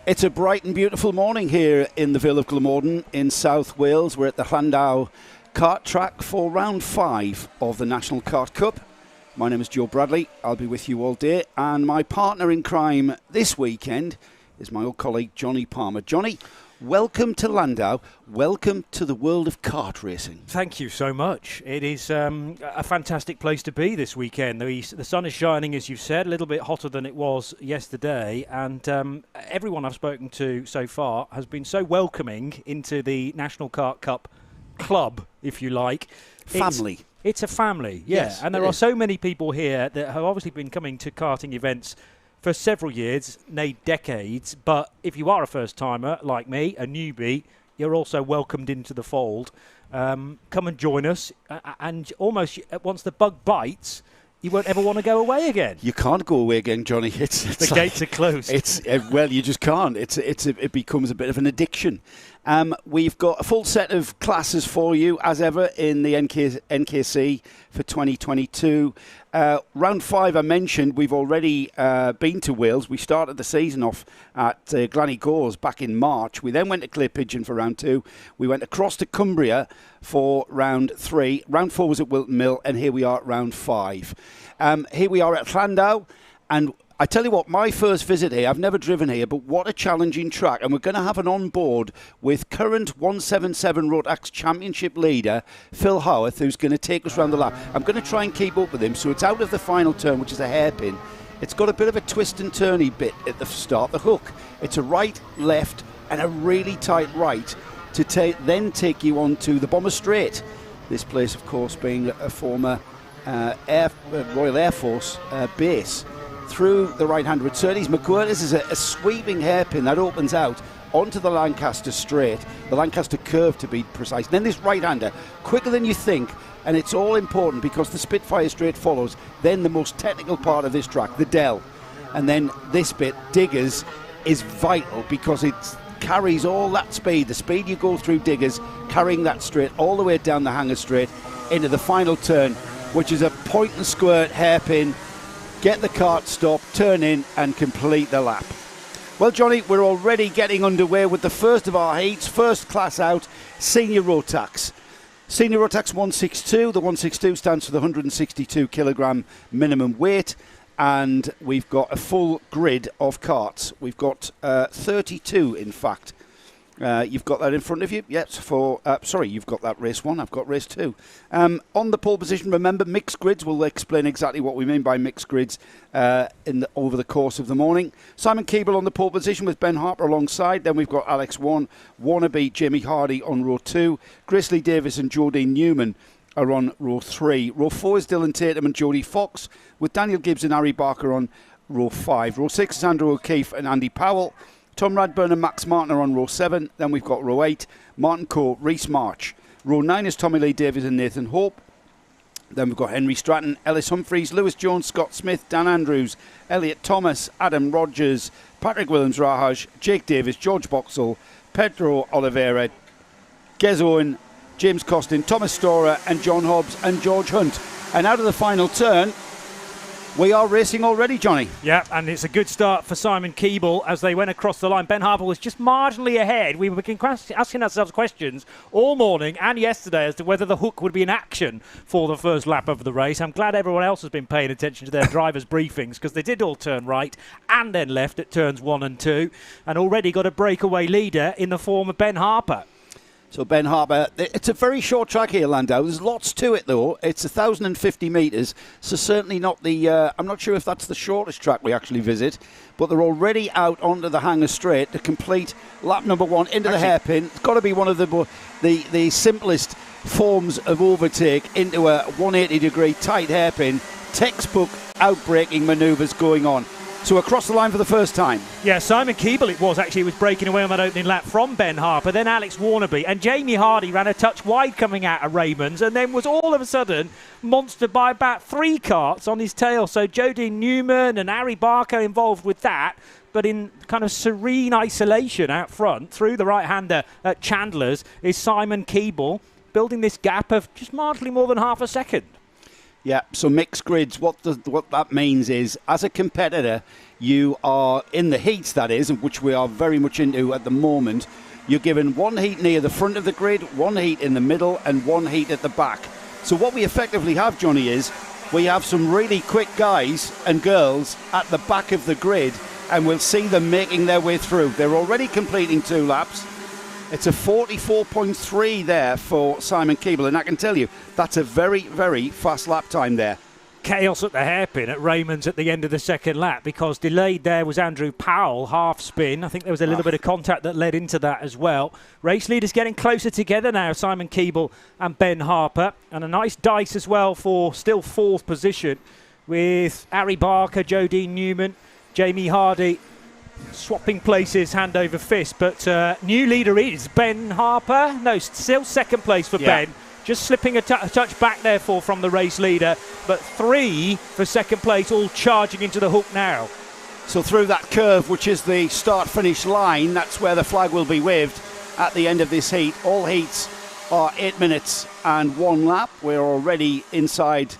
It's a bright and beautiful morning here in the Vale of Glamorgan in South Wales. We're at the Llandow kart track for round 5 of the National Kart Cup. My name is Joe Bradley. I'll be with you all day. And my partner in crime this weekend is my old colleague, Johnny Palmer. Johnny, welcome to Llandow. Welcome to the world of kart racing. Thank you so much. It is a fantastic place to be this weekend. The sun is shining, as you've said, a little bit hotter than it was yesterday. And everyone I've spoken to so far has been so welcoming into the National Kart Cup club, if you like. Family. It's a family, yeah. Yes, and there are so many people here that have obviously been coming to karting events for several years, nay decades, but if you are a first-timer like me, a newbie, you're also welcomed into the fold. Come and join us, and almost once the bug bites, you won't ever want to go away again. You can't go away again, Johnny. The gates are closed. Well, you just can't. It becomes a bit of an addiction. We've got a full set of classes for you, as ever, in the NKC for 2022. Round 5, I mentioned, we've already been to Wales. We started the season off at Llandow back in March. We then went to Clay Pigeon for round 2. We went across to Cumbria for round 3. Round 4 was at Wilton Mill, and here we are at round 5. Here we are at Llandow, and I tell you what, my first visit here, I've never driven here, but what a challenging track. And we're going to have an on-board with current 177 Rotax Championship leader, Phil Howarth, who's going to take us around the lap. I'm going to try and keep up with him. So it's out of the final turn, which is a hairpin. It's got a bit of a twist and turny bit at the start, the hook. It's a right, left, and a really tight right to then take you on to the Bomber Straight. This place, of course, being a former Royal Air Force base. Through the right-hand Returnees McWhirr. This is a sweeping hairpin that opens out onto the Lancaster straight, the Lancaster curve to be precise. And then this right-hander, quicker than you think, and it's all important because the Spitfire straight follows. Then the most technical part of this track, the Dell. And then this bit, Diggers, is vital because it carries all that speed, the speed you go through Diggers, carrying that straight all the way down the Hanger straight into the final turn, which is a point and squirt hairpin. Get the kart stopped, turn in and complete the lap. Well, Johnny, we're already getting underway with the first of our heats, first class out, Senior Rotax. Senior Rotax 162, the 162 stands for the 162 kilogram minimum weight, and we've got a full grid of karts. We've got 32, in fact. You've got that in front of you. Yes, sorry, you've got that race 1. I've got race 2. On the pole position, remember, mixed grids. We'll explain exactly what we mean by mixed grids over the course of the morning. Simon Keeble on the pole position with Ben Harper alongside. Then we've got Alex Wannabe, Jamie Hardy on row 2. Grace Lee Davis and Jodine Newman are on row 3. Row 4 is Dylan Tatum and Jodie Fox, with Daniel Gibbs and Harry Barker on row 5. Row 6 is Andrew O'Keefe and Andy Powell. Tom Radburn and Max Martin are on row 7. Then we've got row 8, Martin Coe, Reece March. Row 9 is Tommy Lee Davies and Nathan Hope. Then we've got Henry Stratton, Ellis Humphreys, Lewis Jones, Scott Smith, Dan Andrews, Elliot Thomas, Adam Rogers, Patrick Williams-Rahaj, Jake Davis, George Boxall, Pedro Oliveira, Gez Owen, James Costin, Thomas Storer and John Hobbs and George Hunt. And out of the final turn, we are racing already, Johnny. Yeah, and it's a good start for Simon Keeble as they went across the line. Ben Harper was just marginally ahead. We were asking ourselves questions all morning and yesterday as to whether the hook would be in action for the first lap of the race. I'm glad everyone else has been paying attention to their drivers' briefings because they did all turn right and then left at turns 1 and 2 and already got a breakaway leader in the form of Ben Harper. So Ben Harper, it's a very short track here, Llandow. There's lots to it, though. It's 1,050 metres, so certainly not the... I'm not sure if that's the shortest track we actually visit, but they're already out onto the Hanger Straight to complete lap number 1 into the hairpin. It's got to be one of the simplest forms of overtake into a 180-degree tight hairpin. Textbook outbraking manoeuvres going on. So across the line for the first time. Yeah, Simon Keeble it was actually was breaking away on that opening lap from Ben Harper, then Alex Wannabe, and Jamie Hardy ran a touch wide coming out of Raymond's and then was all of a sudden monstered by about 3 karts on his tail. So Jodine Newman and Harry Barker involved with that, but in kind of serene isolation out front through the right-hander at Chandler's is Simon Keeble building this gap of just marginally more than half a second. Yeah, so mixed grids, what that means is, as a competitor, you are in the heats, that is, which we are very much into at the moment. You're given one heat near the front of the grid, one heat in the middle, and one heat at the back. So what we effectively have, Johnny, is we have some really quick guys and girls at the back of the grid, and we'll see them making their way through. They're already completing 2 laps. It's a 44.3 there for Simon Keeble, and I can tell you, that's a very, very fast lap time there. Chaos at the hairpin at Raymond's at the end of the second lap, because delayed there was Andrew Powell, half spin. I think there was a little bit of contact that led into that as well. Race leaders getting closer together now, Simon Keeble and Ben Harper. And a nice dice as well for still 4th position with Harry Barker, Jodine Newman, Jamie Hardy swapping places hand over fist. But new leader is Ben Harper. No, still second place for Ben. Just slipping a touch back, therefore, from the race leader. But 3 for second place, all charging into the hook now. So through that curve, which is the start-finish line, that's where the flag will be waved at the end of this heat. All heats are 8 minutes and 1 lap. We're already inside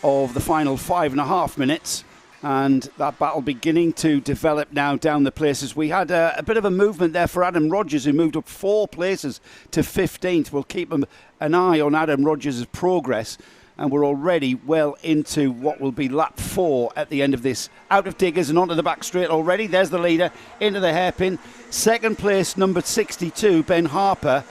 of the final 5.5 minutes. And that battle beginning to develop now down the places. We had a bit of a movement there for Adam Rogers, who moved up 4 places to 15th. We'll keep an eye on Adam Rogers' progress. And we're already well into what will be lap 4 at the end of this. Out of Diggers and onto the back straight already. There's the leader into the hairpin. Second place, number 62, Ben Harper.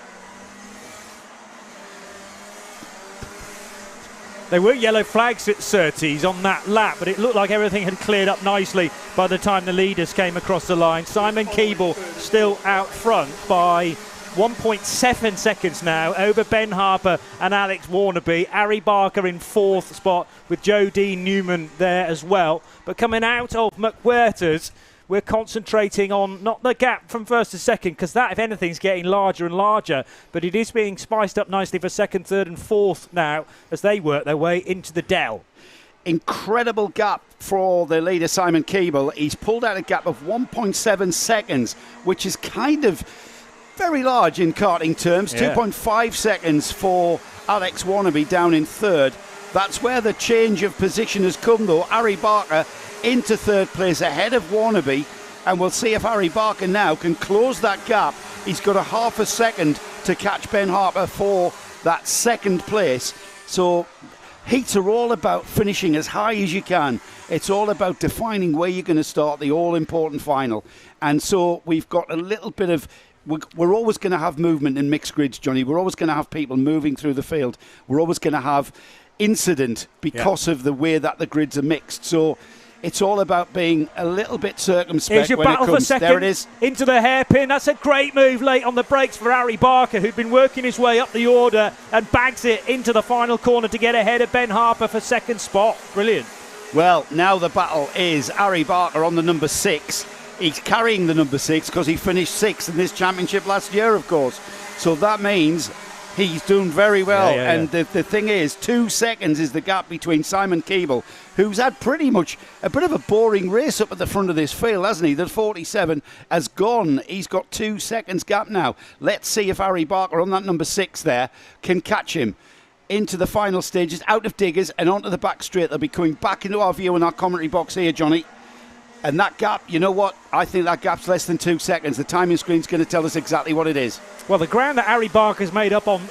There were yellow flags at Surtees on that lap, but it looked like everything had cleared up nicely by the time the leaders came across the line. Simon Keeble still out front by 1.7 seconds now over Ben Harper and Alex Warnaby. Harry Barker in 4th spot with Jodine Newman there as well. But coming out of McWhirter's, we're concentrating on not the gap from 1st to 2nd, because that, if anything, is getting larger and larger. But it is being spiced up nicely for 2nd, 3rd and 4th now as they work their way into the Dell. Incredible gap for the leader, Simon Keeble. He's pulled out a gap of 1.7 seconds, which is kind of very large in karting terms. 2.5 seconds for Alex Warnaby down in 3rd. That's where the change of position has come, though. Harry Barker into 3rd place ahead of Warnaby, and we'll see if Harry Barker now can close that gap. He's got a half a second to catch Ben Harper for that 2nd place. So heats are all about finishing as high as you can. It's all about defining where you're going to start the all-important final. And so we've got a little bit of... We're always going to have movement in mixed grids, Johnny. We're always going to have people moving through the field. We're always going to have incident because of the way that the grids are mixed. So it's all about being a little bit circumspect. Here's your when battle it comes. for 2nd. There it is. Into the hairpin. That's a great move late on the brakes for Harry Barker, who'd been working his way up the order and bags it into the final corner to get ahead of Ben Harper for 2nd spot. Brilliant. Well, now the battle is Harry Barker on the number 6. He's carrying the number 6 because he finished 6th in this championship last year, of course. So that means he's doing very well. And the thing is, 2 seconds is the gap between Simon Keeble, who's had pretty much a bit of a boring race up at the front of this field, hasn't he? The 47 has gone. He's got 2 seconds gap now. Let's see if Harry Barker on that number 6 there can catch him into the final stages, out of Diggers and onto the back straight. They'll be coming back into our view in our commentary box here, Johnny. And that gap, you know what? I think that gap's less than 2 seconds. The timing screen's going to tell us exactly what it is. Well, the ground that Harry Barker's made up on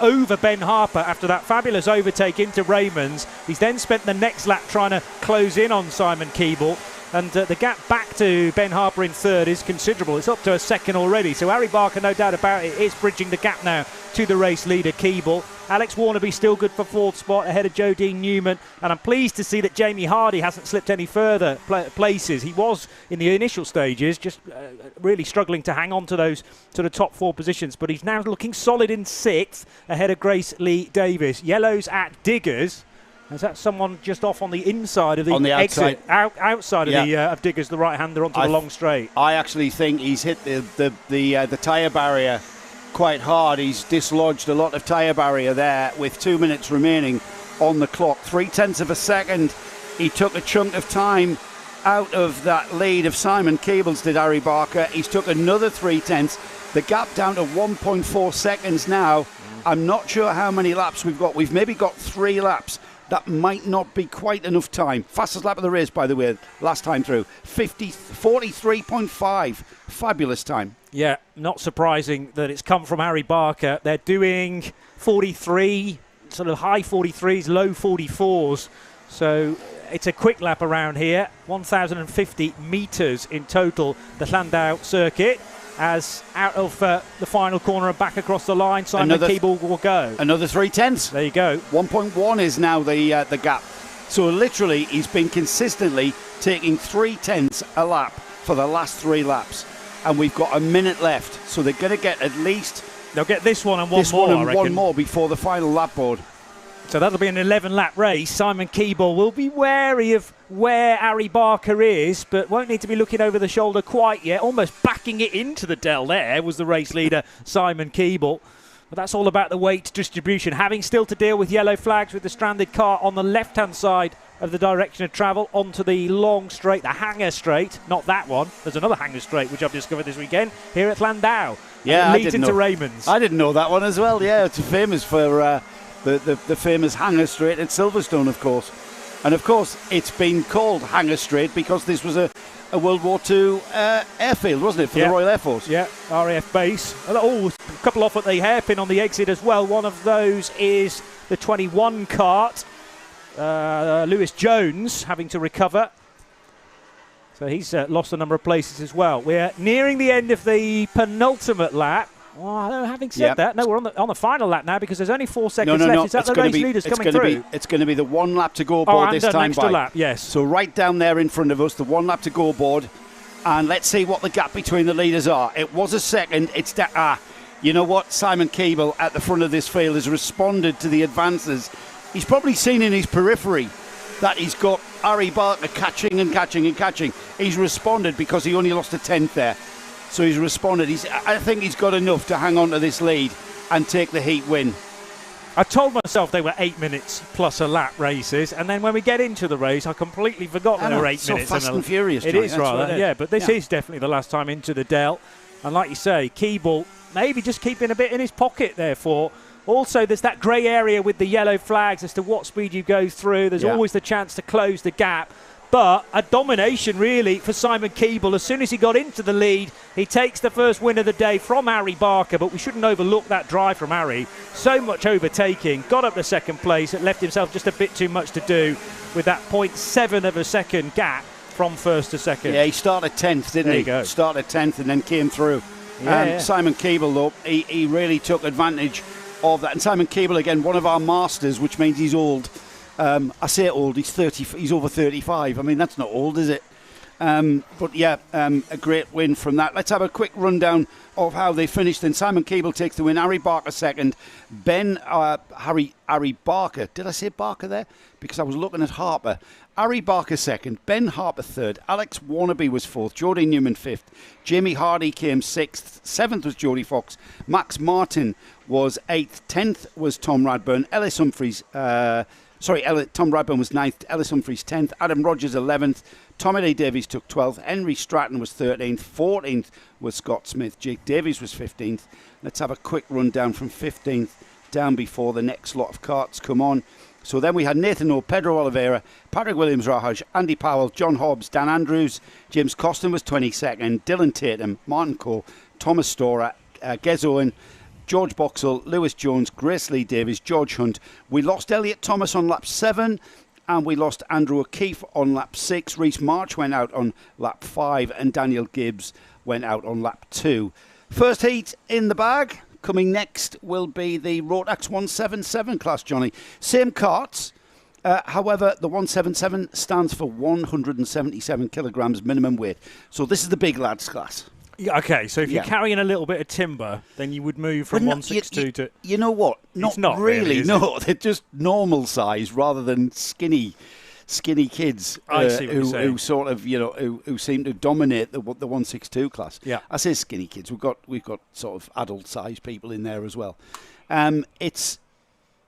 over Ben Harper after that fabulous overtake into Raymond's. He's then spent the next lap trying to close in on Simon Keeble. And the gap back to Ben Harper in 3rd is considerable. It's up to a 2nd already. So Harry Barker, no doubt about it, is bridging the gap now to the race leader, Keeble. Alex Warnaby still good for 4th spot ahead of Jodine Newman. And I'm pleased to see that Jamie Hardy hasn't slipped any further places. He was in the initial stages just really struggling to hang on to those to the top 4 positions. But he's now looking solid in 6th ahead of Grace Lee Davis. Yellows at Diggers. Is that someone just off on the inside of the, outside. Exit? Outside of the of Diggers, the right-hander onto the long straight? I actually think he's hit the tyre barrier quite hard. He's dislodged a lot of tyre barrier there with 2 minutes remaining on the clock. 0.3 of a second. He took a chunk of time out of that lead of Simon Keeble's, did Harry Barker. He's took another 0.3. The gap down to 1.4 seconds now. I'm not sure how many laps we've got. We've maybe got 3 laps that might not be quite enough time. Fastest lap of the race, by the way, last time through. 43.5. Fabulous time. Yeah, not surprising that it's come from Harry Barker. They're doing 43, sort of high 43s, low 44s. So it's a quick lap around here. 1,050 metres in total, the Llandow circuit. As out of the final corner and back across the line, Simon Keeble will go. Another 3/10. There you go. 1.1 is now the gap. So literally, he's been consistently taking 3/10 a lap for the last 3 laps. And we've got a minute left. So they're going to get at least... They'll get this one and one more before the final lap board. So that'll be an 11-lap race. Simon Keeble will be wary of where Harry Barker is, but won't need to be looking over the shoulder quite yet. Almost backing it into the Dell there was the race leader, Simon Keeble. But that's all about the weight distribution. Having still to deal with yellow flags with the stranded car on the left-hand side of the direction of travel onto the long straight, the hanger straight. Not that one. There's another hanger straight, which I've discovered this weekend, here at Llandow. Yeah, it leads into Raymond's. I didn't know that one as well. Yeah, it's famous for... The famous Hanger Straight at Silverstone, of course. And, of course, it's been called Hanger Straight because this was a World War II airfield, wasn't it, for the Royal Air Force? Yeah, RAF base. Oh, a couple off at the hairpin on the exit as well. One of those is the 21 kart. Lewis Jones having to recover. So he's lost a number of places as well. We're nearing the end of the penultimate lap. Well, having said that, no, we're on the final lap now because there's only 4 seconds left. No. Is that the race leaders coming through? It's going to be the 1 lap to go board this time. Extra lap, yes. So right down there in front of us, the 1 lap to go board, and let's see what the gap between the leaders are. It was a second. It's you know what? Simon Keeble at the front of this field has responded to the advances. He's probably seen in his periphery that he's got Harry Barker catching. He's responded because he only lost a 10th there. So he's responded. I think he's got enough to hang on to this lead and take the heat win. I told myself they were 8 minutes plus a lap races, and then when we get into the race, I completely forgot they were 8 minutes. So fast and furious. It is rather, yeah. But this is definitely the last time into the Dell. And like you say, Keeble maybe just keeping a bit in his pocket, therefore. Also, there's that grey area with the yellow flags as to what speed you go through. There's always the chance to close the gap. But a domination, really, for Simon Keeble. As soon as he got into the lead, he takes the first win of the day from Harry Barker. But we shouldn't overlook that drive from Harry. So much overtaking. Got up to second place. It left himself just a bit too much to do with that 0.7 of a second gap from first to second. Yeah, he started 10th, didn't he? Started 10th and then came through. Simon Keeble, though, he really took advantage of that. And Simon Keeble, again, one of our masters, which means he's old. I say old, he's over 35. I mean, that's not old, is it? But yeah, a great win from that. Let's have a quick rundown of how they finished. And Simon Keeble takes the win. Harry Barker second. Harry Barker. Did I say Barker there? Because I was looking at Harper. Harry Barker second. Ben Harper third. Alex Warnaby was fourth. Jody Newman fifth. Jamie Hardy came sixth. Seventh was Jodie Fox. Max Martin was eighth. 10th was Tom Radburn. Ellis Humphreys... Tom Radburn was 9th, Ellis Humphreys 10th, Adam Rogers 11th, Tommy Lee Davies took 12th, Henry Stratton was 13th, 14th was Scott Smith, Jake Davies was 15th. Let's have a quick rundown from 15th down before the next lot of karts come on. So then we had Nathan O, Pedro Oliveira, Patrick Williams-Rahaj, Andy Powell, John Hobbs, Dan Andrews, James Costin was 22nd, Dylan Tatum, Martin Cole, Thomas Storer, Gez Owen, George Boxall, Lewis Jones, Grace Lee Davies, George Hunt. We lost Elliot Thomas on lap 7 and we lost Andrew O'Keefe on lap 6. Reece March went out on lap 5 and Daniel Gibbs went out on lap 2. First heat in the bag. Coming next will be the Rotax 177 class, Johnny. Same karts. However, the 177 stands for 177 kilograms minimum weight. So this is the big lads class. Yeah, okay, so if you're carrying a little bit of timber, then you would move from 162 to... You know what? Not really, no. They're just normal size rather than skinny kids who sort of, who seem to dominate the 162 class. Yeah. I say skinny kids. We've got sort of adult-sized people in there as well. It's,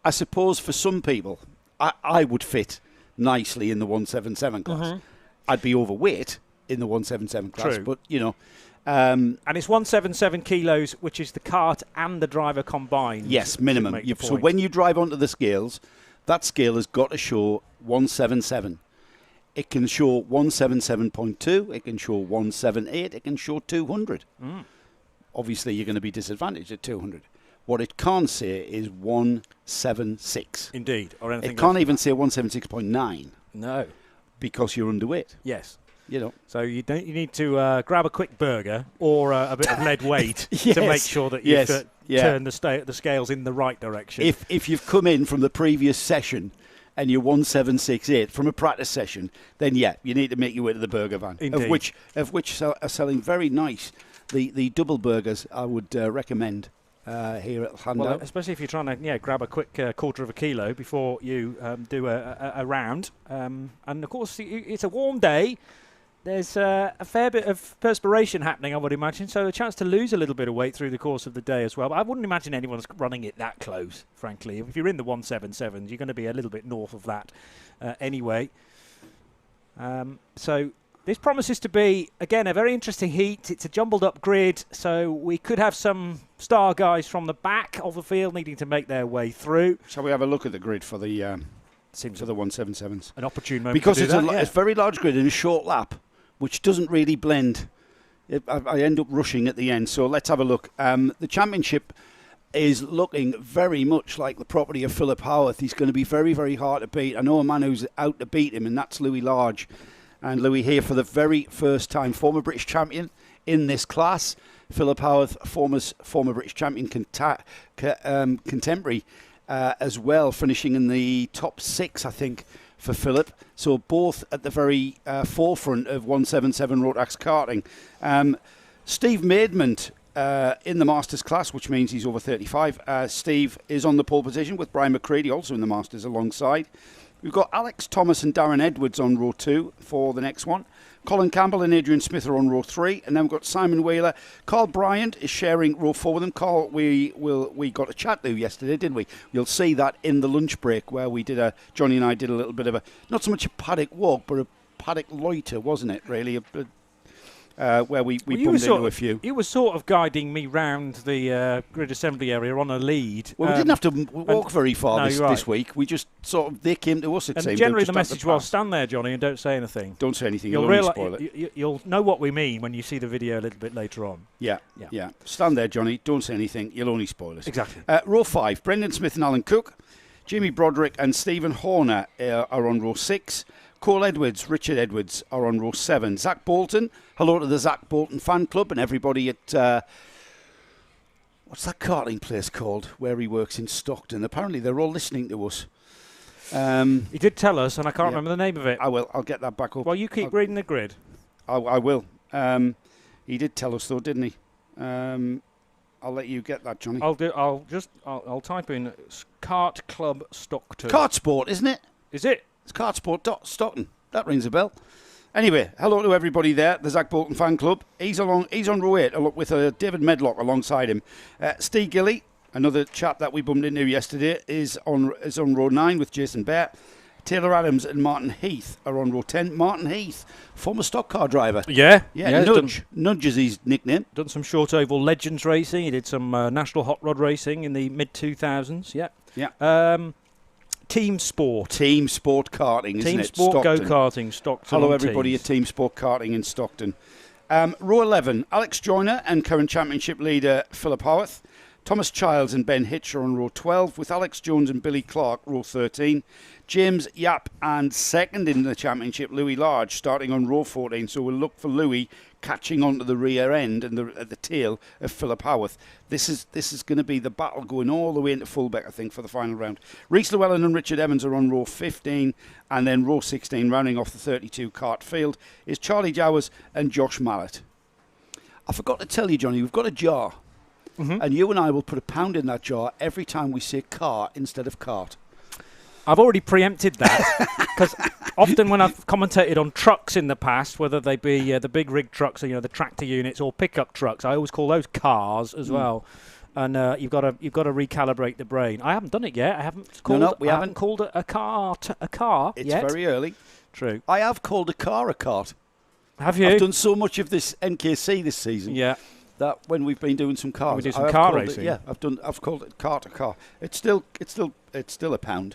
I suppose, for some people, I would fit nicely in the 177 class. Mm-hmm. I'd be overweight in the 177 class, True. But, and it's 177 kilos, which is the kart and the driver combined. Yes, minimum. So when you drive onto the scales, that scale has got to show 177. It can show 177.2, it can show 178, it can show 200. Obviously, you're going to be disadvantaged at 200. What it can't say is 176. Indeed. Or anything. It can't even say 176.9. No. Because you're underweight. Yes. You know. So you need to grab a quick burger or a bit of lead weight yes. to make sure that you've turned the scales in the right direction. If you've come in from the previous session and you're 1768 from a practice session, then you need to make your way to the burger van. Indeed. Of which are selling very nice. The double burgers I would recommend here at Llandow. Well, especially if you're trying to grab a quick quarter of a kilo before you do a round. And of course, it's a warm day. There's a fair bit of perspiration happening, I would imagine, so a chance to lose a little bit of weight through the course of the day as well. But I wouldn't imagine anyone's running it that close, frankly. If you're in the 177s, you're going to be a little bit north of that anyway. So this promises to be, again, a very interesting heat. It's a jumbled up grid, so we could have some star guys from the back of the field needing to make their way through. Shall we have a look at the grid for the 177s? An opportune moment because to do it's that, a very large grid in a short lap, which doesn't really blend. I end up rushing at the end, so let's have a look. The championship is looking very much like the property of Philip Howarth. He's going to be very, very hard to beat. I know a man who's out to beat him, and that's Louis Large. And Louis here for the very first time, former British champion in this class. Philip Howarth, former British champion contemporary as well, finishing in the top 6, I think, for Philip. So both at the very forefront of 177 Rotax karting. Steve Maidment in the Masters class, which means he's over 35. Steve is on the pole position with Brian McCready, also in the Masters alongside. We've got Alex Thomas and Darren Edwards on row 2 for the next one. Colin Campbell and Adrian Smith are on row 3, and then we've got Simon Whaler. Carl Bryant is sharing row 4 with them. Carl, we got a chat to yesterday, didn't we? You'll see that in the lunch break where Johnny and I did a little bit of not so much a paddock walk, but a paddock loiter, wasn't it? Really, where we bumped into a few. You were sort of guiding me round the grid assembly area on a lead. Well, we didn't have to walk very far this week. We just they came to us, it seemed. And generally the message was, stand there, Johnny, and don't say anything. Don't say anything, you'll only spoil it. You'll know what we mean when you see the video a little bit later on. Yeah. Stand there, Johnny, don't say anything, you'll only spoil us. Exactly. Row 5, Brendan Smith and Alan Cook. Jimmy Broderick and Stephen Horner are on row 6. Cole Edwards, Richard Edwards are on row 7. Zach Bolton, hello to the Zach Bolton fan club and everybody at, what's that karting place called, where he works in Stockton. Apparently they're all listening to us. He did tell us, and I can't remember the name of it. I will, I'll get that back up. Well, you keep reading the grid. I will. He did tell us though, didn't he? I'll let you get that, Johnny. I'll type in Kart Club Stockton. Kart Sport, isn't it? Is it? It's Kart Sport Stockton. That rings a bell. Anyway, hello to everybody there, the Zach Bolton fan club. He's on row 8 with David Medlock alongside him. Steve Gilly, another chap that we bumped into yesterday, is on row 9 with Jason Bear. Taylor Adams and Martin Heath are on row 10. Martin Heath, former stock car driver. Yeah, Nudge is his nickname. Done some short oval legends racing. He did some national hot rod racing in the mid-2000s. Yeah. Team Sport Karting, isn't it? Team Sport Go-Karting, Stockton. Hello, everybody at Team Sport Karting in Stockton. Row 11, Alex Joyner and current championship leader Philip Howarth. Thomas Childs and Ben Hitch are on row 12, with Alex Jones and Billy Clark, row 13. James Yap and second in the championship, Louis Large, starting on row 14. So we'll look for Louis catching onto the rear end and the tail of Philip Howarth. This is going to be the battle going all the way into fullback, I think, for the final round. Rhys Llewellyn and Richard Evans are on row 15, and then row 16, rounding off the 32 kart field, is Charlie Jowers and Josh Mallett. I forgot to tell you, Johnny, we've got a jar. Mm-hmm. And you and I will put £1 in that jar every time we say car instead of cart. I've already preempted that because often when I've commentated on trucks in the past, whether they be the big rig trucks or the tractor units or pickup trucks, I always call those cars as well. And you've got to recalibrate the brain. I haven't done it yet. I haven't called a car it's yet. It's very early. True. I have called a car a cart. Have you? I've done so much of this NKC this season. Yeah. That when we've been doing some cars, we do some car racing. I've called it cart a car. It's still £1.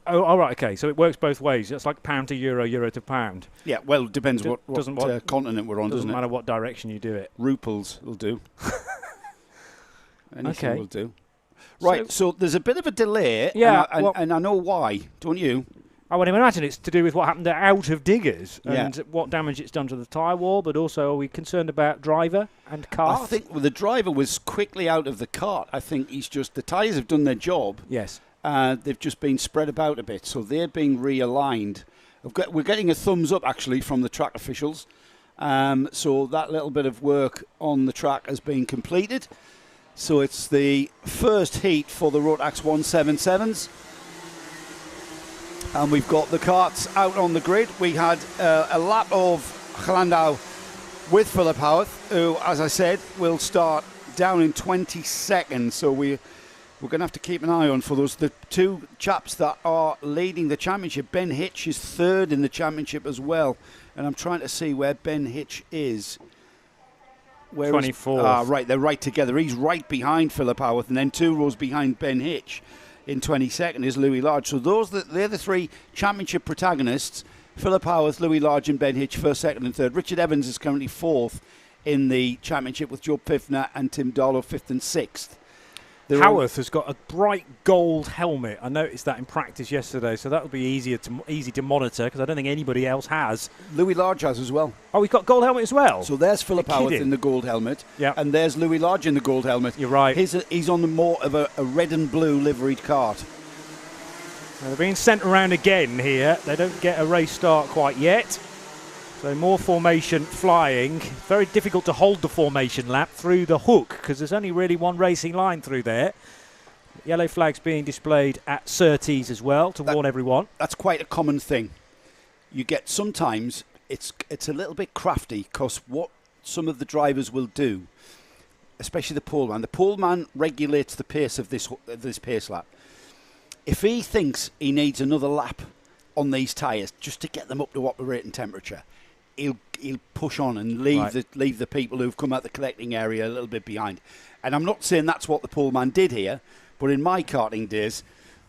Oh, all right, okay. So it works both ways. It's like pound to euro, euro to pound. Yeah, well, it depends what continent we're on, doesn't it? Doesn't matter what direction you do it. Ruples will do. Anything will do. So Right, so there's a bit of a delay, Yeah, and I know why, don't you? I would imagine it's to do with what happened out of Diggers and what damage it's done to the tyre wall, but also are we concerned about driver and kart? I think the driver was quickly out of the kart. I think the tyres have done their job. Yes. They've just been spread about a bit, so they're being realigned. We're getting a thumbs up, actually, from the track officials. So that little bit of work on the track has been completed. So it's the first heat for the Rotax 177s. And we've got the karts out on the grid. We had a lap of Llandow with Philip Howarth, who, as I said, will start down in 20 seconds. So we're going to have to keep an eye on for those. The two chaps that are leading the championship. Ben Hitch is third in the championship as well. And I'm trying to see where Ben Hitch is. 24th. Right, they're right together. He's right behind Philip Howarth, and then 2 rows behind Ben Hitch. In 22nd is Louis Large. So they're the 3 championship protagonists. Philip Howarth, Louis Large and Ben Hitch, 1st, 2nd and 3rd. Richard Evans is currently 4th in the championship with Joe Pfiffner and Tim Darlow 5th and 6th. Howarth has got a bright gold helmet. I noticed that in practice yesterday, so that will be easy to monitor because I don't think anybody else has. Louis Large has as well. Oh, he's got gold helmet as well? So there's Philip Howarth in the gold helmet, and there's Louis Large in the gold helmet. You're right. He's on the more of a red and blue liveried kart. Now they're being sent around again here. They don't get a race start quite yet. So more formation flying. Very difficult to hold the formation lap through the hook because there's only really one racing line through there. Yellow flags being displayed at Surtees as well to warn everyone. That's quite a common thing. You get sometimes it's a little bit crafty because what some of the drivers will do, especially the pole man. The pole man regulates the pace of this pace lap. If he thinks he needs another lap on these tyres just to get them up to operating temperature, he'll push on and leave the people who've come out the collecting area a little bit behind. And I'm not saying that's what the pole man did here, but in my karting days,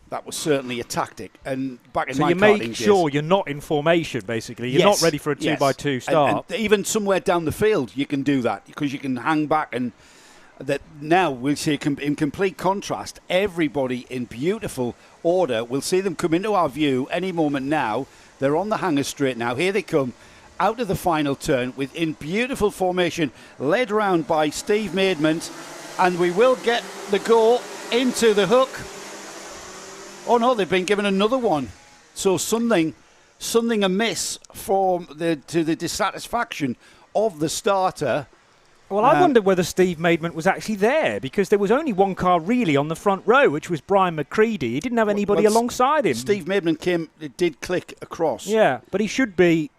that was certainly a tactic. And back in my karting days, you make sure you're not in formation, basically. You're not ready for a 2x2 start. And even somewhere down the field, you can do that because you can hang back. And that now we'll see in complete contrast, everybody in beautiful order. We'll see them come into our view any moment now. They're on the hanger straight now. Here they come out of the final turn in beautiful formation, led round by Steve Maidment. And we will get the goal into the hook. Oh no, they've been given another one. So something amiss to the dissatisfaction of the starter. Well, I wondered whether Steve Maidment was actually there because there was only one car really on the front row, which was Brian McCready. He didn't have anybody alongside him. Steve Maidment did click across. Yeah, but he should be,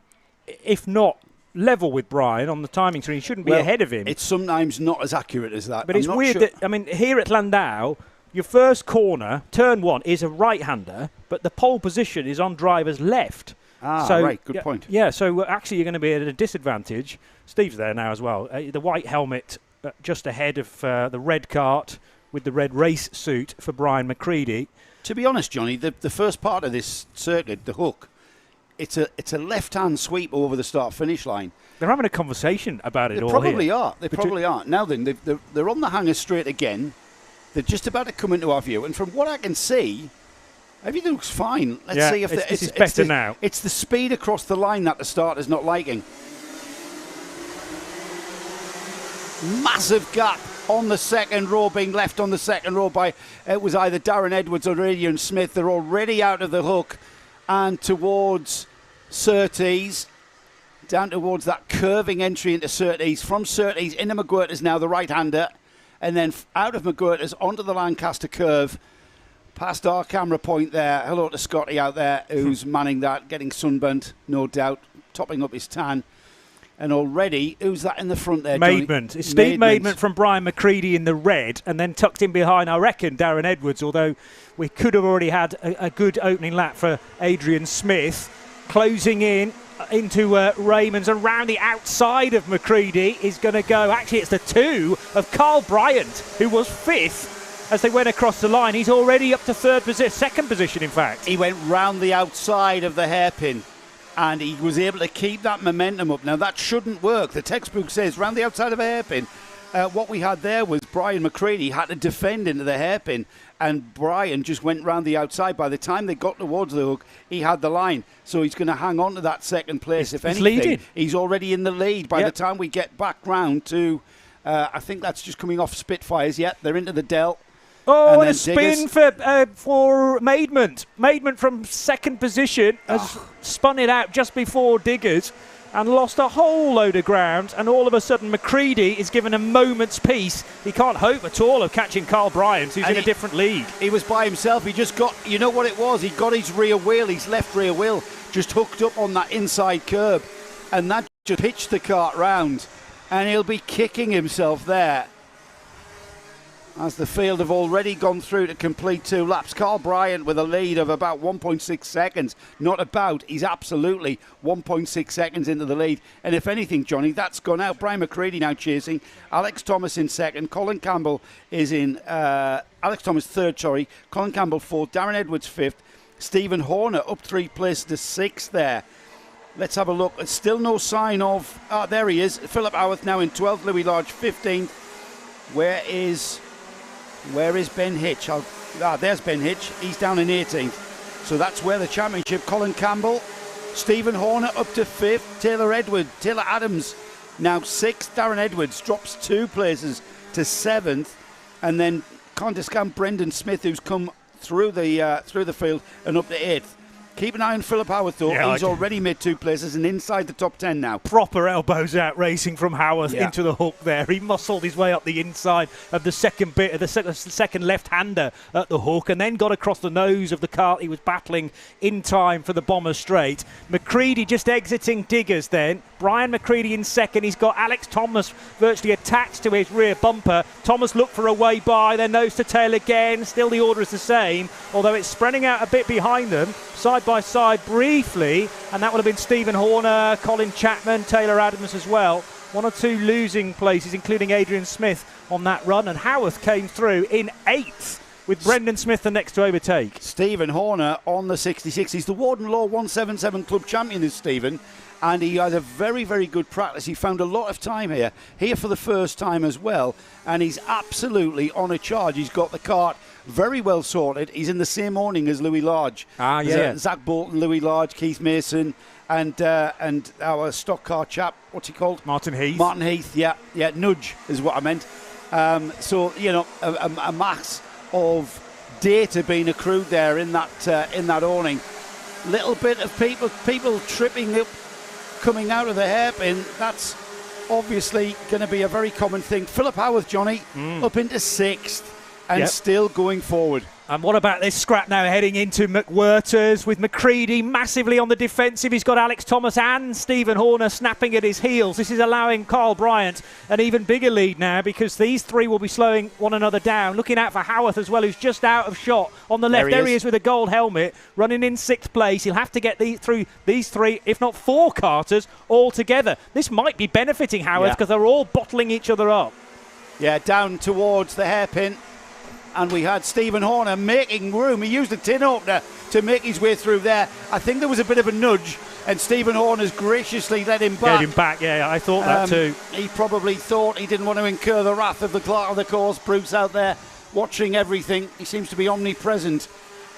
if not level with Brian on the timing screen, he shouldn't be ahead of him. It's sometimes not as accurate as that. But it's weird that, here at Llandow, your first corner, turn 1, is a right-hander, but the pole position is on driver's left. Right, good point. Yeah, so actually you're going to be at a disadvantage. Steve's there now as well. The white helmet just ahead of the red kart with the red race suit for Brian McCready. To be honest, Johnny, the first part of this circuit, the hook, it's a left-hand sweep over the start-finish line. They're having a conversation about it They all probably here. are. They probably are. Now then, they're on the hanger straight again. They're just about to come into our view. And from what I can see, everything looks fine. Let's see if it's better now. It's the speed across the line that the starter's not liking. Massive gap on the second row, being left on the second row by, it was either Darren Edwards or Adrian Smith. They're already out of the hook and towards Surtees, down towards that curving entry into Surtees. From Surtees into McGuirter's now, the right-hander, and then out of McGuirter's onto the Lancaster curve, past our camera point there. Hello to Scotty out there who's manning that, getting sunburnt, no doubt, topping up his tan. And already, who's that in the front there, Johnny? Maidment. It's Steve Maidment from Brian McCready in the red, and then tucked in behind, I reckon, Darren Edwards, although we could have already had a good opening lap for Adrian Smith. Closing in into Raymond's, and round the outside of McCready is going to go. Actually, it's the 2 of Carl Bryant, who was 5th. as they went across the line. He's already up to second position, in fact. He went round the outside of the hairpin, and he was able to keep that momentum up. Now, that shouldn't work. The textbook says round the outside of a hairpin. What we had there was Brian McCready had to defend into the hairpin, and Brian just went round the outside. By the time they got towards the hook, he had the line. So he's going to hang on to that second place. If anything, leading. He's already in the lead. By the time we get back round to, I think that's just coming off Spitfires. Yet they're into the Dell. Oh, and a spin for Maidment. Maidment from second position has spun it out just before Diggers and lost a whole load of ground, and all of a sudden McCready is given a moment's peace. He can't hope at all of catching Carl Bryant, who's in a different league. He was by himself. He just got, you know what it was? He got his rear wheel, his left rear wheel, just hooked up on that inside curb, and that just pitched the kart round, and he'll be kicking himself there, as the field have already gone through to complete 2 laps. Carl Bryant with a lead of about 1.6 seconds. Not about, he's absolutely 1.6 seconds into the lead. And if anything, Johnny, that's gone out. Brian McCready now chasing. Alex Thomas in second. Colin Campbell is in, Alex Thomas third, sorry. Colin Campbell fourth. Darren Edwards fifth. Stephen Horner up 3 places to 6th there. Let's have a look. There's still no sign of, there he is. Philip Howarth now in 12th. Louis Large 15th. Where is Ben Hitch? There's Ben Hitch. He's down in 18th. So that's where the championship. Colin Campbell, Stephen Horner up to 5th. Taylor Adams now 6th. Darren Edwards drops 2 places to 7th. And then can't discount Brendan Smith, who's come through the field and up to 8th. Keep an eye on Philip Howarth, though. He's already made 2 places and inside the top 10 now. Proper elbows out racing from Howarth into the hook there. He muscled his way up the inside of the second bit of the second left-hander at the hook, and then got across the nose of the kart he was battling in time for the bomber straight. McCready just exiting Diggers then. Brian McCready in second. He's got Alex Thomas virtually attached to his rear bumper. Thomas looked for a way by, then nose to tail again. Still the order is the same, although it's spreading out a bit behind them. Side by side briefly, and that would have been Stephen Horner, Colin Chapman, Taylor Adams as well. 1 or 2 losing places, including Adrian Smith on that run, and Howarth came through in 8th with Brendan Smith the next to overtake. Stephen Horner on the 66. He's the Warden Law 177 Club Champion, is Stephen, and he has a very, very good practice. He found a lot of time here for the first time as well, and he's absolutely on a charge. He's got the kart very well sorted. He's in the same awning as Louis Large. Zach Bolton, Louis Large, Keith Mason, and our stock car chap, what's he called? Martin Heath. Martin Heath, yeah, Nudge is what I meant. So, you know, a mass of data being accrued there in that awning. Little bit of people tripping up, coming out of the hairpin. That's obviously going to be a very common thing. Philip Howarth, Johnny, up into 6th. And still going forward. And what about this scrap now heading into McWhirters with McCready massively on the defensive. He's got Alex Thomas and Stephen Horner snapping at his heels. This is allowing Carl Bryant an even bigger lead now, because these 3 will be slowing one another down. Looking out for Howarth as well, who's just out of shot on the left. There he is with a gold helmet, running in 6th place. He'll have to get through these 3, if not 4 karters all together. This might be benefiting Howarth because they're all bottling each other up. Yeah, down towards the hairpin. And we had Stephen Horner making room. He used the tin opener to make his way through there. I think there was a bit of a nudge, and Stephen Horner's graciously let him back. Get him back, I thought that too. He probably thought he didn't want to incur the wrath of the clerk of the course. Bruce out there watching everything. He seems to be omnipresent,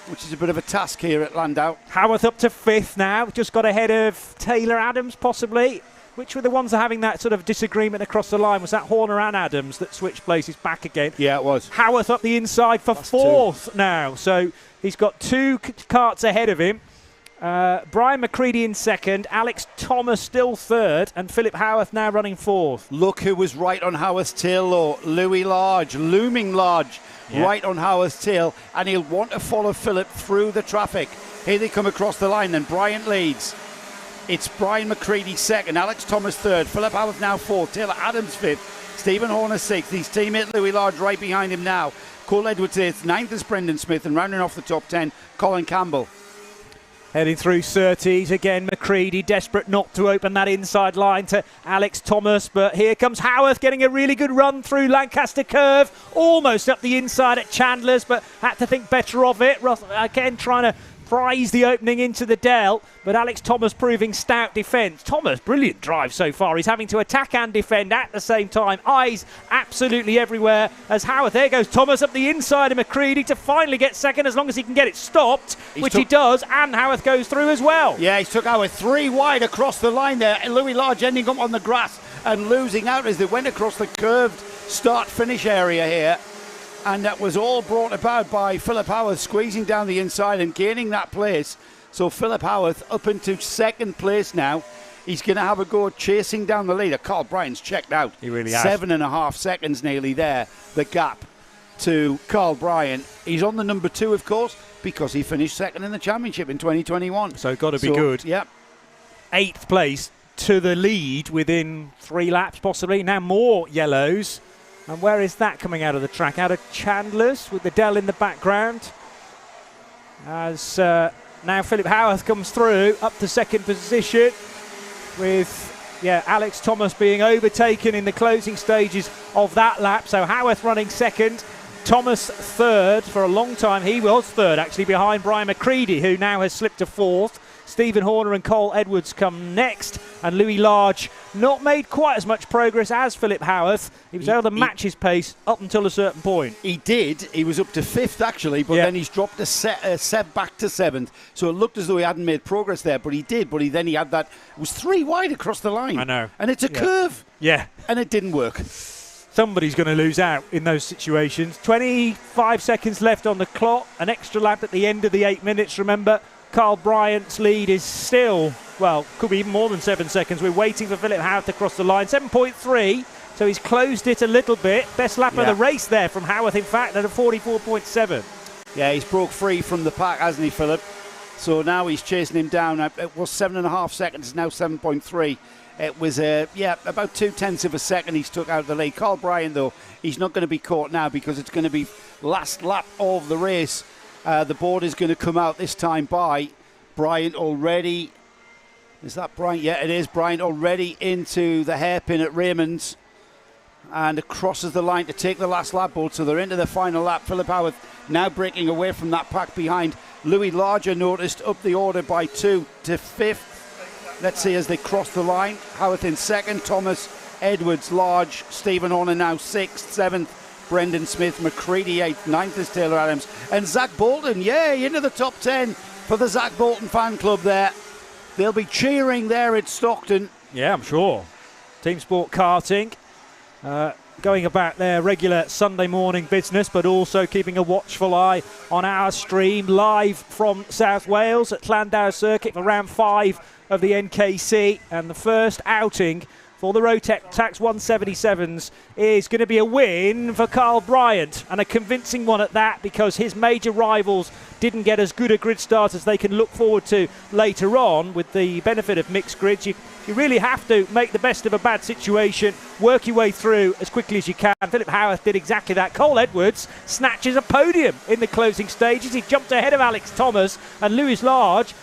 which is a bit of a task here at Llandow. Howarth up to 5th now. Just got ahead of Taylor Adams, possibly. Which were the ones that are having that sort of disagreement across the line? Was that Horner and Adams that switched places back again? Yeah, it was. Howarth up the inside for 4th now. So he's got 2 karts ahead of him. Brian McCready in 2nd. Alex Thomas still 3rd. And Philip Howarth now running 4th. Look who was right on Howarth's tail, though. Louis Large, looming large, right on Howarth's tail. And he'll want to follow Philip through the traffic. Here they come across the line, then Bryant leads. It's Brian McCready 2nd, Alex Thomas 3rd, Philip Howarth now 4th, Taylor Adams 5th, Stephen Horner 6th, his teammate Louis Large right behind him now. Cole Edwards 8th, 9th is Brendan Smith, and rounding off the top 10, Colin Campbell. Heading through 30s again, McCready desperate not to open that inside line to Alex Thomas, but here comes Howarth getting a really good run through Lancaster Curve, almost up the inside at Chandler's, but had to think better of it. Russell again trying to prize the opening into the Dell, but Alex Thomas proving stout defence. Thomas, brilliant drive so far. He's having to attack and defend at the same time. Eyes absolutely everywhere as Howarth. There goes Thomas up the inside of McCready to finally get second as long as he can get it stopped, which he does, and Howarth goes through as well. Yeah, he took Howarth 3 wide across the line there. Louis Large ending up on the grass and losing out as they went across the curved start-finish area here. And that was all brought about by Philip Howarth squeezing down the inside and gaining that place. So Philip Howarth up into second place now. He's going to have a go chasing down the leader. Carl Bryant's checked out. He really has. 7.5 seconds nearly there, the gap to Carl Bryant. He's on the number 2, of course, because he finished second in the championship in 2021. So got to be good. Yep. 8th place to the lead within 3 laps possibly. Now more yellows. And where is that coming out of the track? Out of Chandler's with the Dell in the background. As now Philip Howarth comes through up to second position with Alex Thomas being overtaken in the closing stages of that lap. So Howarth running second, Thomas third. For a long time he was third actually, behind Brian McCready, who now has slipped to fourth. Stephen Horner and Cole Edwards come next, and Louis Large not made quite as much progress as Philip Howarth. He was able to match his pace up until a certain point. He did. He was up to 5th actually, but then he's dropped a set back to 7th. So it looked as though he hadn't made progress there, but he did. But then he had that. It was 3 wide across the line. I know. And it's a curve. Yeah. And it didn't work. Somebody's going to lose out in those situations. 25 seconds left on the clock. An extra lap at the end of the 8 minutes, remember. Carl Bryant's lead is still, well, could be even more than 7 seconds. We're waiting for Philip Howarth to cross the line. 7.3, so he's closed it a little bit. Best lap of the race there from Howarth, in fact, at a 44.7. Yeah, he's broke free from the pack, hasn't he, Philip? So now he's chasing him down. It was 7.5 seconds, now 7.3. It was, about 0.2 of a second he's took out the lead. Carl Bryant, though, he's not going to be caught now because it's going to be last lap of the race. The board is going to come out this time by Bryant already. Is that Bryant? Yeah, it is. Bryant already into the hairpin at Raymond's and crosses the line to take the last lap board. So they're into the final lap. Philip Howarth now breaking away from that pack behind. Louis Larger noticed up the order by 2 to 5th. Let's see as they cross the line. Howarth in second. Thomas, Edwards, Large, Stephen Horner now 6th, 7th. Brendan Smith, McCready 8th, 9th is Taylor Adams, and Zach Bolton, yay, into the top 10 for the Zach Bolton fan club there. They'll be cheering there at Stockton. Yeah, I'm sure. Team Sport Karting going about their regular Sunday morning business, but also keeping a watchful eye on our stream live from South Wales at Llandow Circuit for round 5 of the NKC, and the first outing for the Rotax 177s is going to be a win for Carl Bryant, and a convincing one at that, because his major rivals didn't get as good a grid start as they can look forward to later on with the benefit of mixed grids. You really have to make the best of a bad situation, work your way through as quickly as you can. Philip Howarth did exactly that. Cole Edwards snatches a podium in the closing stages. He jumped ahead of Alex Thomas, and Louis Large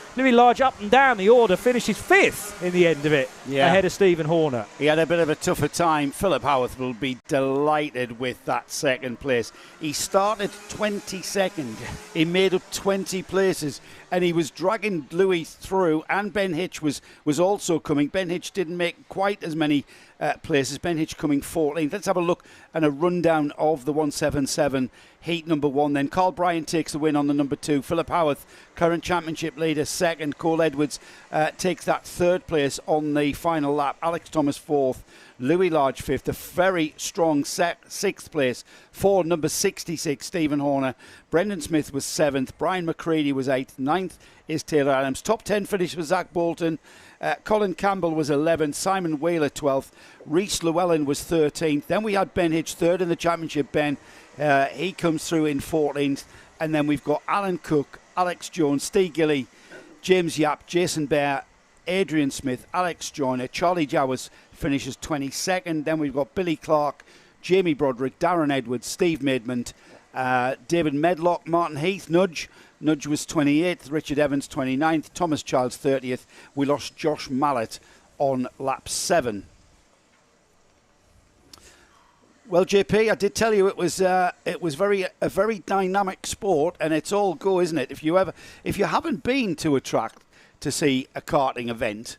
up and down the order finishes 5th in the end of it, ahead of Stephen Horner. He had a bit of a tougher time. Philip Howarth will be delighted with that second place. He started 22nd. He made up 20 places, and he was dragging Louis through, and Ben Hitch was also coming. Ben Hitch didn't make quite as many places. Ben Hitch coming 14th. Let's have a look and a rundown of the 177 heat number 1 then. Carl Bryant takes the win on the number 2. Philip Howarth, current championship leader, 2nd. Cole Edwards takes that 3rd place on the final lap. Alex Thomas 4th. Louis Large 5th. A very strong 6th place for number 66, Stephen Horner. Brendan Smith was 7th. Brian McCready was 8th. 9th is Taylor Adams. Top 10 finish for Zach Bolton. Colin Campbell was 11th, Simon Whaler 12th, Rhys Llewellyn was 13th. Then we had Ben Hitch 3rd in the championship. Ben, he comes through in 14th. And then we've got Alan Cook, Alex Jones, Steve Gilly, James Yap, Jason Bear, Adrian Smith, Alex Joyner, Charlie Jowers finishes 22nd. Then we've got Billy Clark, Jamie Broderick, Darren Edwards, Steve Maidment, David Medlock, Martin Heath, Nudge, Nudge was 28th, Richard Evans 29th, Thomas Childs 30th. We lost Josh Mallett on lap 7. Well, JP, I did tell you it was a very dynamic sport, and it's all go, isn't it? If you haven't been to a track to see a karting event,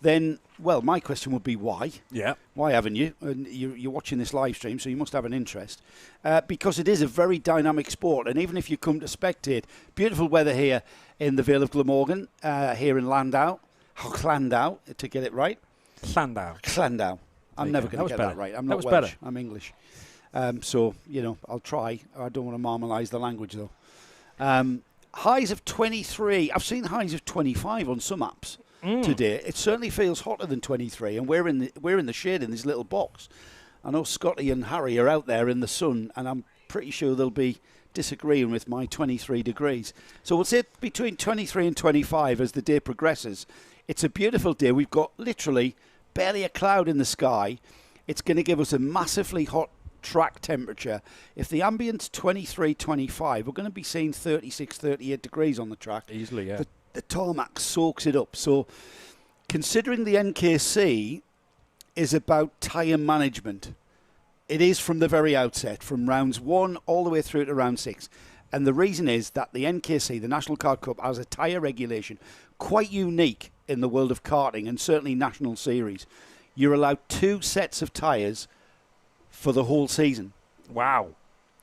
then, well, my question would be why? Yeah. Why haven't you? And you're watching this live stream, so you must have an interest. Because it is a very dynamic sport, and even if you come to spectate, beautiful weather here in the Vale of Glamorgan, here in Llandow, to get it right. Llandow. I'm never going to get that right. I'm not Welsh. Better. I'm English. So, I'll try. I don't want to marmalise the language, though. Highs of 23. I've seen highs of 25 on some apps today. It certainly feels hotter than 23, and we're in the shade in this little box. I know Scotty and Harry are out there in the sun, and I'm pretty sure they'll be disagreeing with my 23 degrees. So we'll say between 23 and 25 as the day progresses. It's a beautiful day. We've got literally barely a cloud in the sky. It's going to give us a massively hot track temperature. If the ambient's 23, 25, we're going to be seeing 36, 38 degrees on the track. Easily, yeah. The tarmac soaks it up. So considering the NKC is about tyre management, it is from the very outset, from rounds 1 all the way through to round 6. And the reason is that the NKC, the National Kart Cup, has a tyre regulation quite unique in the world of karting, and certainly national series. You're allowed 2 sets of tyres for the whole season. Wow.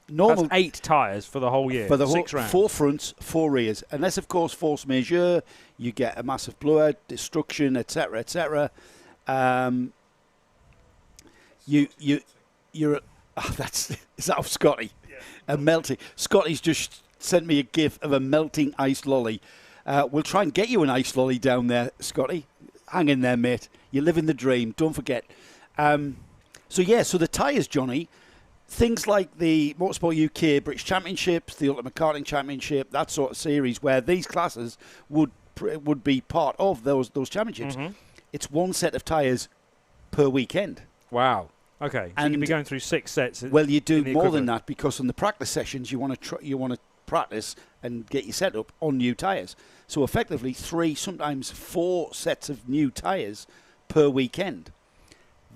Normal, that's 8 tyres for the whole year. For the 6 rounds. 4 fronts, 4 rears. Unless, of course, force majeure, you get a massive blowout, destruction, etc., etc. You're is that of Scotty? Yeah. A melting. Scotty's just sent me a gif of a melting ice lolly. We'll try and get you an ice lolly down there, Scotty. Hang in there, mate. You're living the dream. Don't forget. So the tyres, Johnny, things like the Motorsport UK British Championships, the Ultimate Karting Championship, that sort of series where these classes would be part of those championships. Mm-hmm. It's 1 set of tyres per weekend. Wow. Okay. So and you'd be going through 6 sets. Well, you do more than that, because on the practice sessions you want to practice and get your setup on new tyres. So effectively 3, sometimes 4 sets of new tyres per weekend.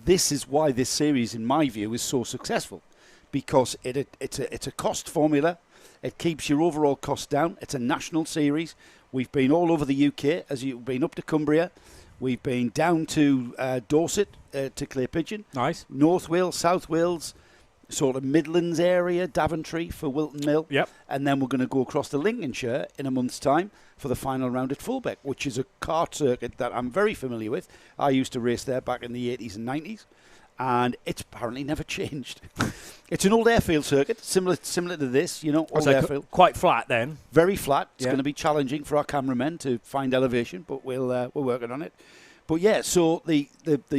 This is why this series, in my view, is so successful, because it's a cost formula. It keeps your overall cost down. It's a national series. We've been all over the UK, as you've been up to Cumbria. We've been down to Dorset, to Clay Pigeon. Nice. North Wales, South Wales, sort of Midlands area, Daventry for Wilton Mill. Yep. And then we're going to go across to Lincolnshire in a month's time for the final round at Fulbeck, which is a kart circuit that I'm very familiar with. I used to race there back in the 80s and 90s, and it's apparently never changed. It's an old airfield circuit, similar to this, old airfield. Quite flat then. Very flat. It's going to be challenging for our cameramen to find elevation, but we're working on it. But yeah, so the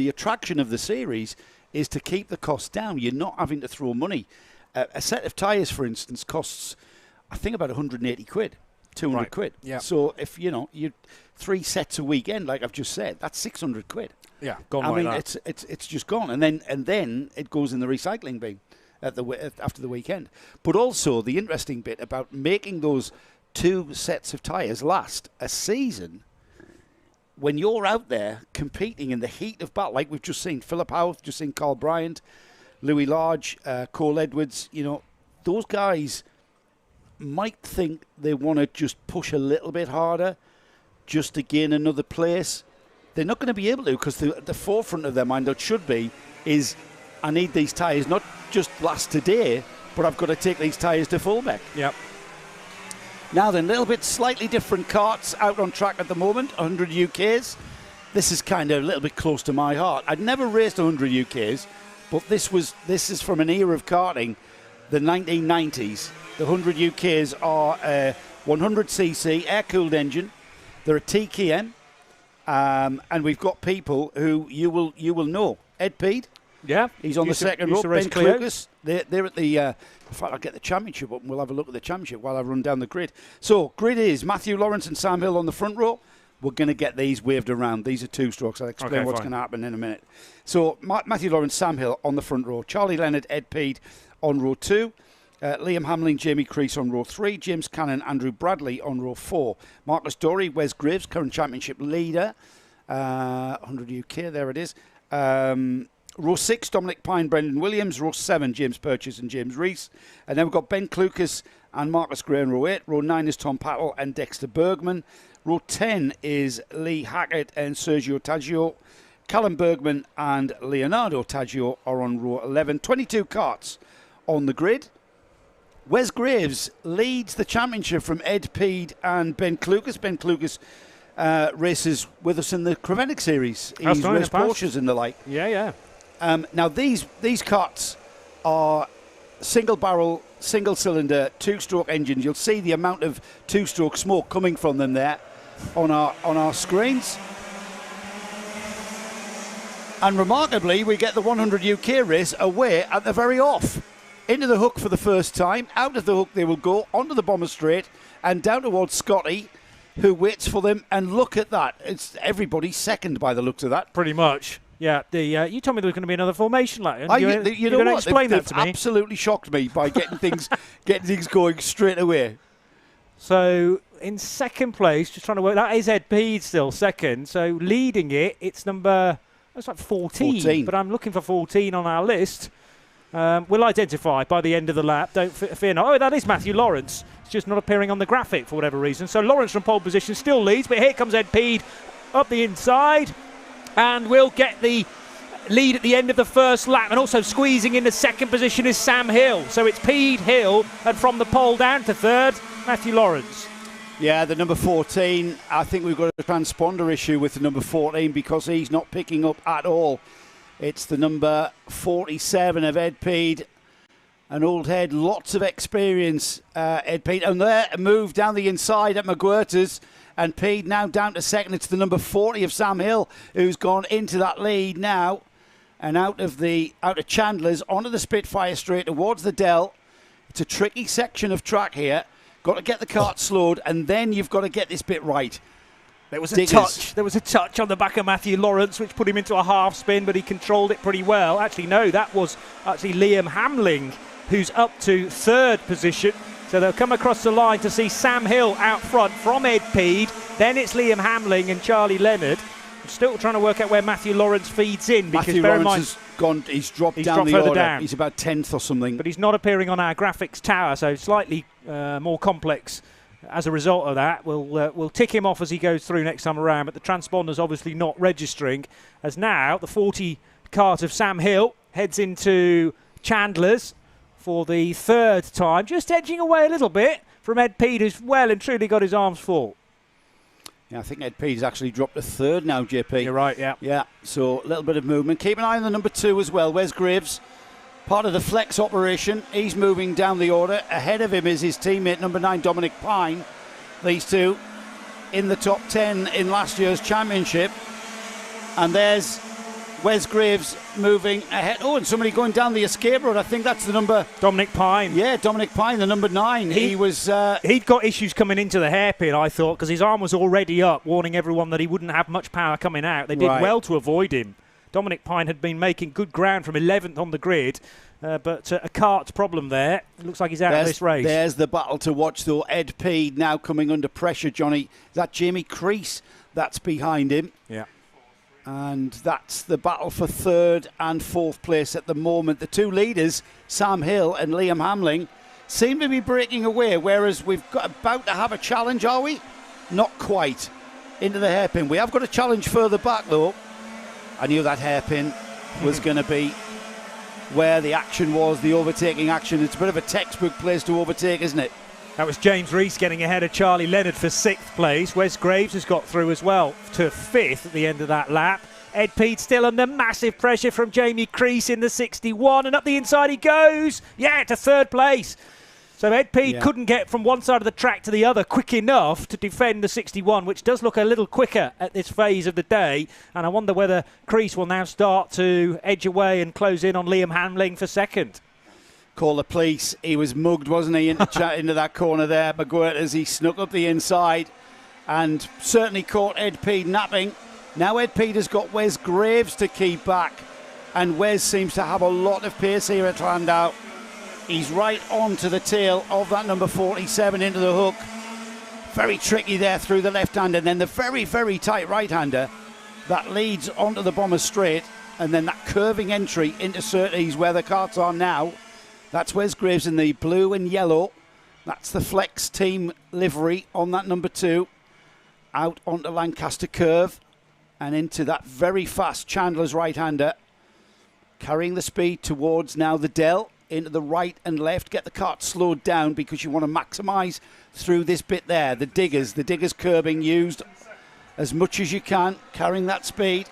attraction of the series is to keep the cost down. You're not having to throw money. A set of tyres, for instance, costs, I think, about 180 quid, 200 quid. Yeah. So if, you 3 sets a weekend, like I've just said, that's 600 quid. Yeah, gone that. It's just gone. And then it goes in the recycling bin after the weekend. But also, the interesting bit about making those 2 sets of tyres last a season, when you're out there competing in the heat of battle, like we've just seen Philip Howth, just seen Carl Bryant, Louis Large, Cole Edwards, those guys might think they want to just push a little bit harder just to gain another place. They're not going to be able to, because the forefront of their mind, that should be, is I need these tyres not just last today, but I've got to take these tyres to Fulbeck. Yep. Now then, a little bit slightly different karts out on track at the moment, 100 UKs. This is kind of a little bit close to my heart. I'd never raced 100 UKs, but this is from an era of karting, the 1990s. The 100 UKs are a 100cc air-cooled engine. They're a TKM, and we've got people who you will know. Ed Peed. Yeah, he's on the second row. Ben Klukas, they're at the. In fact, I'll get the championship up and we'll have a look at the championship while I run down the grid. So, grid is Matthew Lawrence and Sam Hill on the front row. We're going to get these waved around. These are 2 strokes. I'll explain what's going to happen in a minute. So, Matthew Lawrence, Sam Hill on the front row. Charlie Leonard, Ed Peed on row 2. Liam Hamling, Jamie Crease on row 3, James Cannon, Andrew Bradley on row 4. Marcus Dorey, Wes Graves, current championship leader. 100 UK, there it is. Row 6, Dominic Pine, Brendan Williams. Row 7, James Purchase and James Rees. And then we've got Ben Clucas and Marcus Gray in row 8. Row 9 is Tom Pattle and Dexter Bergman. Row 10 is Lee Hackett and Sergio Taggio. Callum Bergman and Leonardo Taggio are on row 11. 22 karts on the grid. Wes Graves leads the championship from Ed Peed and Ben Clucas. Ben Clucas races with us in the Creventic series. He's raced Porsches and the like. Yeah. Now these karts are single barrel, single cylinder, 2-stroke engines. You'll see the amount of 2-stroke smoke coming from them there on our screens. And remarkably, we get the 100 UK race away at the very off. Into the hook for the first time. Out of the hook they will go, onto the bomber straight, and down towards Scotty, who waits for them. And look at that. It's everybody second by the looks of that. Pretty much. Yeah. You told me there was going to be another formation. Like, you know what? Explain that to me. Absolutely shocked me by getting things going straight away. So in second place, just trying to work. That is Ed Peed still second. So leading it, it's number. That's like 14. But I'm looking for 14 on our list. We'll identify by the end of the lap. Don't fear not. Oh, that is Matthew Lawrence. It's just not appearing on the graphic for whatever reason. So Lawrence from pole position still leads, but here comes Ed Peed up the inside, and we'll get the lead at the end of the first lap. And also squeezing in the second position is Sam Hill. So it's Peed, Hill, and from the pole down to third, Matthew Lawrence. Yeah, the number 14. I think we've got a transponder issue with the number 14 because he's not picking up at all. It's the number 47 of Ed Peed, an old head, lots of experience, Ed Peed. And there, a move down the inside at McGuirter's, and Peed now down to second. It's the number 40 of Sam Hill who's gone into that lead now, and out of Chandler's onto the Spitfire straight towards the Dell. It's a tricky section of track here. Got to get the kart slowed, and then you've got to get this bit right. There was a touch on the back of Matthew Lawrence, which put him into a half spin, but he controlled it pretty well. Actually, no, that was actually Liam Hamling, who's up to third position. So they'll come across the line to see Sam Hill out front from Ed Peed. Then it's Liam Hamling and Charlie Leonard. I'm still trying to work out where Matthew Lawrence feeds in, because Matthew Lawrence has gone. He's dropped down the order. Down. He's about 10th or something. But he's not appearing on our graphics tower, so slightly more complex. As a result of that, we'll tick him off as he goes through next time around, but the transponder's obviously not registering, as now the 40 kart of Sam Hill heads into Chandler's for the third time, just edging away a little bit from Ed Peed, who's well and truly got his arms full. Yeah, I think Ed Peed's actually dropped to third now, JP. You're right, yeah. Yeah, so a little bit of movement. Keep an eye on the number 2 as well, Wes Graves. Part of the flex operation. He's moving down the order. Ahead of him is his teammate, number 9, Dominic Pine. These two in the top 10 in last year's championship. And there's Wes Graves moving ahead. Oh, and somebody going down the escape road. I think that's the number... Dominic Pine. Yeah, Dominic Pine, the number 9. He'd got issues coming into the hairpin, I thought, because his arm was already up, warning everyone that he wouldn't have much power coming out. They did well to avoid him. Dominic Pine had been making good ground from 11th on the grid, but a kart problem there. It looks like he's out of this race. There's the battle to watch, though. Ed Peed now coming under pressure, Johnny. Is that Jamie Crease that's behind him? Yeah. And that's the battle for third and fourth place at the moment. The two leaders, Sam Hill and Liam Hamling, seem to be breaking away, whereas we've got about to have a challenge, are we? Not quite. Into the hairpin. We have got a challenge further back, though. I knew that hairpin was going to be where the action was, the overtaking action. It's a bit of a textbook place to overtake, isn't it? That was James Rees getting ahead of Charlie Leonard for 6th place. Wes Graves has got through as well to 5th at the end of that lap. Ed Peed still under massive pressure from Jamie Crease in the 61, and up the inside he goes. Yeah, to 3rd place. So Ed Peed couldn't get from one side of the track to the other quick enough to defend the 61, which does look a little quicker at this phase of the day. And I wonder whether Crease will now start to edge away and close in on Liam Hamling for 2nd. Call the police. He was mugged, wasn't he, into that corner there. McGuirter, as he snuck up the inside and certainly caught Ed Peed napping. Now Ed Peed has got Wes Graves to keep back, and Wes seems to have a lot of pace here at Llandow. He's right onto the tail of that number 47 into the hook. Very tricky there through the left-hander, and then the very, very tight right-hander that leads onto the bomber straight, and then that curving entry into Surtees where the karts are now. That's Wes Graves in the blue and yellow. That's the Flex team livery on that number 2. Out onto Lancaster Curve and into that very fast Chandler's right-hander. Carrying the speed towards now the Dell, into the right and left. Get the kart slowed down because you want to maximise through this bit there. The diggers curbing used as much as you can, carrying that speed.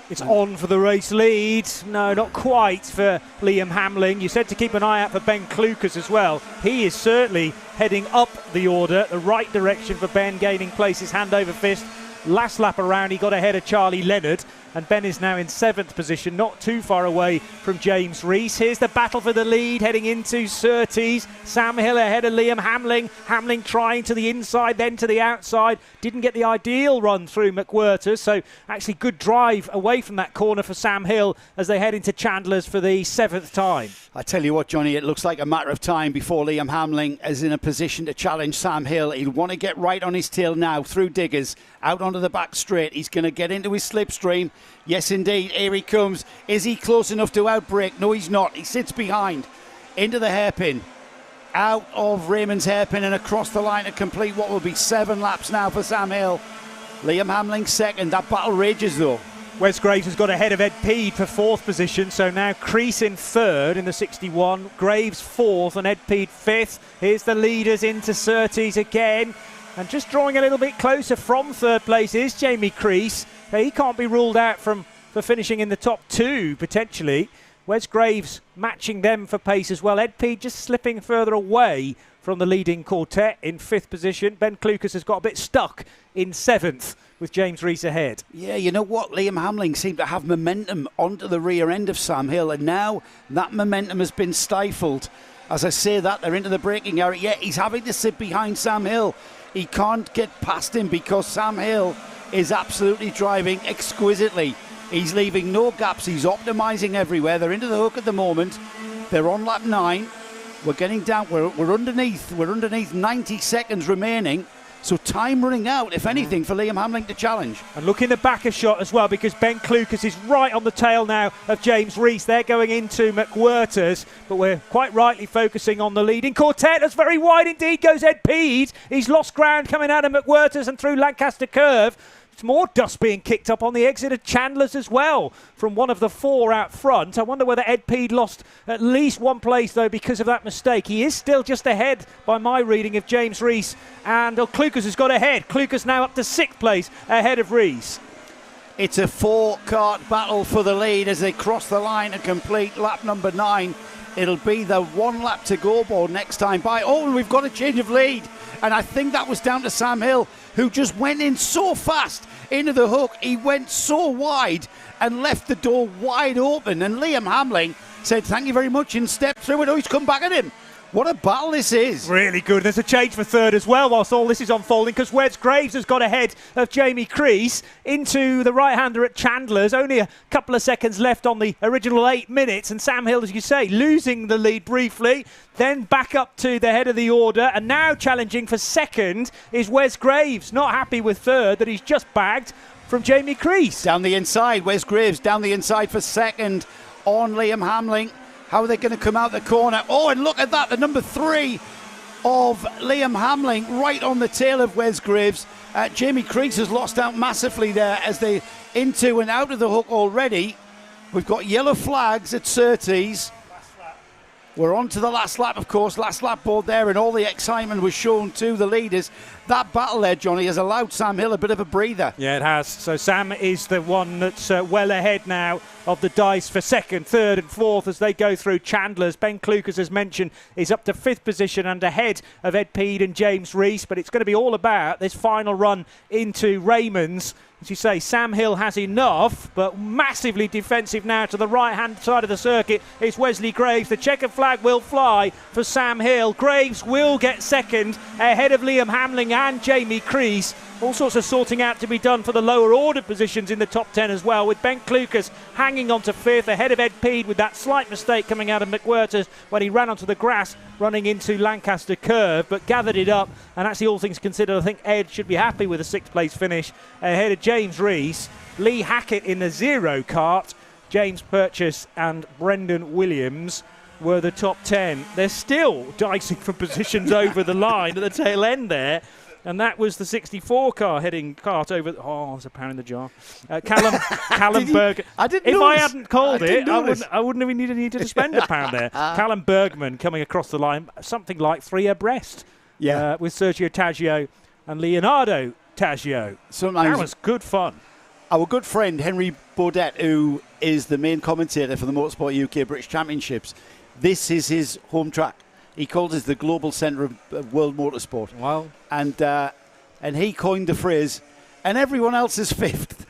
It's on for the race lead. No, not quite for Liam Hamling. You said to keep an eye out for Ben Klukas as well. He is certainly heading up the order, the right direction for Ben, gaining places hand over fist. Last lap around, he got ahead of Charlie Leonard, and Ben is now in 7th position, not too far away from James Rees. Here's the battle for the lead, heading into Surtees. Sam Hill ahead of Liam Hamling. Hamling trying to the inside, then to the outside. Didn't get the ideal run through McWhirter, so actually good drive away from that corner for Sam Hill as they head into Chandler's for the 7th time. I tell you what, Johnny, it looks like a matter of time before Liam Hamling is in a position to challenge Sam Hill. He'll want to get right on his tail now through diggers, out onto the back straight. He's going to get into his slipstream. Yes, indeed. Here he comes. Is he close enough to outbrake? No, he's not. He sits behind. Into the hairpin. Out of Raymond's hairpin and across the line to complete what will be 7 laps now for Sam Hill. Liam Hamling second. That battle rages, though. Wes Graves has got ahead of Ed Peed for 4th position, so now Crease in 3rd in the 61. Graves 4th and Ed Peed 5th. Here's the leaders into Surtees again. And just drawing a little bit closer from 3rd place is Jamie Crease. He can't be ruled out for finishing in the top 2, potentially. Wes Graves matching them for pace as well. Ed Peed just slipping further away from the leading quartet in 5th position. Ben Klukas has got a bit stuck in 7th with James Rees ahead. Yeah, you know what? Liam Hamling seemed to have momentum onto the rear end of Sam Hill, and now that momentum has been stifled. As I say that, they're into the braking area. Yeah, he's having to sit behind Sam Hill. He can't get past him because Sam Hill is absolutely driving exquisitely. He's leaving no gaps. He's optimising everywhere. They're into the hook at the moment. They're on lap 9. We're getting down. We're underneath. We're underneath 90 seconds remaining. So time running out, if anything, for Liam Hamling to challenge. And look in the back of shot as well, because Ben Klukas is right on the tail now of James Rees. They're going into McWhirter's, but we're quite rightly focusing on the leading quartet. That's very wide indeed goes Ed Peed. He's lost ground coming out of McWhirter's and through Lancaster Curve. It's more dust being kicked up on the exit of Chandler's as well from one of the 4 out front. I wonder whether Ed Peed lost at least 1 place, though, because of that mistake. He is still just ahead, by my reading, of James Rees. And Klukas has got ahead. Klukas now up to 6th place ahead of Rees. It's a 4-kart battle for the lead as they cross the line and complete lap number 9. It'll be the 1 lap to go board next time by. Oh, and we've got a change of lead. And I think that was down to Sam Hill, who just went in so fast into the hook. He went so wide and left the door wide open. And Liam Hamling said, thank you very much, and stepped through it. Oh, he's come back at him. What a battle this is. Really good. There's a change for 3rd as well whilst all this is unfolding, because Wes Graves has got ahead of Jamie Crease into the right-hander at Chandler's. Only a couple of seconds left on the original 8 minutes, and Sam Hill, as you say, losing the lead briefly, then back up to the head of the order, and now challenging for 2nd is Wes Graves. Not happy with 3rd that he's just bagged from Jamie Crease. Down the inside, Wes Graves down the inside for 2nd on Liam Hamling. How are they going to come out the corner? Oh, and look at that, the number 3 of Liam Hamling right on the tail of Wes Graves. Jamie Crease has lost out massively there as they into and out of the hook already. We've got yellow flags at Surtees. We're on to the last lap, of course, last lap board there, and all the excitement was shown to the leaders. That battle there, Johnny, has allowed Sam Hill a bit of a breather. Yeah, it has. So Sam is the one that's well ahead now of the dice for 2nd, 3rd and 4th as they go through Chandler's. Ben Klukas, as mentioned, is up to 5th position and ahead of Ed Peed and James Rees, but it's going to be all about this final run into Raymond's. As you say, Sam Hill has enough, but massively defensive now to the right-hand side of the circuit is Wesley Graves. The checkered flag will fly for Sam Hill. Graves will get 2nd ahead of Liam Hamling and Jamie Crease. All sorts of sorting out to be done for the lower order positions in the top 10 as well, with Ben Klukas hanging on to 5th ahead of Ed Peed with that slight mistake coming out of McWhirters when he ran onto the grass running into Lancaster Curve, but gathered it up. And actually, all things considered, I think Ed should be happy with a 6th place finish ahead of James Rees, Lee Hackett in the 0 kart, James Purchase and Brendan Williams were the top 10. They're still dicing for positions over the line at the tail end there. And that was the 64 car heading kart over. Oh, there's a pound in the jar. Callum Berg. I didn't If notice. I hadn't called it, notice. I wouldn't have needed to spend a pound there. Callum Bergman coming across the line, something like 3 abreast. Yeah. With Sergio Taggio and Leonardo Taggio. Sometimes That was good fun. our good friend Henry Baudet, who is the main commentator for the Motorsport UK British Championships, this is his home track. He calls it the global centre of world motorsport. Wow. And he coined the phrase, and everyone else is 5th.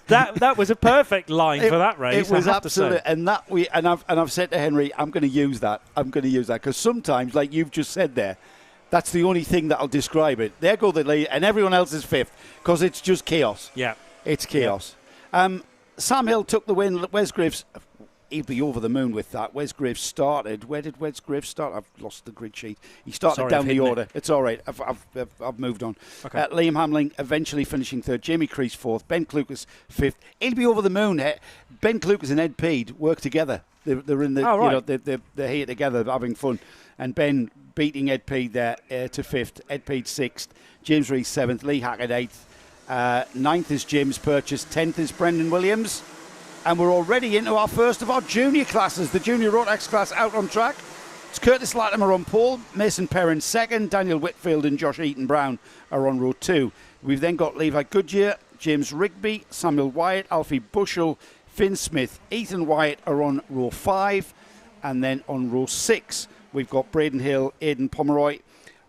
That was a perfect line for that race. It was I have to say. absolutely, and I've said to Henry, I'm going to use that. Because sometimes, like you've just said there, that's the only thing that'll describe it. There go the lead, and everyone else is 5th because it's just chaos. Yeah, it's chaos. Yeah. Sam Hill took the win. Wes Graves, he'd be over the moon with that. Wes Graves started. Where did Wes Graves start? I've lost the grid sheet. He started down the order. It's all right. I've moved on. Okay. Liam Hamling eventually finishing 3rd. Jamie Crease 4th. Ben Klukas 5th. He'll be over the moon. Ben Klukas and Ed Peed work together. They're in the right. they're here together having fun. And Ben beating Ed Peed there to 5th. Ed Peed 6th. James Rees 7th. Lee Hackett 8th. 9th is James Purchase. 10th is Brendan Williams. And we're already into our first of our junior classes, the Junior Rotax class out on track. It's Curtis Latimer on pole, Mason Perrin 2nd, Daniel Whitfield and Josh Eaton-Brown are on row 2. We've then got Levi Goodyear, James Rigby, Samuel Wyatt, Alfie Bushell, Finn Smith, Ethan Wyatt are on row 5. And then on row 6, we've got Braden Hill, Aidan Pomeroy,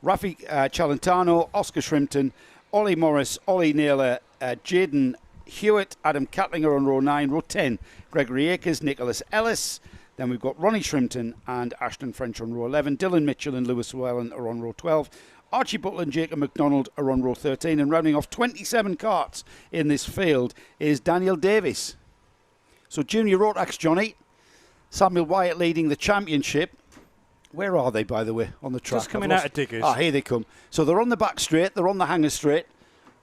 Rafi Chalentano, Oscar Shrimpton, Ollie Morris, Ollie Naylor, Jaden Hewitt, Adam Catlinger on row 9, row 10, Gregory Akers, Nicholas Ellis. Then we've got Ronnie Shrimpton and Ashton French on row 11. Dylan Mitchell and Lewis Whelan are on row 12. Archie Butler and Jacob McDonald are on row 13. And rounding off 27 karts in this field is Daniel Davis. So Junior Rotax, Johnny. Samuel Wyatt leading the championship. Where are they, by the way, on the track? Just coming out of Diggers. Ah, here they come. So they're on the back straight, they're on the hanger straight.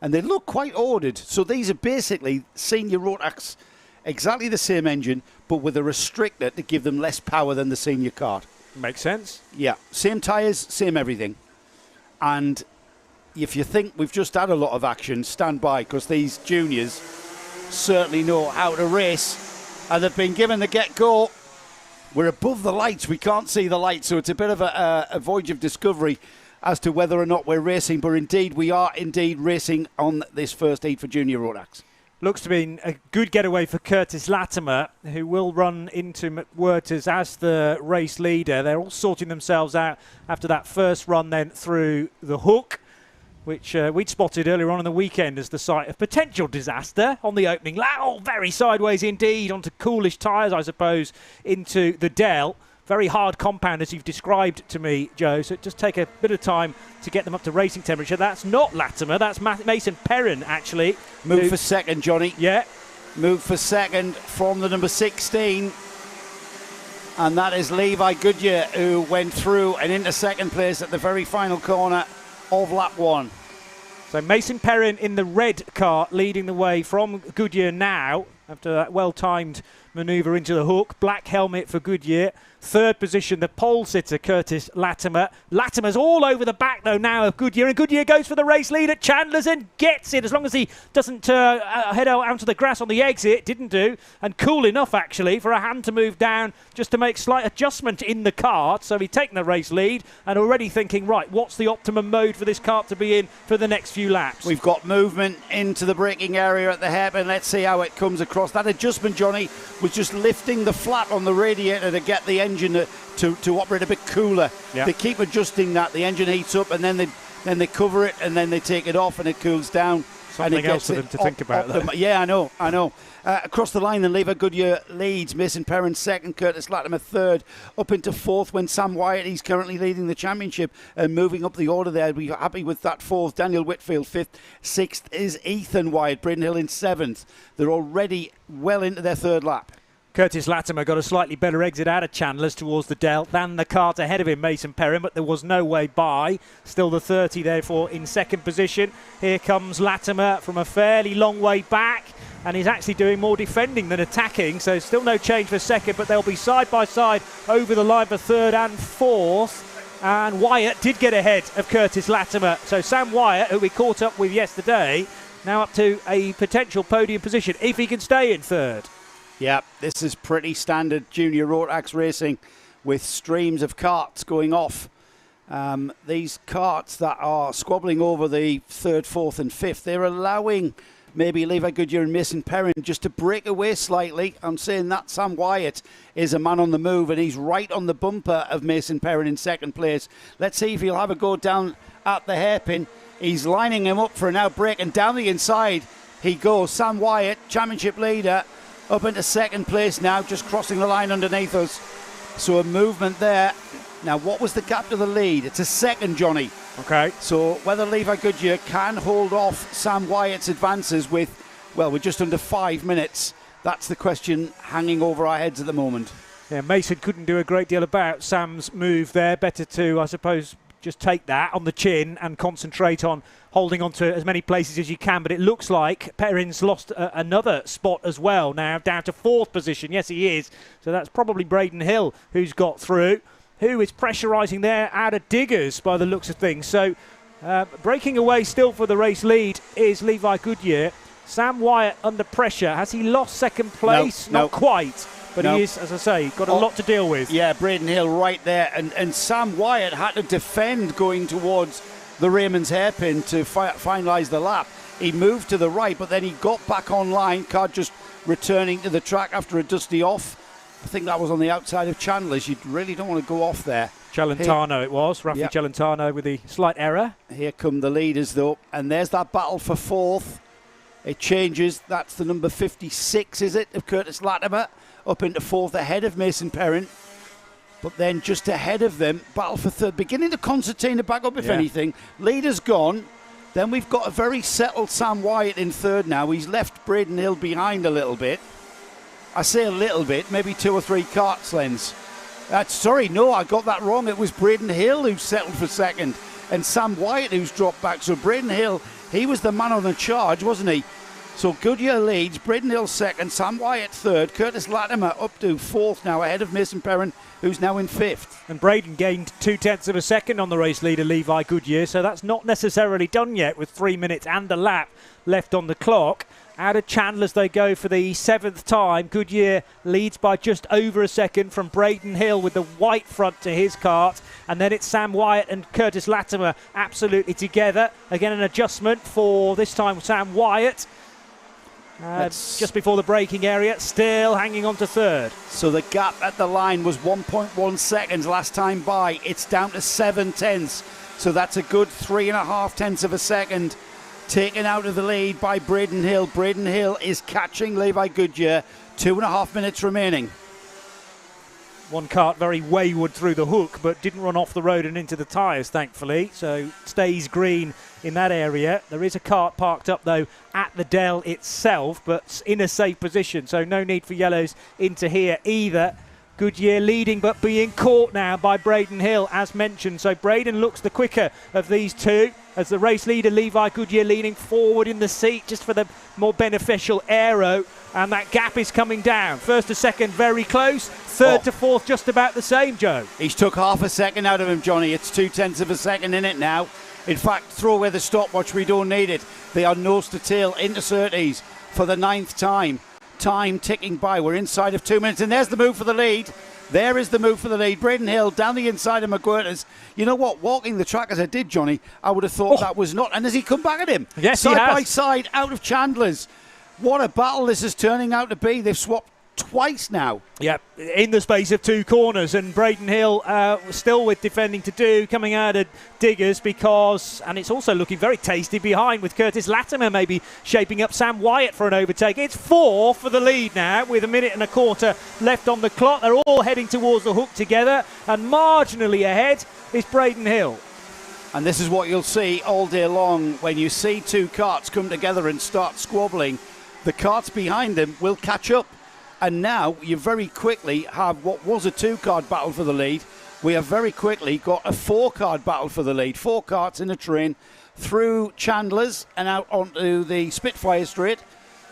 And they look quite ordered. So these are basically senior Rotax, exactly the same engine, but with a restrictor to give them less power than the senior kart. Makes sense. Yeah, same tyres, same everything. And if you think we've just had a lot of action, stand by, because these juniors certainly know how to race. And they've been given the get-go. We're above the lights. We can't see the lights, so it's a bit of a voyage of discovery as to whether or not we're racing, but indeed we are indeed racing on this first heat for Junior Rotax. Looks to be a good getaway for Curtis Latimer, who will run into McWhirters as the race leader. They're all sorting themselves out after that first run then through the hook, which we'd spotted earlier on in the weekend as the site of potential disaster on the opening lap. Oh, very sideways indeed, onto coolish tyres, I suppose, into the Dell. Very hard compound, as you've described to me, Joe. So it just take a bit of time to get them up to racing temperature. That's not Latimer. That's Mason Perrin, actually. Move for second, Johnny. Yeah. Move for second from the number 16. And that is Levi Goodyear, who went through and into second place at the very final corner of lap 1. So Mason Perrin in the red car leading the way from Goodyear now after that well-timed manoeuvre into the hook. Black helmet for Goodyear. Third position, the pole sitter, Curtis Latimer. Latimer's all over the back, though, now of Goodyear. And Goodyear goes for the race lead at Chandler's and gets it, as long as he doesn't head out onto the grass on the exit. Didn't do. And cool enough, actually, for a hand to move down just to make slight adjustment in the kart. So he's taken the race lead and already thinking, right, what's the optimum mode for this kart to be in for the next few laps? We've got movement into the braking area at the hairpin. Let's see how it comes across. That adjustment, Johnny, was just lifting the flap on the radiator to get the engine to operate a bit cooler. Yep. They keep adjusting that. The engine heats up and then they cover it and then they take it off and it cools down. Something else for them to think about. Yeah, I know. Across the line, then Levi Goodyear leads. Mason Perrin second, Curtis Latimer third, up into fourth when Sam Wyatt, he's currently leading the championship and moving up the order there. We're happy with that fourth. Daniel Whitfield fifth. Sixth is Ethan Wyatt. Braden Hill in seventh. They're already well into their third lap. Curtis Latimer got a slightly better exit out of Chandler's towards the Dell than the kart ahead of him, Mason Perrin, but there was no way by. Still the 30, therefore, in second position. Here comes Latimer from a fairly long way back, and he's actually doing more defending than attacking, so still no change for second, but they'll be side by side over the line for third and fourth. And Wyatt did get ahead of Curtis Latimer, so Sam Wyatt, who we caught up with yesterday, now up to a potential podium position if he can stay in third. Yeah, this is pretty standard junior Rotax racing with streams of karts going off. These karts that are squabbling over the third, fourth and fifth, they're allowing maybe Levi Goodyear and Mason Perrin just to break away slightly. I'm saying that Sam Wyatt is a man on the move and he's right on the bumper of Mason Perrin in second place. Let's see if he'll have a go down at the hairpin. He's lining him up for an outbreak and down the inside he goes. Sam Wyatt, championship leader, up into second place now, just crossing the line underneath us. So a movement there. Now, what was the gap to the lead? It's a second, Johnny. Okay. So whether Levi Goodyear can hold off Sam Wyatt's advances with just under 5 minutes, that's the question hanging over our heads at the moment. Yeah, Mason couldn't do a great deal about Sam's move there. Better to, I suppose, just take that on the chin and concentrate on holding on to as many places as you can. But it looks like Perrin's lost another spot as well now, down to fourth position. Yes, he is. So that's probably Braden Hill who's got through, who is pressurising there out of Diggers by the looks of things. So breaking away still for the race lead is Levi Goodyear. Sam Wyatt under pressure. Has he lost second place? No. Not quite. But he is, as I say, got a lot to deal with. Yeah, Braden Hill right there. And Sam Wyatt had to defend going towards the Raymond's hairpin to finalise the lap. He moved to the right, but then he got back online. Car just returning to the track after a dusty off. I think that was on the outside of Chandler's. You really don't want to go off there. Celentano it was. Rafi Celentano with the slight error. Here come the leaders, though. And there's that battle for fourth. It changes. That's the number 56, is it, of Curtis Latimer, up into fourth ahead of Mason Perrin. But then just ahead of them, battle for third. Beginning to concertina back up, if anything. Leader's gone. Then we've got a very settled Sam Wyatt in third now. He's left Braden Hill behind a little bit. I say a little bit, maybe 2 or 3 karts lengths. I got that wrong. It was Braden Hill who settled for second and Sam Wyatt who's dropped back. So Braden Hill, he was the man on the charge, wasn't he? So Goodyear leads, Braden Hill second, Sam Wyatt third, Curtis Latimer up to fourth now ahead of Mason Perrin, who's now in fifth. And Braden gained 0.2 of a second on the race leader, Levi Goodyear, so that's not necessarily done yet with 3 minutes and a lap left on the clock. Out of Chandler's they go for the 7th time. Goodyear leads by just over a second from Braden Hill with the white front to his kart. And then it's Sam Wyatt and Curtis Latimer absolutely together. Again, an adjustment for this time Sam Wyatt. Just before the braking area, still hanging on to third. So the gap at the line was 1.1 seconds last time by. It's down to 7/10. So that's a good 3.5 tenths of a second taken out of the lead by Braden Hill. Braden Hill is catching Levi Goodyear. 2.5 minutes remaining. One kart very wayward through the hook, but didn't run off the road and into the tyres, thankfully. So stays green in that area. There is a kart parked up, though, at the Dell itself, but in a safe position. So no need for yellows into here either. Goodyear leading, but being caught now by Braden Hill, as mentioned. So Braden looks the quicker of these two, as the race leader, Levi Goodyear, leaning forward in the seat just for the more beneficial aero. And that gap is coming down. First to second, very close. Third to fourth, just about the same, Joe. He's took half a second out of him, Johnny. It's 0.2 of a second in it now. In fact, throw away the stopwatch. We don't need it. They are nose to tail into Surtees for the 9th time. Time ticking by. We're inside of 2 minutes. And there's the move for the lead. There is the move for the lead. Braden Hill down the inside of McGuirter's. You know what? Walking the track as I did, Johnny, I would have thought that was not. And has he come back at him? Yes, side he has. by side, out of Chandler's. What a battle this is turning out to be. They've swapped twice now. Yeah, in the space of 2 corners, and Braden Hill still with defending to do, coming out of Diggers and it's also looking very tasty behind with Curtis Latimer maybe shaping up Sam Wyatt for an overtake. It's 4 for the lead now with 1 minute and a quarter left on the clock. They're all heading towards the hook together, and marginally ahead is Braden Hill. And this is what you'll see all day long when you see 2 karts come together and start squabbling. The karts behind them will catch up. And now you very quickly have what was a 2-card battle for the lead. We have very quickly got a 4-card battle for the lead. 4 karts in a train through Chandler's and out onto the Spitfire Straight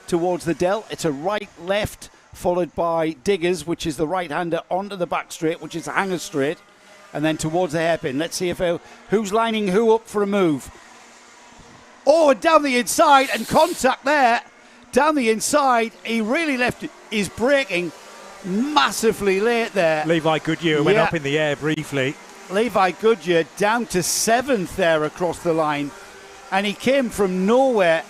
towards the Dell. It's a right-left followed by Diggers, which is the right-hander, onto the back straight, which is the hanger straight, and then towards the hairpin. Let's see if who's lining who up for a move. Oh, and down the inside, and contact there. Down the inside, he really left it. He's braking massively late there. Levi Goodyear went up in the air briefly. Levi Goodyear down to 7th there across the line. And he came from nowhere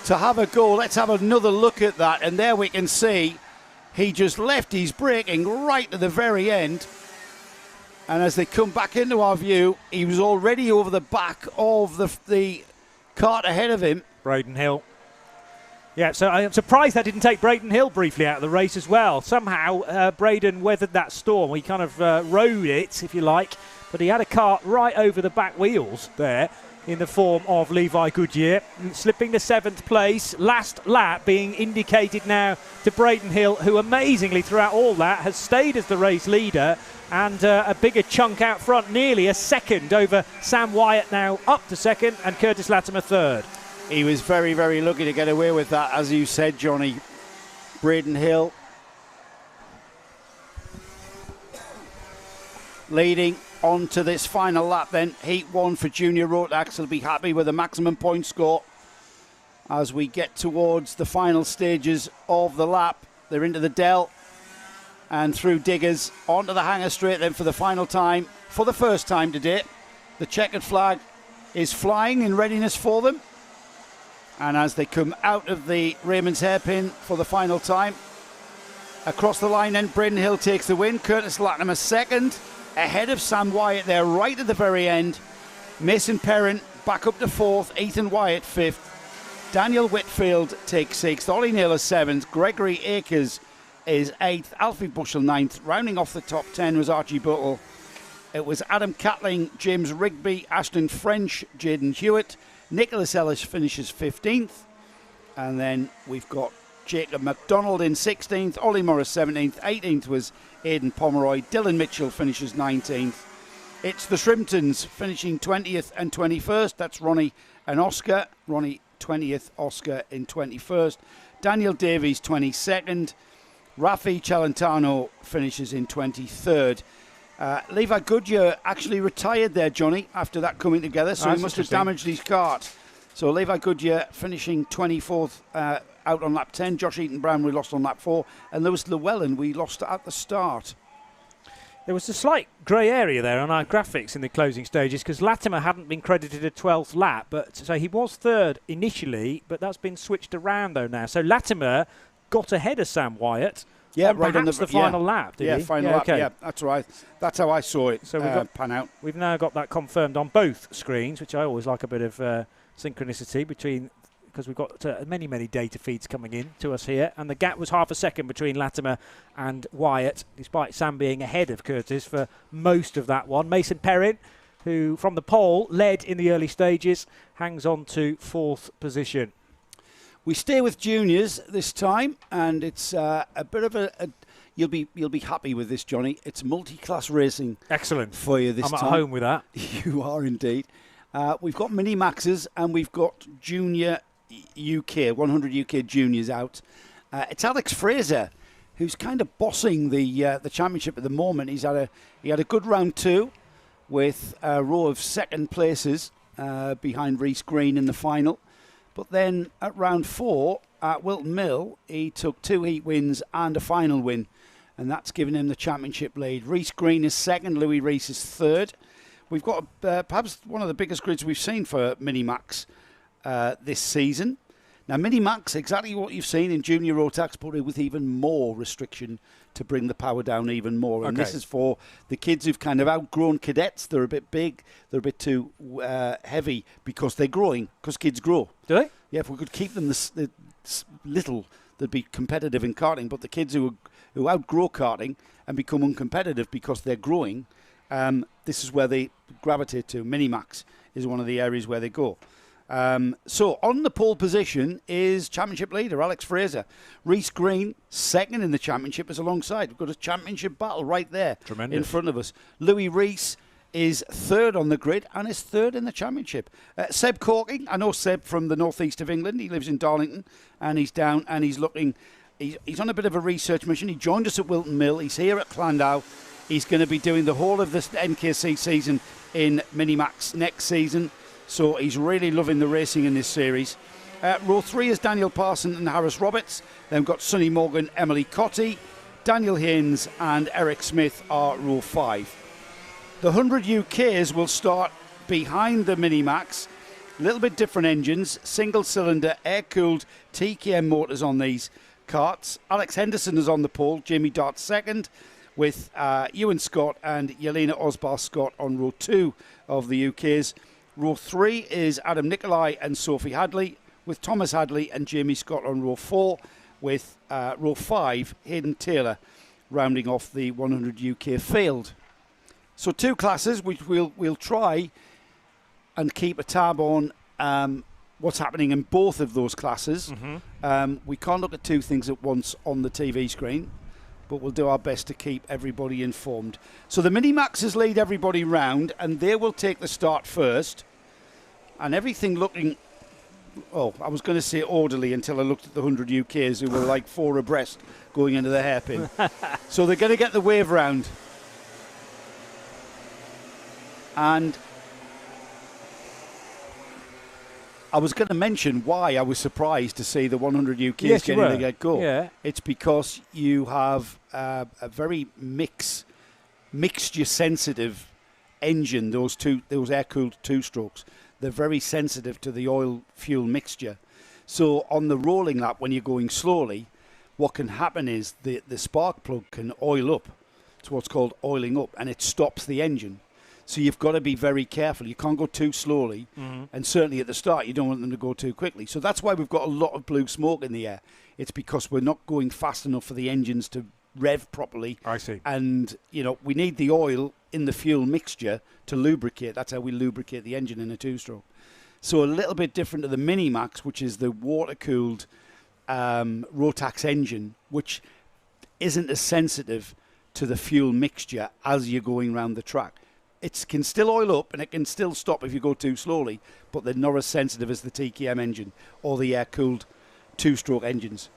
to have a go. Let's have another look at that. And there we can see he just left his braking right to the very end. And as they come back into our view, he was already over the back of the kart ahead of him. Braden Hill. Yeah, so I'm surprised that didn't take Braden Hill briefly out of the race as well. Somehow, Braden weathered that storm. He kind of rode it, if you like, but he had a kart right over the back wheels there in the form of Levi Goodyear, slipping to 7th place. Last lap being indicated now to Braden Hill, who amazingly throughout all that has stayed as the race leader, and a bigger chunk out front, nearly a second over Sam Wyatt now up to 2nd, and Curtis Latimer 3rd. He was very, very lucky to get away with that, as you said, Johnny. Braden Hill leading on to this final lap then. Heat 1 for Junior Rotax. He'll be happy with a maximum point score as we get towards the final stages of the lap. They're into the Dell and through Diggers onto the hanger straight then for the final time. For the first time today, the checkered flag is flying in readiness for them. And as they come out of the Raymond's hairpin for the final time, across the line then, Braden Hill takes the win. Curtis Latimer 2nd, ahead of Sam Wyatt there right at the very end. Mason Perrin back up to 4th, Ethan Wyatt 5th. Daniel Whitfield takes 6th, Ollie Naylor 7th, Gregory Akers is 8th, Alfie Bushell 9th. Rounding off the top 10 was Archie Buttle. It was Adam Catling, James Rigby, Ashton French, Jaden Hewitt. Nicholas Ellis finishes 15th. And then we've got Jacob McDonald in 16th, Ollie Morris 17th, 18th was Aidan Pomeroy, Dylan Mitchell finishes 19th. It's the Shrimptons finishing 20th and 21st. That's Ronnie and Oscar. Ronnie 20th, Oscar in 21st. Daniel Davies 22nd. Rafi Celentano finishes in 23rd. Levi Goodyear actually retired there, Johnny, after that coming together, so he must have damaged his kart. So Levi Goodyear finishing 24th out on lap 10. Josh Eaton Brown we lost on lap 4. And Lewis Llewellyn we lost at the start. There was a slight grey area there on our graphics in the closing stages because Latimer hadn't been credited a 12th lap, but so he was 3rd initially, but that's been switched around though now. So Latimer got ahead of Sam Wyatt. Yeah, right on the final lap, did he? Final lap, yeah, that's right. That's how I saw it so pan out. We've now got that confirmed on both screens, which I always like a bit of synchronicity between, because we've got many, many data feeds coming in to us here, and the gap was half a second between Latimer and Wyatt, despite Sam being ahead of Curtis for most of that one. Mason Perrin, who from the pole led in the early stages, hangs on to 4th position. We stay with juniors this time, and it's a bit of a you'll be happy with this, Johnny. It's multi-class racing. Excellent for you this time. I'm at home with that. You are indeed. We've got mini maxes and we've got junior UK 100 UK juniors out. It's Alex Fraser who's kind of bossing the championship at the moment. He had a good round 2 with a row of second places behind Reece Green in the final. But then at round 4 at Wilton Mill, he took 2 heat wins and a final win. And that's given him the championship lead. Reece Green is 2nd, Louis Rees is 3rd. We've got perhaps one of the biggest grids we've seen for Minimax this season. Now, Mini-Max, exactly what you've seen in junior Rotax, but with even more restriction to bring the power down even more. And this is for the kids who've kind of outgrown cadets. They're a bit big. They're a bit too heavy because they're growing, because kids grow. Do they? Yeah, if we could keep them little, they'd be competitive in karting. But the kids who outgrow karting and become uncompetitive because they're growing, this is where they gravitate to. Mini-Max is one of the areas where they go. So on the pole position is championship leader Alex Fraser. Reese Green, second in the championship, is alongside. We've got a championship battle right there in front of us. Louis Reese is third on the grid and is third in the championship. Seb Corking, I know Seb from the northeast of England. He lives in Darlington, and he's down and he's looking. He's on a bit of a research mission. He joined us at Wilton Mill. He's here at Llandow. He's going to be doing the whole of this NKC season in Mini-Max next season. So he's really loving the racing in this series. Row 3 is Daniel Parson and Harris Roberts. Then we've got Sonny Morgan, Emily Cotty, Daniel Haynes and Eric Smith are row 5. The 100 UKs will start behind the Mini-Max. A little bit different engines, single cylinder, air-cooled TKM motors on these karts. Alex Henderson is on the pole, Jamie Dart second, with Ewan Scott and Yelena Osbar-Scott on row 2 of the UKs. Row 3 is Adam Nicolai and Sophie Hadley, with Thomas Hadley and Jamie Scott on row 4, with row 5, Hayden Taylor, rounding off the 100 UK field. So 2 classes, which we'll try and keep a tab on what's happening in both of those classes. We can't look at 2 things at once on the TV screen, but we'll do our best to keep everybody informed. So the Mini-Maxes lead everybody round, and they will take the start first. And everything looking, I was going to say orderly until I looked at the 100 UKs who were like 4 abreast going into the hairpin. So they're going to get the wave round. And I was going to mention why I was surprised to see the 100 UKs getting the get-go. Yeah. It's because you have a very mixture-sensitive engine, those air-cooled 2-strokes. They're very sensitive to the oil-fuel mixture. So on the rolling lap, when you're going slowly, what can happen is the spark plug can oil up. It's what's called oiling up, and it stops the engine. So you've got to be very careful. You can't go too slowly, and certainly at the start, you don't want them to go too quickly. So that's why we've got a lot of blue smoke in the air. It's because we're not going fast enough for the engines to rev properly. I see. And, we need the oil in the fuel mixture to lubricate. That's how we lubricate the engine in a 2-stroke. So a little bit different to the Mini-Max, which is the water-cooled Rotax engine, which isn't as sensitive to the fuel mixture as you're going around the track. It can still oil up and it can still stop if you go too slowly, but they're not as sensitive as the TKM engine or the air-cooled 2-stroke engines.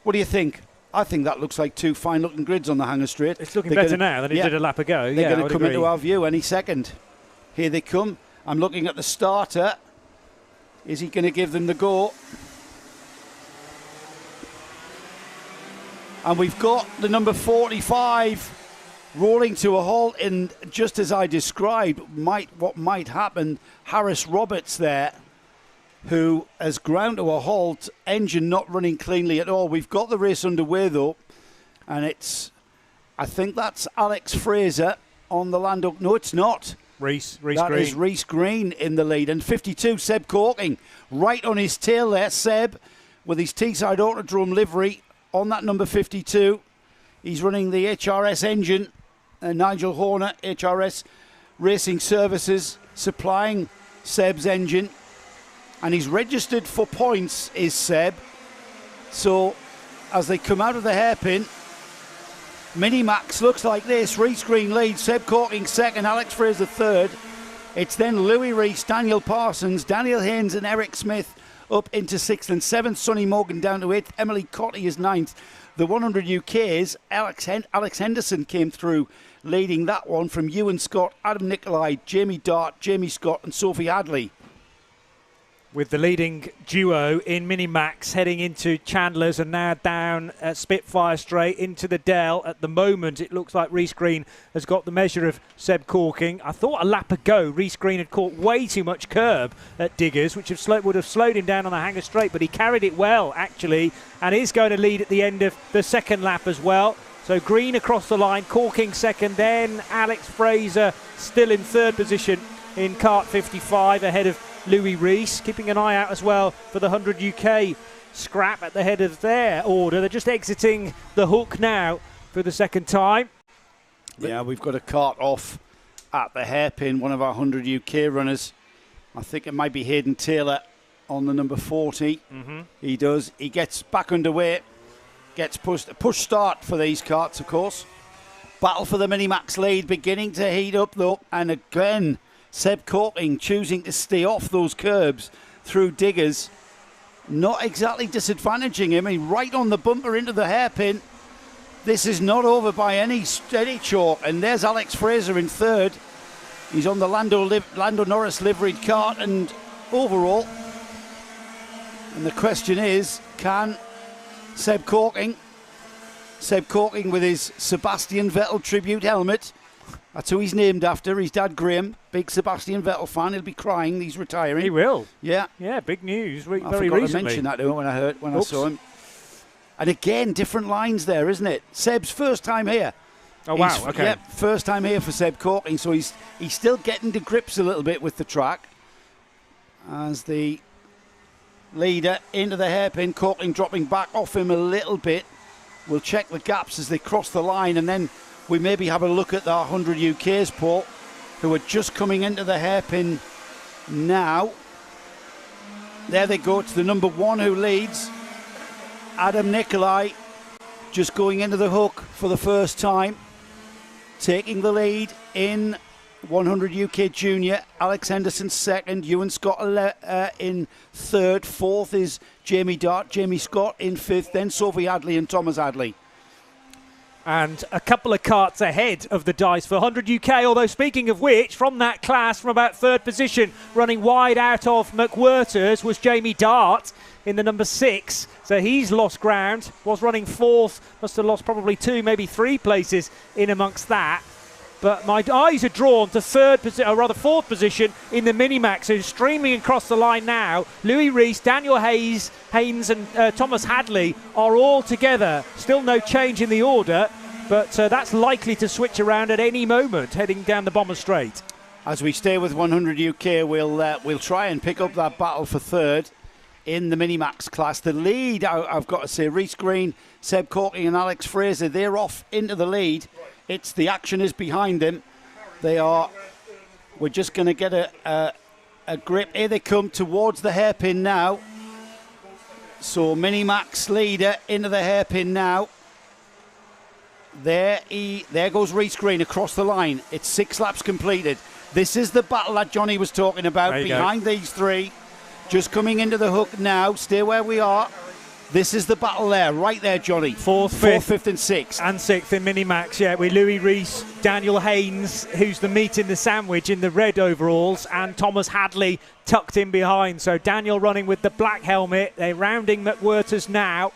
What do you think? I think that looks like 2 fine-looking grids on the Hangar Straight. It's looking better now than it did a lap ago. They're going to come into our view any second. Here they come. I'm looking at the starter. Is he going to give them the go? And we've got the number 45 rolling to a halt, and just as I described what might happen, Harris Roberts there, who has ground to a halt, engine not running cleanly at all. We've got the race underway though, and I think that's Alex Fraser on the Llandow. No, it's not. Reese Green. That is Reese Green in the lead. And 52, Seb Corking, right on his tail there. Seb, with his Teesside Autodrome livery on that number 52. He's running the HRS engine. Nigel Horner, HRS Racing Services, supplying Seb's engine. And he's registered for points, is Seb. So, as they come out of the hairpin, Mini-Max looks like this. Reese Green leads, Seb Corking second, Alex Fraser third. It's then Louis Reese, Daniel Parsons, Daniel Haynes and Eric Smith up into 6th and 7th. Sonny Morgan down to 8th. Emily Cotty is 9th. The 100 UKs, Alex Henderson came through, leading that one from Ewan Scott, Adam Nicolai, Jamie Dart, Jamie Scott and Sophie Hadley. with the leading duo in Minimax heading into Chandler's and now down at Spitfire straight into the Dell. At the moment, it looks like Reece Green has got the measure of Seb Corking. I thought a lap ago, Reece Green had caught way too much curb at Diggers, which would have slowed him down on the hanger straight, but he carried it well, actually, and is going to lead at the end of the second lap as well. So Green across the line, Corking second, then Alex Fraser still in third position in kart 55 ahead of Louis Reece, keeping an eye out as well for the 100 UK scrap at the head of their order. They're just exiting the hook now for the second time. Yeah, we've got a kart off at the hairpin, one of our 100 UK runners. I think it might be Hayden Taylor on the number 40. He does. He gets back underway, gets pushed. A push start for these karts, of course. Battle for the Minimax lead beginning to heat up, though. And again, Seb Corking choosing to stay off those curbs through Diggers. Not exactly disadvantaging him. He's right on the bumper into the hairpin. This is not over by any chalk. And there's Alex Fraser in third. He's on the Lando Norris liveried kart and overall. And the question is, can Seb Corking with his Sebastian Vettel tribute helmet, that's who he's named after, his dad Graham, big Sebastian Vettel fan, he'll be crying, he's retiring. He will. Yeah. Yeah, big news, I very forgot recently. to mention that to him when I saw him. And again, different lines there, isn't it? Seb's first time here. Oh, wow, okay. Yeah, first time here for Seb Corking, so he's still getting to grips a little bit with the track. As the leader into the hairpin, Corking dropping back off him a little bit. We'll check the gaps as they cross the line, and then we maybe have a look at the 100 UKs, Paul, who are just coming into the hairpin now. There they go. It's the number one who leads. Adam Nicolai just going into the hook for the first time, taking the lead in 100 UK Junior. Alex Henderson second, Ewan Scott in third. Fourth is Jamie Dart, Jamie Scott in fifth, then Sophie Hadley and Thomas Hadley. And a couple of karts ahead of the dice for 100 UK, although speaking of which, from that class, from about third position, running wide out of McWhirters was Jamie Dart in the number 6. So he's lost ground, was running fourth, must have lost probably 2, maybe 3 places in amongst that. But my eyes are drawn to fourth position in the Minimax, who's streaming across the line now. Louis Reece, Daniel Haynes and Thomas Hadley are all together. Still no change in the order, but that's likely to switch around at any moment heading down the Bomber Straight. As we stay with 100 UK, we'll try and pick up that battle for third in the Minimax class. The lead, I've got to say, Reece Green, Seb Corking and Alex Fraser, they're off into the lead. It's the action is behind them. We're just going to get a grip. Here they come towards the hairpin now. So Minimax leader into the hairpin now. There goes Reece Green across the line. It's 6 laps completed. This is the battle that Johnny was talking about behind these 3. Just coming into the hook now. Stay where we are. This is the battle there, right there, Johnny. Fourth, fifth, and sixth. And sixth in Minimax, yeah, with Louis Reece, Daniel Haynes, who's the meat in the sandwich in the red overalls, and Thomas Hadley tucked in behind. So Daniel running with the black helmet. They're rounding McWhirters now,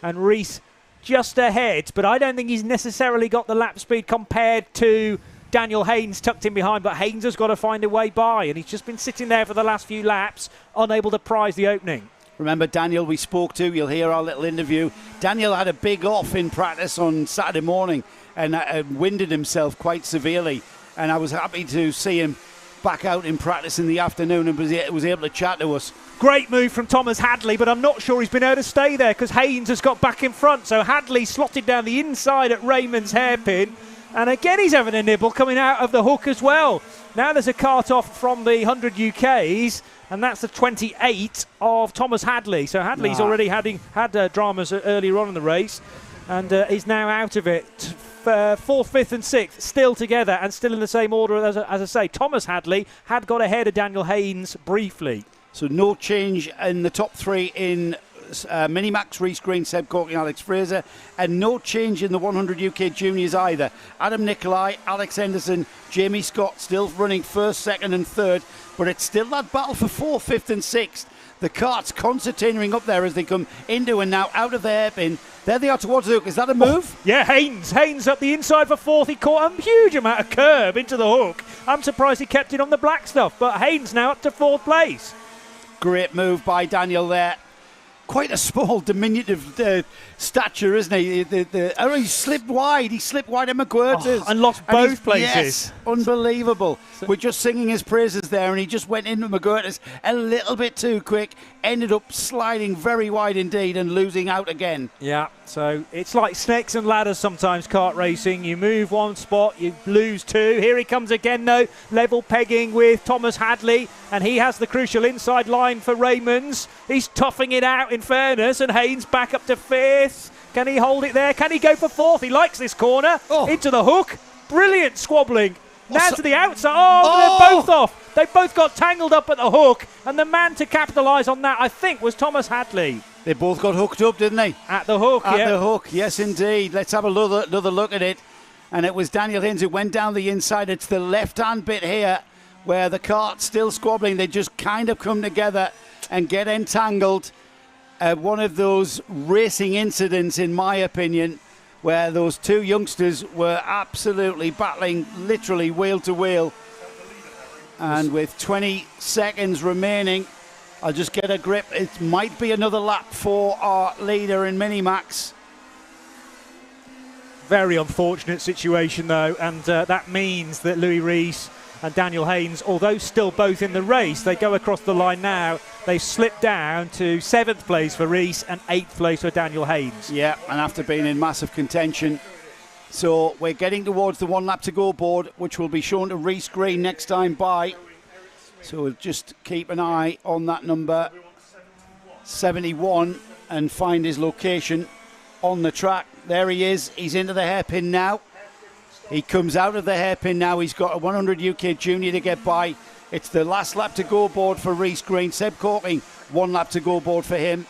and Reece just ahead, but I don't think he's necessarily got the lap speed compared to Daniel Haynes tucked in behind, but Haynes has got to find a way by, and he's just been sitting there for the last few laps, unable to prize the opening. Remember Daniel we spoke to, you'll hear our little interview. Daniel had a big off in practice on Saturday morning and winded himself quite severely. And I was happy to see him back out in practice in the afternoon and was able to chat to us. Great move from Thomas Hadley, but I'm not sure he's been able to stay there because Haynes has got back in front. So Hadley slotted down the inside at Raymond's hairpin. And again, he's having a nibble coming out of the hook as well. Now there's a kart off from the 100 UKs. And that's the 28 of Thomas Hadley. So Hadley's already had dramas earlier on in the race and is now out of it. Fourth, fifth and sixth still together and still in the same order as I say. Thomas Hadley had got ahead of Daniel Haynes briefly. So no change in the top 3 in Minimax, Reece Green, Seb Corking, Alex Fraser, and no change in the 100 UK Juniors either. Adam Nicolai, Alex Henderson, Jamie Scott still running first, second and third, but it's still that battle for 4th, 5th and 6th. The karts concertinaing up there as they come into and now out of the hairpin. There they are towards the hook. Is that a move? Yeah, Haynes up the inside for fourth. He caught a huge amount of curb into the hook. I'm surprised he kept it on the black stuff, but Haynes now up to fourth place. Great move by Daniel there. Quite a small, diminutive stature, isn't he? He slipped wide. He slipped wide at McWhirter's. And lost both places. Yes, unbelievable. We're just singing his praises there, and he just went into McWhirter's a little bit too quick. Ended up sliding very wide indeed and losing out again. Yeah, so it's like snakes and ladders sometimes, kart racing. You move one spot, you lose two. Here he comes again, though. Level pegging with Thomas Hadley, and he has the crucial inside line for Raymonds. He's toughing it out, in fairness, and Haynes back up to fifth. Can he hold it there? Can he go for fourth? He likes this corner. Into the hook. Brilliant squabbling. Now to the outside. They're both off. They both got tangled up at the hook, and the man to capitalise on that, I think, was Thomas Hadley. They both got hooked up, didn't they? At the hook, At the hook, yes, indeed. Let's have another look at it. And it was Daniel Haynes who went down the inside. It's the left-hand bit here where the kart's still squabbling. They just kind of come together and get entangled. One of those racing incidents, in my opinion, where those two youngsters were absolutely battling, literally wheel to wheel. And with 20 seconds remaining, I'll just get a grip. It might be another lap for our leader in Minimax. Very unfortunate situation, though, and that means that Louis Rees and Daniel Haynes, although still both in the race, they go across the line now. They slip down to 7th place for Rees and 8th place for Daniel Haynes. Yeah, and after being in massive contention. So we're getting towards the 1 lap to go board, which will be shown to Rees Green next time by. So we'll just keep an eye on that number 71 and find his location on the track. There he is. He's into the hairpin now. He comes out of the hairpin now. He's got a 100 UK Junior to get by. It's the last lap to go board for Rees Green. Seb Corking, 1 lap to go board for him.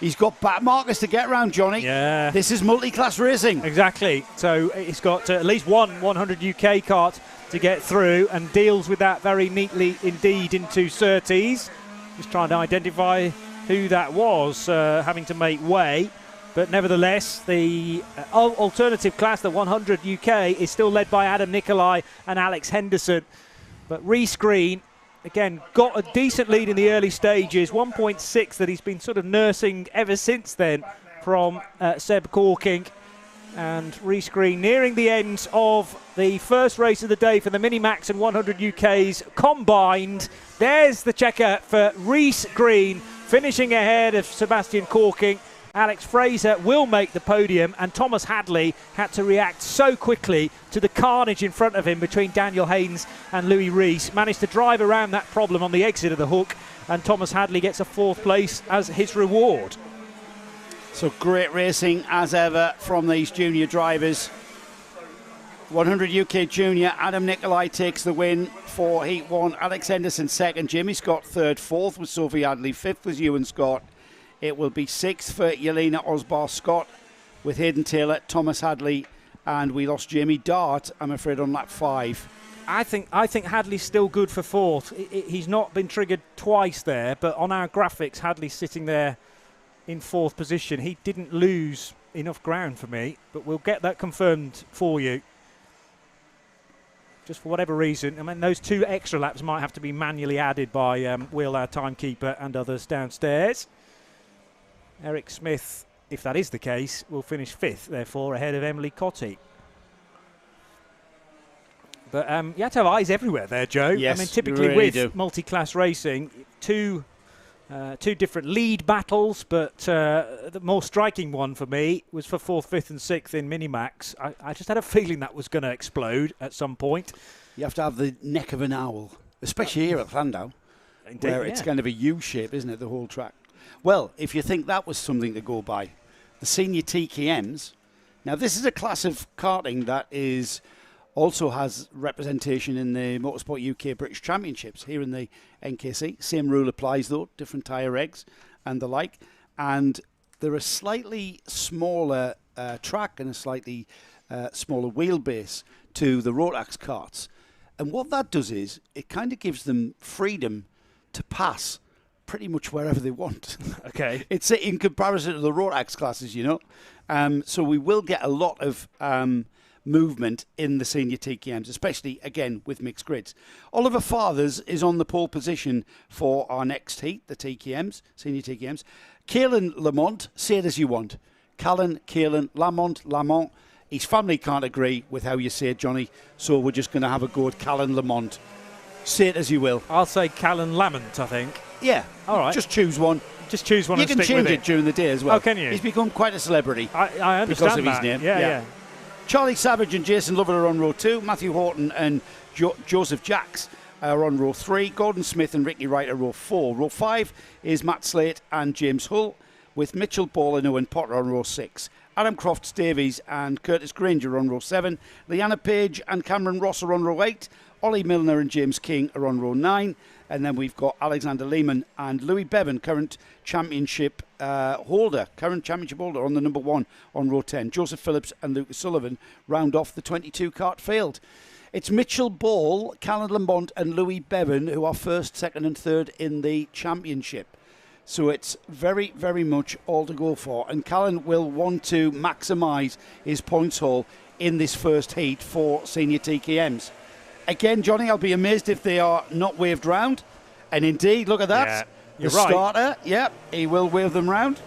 He's got back markers to get around, Johnny. Yeah. This is multi-class racing. Exactly. So he's got at least one 100 UK kart to get through and deals with that very neatly indeed into Surtees. Just trying to identify who that was having to make way. But nevertheless, the alternative class, the 100 UK, is still led by Adam Nicolai and Alex Henderson. But Rees Green, again, got a decent lead in the early stages, 1.6 that he's been sort of nursing ever since then from Seb Corking. And Rees Green nearing the end of the first race of the day for the Minimax and 100 UKs combined. There's the checker for Rees Green, finishing ahead of Sebastian Corking. Alex Fraser will make the podium, and Thomas Hadley had to react so quickly to the carnage in front of him between Daniel Haynes and Louis Rees. Managed to drive around that problem on the exit of the hook, and Thomas Hadley gets a 4th place as his reward. So great racing as ever from these junior drivers. 100 UK Junior, Adam Nicolai takes the win for Heat 1. Alex Henderson 2nd, Jamie Scott 3rd, 4th was Sophie Hadley, 5th was Ewan Scott. It will be 6th for Yelena Osbar-Scott with Hayden Taylor, Thomas Hadley, and we lost Jamie Dart, I'm afraid, on lap 5. I think Hadley's still good for 4th. He's not been triggered twice there, but on our graphics, Hadley's sitting there in 4th position. He didn't lose enough ground for me, but we'll get that confirmed for you. Just for whatever reason, I mean, those 2 extra laps might have to be manually added by Will, our timekeeper, and others downstairs. Eric Smith, if that is the case, will finish 5th, therefore, ahead of Emily Cotty. But you have to have eyes everywhere there, Joe. Yes, I mean, typically really with multi-class racing, two different lead battles, but the more striking one for me was for 4th, 5th and 6th in Minimax. I just had a feeling that was going to explode at some point. You have to have the neck of an owl, especially here at Llandow, where it's kind of a U-shape, isn't it, the whole track? Well, if you think that was something to go by, the senior TKMs. Now, this is a class of karting that also has representation in the Motorsport UK British Championships here in the NKC. Same rule applies, though, different tyre regs and the like. And they're a slightly smaller track and a slightly smaller wheelbase to the Rotax karts. And what that does is it kind of gives them freedom to pass pretty much wherever they want. Okay. It's in comparison to the Rotax classes, you know. So we will get a lot of movement in the senior TKMs, especially, again, with mixed grids. Oliver Fathers is on the pole position for our next heat, the TKMs, senior TKMs. Caelan Lamont, say it as you want. Caelan, Lamont. His family can't agree with how you say it, Johnny, so we're just going to have a go at Caelan Lamont. Say it as you will. I'll say Callan Lamont, I think. Yeah. All right. Just choose one. Just choose one You and can stick change with it during the day as well. Oh, can you? He's become quite a celebrity. I understand because of that. his name. Yeah. Charlie Savage and Jason Lovett are on row 2. Matthew Horton and Joseph Jacks are on row 3. Gordon Smith and Ricky Wright are row 4. Row 5 is Matt Slate and James Hull, with Mitchell Ball and Owen Potter on row 6. Adam Crofts Davies and Curtis Granger on row 7. Leanna Page and Cameron Ross are on row 8. Ollie Milner and James King are on row 9. And then we've got Alexander Lehman and Louis Bevan, current championship holder on the number 1 on row 10. Joseph Phillips and Lucas Sullivan round off the 22 kart field. It's Mitchell Ball, Callan Lamont and Louis Bevan who are first, second and third in the championship. So it's very, very much all to go for. And Callan will want to maximise his points haul in this first heat for senior TKMs. Again, Johnny, I'll be amazed if they are not waved round. And indeed, look at that. Yeah, the you're right. starter, he will wave them round.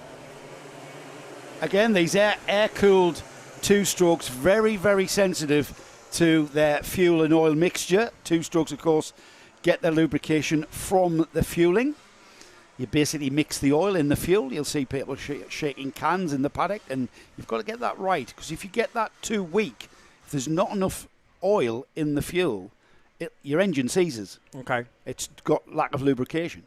Again, these air-cooled two-strokes, very, very sensitive to their fuel and oil mixture. Two-strokes, of course, get their lubrication from the fueling. You basically mix the oil in the fuel. You'll see people shaking cans in the paddock, and you've got to get that right, because if you get that too weak, if there's not enough oil in the fuel, your engine seizes. Okay. It's got lack of lubrication.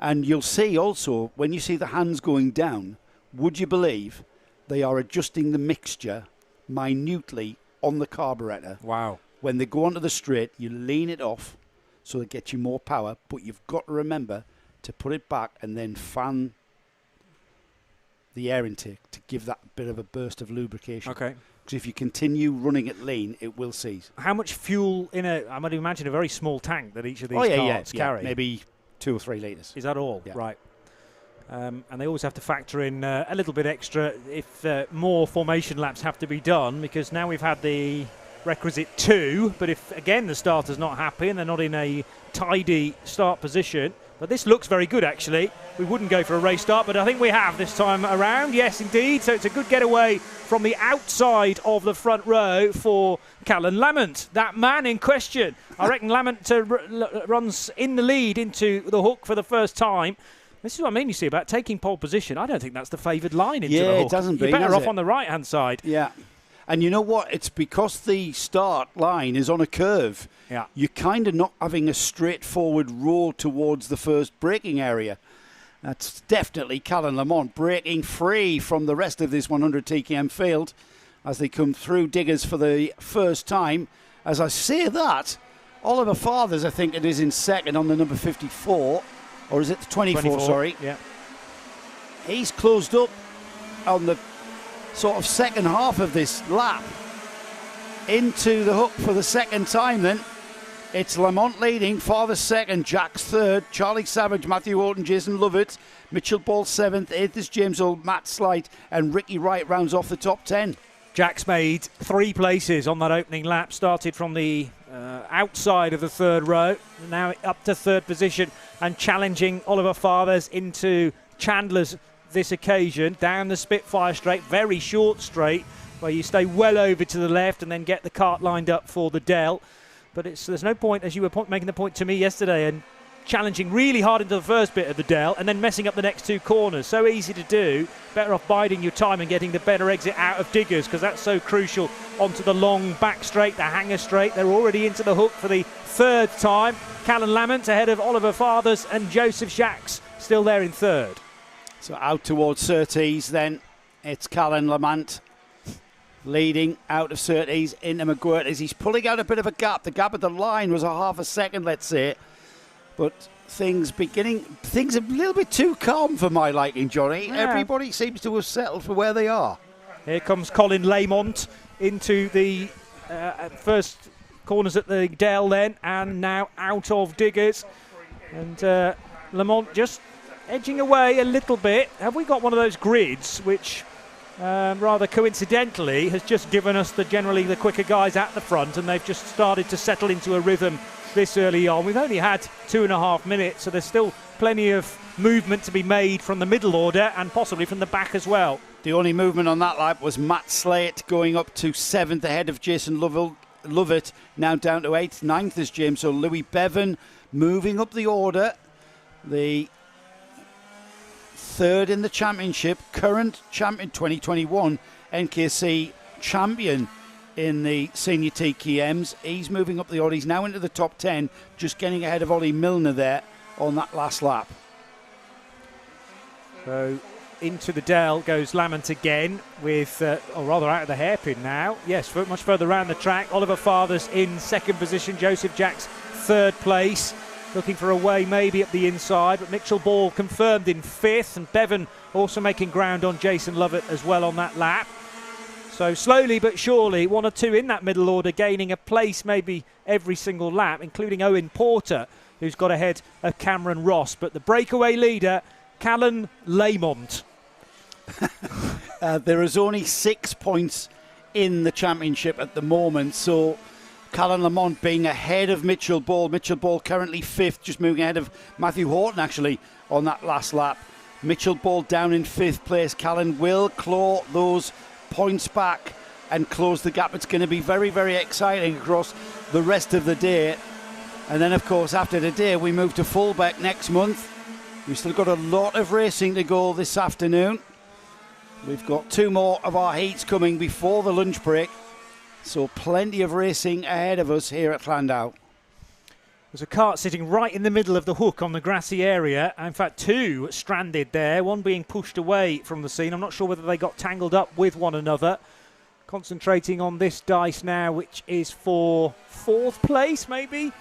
And you'll see also, when you see the hands going down, would you believe they are adjusting the mixture minutely on the carburetor. Wow. When they go onto the straight, you lean it off so it gets you more power, but you've got to remember to put it back and then fan the air intake to give that bit of a burst of lubrication. Okay. Because if you continue running it lean, it will seize. How much fuel in I might imagine a very small tank that each of these carts carry? Maybe 2 or 3 litres. Is that all? Yeah. Right. And they always have to factor in a little bit extra if more formation laps have to be done, because now we've had the requisite 2, but if, again, the starter's not happy and they're not in a tidy start position. But this looks very good, actually. We wouldn't go for a race start, but I think we have this time around. Yes, indeed. So it's a good getaway from the outside of the front row for Callan Lamont, that man in question. I reckon Lamont runs in the lead into the hook for the first time. This is what I mean, you see, about taking pole position. I don't think that's the favoured line into the hook. Yeah, it doesn't You're better off on the right-hand side. Yeah. And you know what? It's because the start line is on a curve. Yeah. You're kind of not having a straightforward roll towards the first braking area. That's definitely Callan Lamont breaking free from the rest of this 100 TKM field as they come through diggers for the first time. As I say that, Oliver Fathers, I think it is, in second on the number 54. Or is it the 24, sorry. Yeah. He's closed up on the sort of second half of this lap into the hook for the second time then. It's Lamont leading, Fathers second, Jack's third, Charlie Savage, Matthew Horton, Jason Lovett, Mitchell Ball seventh, eighth is James Hull, Matt Slight and Ricky Wright rounds off the top 10. Jack's made 3 places on that opening lap, started from the outside of the third row, now up to third position and challenging Oliver Fathers into Chandler's this occasion, down the Spitfire straight, very short straight, where you stay well over to the left and then get the kart lined up for the Dell. But there's no point, as you were making the point to me yesterday, and challenging really hard into the first bit of the Dell and then messing up the next 2 corners. So easy to do. Better off biding your time and getting the better exit out of diggers, because that's so crucial onto the long back straight, the hanger straight. They're already into the hook for the 3rd time. Callan Lamont ahead of Oliver Fathers and Joseph Jacks still there in 3rd. So out towards Surtees then. It's Callan Lamont leading out of Surtees into McGuirt as he's pulling out a bit of a gap. The gap at the line was a half a second, let's say. But things a little bit too calm for my liking, Johnny. Yeah. Everybody seems to have settled for where they are. Here comes Colin Lamont into the first corners at the Dell then, and now out of diggers. And Lamont just edging away a little bit. Have we got one of those grids which rather coincidentally has just given us generally the quicker guys at the front, and they've just started to settle into a rhythm this early on. We've only had 2.5 minutes, so there's still plenty of movement to be made from the middle order and possibly from the back as well. The only movement on that lap was Matt Slate going up to 7th ahead of Jason Lovett, now down to 8th. 9th is James. So Louis Bevan moving up the order. The 3rd in the championship, current champion 2021 NKC champion in the senior TKMs. He's moving up the order. He's now into the top 10, just getting ahead of Ollie Milner there on that last lap. So into the Dell goes Lamont again with, or rather out of the hairpin now. Yes, much further around the track. Oliver Fathers in 2nd position. Joseph Jacks 3rd place. Looking for a way maybe up the inside, but Mitchell Ball confirmed in 5th, and Bevan also making ground on Jason Lovett as well on that lap. So slowly but surely, 1 or 2 in that middle order gaining a place maybe every single lap, including Owen Porter, who's got ahead of Cameron Ross. But the breakaway leader, Callan Lamont. There is only 6 points in the championship at the moment, so Callan Lamont being ahead of Mitchell Ball. Mitchell Ball currently 5th, just moving ahead of Matthew Horton actually on that last lap. Mitchell Ball down in 5th place. Callan will claw those points back and close the gap. It's going to be very, very exciting across the rest of the day. And then, of course, after the day, we move to Fullbeck next month. We've still got a lot of racing to go this afternoon. We've got 2 more of our heats coming before the lunch break. So plenty of racing ahead of us here at Llandow. There's a kart sitting right in the middle of the hook on the grassy area. In fact, 2 stranded there, one being pushed away from the scene. I'm not sure whether they got tangled up with one another. Concentrating on this dice now, which is for 4th place, maybe.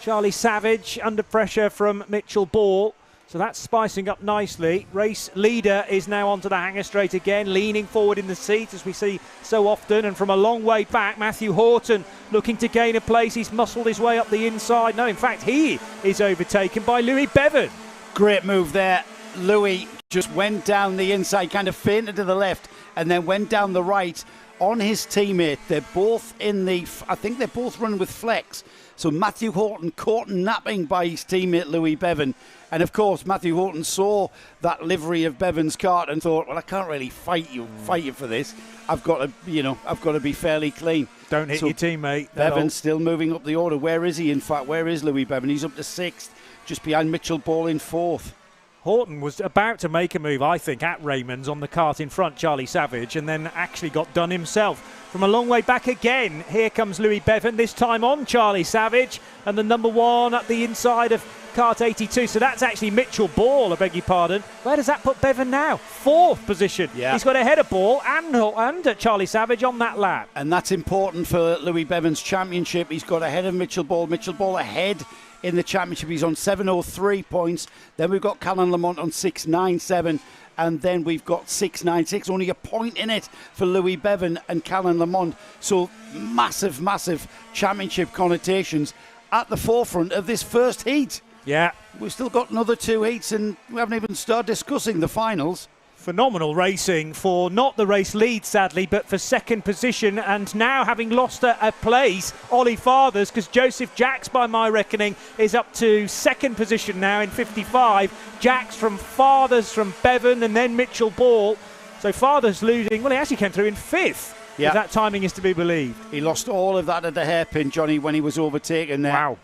Charlie Savage under pressure from Mitchell Ball. So that's spicing up nicely. Race leader is now onto the hanger straight again, leaning forward in the seat as we see so often. And from a long way back, Matthew Horton looking to gain a place. He's muscled his way up the inside. No, in fact, he is overtaken by Louis Bevan. Great move there. Louis just went down the inside, kind of feinted to the left, and then went down the right on his teammate. They're both I think they're both running with flex. So Matthew Horton caught napping by his teammate Louis Bevan. And of course, Matthew Horton saw that livery of Bevan's kart and thought, well, I can't really fight you for this. I've got to be fairly clean. Don't hit your teammate. Bevan's still moving up the order. Where is he, in fact? Where is Louis Bevan? He's up to 6th, just behind Mitchell Ball in 4th. Horton was about to make a move, I think, at Raymond's on the kart in front, Charlie Savage, and then actually got done himself. From a long way back again, here comes Louis Bevan, this time on Charlie Savage, and the number 1 at the inside of kart 82. So that's actually Mitchell Ball, I beg your pardon. Where does that put Bevan now? 4th position. Yeah. He's got ahead of Ball and Charlie Savage on that lap. And that's important for Louis Bevan's championship. He's got ahead of Mitchell Ball. Mitchell Ball ahead in the championship. He's on 703 points. Then we've got Callan Lamont on 697. And then we've got 696, only a point in it for Louis Bevan and Callan Lamont. So massive, massive championship connotations at the forefront of this first heat. Yeah. We've still got another 2 heats and we haven't even started discussing the finals. Phenomenal racing for not the race lead, sadly, but for 2nd position. And now having lost a place, Ollie Fathers, because Joseph Jacks, by my reckoning, is up to 2nd position now in 55. Jacks from Fathers, from Bevan, and then Mitchell Ball. So Fathers losing. Well, he actually came through in 5th. Yeah. If that timing is to be believed. He lost all of that at the hairpin, Johnny, when he was overtaken there. Wow.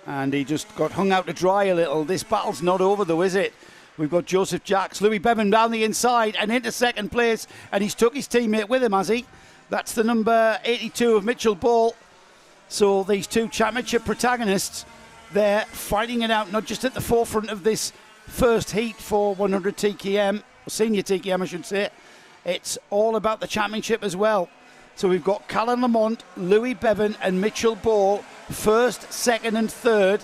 And he just got hung out to dry a little. This battle's not over, though, is it? We've got Joseph Jacks, Louis Bevan down the inside and into 2nd place. And he's took his teammate with him, has he? That's the number 82 of Mitchell Ball. So these 2 championship protagonists, they're fighting it out, not just at the forefront of this first heat for 100 TKM, senior TKM, I should say. It's all about the championship as well. So we've got Callan Lamont, Louis Bevan and Mitchell Ball, 1st, 2nd and 3rd.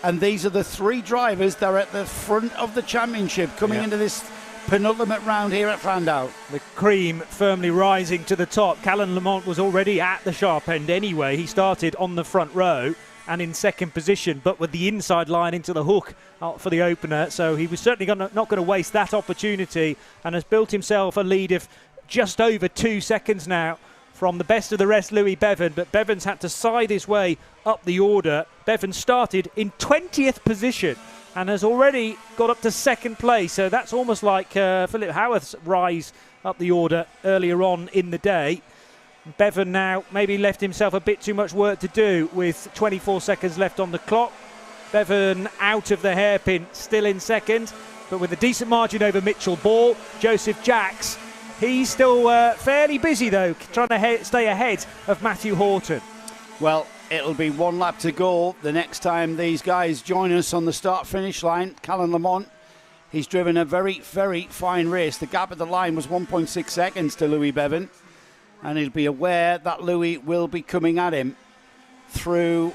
And these are the 3 drivers that are at the front of the championship coming into this penultimate round here at Llandow. The cream firmly rising to the top. Callan Lamont was already at the sharp end anyway. He started on the front row. and in second position, but with the inside line into the hook for the opener. So he was certainly not going to waste that opportunity, and has built himself a lead of just over 2 seconds now from the best of the rest, Louis Bevan. But Bevan's had to side his way up the order. Bevan started in 20th position and has already got up to second place. So that's almost like Philip Howarth's rise up the order earlier on in the day. Bevan now maybe left himself a bit too much work to do with 24 seconds left on the clock. Bevan out of the hairpin, still in second, but with a decent margin over Mitchell Ball. Joseph Jacks, he's still fairly busy though, trying to stay ahead of Matthew Horton. Well, it'll be one lap to go the next time these guys join us on the start-finish line. Callan Lamont, he's driven a very, very fine race. The gap at the line was 1.6 seconds to Louis Bevan, and he'll be aware that Louis will be coming at him through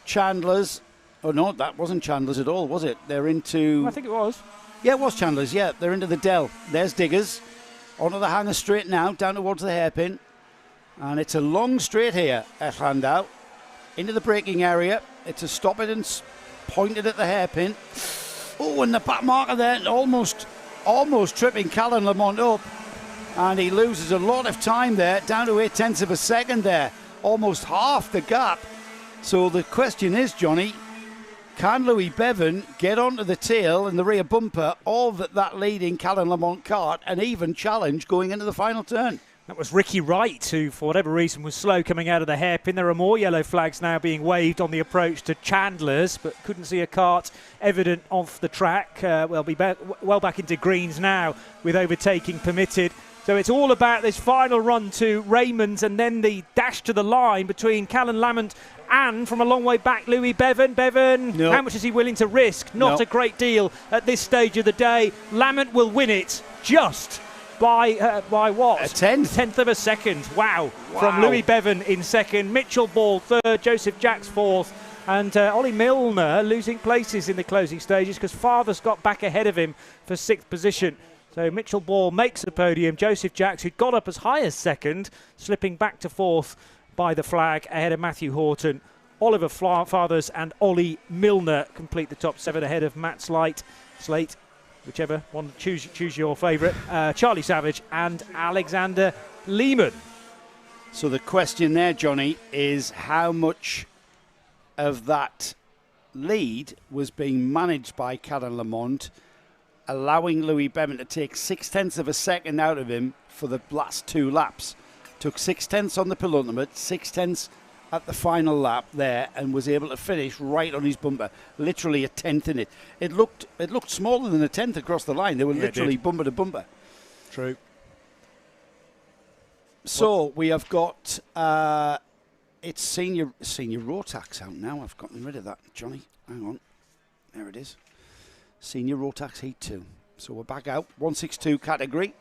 Chandler's. Oh, no, that wasn't Chandler's at all, was it? They're into... I think it was. Yeah, it was Chandler's, yeah. They're into the Dell. There's Diggers. Onto the Hannah straight now, down towards the hairpin. And it's a long straight here at Llandow. Into the braking area. It's a stop it and pointed at the hairpin. Oh, and the back marker there, almost tripping Callan Lamont up. And he loses a lot of time there, down to 0.8 of a second there. Almost half the gap. So the question is, Johnny, can Louis Bevan get onto the tail and the rear bumper of that leading Callan Lamont kart and even challenge going into the final turn? That was Ricky Wright, who, for whatever reason, was slow coming out of the hairpin. There are more yellow flags now being waved on the approach to Chandler's, but couldn't see a kart evident off the track. We'll be well back into greens now with overtaking permitted. So it's all about this final run to Raymond's and then the dash to the line between Callan Lamont and, from a long way back, Louis Bevan. Bevan, nope. How much is he willing to risk? Not nope. a great deal at this stage of the day. Lamont will win it just by what? A tenth of a second. Wow. From Louis Bevan in second, Mitchell Ball third, Joseph Jacks fourth, and Ollie Milner losing places in the closing stages because Farthers got back ahead of him for sixth position. So Mitchell Ball makes the podium. Joseph Jacks, who got up as high as second, slipping back to fourth by the flag ahead of Matthew Horton. Oliver Farthers and Ollie Milner complete the top seven ahead of Matt Slate, whichever one, choose your favourite, Charlie Savage and Alexander Lehman. So the question there, Johnny, is how much of that lead was being managed by Callan Lamont, allowing Louis Bevan to take 0.6 of a second out of him for the last 2 laps. Took 0.6 on the penultimate, 0.6 at the final lap there, and was able to finish right on his bumper. Literally a tenth in it. It looked smaller than a tenth across the line. They were literally bumper to bumper. True. So we have got it's senior Rotax out now. I've gotten rid of that, Johnny. Hang on. There it is. Senior Rotax Heat 2. So we're back out, 162 category.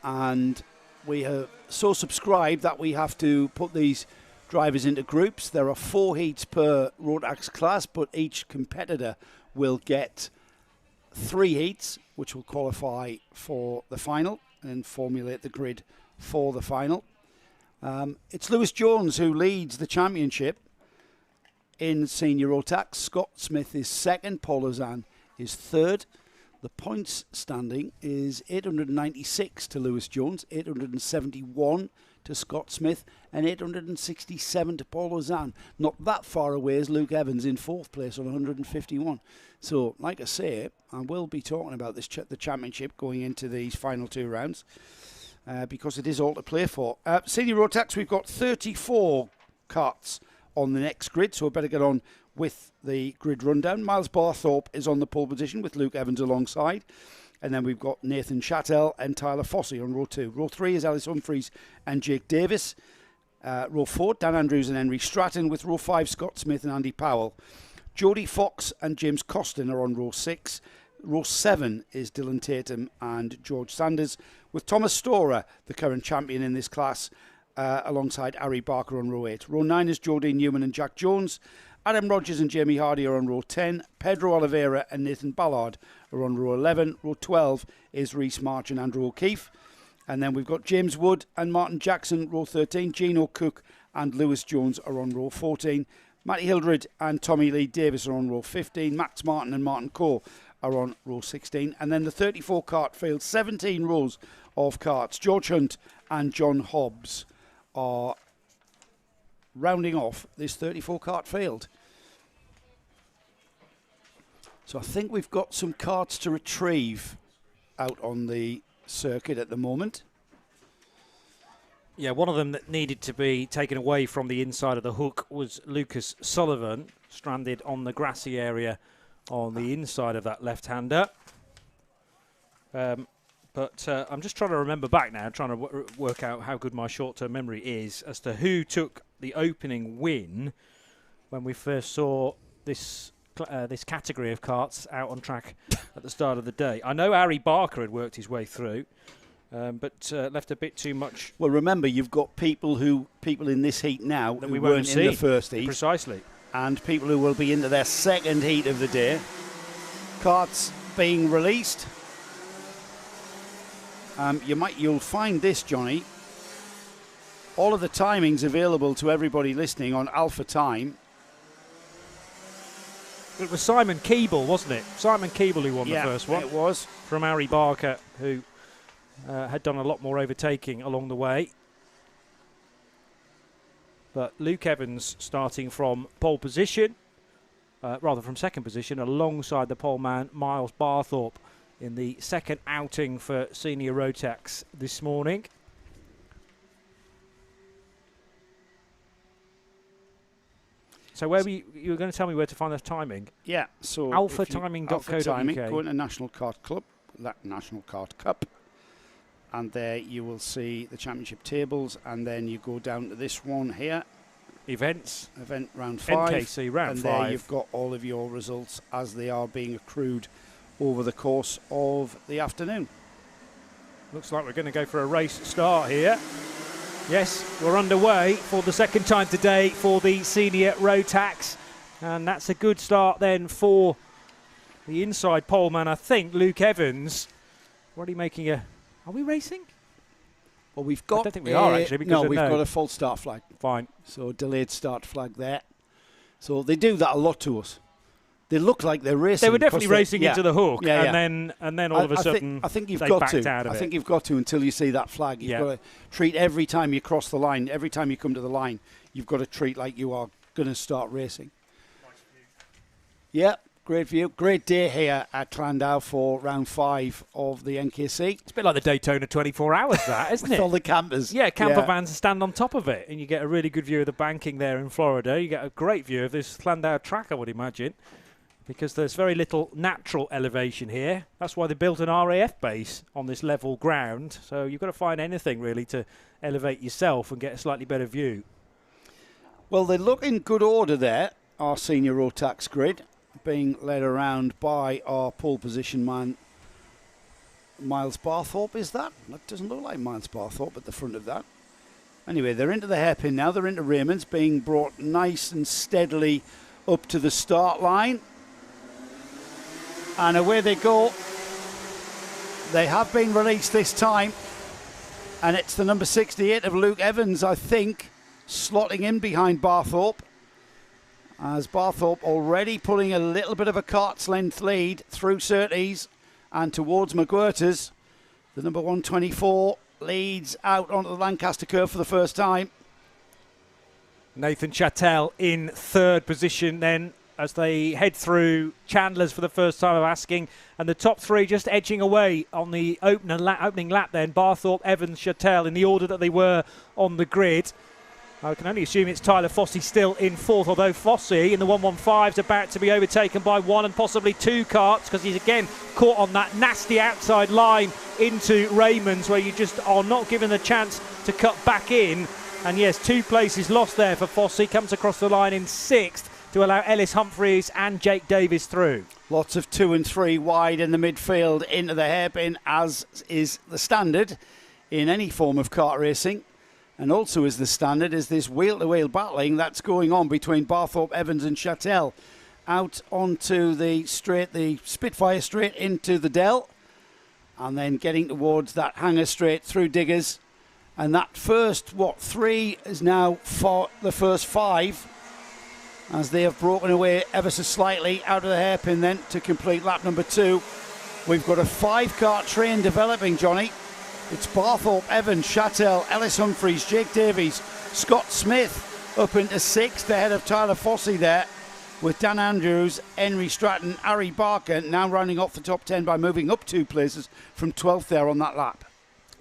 And we are so subscribed that we have to put these drivers into groups. There are 4 heats per Rotax class, but each competitor will get 3 heats, which will qualify for the final and formulate the grid for the final. It's Lewis Jones who leads the championship in senior Rotax. Scott Smith is second. Paul Ozan is third. The points standing is 896 to Lewis Jones, 871 to Scott Smith, and 867 to Paul Ozan. Not that far away is Luke Evans in fourth place on 151. So, like I say, I will be talking about this the championship going into these final 2 rounds because it is all to play for. Senior Rotax, we've got 34 karts on the next grid, so I better get on with the grid rundown. Miles Barthorpe is on the pole position with Luke Evans alongside. And then we've got Nathan Chattel and Tyler Fossey on row 2. Row 3 is Alice Humphreys and Jake Davis. Row 4, Dan Andrews and Henry Stratton, with row 5, Scott Smith and Andy Powell. Jody Fox and James Costin are on row 6. Row 7 is Dylan Tatum and George Sanders, with Thomas Storer, the current champion in this class, alongside Ari Barker on row 8. Row 9 is Jodie Newman and Jack Jones. Adam Rogers and Jamie Hardy are on row 10. Pedro Oliveira and Nathan Ballard are on row 11. Row 12 is Reece March and Andrew O'Keefe. And then we've got James Wood and Martin Jackson, row 13. Gino Cook and Lewis Jones are on row 14. Matty Hildred and Tommy Lee Davis are on row 15. Max Martin and Martin Coe are on row 16. And then the 34 kart field, 17 rows of karts. George Hunt and John Hobbs are rounding off this 34 kart field. So I think we've got some karts to retrieve out on the circuit at the moment. Yeah, one of them that needed to be taken away from the inside of the hook was Lucas Sullivan, stranded on the grassy area on the inside of that left-hander. But I'm just trying to remember back now, trying to work out how good my short-term memory is as to who took the opening win when we first saw this this category of karts out on track at the start of the day. I know Harry Barker had worked his way through. But left a bit too much. Well, remember, you've got people in this heat now that who we weren't see in the first heat. Precisely. And people who will be into their second heat of the day. Karts being released. You'll find this, Johnny. All of the timings available to everybody listening on Alpha Time. It was Simon Keeble, wasn't it? Simon Keeble who won the first one. It was. From Harry Barker, who had done a lot more overtaking along the way. But Luke Evans starting from pole position, rather from second position, alongside the pole man Miles Barthorpe in the second outing for Senior Rotax this morning. So where you were going to tell me where to find the timing? Yeah, so alphatiming.co.uk. Alpha Timing, go into National Kart Club, that National Kart Cup. And there you will see the championship tables, and then you go down to this one here. Event round 5. NKC round 5. And there you've got all of your results as they are being accrued over the course of the afternoon. Looks like we're going to go for a race start here. Yes, we're underway for the second time today for the Senior Rotax. And that's a good start then for the inside poleman, I think, Luke Evans. What are you making a... Are we racing? Well, we've got... I don't think we are, actually. Because no, we've got a false start flag. Fine. So delayed start flag there. So they do that a lot to us. They look like they're racing. They were definitely racing into the hook, and then all of a sudden I think you've they got backed to. out of I it. think you've got to until you see that flag. You've got to treat every time you cross the line, every time you come to the line, you've got to treat like you are going to start racing. Yeah, great view. Great day here at Llandow for round 5 of the NKC. It's a bit like the Daytona 24 hours, that, isn't With it? all the campers. Yeah, camper vans stand on top of it, and you get a really good view of the banking there in Florida. You get a great view of this Llandow track, I would imagine, because there's very little natural elevation here. That's why they built an RAF base on this level ground. So you've got to find anything, really, to elevate yourself and get a slightly better view. Well, they look in good order there, our Senior Rotax grid, being led around by our pole position man, Miles Barthorpe, is that? That doesn't look like Miles Barthorpe at the front of that. Anyway, they're into the hairpin now. They're into Raymond's, being brought nice and steadily up to the start line. And away they go. They have been released this time. And it's the number 68 of Luke Evans, I think, slotting in behind Barthorpe. As Barthorpe already pulling a little bit of a cart's length lead through Surtees and towards McWhirters. The number 124 leads out onto the Lancaster curve for the first time. Nathan Chattel in third position then as they head through Chandler's for the first time of asking, and the top three just edging away on the opening lap then. Barthorpe, Evans, Chattel in the order that they were on the grid. I can only assume it's Tyler Fossey still in fourth, although Fossey in the 115 is about to be overtaken by one and possibly two karts, because he's again caught on that nasty outside line into Raymond's, where you just are not given the chance to cut back in. And yes, 2 places lost there for Fossey. Comes across the line in sixth to allow Ellis Humphreys and Jake Davis through. Lots of 2 and 3 wide in the midfield into the hairpin, as is the standard in any form of kart racing. And also is the standard is this wheel-to-wheel battling that's going on between Barthorpe, Evans and Chattel. Out onto the straight, the Spitfire straight into the Dell. And then getting towards that hanger straight through Diggers. And that first, 3 is now for the first 5. as they have broken away ever so slightly out of the hairpin then to complete lap number 2. We've got a 5-car train developing, Johnny. It's Barthorpe, Evans, Chattel, Ellis Humphreys, Jake Davies, Scott Smith up into 6th ahead of Tyler Fossey there, with Dan Andrews, Henry Stratton, Harry Barker now rounding off the top 10 by moving up 2 places from 12th there on that lap.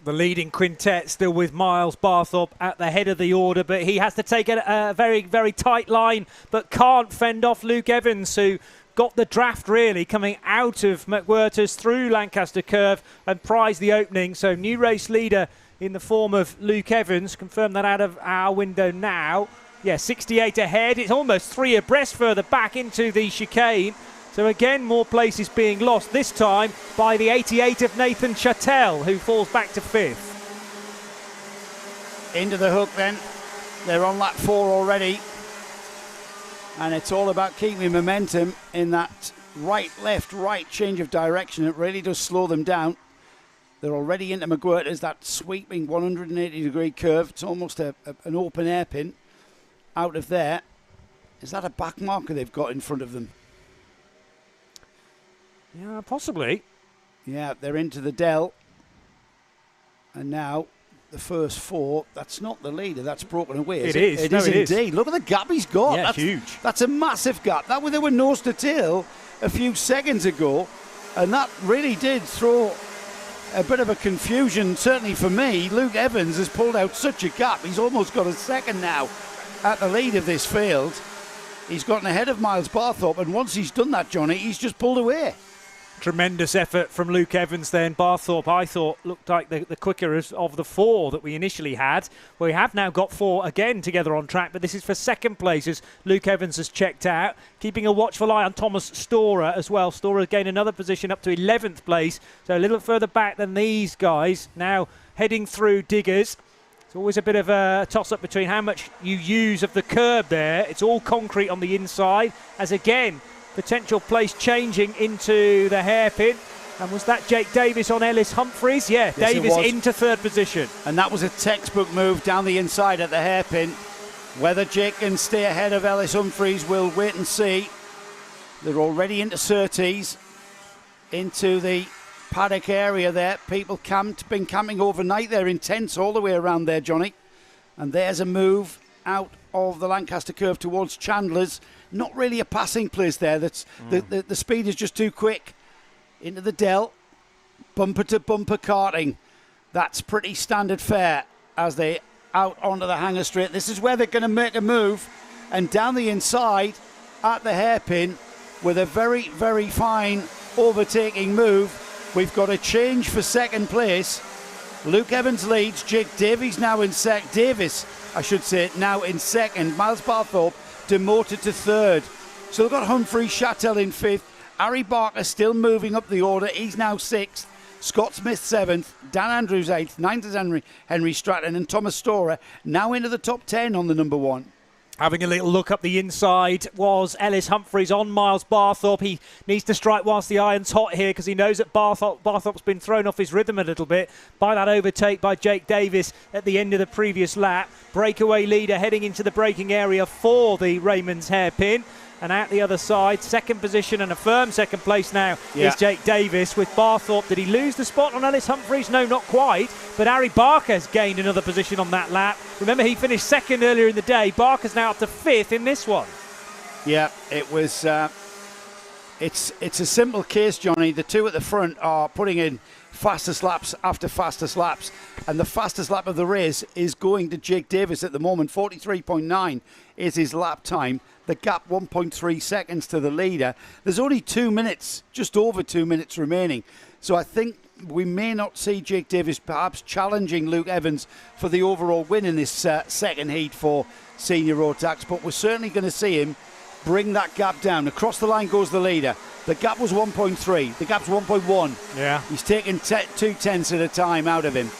The leading quintet still with Miles Barthorpe at the head of the order, but he has to take a very, very tight line, but can't fend off Luke Evans, who got the draft really coming out of McWhirter's through Lancaster Curve and prized the opening. So new race leader in the form of Luke Evans. Confirm that out of our window now. Yeah, 68 ahead. It's almost 3 abreast further back into the chicane. So again, more places being lost, this time by the 88 of Nathan Chattel, who falls back to 5th. Into the hook then. They're on lap 4 already. And it's all about keeping momentum in that right, left, right change of direction. It really does slow them down. They're already into McWhirter's, that sweeping 180-degree curve. It's almost an open hairpin out of there. Is that a back marker they've got in front of them? Yeah, possibly. Yeah, they're into the Dell. And now the first 4, that's not the leader, that's broken away. It is. It is indeed. Look at the gap he's got. Yeah, that's huge. That's a massive gap. They were nose to tail a few seconds ago, and that really did throw a bit of a confusion, certainly for me. Luke Evans has pulled out such a gap. He's almost got a second now at the lead of this field. He's gotten ahead of Miles Barthorpe, and once he's done that, Johnny, he's just pulled away. Tremendous effort from Luke Evans then. Barthorpe, I thought, looked like the quicker of the 4 that we initially had. We have now got 4 again together on track, but this is for second place as Luke Evans has checked out. Keeping a watchful eye on Thomas Storer as well. Storer gained another position up to 11th place, so a little further back than these guys. Now heading through Diggers. It's always a bit of a toss-up between how much you use of the curb there. It's all concrete on the inside, as again, potential place changing into the hairpin. And was that Jake Davis on Ellis Humphreys? Yeah, yes, Davis into 3rd position. And that was a textbook move down the inside at the hairpin. Whether Jake can stay ahead of Ellis Humphreys, we'll wait and see. They're already into Surtees, into the paddock area there. People been camping overnight. They're intense all the way around there, Johnny. And there's a move out of the Lancaster Curve towards Chandler's. Not really a passing place there. That's the speed is just too quick. Into the Dell, bumper to bumper karting. That's pretty standard fare as they out onto the hanger straight. This is where they're going to make a move, and down the inside at the hairpin with a very, very fine overtaking move. We've got a change for second place. Luke Evans leads. Jake Davies now in Davis, I should say, now in second. Miles Barthorpe demoted to 3rd. So we've got Humphrey, Chattel in 5th. Harry Barker still moving up the order. He's now 6th. Scott Smith 7th. Dan Andrews 8th. 9th is Henry Stratton. And Thomas Storer now into the top 10 on the number 1. Having a little look up the inside was Ellis Humphreys on Miles Barthorpe. He needs to strike whilst the iron's hot here because he knows that Barthorpe's been thrown off his rhythm a little bit by that overtake by Jake Davis at the end of the previous lap. Breakaway leader heading into the braking area for the Raymond's hairpin. And out the other side, second position and a firm second place now is Jake Davis with Barthorpe. Did he lose the spot on Ellis Humphreys? No, not quite. But Harry Barker's gained another position on that lap. Remember, he finished second earlier in the day. Barker's now up to 5th in this one. Yeah, it was. It's a simple case, Johnny. The 2 at the front are putting in fastest laps after fastest laps, and the fastest lap of the race is going to Jake Davis at the moment. 43.9 is his lap time. The gap 1.3 seconds to the leader. There's only 2 minutes, just over 2 minutes remaining. So I think we may not see Jake Davis perhaps challenging Luke Evans for the overall win in this second heat for Senior Road Tax, but we're certainly going to see him bring that gap down. Across the line goes the leader. The gap was 1.3. The gap's 1.1. Yeah. He's taken 2/10 at a time out of him.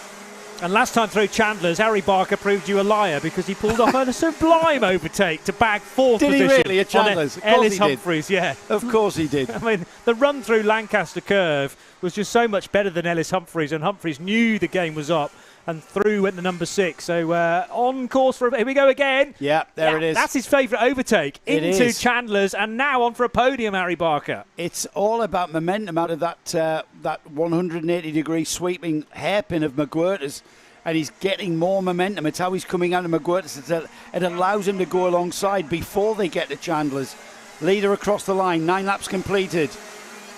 And last time through Chandler's, Harry Barker proved you a liar because he pulled off a sublime overtake to bag 4th position. Did he really at Chandler's? Ellis Humphreys, yeah. Of course he did. I mean, the run through Lancaster Curve was just so much better than Ellis Humphreys, and Humphreys knew the game was up and through went the number 6. So on course for here we go again. Yeah, there it is. That's his favourite overtake into Chandler's, and now on for a podium, Harry Barker. It's all about momentum out of that 180-degree sweeping hairpin of McGuirt's, and he's getting more momentum. It's how he's coming out of McGuirt's. It allows him to go alongside before they get to Chandler's. Leader across the line, 9 laps completed.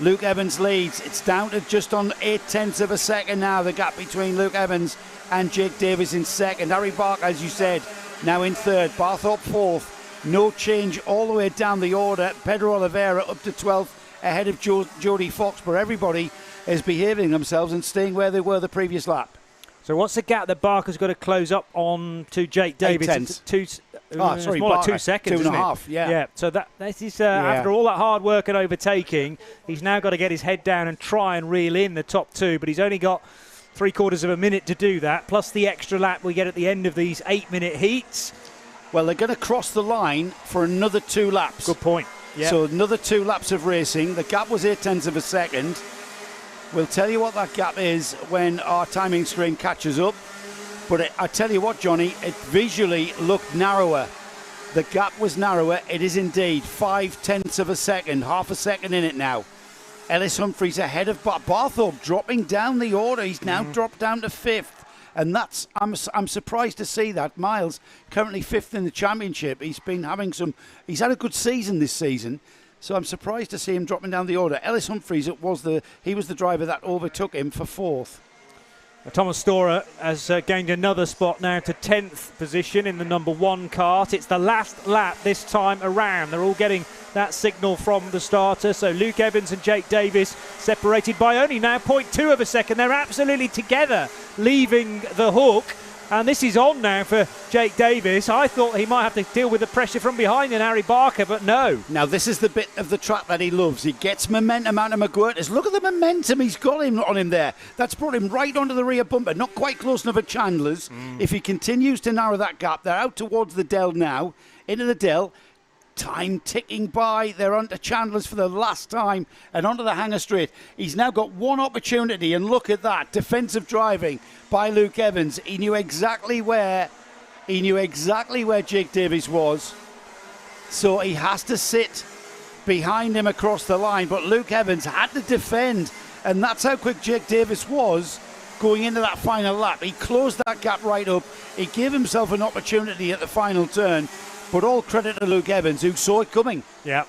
Luke Evans leads. It's down to just on 0.8 of a second now, the gap between Luke Evans and Jake Davis in second. Harry Barker, as you said, now in third. Barthorpe fourth. No change all the way down the order. Pedro Oliveira up to 12th ahead of Jody Fox, but everybody is behaving themselves and staying where they were the previous lap. So what's the gap that Barker's got to close up on to Jake Davis? 0.8. It's more like 2 seconds, 2.5, yeah. So that is after all that hard work and overtaking, he's now got to get his head down and try and reel in the top 2, but he's only got 3/4 of a minute to do that, plus the extra lap we get at the end of these 8-minute heats. Well, they're going to cross the line for another 2 laps. Good point. Yep. So another 2 laps of racing. The gap was 0.8 of a second. We'll tell you what that gap is when our timing screen catches up. But I tell you what, Johnny, it visually looked narrower. The gap was narrower. It is indeed 0.5 of a second, half a second in it now. Ellis Humphreys ahead of Barthorpe, dropping down the order. He's now dropped down to 5th. And that's I'm surprised to see that. Miles, currently 5th in the championship. He's had a good season this season. So I'm surprised to see him dropping down the order. Ellis Humphreys, he was the driver that overtook him for 4th. Thomas Storer has gained another spot now to 10th position in the number 1 kart. It's the last lap this time around. They're all getting that signal from the starter. So Luke Evans and Jake Davis separated by only now 0.2 of a second. They're absolutely together, leaving the hook. And this is on now for Jake Davis. I thought he might have to deal with the pressure from behind in Harry Barker, but no. Now, this is the bit of the track that he loves. He gets momentum out of McGuirt's. Look at the momentum he's got on him there. That's brought him right onto the rear bumper. Not quite close enough at Chandler's. If he continues to narrow that gap, they're out towards the Dell now. Into the Dell. Time ticking by. They're onto Chandler's for the last time and onto the Hanger Straight. He's now got one opportunity, and look at that defensive driving by Luke Evans. He knew exactly where Jake Davis was, so he has to sit behind him across the line. But Luke Evans had to defend, and that's how quick Jake Davis was going into that final lap. He closed that gap right up. He gave himself an opportunity at the final turn. But all credit to Luke Evans, who saw it coming. Yeah,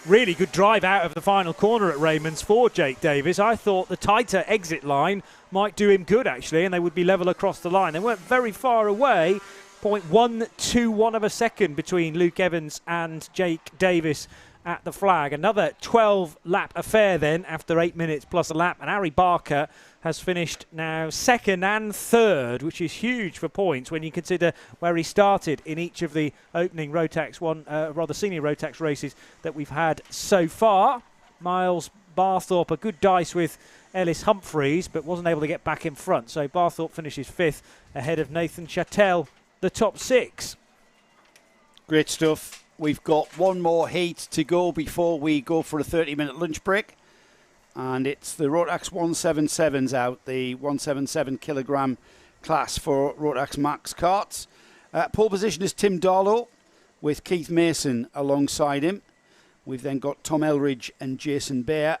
really good drive out of the final corner at Raymond's for Jake Davis. I thought the tighter exit line might do him good, actually, and they would be level across the line. They weren't very far away. 0.121 of a second between Luke Evans and Jake Davis at the flag. Another 12-lap affair then after 8 minutes plus a lap. And Harry Barker has finished now 2nd and 3rd, which is huge for points when you consider where he started in each of the opening Rotax senior Rotax races that we've had so far. Miles Barthorpe, a good dice with Ellis Humphreys, but wasn't able to get back in front. So Barthorpe finishes 5th ahead of Nathan Chattel, the top 6. Great stuff. We've got one more heat to go before we go for a 30-minute lunch break. And it's the Rotax 177s out, the 177 kilogram class for Rotax Max karts. Pole position is Tim Darlow with Keith Mason alongside him. We've then got Tom Elridge and Jason Bear,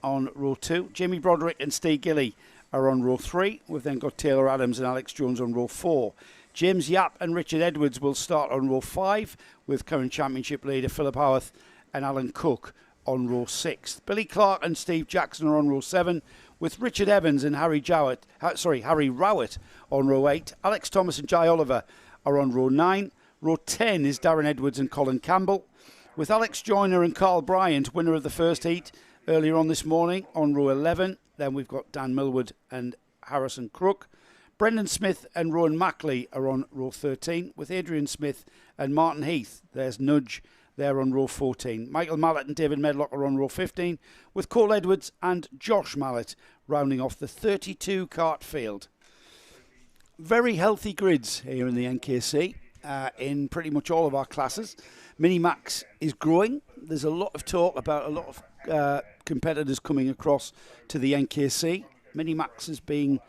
on row 2. Jamie Broderick and Steve Gilly are on row 3. We've then got Taylor Adams and Alex Jones on row 4. James Yap and Richard Edwards will start on row 5 with current championship leader Philip Howarth and Alan Cook on row 6. Billy Clark and Steve Jackson are on row 7 with Richard Evans and Harry Rowett on row 8. Alex Thomas and Jai Oliver are on row 9. Row 10 is Darren Edwards and Colin Campbell with Alex Joyner and Carl Bryant, winner of the first heat earlier on this morning, on row 11. Then we've got Dan Millwood and Harrison Crook. Brendan Smith and Rowan Mackley are on row 13 with Adrian Smith and Martin Heath. There's Nudge. They're on row 14. Michael Mallett and David Medlock are on row 15 with Cole Edwards and Josh Mallett rounding off the 32 kart field. Very healthy grids here in the NKC in pretty much all of our classes. Minimax is growing. There's a lot of talk about a lot of competitors coming across to the NKC. Minimax is being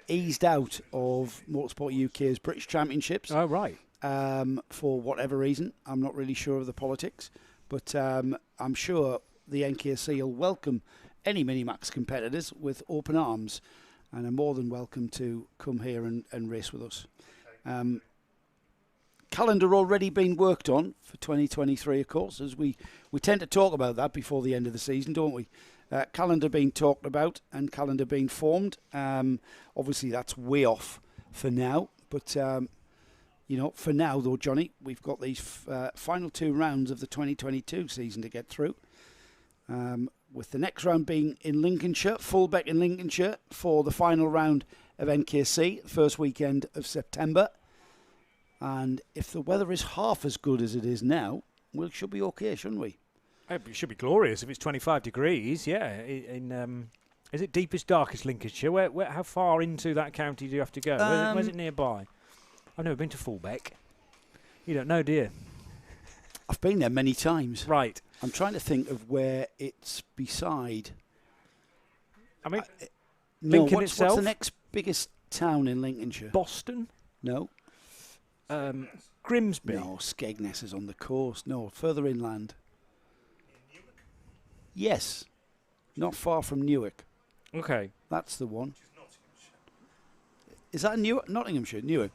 eased out of Motorsport UK's British Championships. Oh, right. For whatever reason. I'm not really sure of the politics, but I'm sure the NKC will welcome any Minimax competitors with open arms, and are more than welcome to come here and race with us. Calendar already been worked on for 2023, of course, as we tend to talk about that before the end of the season, don't we? Calendar being talked about and calendar being formed. Obviously, that's way off for now, but for now, though, Johnny, we've got these final 2 rounds of the 2022 season to get through. With the next round being in Lincolnshire, Fullbeck in Lincolnshire, for the final round of NKC, the first weekend of September. And if the weather is half as good as it is now, we should be okay, shouldn't we? It should be glorious if it's 25 degrees, yeah. Is it deepest, darkest Lincolnshire? Where, how far into that county do you have to go? Where's it nearby? I've never been to Fullbeck. You don't know, do you? I've been there many times. Right. I'm trying to think of where it's beside. I mean, Lincoln itself? What's the next biggest town in Lincolnshire? Boston? No. Grimsby? No, Skegness is on the coast. No, further inland. Yes. Not far from Newark. Okay. That's the one. Is that Newark? Nottinghamshire? Newark?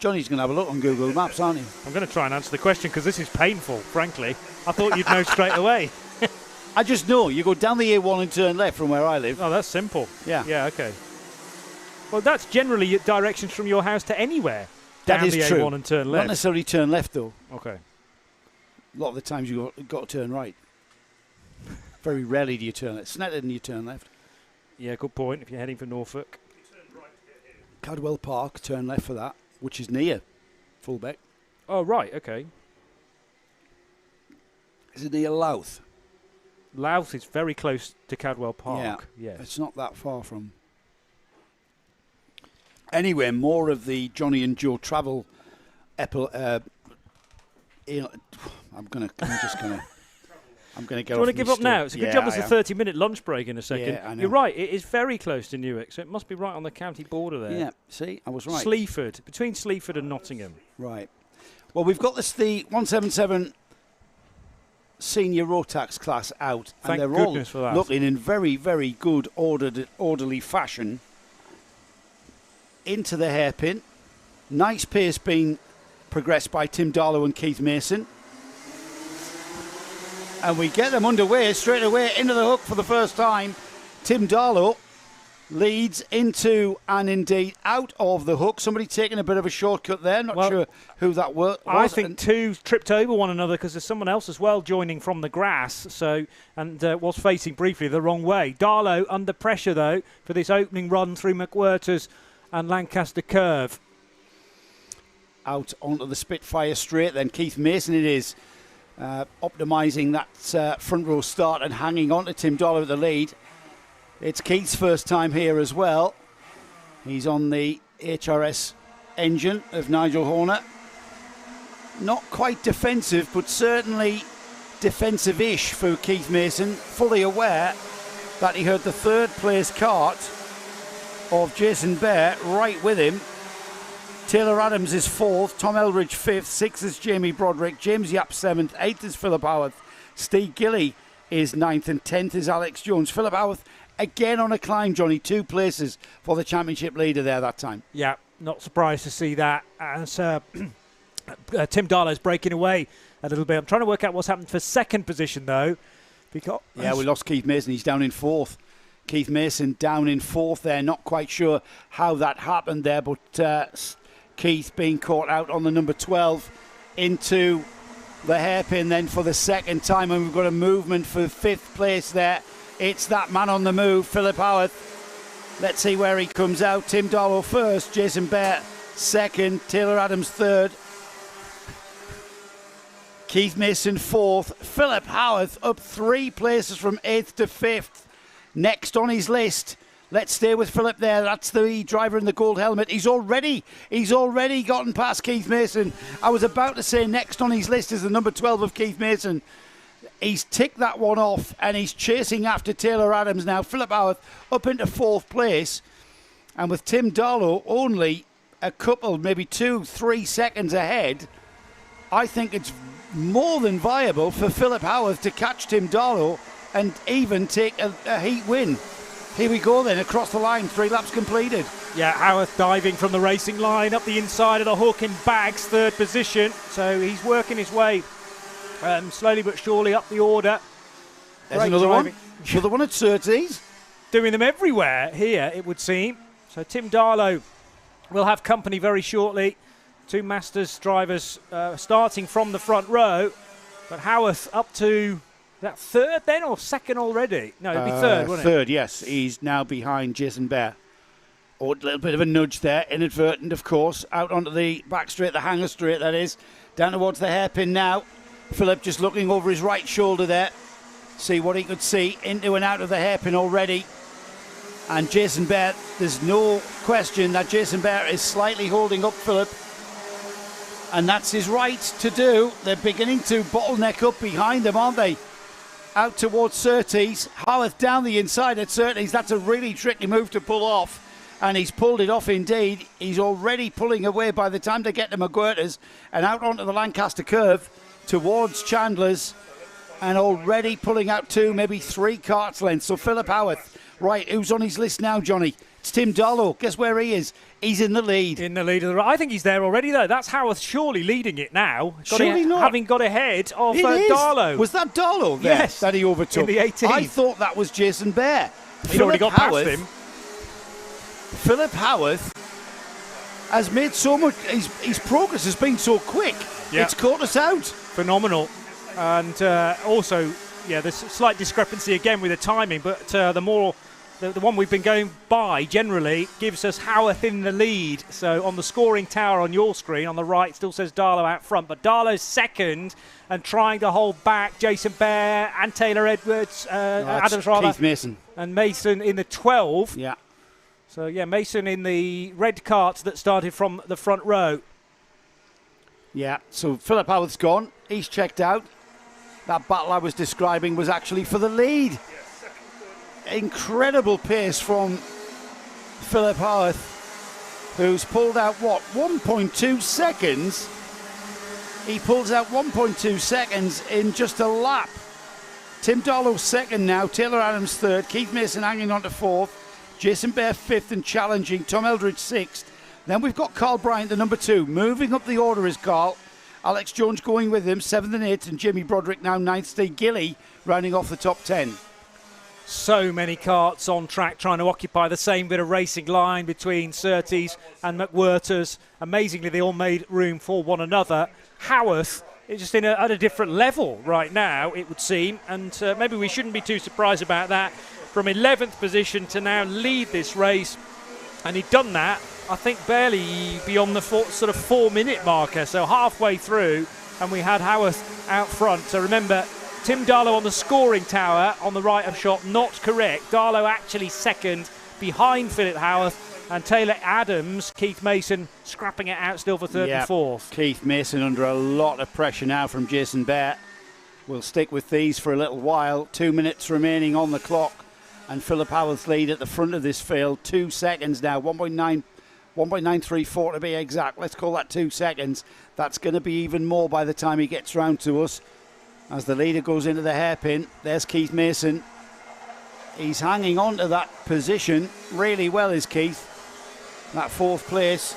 Johnny's going to have a look on Google Maps, aren't he? I'm going to try and answer the question because this is painful, frankly. I thought you'd know straight away. I just know. You go down the A1 and turn left from where I live. Oh, that's simple. Yeah. Yeah, okay. Well, that's generally directions from your house to anywhere. That down is the true. A1 and turn left. Not necessarily turn left, though. Okay. A lot of the times you've got to turn right. Very rarely do you turn left. Snetterton and you turn left. Yeah, good point, if you're heading for Norfolk. Cadwell Park, turn left for that, which is near Fullbeck. Oh, right, okay. Is it near Louth? Louth is very close to Cadwell Park. Yeah, Yes. it's not that far from. Anyway, more of the Johnny and Joe travel. I'm going to go. Do you want to give up now? It's a good job there's a 30-minute lunch break in a second. Yeah, I know. You're right, it is very close to Newark, so it must be right on the county border there. Yeah, see, I was right. Sleaford, between Sleaford and Nottingham. Right. Well, we've got the 177 senior Rotax class out, Thank and they're all goodness for that. looking in very, very good orderly fashion into the hairpin. Nice pace being progressed by Tim Darlow and Keith Mason. And we get them underway straight away into the hook for the first time. Tim Darlow leads into and indeed out of the hook. Somebody taking a bit of a shortcut there. Not sure who that was. I think 2 tripped over one another because there's someone else as well joining from the grass. And was facing briefly the wrong way. Darlow under pressure though for this opening run through McWhirters and Lancaster Curve. Out onto the Spitfire straight. Then Keith Mason it is. Optimising that front row start and hanging on to Tim Darlow at the lead. It's Keith's first time here as well. He's on the HRS engine of Nigel Horner. Not quite defensive, but certainly defensive-ish for Keith Mason. Fully aware that he heard the third place kart of Jason Bear right with him. Taylor Adams is 4th, Tom Eldridge 5th, 6th is Jamie Broderick, James Yapp 7th, 8th is Philip Howarth, Steve Gilly is 9th and 10th is Alex Jones. Philip Howarth again on a climb, Johnny, 2 places for the championship leader there that time. Yeah, not surprised to see that. As Tim Darlow's breaking away a little bit. I'm trying to work out what's happened for second position though. Because we lost Keith Mason, he's down in 4th. Keith Mason down in 4th there, not quite sure how that happened there, but Keith being caught out on the number 12 into the hairpin then for the second time, and we've got a movement for 5th place there. It's that man on the move, Philip Howarth. Let's see where he comes out. Tim Darlow first, Jason Bear second, Taylor Adams third, Keith Mason 4th, Philip Howarth up 3 places from 8th to 5th. Next on his list, let's stay with Philip there. That's the driver in the gold helmet. He's already gotten past Keith Mason. I was about to say next on his list is the number 12 of Keith Mason. He's ticked that one off and he's chasing after Taylor Adams now. Philip Howarth up into 4th place. And with Tim Darlow only a couple, maybe 2-3 seconds ahead, I think it's more than viable for Philip Howarth to catch Tim Darlow and even take a heat win. Here we go then, across the line, 3 laps completed. Yeah, Howarth diving from the racing line up the inside of the hook in Baggs' third position. So he's working his way slowly but surely up the order. There's Great another driving. one. Another one at Surtees. Doing them everywhere here, it would seem. So Tim Darlow will have company very shortly. 2 Masters drivers starting from the front row. But Howarth up to that third then, or second already? No, it'd be third, wouldn't it? Third, yes. He's now behind Jason Bear. Oh, a little bit of a nudge there, inadvertent, of course. Out onto the back straight, the hanger straight, that is. Down towards the hairpin now. Philip just looking over his right shoulder there. See what he could see. Into and out of the hairpin already. And Jason Bear, there's no question that Jason Bear is slightly holding up Philip. And that's his right to do. They're beginning to bottleneck up behind them, aren't they? Out towards Surtees. Howarth down the inside at Surtees. That's a really tricky move to pull off. And he's pulled it off indeed. He's already pulling away by the time they get to McGuirter's and out onto the Lancaster curve towards Chandler's, and already pulling out 2, maybe 3 carts lengths. So Philip Howarth, right, who's on his list now, Johnny? It's Tim Darlow. Guess where he is? He's in the lead. In the lead of the I think he's there already, though. That's Howarth surely leading it now. Surely not. Having got ahead of Darlow. Was that Darlow there? Yes. That he overtook? In the 18. I thought that was Jason Bear. He'd already got past him. Philip Howarth has made so much. His progress has been so quick. Yeah. It's caught us out. Phenomenal. And also, yeah, there's a slight discrepancy again with the timing, but the one we've been going by generally gives us Howarth in the lead. So on the scoring tower on your screen on the right still says Darlow out front, but Darlow's second and trying to hold back Jason Bear and Taylor Edwards, Adams rather, Keith Mason. and Mason in the 12. Yeah. So yeah, Mason in the red cart that started from the front row. Yeah, so Philip Howarth's gone. He's checked out. That battle I was describing was actually for the lead. Incredible pace from Philip Howarth, who's pulled out, 1.2 seconds? He pulls out 1.2 seconds in just a lap. Tim Darlow second now, Taylor Adams third, Keith Mason hanging on to fourth, Jason Bear fifth and challenging, Tom Eldridge sixth. Then we've got Carl Bryant, the number 2. Moving up the order is Carl. Alex Jones going with him, 7th and 8th, and Jimmy Broderick now 9th. Steve Gilly rounding off the top 10. So many karts on track trying to occupy the same bit of racing line between Surtees and McWhirter's. Amazingly, they all made room for one another. Howarth is just at a different level right now, it would seem, and maybe we shouldn't be too surprised about that. From 11th position to now lead this race, and he'd done that, I think, barely beyond the 4-minute marker, so halfway through, and we had Howarth out front. So remember, Tim Darlow on the scoring tower on the right of shot, not correct. Darlow actually second behind Philip Howarth, and Taylor Adams, Keith Mason scrapping it out still for third and fourth. Keith Mason under a lot of pressure now from Jason Bear. We'll stick with these for a little while. 2 minutes remaining on the clock, and Philip Howarth's lead at the front of this field. 2 seconds now, 1.934 to be exact. Let's call that 2 seconds. That's going to be even more by the time he gets round to us. As the leader goes into the hairpin, there's Keith Mason. He's hanging on to that position really well, is Keith. That 4th place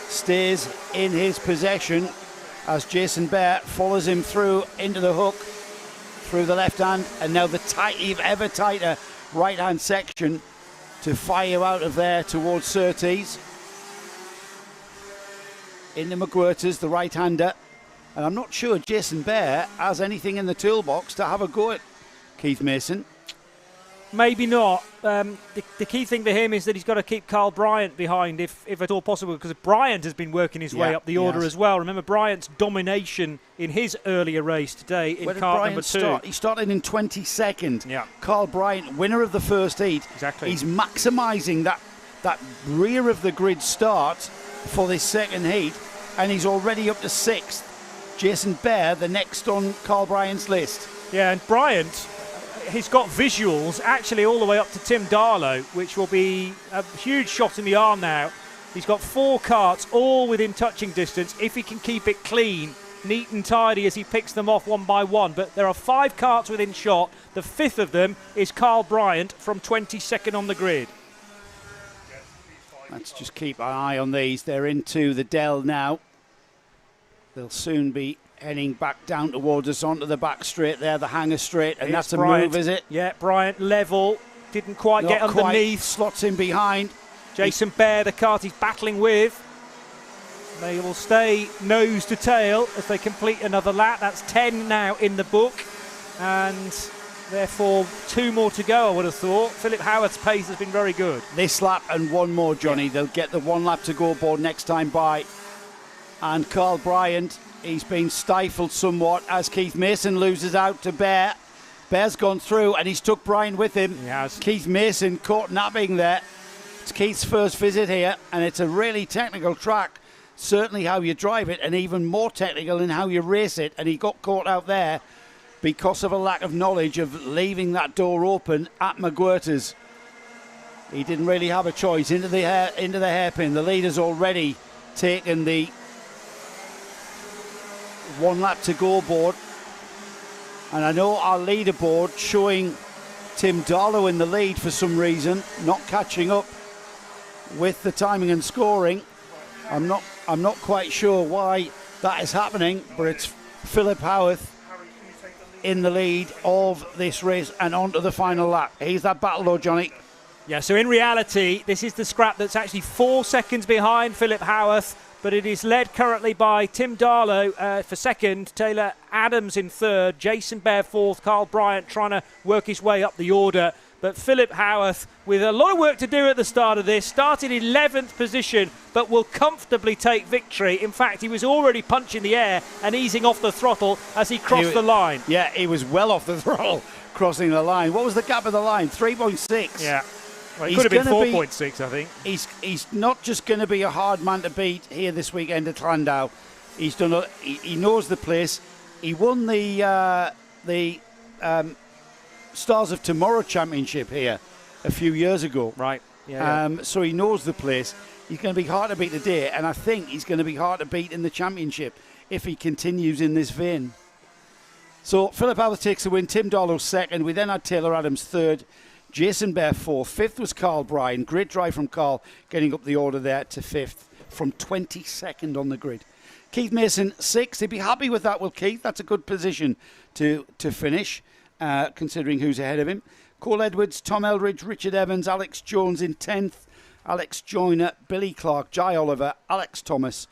stays in his possession as Jason Bear follows him through into the hook, through the left hand, and now the ever tighter right hand section to fire out of there towards Surtees. Into McWhirter's, the right hander. And I'm not sure Jason Bear has anything in the toolbox to have a go at Keith Mason. Maybe not. The key thing for him is that he's got to keep Carl Bryant behind, if at all possible, because Bryant has been working his way up the order as well. Remember Bryant's domination in his earlier race today in kart number 2. He started in 22nd. Yeah. Carl Bryant, winner of the first heat. Exactly. He's maximising that rear of the grid start for this second heat, and he's already up to 6th. Jason Bear, the next on Carl Bryant's list. Yeah, and Bryant he's got visuals actually all the way up to Tim Darlow, which will be a huge shot in the arm now. He's got 4 karts all within touching distance if he can keep it clean, neat and tidy as he picks them off one by one. But there are 5 karts within shot. The 5th of them is Carl Bryant from 22nd on the grid. Let's just keep an eye on these. They're into the Dell now. They'll soon be heading back down towards us onto the back straight there, the hanger straight, and that's a move, is it? Yeah, Bryant level, didn't quite get underneath. Slots in behind. Jason Bear, the kart he's battling with. They will stay nose to tail as they complete another lap. That's 10 now in the book, and therefore 2 more to go, I would have thought. Philip Howard's pace has been very good. This lap and 1 more, Johnny. Yeah. They'll get the 1 lap to go board next time by. And Carl Bryant, he's been stifled somewhat as Keith Mason loses out to Bear. Bear's gone through and he's took Bryant with him. He has. Keith Mason caught napping there. It's Keith's first visit here, and it's a really technical track. Certainly how you drive it, and even more technical in how you race it. And he got caught out there because of a lack of knowledge of leaving that door open at McGuirter's. He didn't really have a choice. Into the hairpin. The leader's already taken the 1 lap to go board. And I know our leaderboard showing Tim Darlow in the lead for some reason, not catching up with the timing and scoring. I'm not quite sure why that is happening, but it's Philip Howarth in the lead of this race and on to the final lap. Here's that battle though, Johnny. Yeah, so in reality, this is the scrap that's actually 4 seconds behind Philip Howarth, but it is led currently by Tim Darlow for second, Taylor Adams in third, Jason Bear fourth, Carl Bryant trying to work his way up the order. But Philip Howarth, with a lot of work to do at the start of this, started 11th position, but will comfortably take victory. In fact, he was already punching the air and easing off the throttle as he crossed the line. Yeah, he was well off the throttle crossing the line. What was the gap of the line? 3.6. Yeah. Well, it could have been 4.6, I think. He's not just going to be a hard man to beat here this weekend at Llandow. He's done. He knows the place. He won the Stars of Tomorrow Championship here a few years ago. Right. Yeah. So he knows the place. He's going to be hard to beat today, and I think he's going to be hard to beat in the championship if he continues in this vein. So Philip Howarth takes the win. Tim Darlow second. We then had Taylor Adams third. Jason Bear fourth. Fifth was Carl Bryan. Great drive from Carl, getting up the order there to fifth from 22nd on the grid. Keith Mason sixth. He'd be happy with that, will Keith? That's a good position to finish, considering who's ahead of him. Cole Edwards, Tom Eldridge, Richard Evans, Alex Jones in 10th. Alex Joyner, Billy Clark, Jai Oliver, Alex Thomas,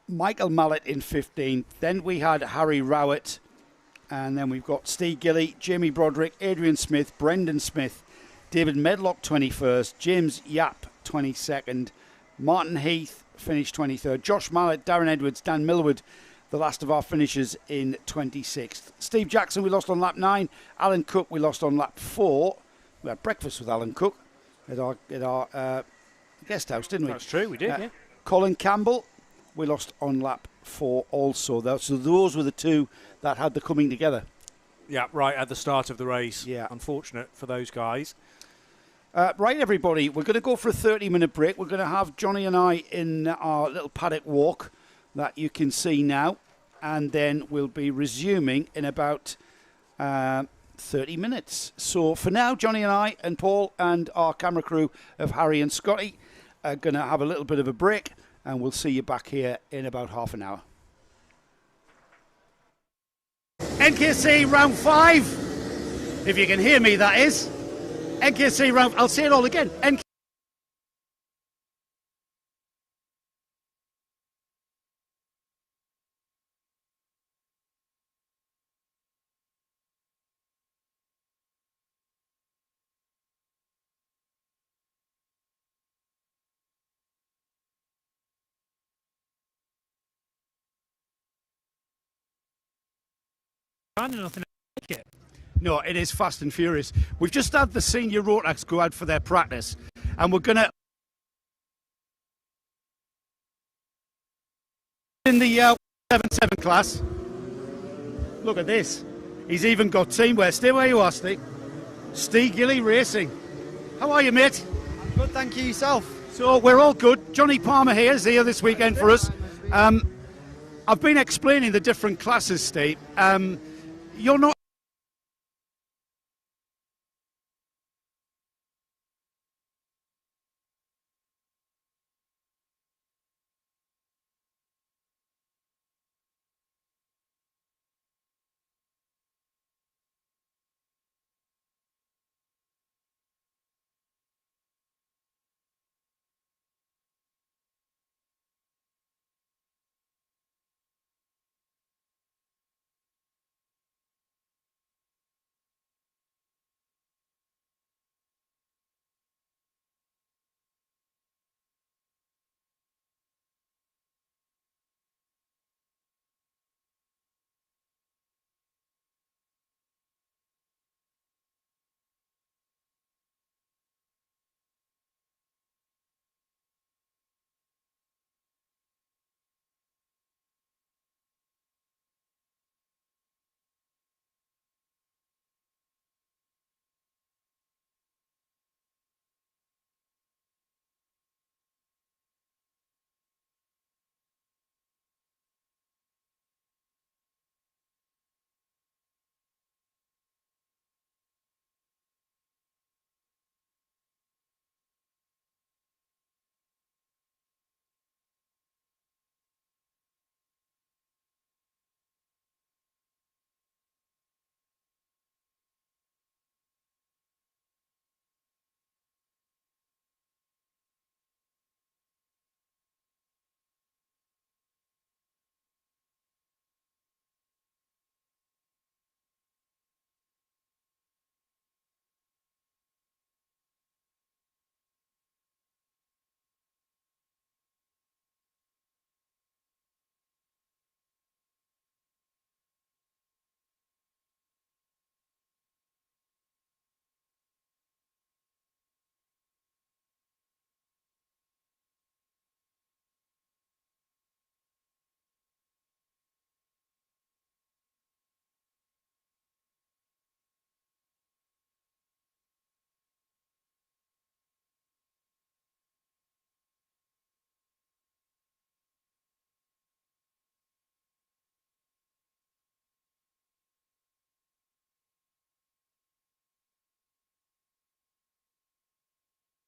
Michael Mallet in 15th. Then we had Harry Rowett. And then we've got Steve Gilly, Jamie Broderick, Adrian Smith, Brendan Smith, David Medlock 21st, James Yap 22nd, Martin Heath finished 23rd, Josh Mallet, Darren Edwards, Dan Millwood, the last of our finishers in 26th. Steve Jackson we lost on lap 9, Alan Cook we lost on lap 4. We had breakfast with Alan Cook at our guest house, didn't we? That's true, we did, yeah. Colin Campbell we lost on lap 4 also. So those were the two that had the coming together. Yeah, right at the start of the race. Yeah. Unfortunate for those guys. Right, everybody, we're going to go for a 30-minute break. We're going to have Johnny and I in our little paddock walk that you can see now. And then we'll be resuming in about 30 minutes. So for now, Johnny and I and Paul and our camera crew of Harry and Scotty are going to have a little bit of a break. And we'll see you back here in about half an hour. NKC round 5. If you can hear me, that is. NKC round... I'll say it all again. Nothing like it. No, it is fast and furious. We've just had the senior Rotax go out for their practice, and we're going to... In the 7-7 class, look at this. He's even got teamwear. Stay where you are, Steve. Steve Gilly Racing. How are you, mate? Good, thank you. Yourself? So we're all good. Johnny Palmer is here this weekend for us. I've been explaining the different classes, Steve. You're not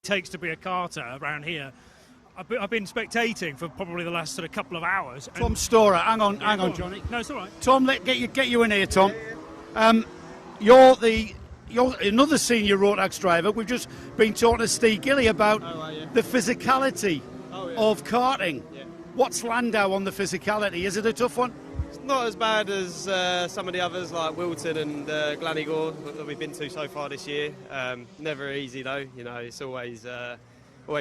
takes to be a karter around here. I've been spectating for probably the last sort of couple of hours. Tom Storer. Hang on, Johnny. No, it's all right. Tom, get you in here, Tom. You're another senior Rotax driver. We've just been talking to Steve Gilly about the physicality of karting. Yeah. What's Llandow on the physicality? Is it a tough one? It's not as bad as some of the others like Wilton and Glannigore that we've been to so far this year. Never easy though, you know, it's always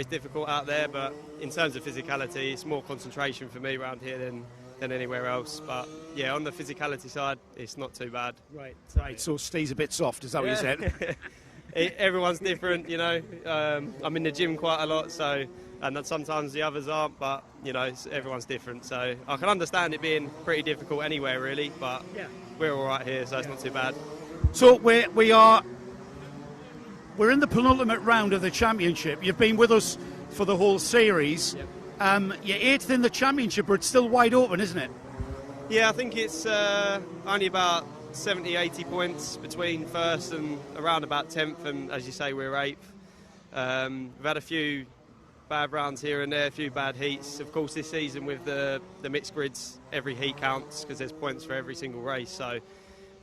difficult out there, but in terms of physicality, it's more concentration for me around here than anywhere else. But yeah, on the physicality side, it's not too bad. Right. So Steve's a bit soft, is that what you said? Everyone's different, you know. I'm in the gym quite a lot, so and sometimes the others aren't, but you know, everyone's different. So I can understand it being pretty difficult anywhere, really. But we're all right here, so it's not too bad. So we're in the penultimate round of the championship. You've been with us for the whole series. Yep. You're 8th in the championship, but it's still wide open, isn't it? Yeah, I think it's only about 70, 80 points between first and around about 10th, and as you say, we're 8th. We've had a few bad rounds here and there, a few bad heats. Of course, this season with the mixed grids, every heat counts because there's points for every single race. So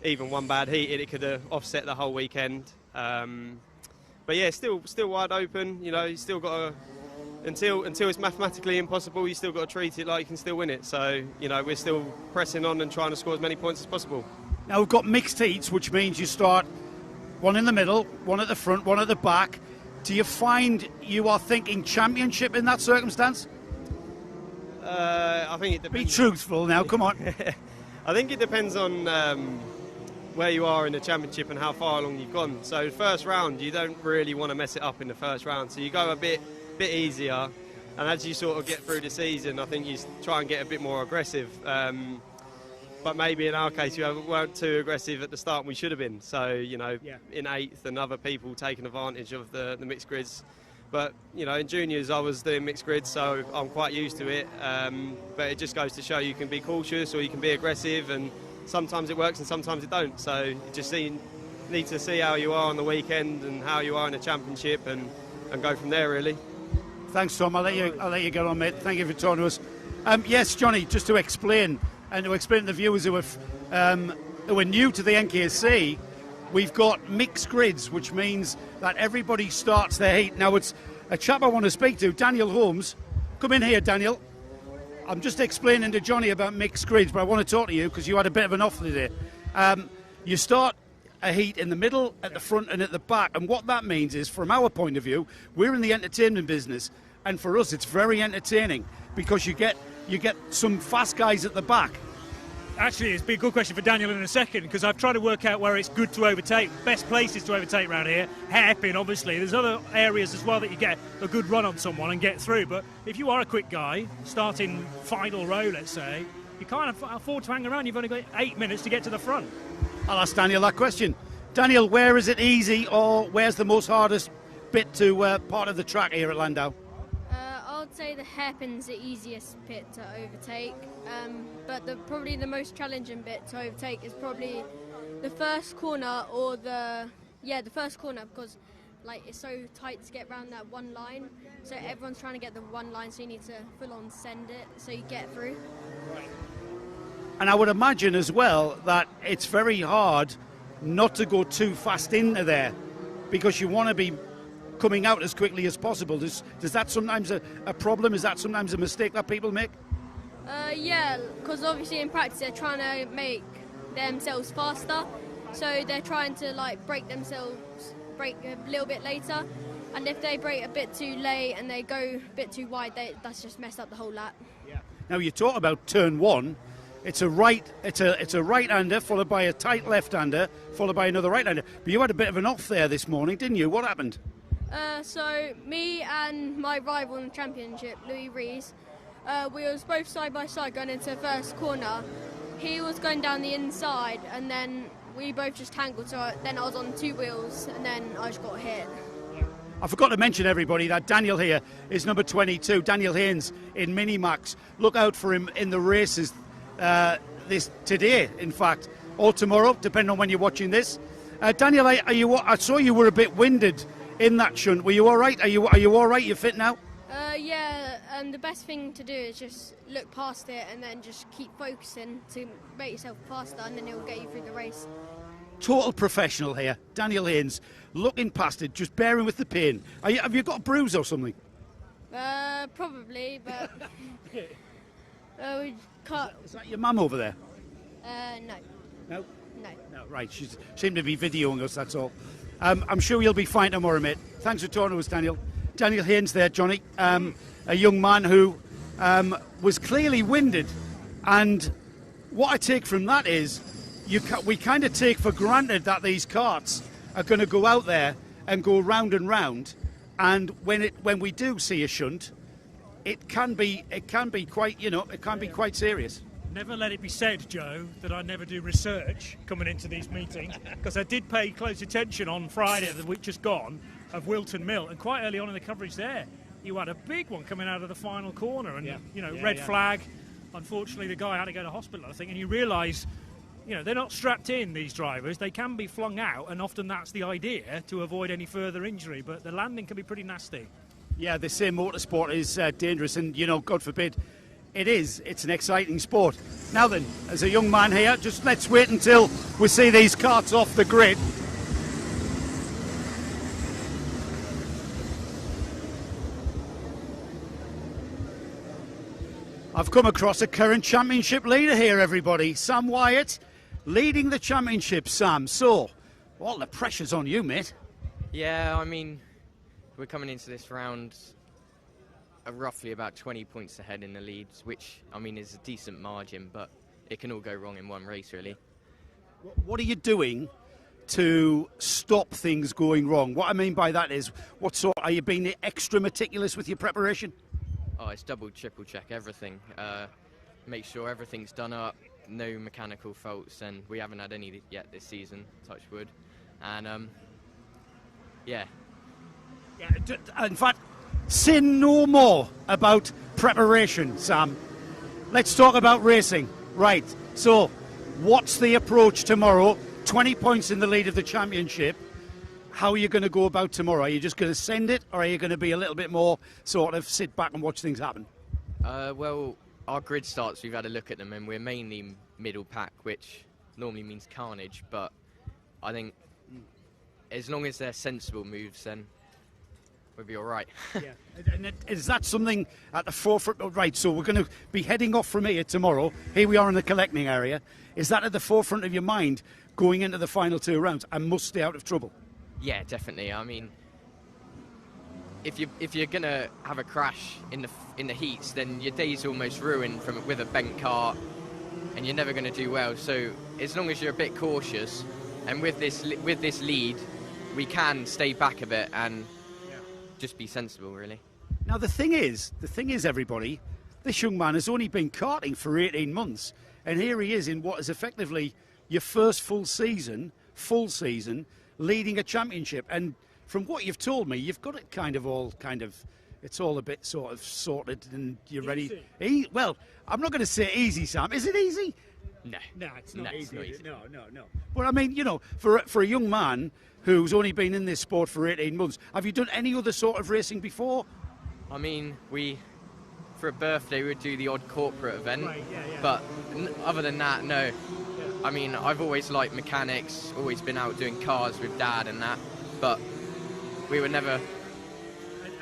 even one bad heat, it could offset the whole weekend. But yeah, still wide open. You know, you still got to, until it's mathematically impossible, you still got to treat it like you can still win it. So you know, we're still pressing on and trying to score as many points as possible. Now we've got mixed heats, which means you start one in the middle, one at the front, one at the back. Do you find you are thinking championship in that circumstance? I think it depends. Be truthful now, come on. I think it depends on where you are in the championship and how far along you've gone. So first round, you don't really want to mess it up in the first round. So you go a bit easier, and as you sort of get through the season, I think you try and get a bit more aggressive. but maybe in our case we weren't too aggressive at the start and we should have been. So, you know, in 8th and other people taking advantage of the mixed grids. But, you know, in juniors I was doing mixed grids, so I'm quite used to it. But it just goes to show you can be cautious or you can be aggressive, and sometimes it works and sometimes it don't. So you just need to see how you are on the weekend and how you are in the championship and go from there, really. Thanks, Tom. I'll let you get on, mate. Thank you for talking to us. Yes, Johnny, just to explain to the viewers who are new to the NKC, we've got mixed grids, which means that everybody starts their heat. Now, it's a chap I want to speak to, Daniel Holmes. Come in here, Daniel. I'm just explaining to Johnny about mixed grids, but I want to talk to you because you had a bit of an off today. You start a heat in the middle, at the front and at the back, and what that means is, from our point of view, we're in the entertainment business, and for us it's very entertaining because you get some fast guys at the back. Actually, it's been a good question for Daniel in a second, because I've tried to work out where it's good to overtake, best places to overtake around here. Hairpin, obviously. There's other areas as well that you get a good run on someone and get through. But if you are a quick guy, starting final row, let's say, you can't afford to hang around. You've only got 8 minutes to get to the front. I'll ask Daniel that question. Daniel, where is it easy, or where's the most hardest bit to part of the track here at Llandow? I'd say the hairpin's the easiest bit to overtake, but probably the most challenging bit to overtake is probably the first corner, or the first corner, because like it's so tight to get around that one line, so everyone's trying to get the one line, so you need to full on send it so you get through. Right. And I would imagine as well that it's very hard not to go too fast into there, because you want to be coming out as quickly as possible. Does that sometimes a problem? Is that sometimes a mistake that people make? Yeah, because obviously in practice they're trying to make themselves faster, so they're trying to like break a little bit later, and if they break a bit too late and they go a bit too wide, that's just messed up the whole lap. Yeah. Now you talk about turn one. It's a right-hander followed by a tight left-hander followed by another right-hander. But you had a bit of an off there this morning, didn't you? What happened? So me and my rival in the championship, Louis Rees, we was both side by side going into the first corner. He was going down the inside, and then we both just tangled. So then I was on 2 wheels, and then I just got hit. I forgot to mention, everybody, that Daniel here is number 22, Daniel Haynes in Minimax. Look out for him in the races today, in fact, or tomorrow, depending on when you're watching this. Daniel, I saw you were a bit winded in that shunt. Were you all right? Are you all right? You fit now? Yeah, and the best thing to do is just look past it and then just keep focusing to make yourself faster, and then it'll get you through the race. Total professional here, Daniel Haynes, looking past it, just bearing with the pain. Have you got a bruise or something? Probably, but we cut. Is that your mum over there? No. No? No. No, right. She seemed to be videoing us, that's all. I'm sure you'll be fine tomorrow, mate. Thanks for talking to us, Daniel. Daniel Haynes there, Johnny. A young man who was clearly winded. And what I take from that is we kind of take for granted that these karts are going to go out there and go round and round. And when we do see a shunt, it can be quite serious. Never let it be said, Joe, that I never do research coming into these meetings, because I did pay close attention on Friday, the week just gone, of Wilton Mill, and quite early on in the coverage there, you had a big one coming out of the final corner, and red flag. Unfortunately, the guy had to go to hospital, I think, and you realise, they're not strapped in, these drivers. They can be flung out, and often that's the idea, to avoid any further injury, but the landing can be pretty nasty. Yeah, they say motorsport is dangerous, and, God forbid, it is. It's an exciting sport. Now then, as a young man here, just let's wait until we see these karts off the grid. I've come across a current championship leader here, everybody. Sam Wyatt, leading the championship, Sam. So, all the pressure's on you, mate. Yeah, I mean, we're coming into this round roughly about 20 points ahead in the leads, which, I mean, is a decent margin, but it can all go wrong in one race, really. What are you doing to stop things going wrong? What I mean by that is, are you being extra meticulous with your preparation? Oh, it's double, triple check everything. Make sure everything's done up, no mechanical faults, and we haven't had any yet this season, touch wood. And yeah. In fact, say no more about preparation, Sam. Let's talk about racing. Right, so what's the approach tomorrow? 20 points in the lead of the championship. How are you going to go about tomorrow? Are you just going to send it, or are you going to be a little bit more sort of sit back and watch things happen? Well, our grid starts, we've had a look at them, and we're mainly middle pack, which normally means carnage, but I think as long as they're sensible moves, then we'll be all right. Yeah. And is that something at the forefront? Right, so we're going to be heading off from here tomorrow. Here we are in the collecting area. Is that at the forefront of your mind going into the final 2 rounds? I must stay out of trouble. Yeah, definitely. I mean, if you're gonna have a crash in the heats, then your day's almost ruined with a bent kart, and you're never going to do well. So as long as you're a bit cautious, and with this lead, we can stay back a bit and just be sensible, really. Now the thing is, everybody, this young man has only been karting for 18 months, and here he is in what is effectively your first full season, leading a championship. And from what you've told me, you've got it it's all a bit sort of sorted, and you're ready. Well, I'm not going to say easy, Sam. Is it easy? No, it's not easy. It's not easy. No. But I mean, for a young man who's only been in this sport for 18 months, have you done any other sort of racing before? I mean, for a birthday, we'd do the odd corporate event, but other than that, no. Yeah. I mean, I've always liked mechanics, always been out doing cars with Dad and that, but we were never...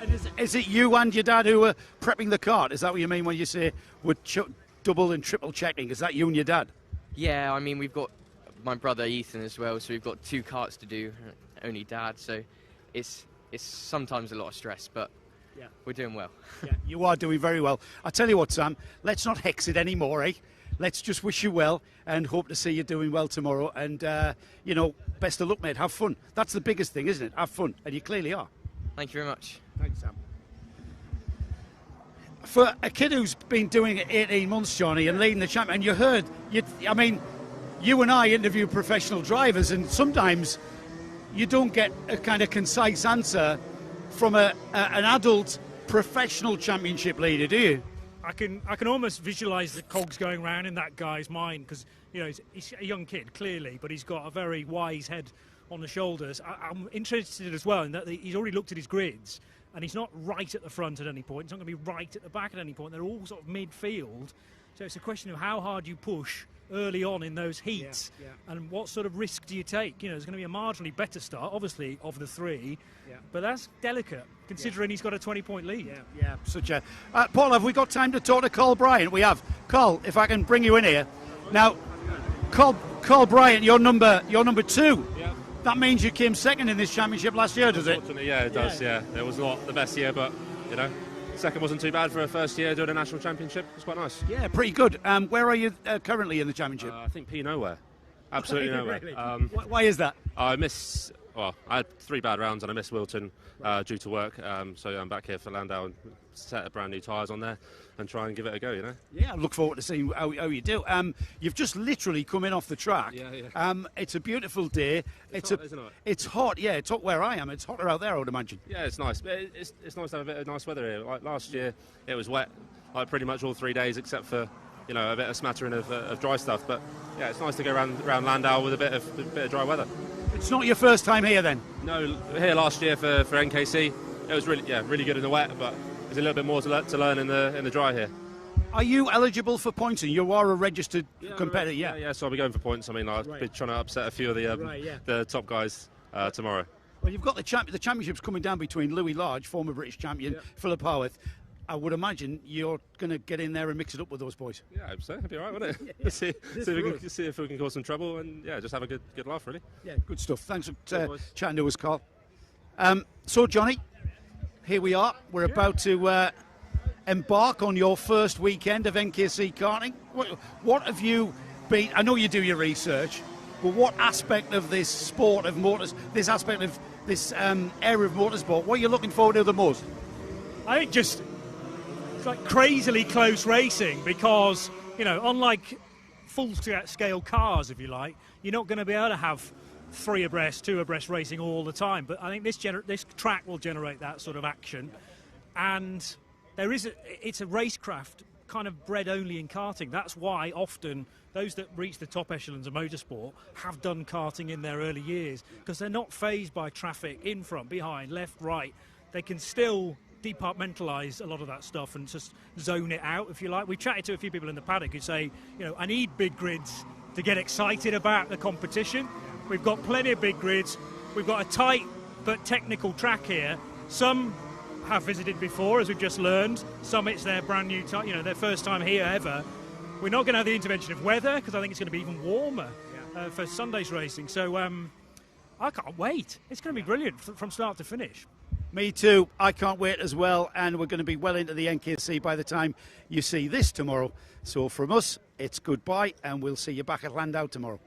And is it you and your dad who are prepping the kart? Is that what you mean when you say we're double and triple checking? Is that you and your dad? Yeah, I mean, we've got my brother Ethan as well, so we've got 2 karts to do, only Dad, so it's sometimes a lot of stress, but we're doing well. Yeah, you are doing very well. I tell you what, Sam, let's not hex it anymore, eh? Let's just wish you well and hope to see you doing well tomorrow. And, best of luck, mate. Have fun. That's the biggest thing, isn't it? Have fun. And you clearly are. Thank you very much. Thanks, Sam. For a kid who's been doing it 18 months, Johnny, and leading the champion, and you and I interview professional drivers, and sometimes you don't get a kind of concise answer from an adult professional championship leader, do you? I can almost visualise the cogs going round in that guy's mind, because he's a young kid clearly, but he's got a very wise head on the shoulders. I'm interested as well in that he's already looked at his grids, and he's not right at the front at any point. He's not going to be right at the back at any point. They're all sort of midfield, so it's a question of how hard you push early on in those heats, and what sort of risk do you take? There's going to be a marginally better start, obviously, of the 3, but that's delicate, considering he's got a 20-point lead. Such a... Paul, have we got time to talk to Carl Bryant? We have. Carl, if I can bring you in here. Now, Carl Bryant, you're number 2. Yeah. That means you came second in this championship last year, does it? Yeah, it does, yeah. It was not the best year, but, second wasn't too bad for a first year doing a national championship. It was quite nice. Yeah, pretty good. Where are you currently in the championship? I think P nowhere. Absolutely nowhere. Really? Why is that? I had 3 bad rounds and I missed Wilton due to work. So I'm back here for Llandow and set a brand new tyres on there and try and give it a go, Yeah, I look forward to seeing how you do. You've just literally come in off the track. Yeah. It's a beautiful day. It's hot, isn't it? It's hot, yeah. It's hot where I am. It's hotter out there, I would imagine. Yeah, it's nice. It's nice to have a bit of nice weather here. Like last year, it was wet, like pretty much all 3 days, except for a bit of smattering of dry stuff. But yeah, it's nice to go around Llandow with a bit of dry weather. It's not your first time here, then? No, here last year for NKC. It was really good in the wet, but there's a little bit more to learn in the dry here. Are you eligible for points? You are a registered competitor, yeah. So I'll be going for points. I mean, I'll be trying to upset a few of the top guys tomorrow. Well, you've got the championships coming down between Louis Large, former British champion, Philip Howarth. I would imagine you're going to get in there and mix it up with those boys. Yeah, I hope so. It'll be all right, won't it? see if we can cause some trouble and just have a good laugh, really. Yeah, good stuff. Thanks for chatting to us, Carl. So, Johnny, here we are. We're about to embark on your first weekend of NKC karting. What have you been? I know you do your research, but what aspect of this sport of motors, this aspect of this area of motorsport, what are you looking forward to the most? I think just it's like crazily close racing because, unlike full-scale cars, if you like, you're not going to be able to have 3 abreast, 2 abreast racing all the time. But I think this track will generate that sort of action. And it's a racecraft kind of bred only in karting. That's why often those that reach the top echelons of motorsport have done karting in their early years, because they're not fazed by traffic in front, behind, left, right. They can still departmentalise a lot of that stuff and just zone it out, if you like. We chatted to a few people in the paddock who say, I need big grids to get excited about the competition. We've got plenty of big grids. We've got a tight but technical track here. Some have visited before, as we've just learned. Some it's their brand new time, their first time here ever. We're not going to have the intervention of weather, because I think it's going to be even warmer for Sunday's racing. So I can't wait. It's going to be brilliant from start to finish. Me too. I can't wait as well, and we're going to be well into the NKC by the time you see this tomorrow. So from us, it's goodbye, and we'll see you back at Llandow tomorrow.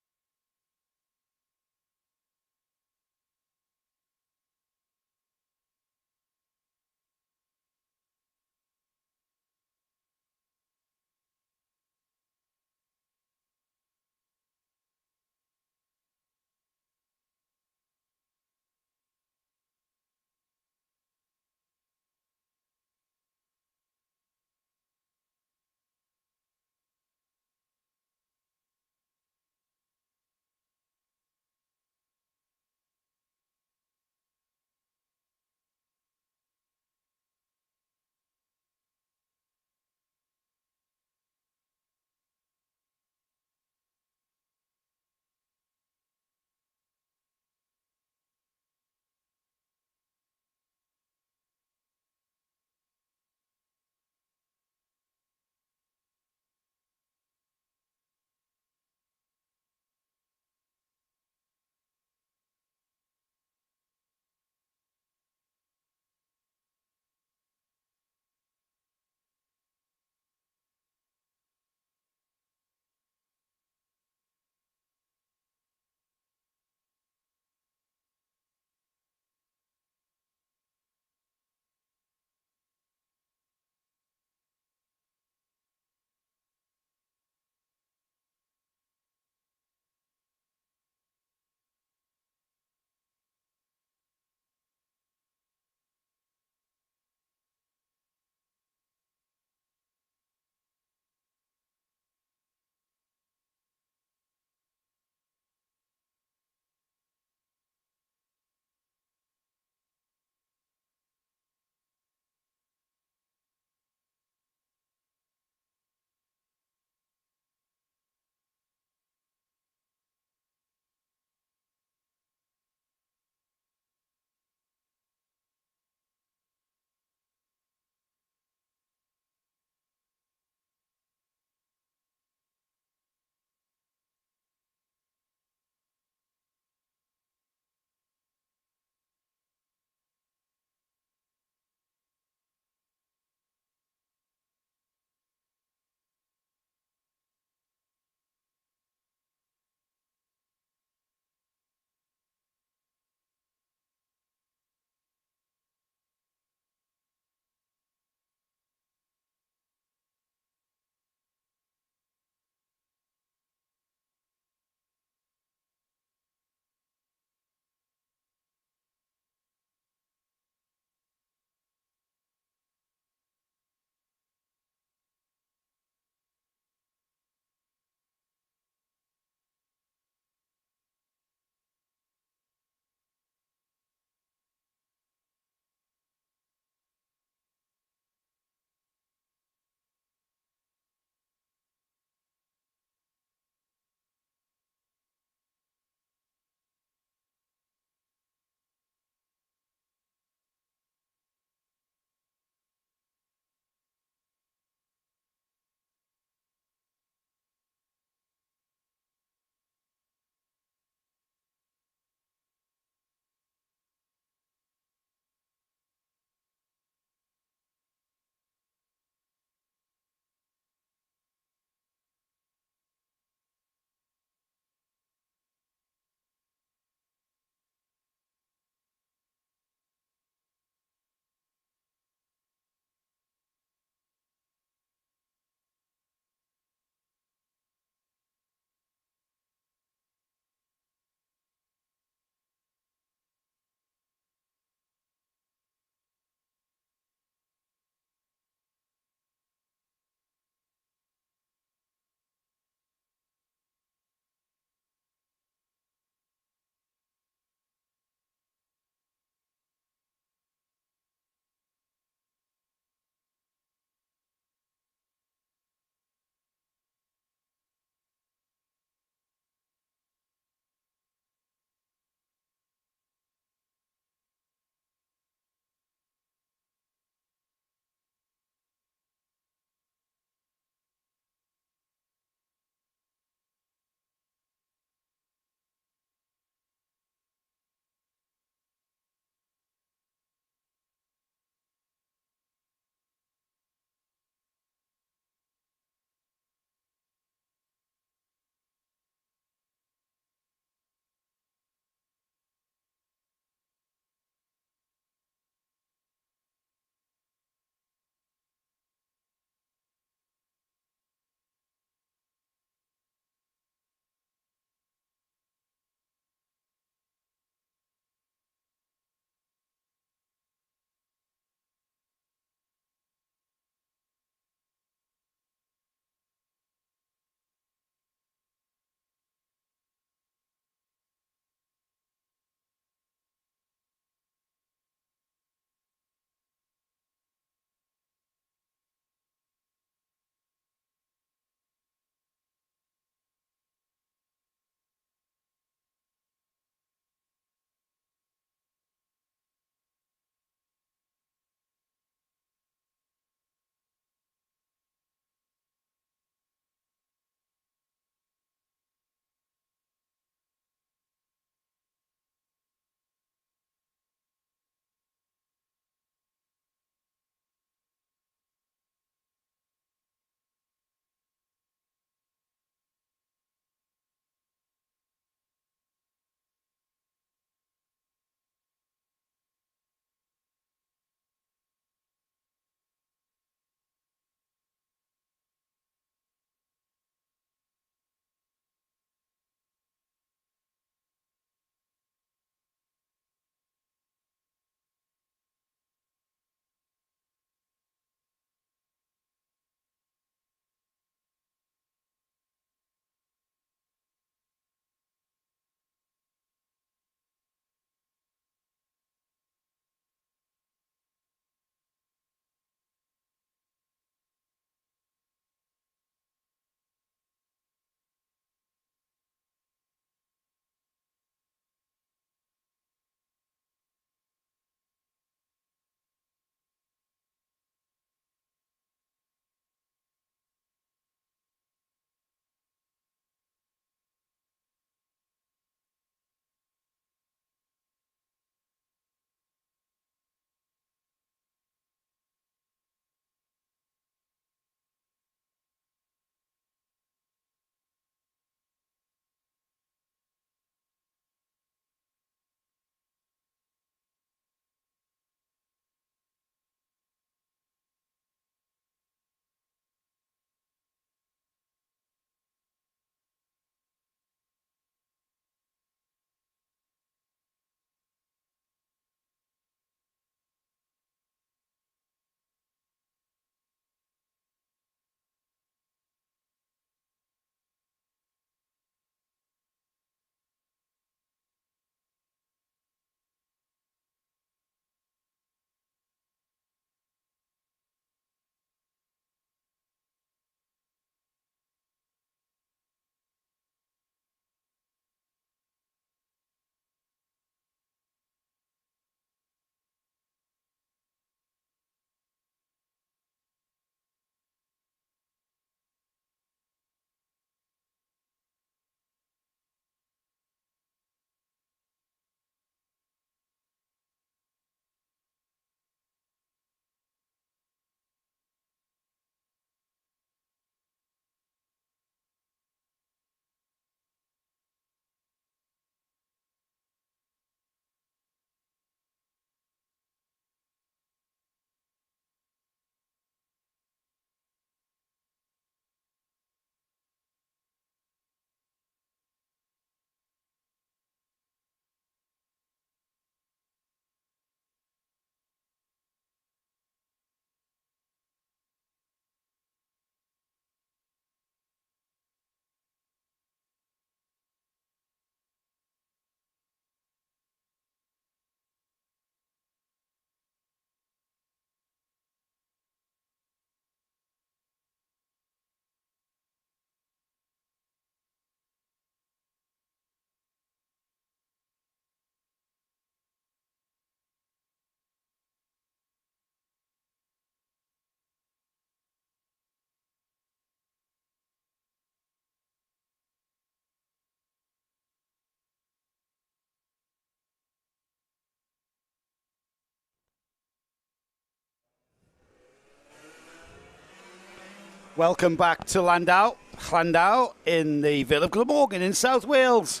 Welcome back to Llandow in the Vale of Glamorgan in South Wales,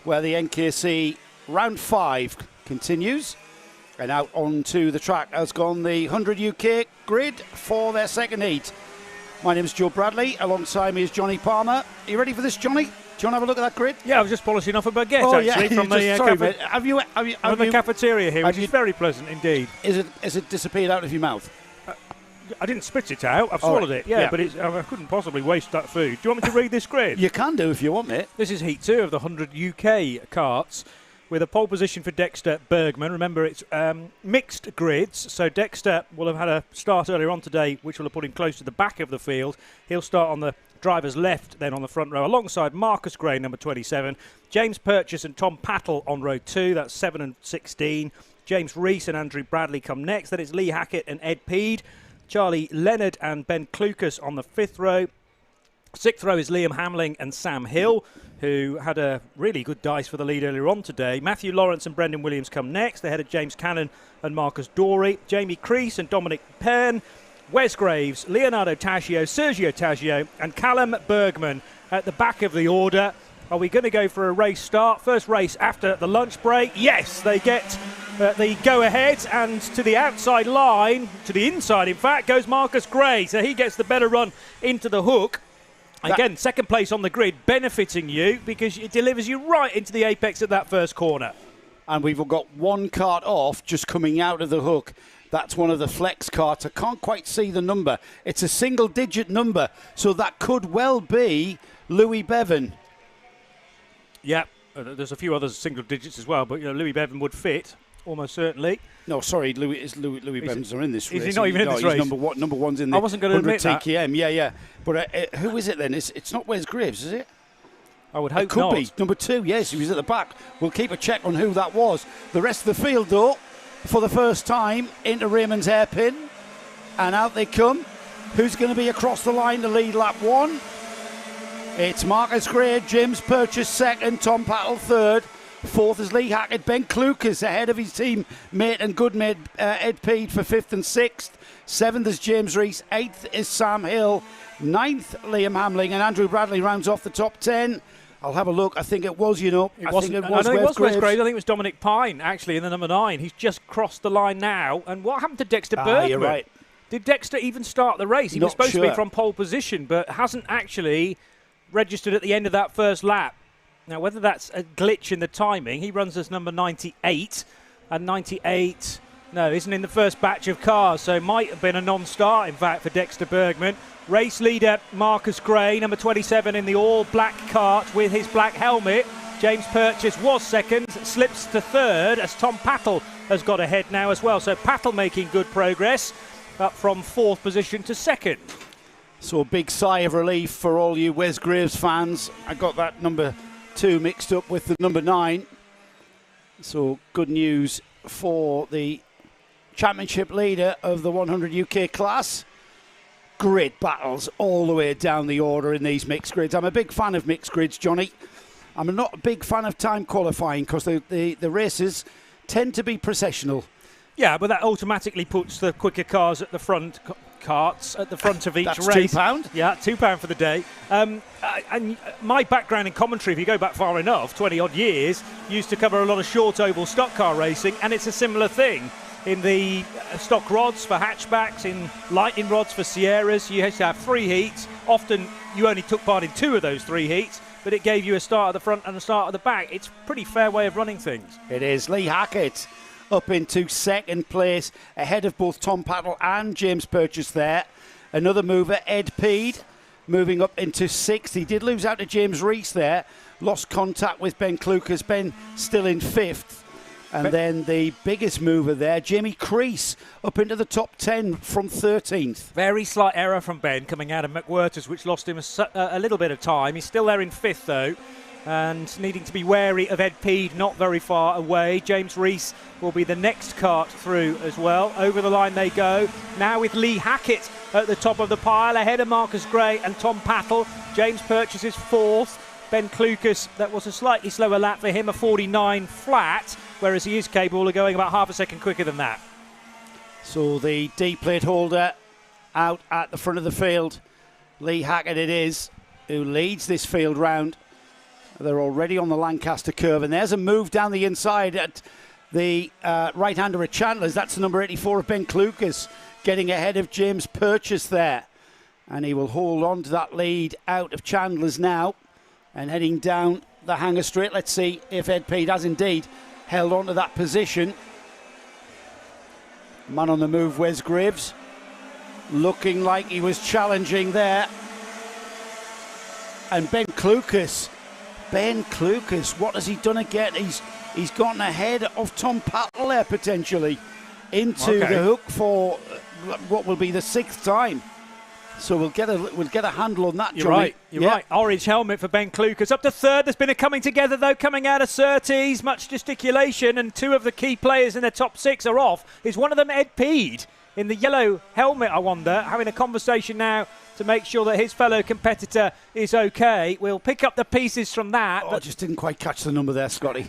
where the NKC round 5 continues. And out onto the track has gone the 100 UK grid for their second heat. My name is Joe Bradley. Alongside me is Johnny Palmer. Are you ready for this, Johnny? Do you want to have a look at that grid? Yeah, I was just polishing off a baguette, actually, from the cafeteria here, which is very pleasant indeed. Is it disappeared out of your mouth? I didn't spit it out. I've swallowed it. Yeah, but I couldn't possibly waste that food. Do you want me to read this grid? You can do if you want, mate. This is Heat 2 of the 100 UK karts, with a pole position for Dexter Bergman. Remember, it's mixed grids, so Dexter will have had a start earlier on today, which will have put him close to the back of the field. He'll start on the driver's left, then on the front row, alongside Marcus Gray, number 27, James Purchase and Tom Pattle on row 2, that's 7 and 16. James Rees and Andrew Bradley come next. Then it's Lee Hackett and Ed Peed. Charlie Leonard and Ben Klukas on the 5th row. 6th row is Liam Hamling and Sam Hill, who had a really good dice for the lead earlier on today. Matthew Lawrence and Brendan Williams come next. They head of James Cannon and Marcus Dorey. Jamie Crease and Dominic Penn. Wes Graves, Leonardo Taggio, Sergio Taggio and Callum Bergman at the back of the order. Are we going to go for a race start? First race after the lunch break. Yes, they get the go-ahead, and to the outside line, to the inside in fact, goes Marcus Gray. So he gets the better run into the hook. Again, second place on the grid, benefiting you because it delivers you right into the apex at that first corner. And we've got one kart off just coming out of the hook. That's one of the flex karts. I can't quite see the number. It's a single-digit number, so that could well be Louis Bevan. Yeah, there's a few other single digits as well, but Louis Bevan would fit almost certainly. No, sorry, Louis Bevan's not in this race. Is he not even in this race? He's number one's in the 100 TKM. Yeah. But who is it then? It's not Wes Graves, is it? I would hope it could be. Number 2, yes, he was at the back. We'll keep a check on who that was. The rest of the field, though, for the first time, into Raymond's hairpin. And out they come. Who's going to be across the line to lead lap 1? It's Marcus Gray, James Purchase second, Tom Pattle third. Fourth is Lee Hackett, Ben Klukas ahead of his team mate and good mate Ed Peed for 5th and 6th. 7th is James Rees, 8th is Sam Hill, 9th Liam Hamling, and Andrew Bradley rounds off the top 10. I'll have a look. I think it was, It was Wes Graves. I think it was Dominic Pine, actually, in the number 9. He's just crossed the line now. And what happened to Dexter Bergman? You're right. Did Dexter even start the race? He was supposed to be from pole position, but hasn't actually registered at the end of that first lap. Now, whether that's a glitch in the timing, he runs as number 98, and 98, isn't in the first batch of cars, so it might have been a non-start, in fact, for Dexter Bergman. Race leader Marcus Gray, number 27 in the all-black kart with his black helmet. James Purchase was second, slips to third, as Tom Pattle has got ahead now as well. So Pattle making good progress, up from 4th position to 2nd. So a big sigh of relief for all you Wes Graves fans. I got that number 2 mixed up with the number 9. So good news for the championship leader of the 100 UK class. Great battles all the way down the order in these mixed grids. I'm a big fan of mixed grids, Johnny. I'm not a big fan of time qualifying because the races tend to be processional. Yeah, but that automatically puts the quicker cars at the front. Karts at the front of each That's race. £2? Yeah, £2 for the day. And my background in commentary, if you go back far enough, 20 odd years, used to cover a lot of short oval stock car racing, and it's a similar thing. In the stock rods for hatchbacks, in lightning rods for Sierras, you used to have 3 heats. Often you only took part in 2 of those 3 heats, but it gave you a start at the front and a start at the back. It's a pretty fair way of running things. It is. Lee Hackett up into 2nd place, ahead of both Tom Pattle and James Purchase there. Another mover, Ed Peed, moving up into 6th. He did lose out to James Rees there, lost contact with Ben Klukas. Ben still in 5th. And then the biggest mover there, Jamie Crease, up into the top 10 from 13th. Very slight error from Ben coming out of McWhirters, which lost him a little bit of time. He's still there in 5th, though, and needing to be wary of Ed Peed, not very far away. James Rees will be the next kart through as well. Over the line they go. Now with Lee Hackett at the top of the pile, ahead of Marcus Gray and Tom Pattle. James Purchase is 4th. Ben Klukas, that was a slightly slower lap for him, a 49 flat, whereas he is capable of going about half a second quicker than that. So the D plate holder out at the front of the field Lee Hackett it is, who leads this field round. They're already on the Lancaster curve, and there's a move down the inside at the right-hander at Chandler's. That's the number 84 of Ben Klukas, getting ahead of James Purchase there. And he will hold on to that lead out of Chandler's now, and heading down the hanger straight. Let's see if Ed Pede has indeed held on to that position. Man on the move, Wes Graves, looking like he was challenging there. And Ben Klukas, what has he done again? He's gotten ahead of Tom Pattle there potentially into the hook for what will be the 6th time. So we'll get a handle on that. You're right. Orange helmet for Ben Klukas. Up to 3rd. There's been a coming together though, coming out of Surtees. Much gesticulation, and 2 of the key players in the top 6 are off. Is one of them Ed Pede in the yellow helmet? I wonder, having a conversation now to make sure that his fellow competitor is okay. We'll pick up the pieces from that. I just didn't quite catch the number there, Scotty.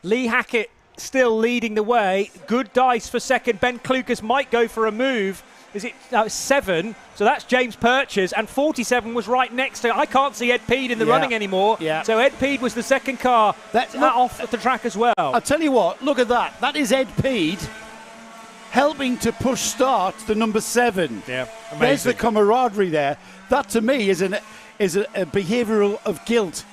Lee Hackett still leading the way. Good dice for 2nd. Ben Klukas might go for a move. Is it 7? So that's James Purchase, and 47 was right next to. I can't see Ed Pede in the running anymore. Yeah. So Ed Pede was the 2nd car off the track as well. I'll tell you what. Look at that. That is Ed Pede helping to push start the number 7. Yeah, amazing. There's the camaraderie there. That to me is a behavioural of guilt.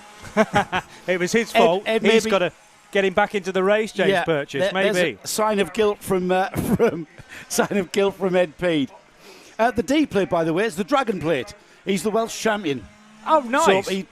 It was his fault. He's got to get him back into the race, James Purchase. Maybe there's a sign of guilt from Ed Pede. The D plate, by the way, is the Dragon plate. He's the Welsh champion. Oh, nice. So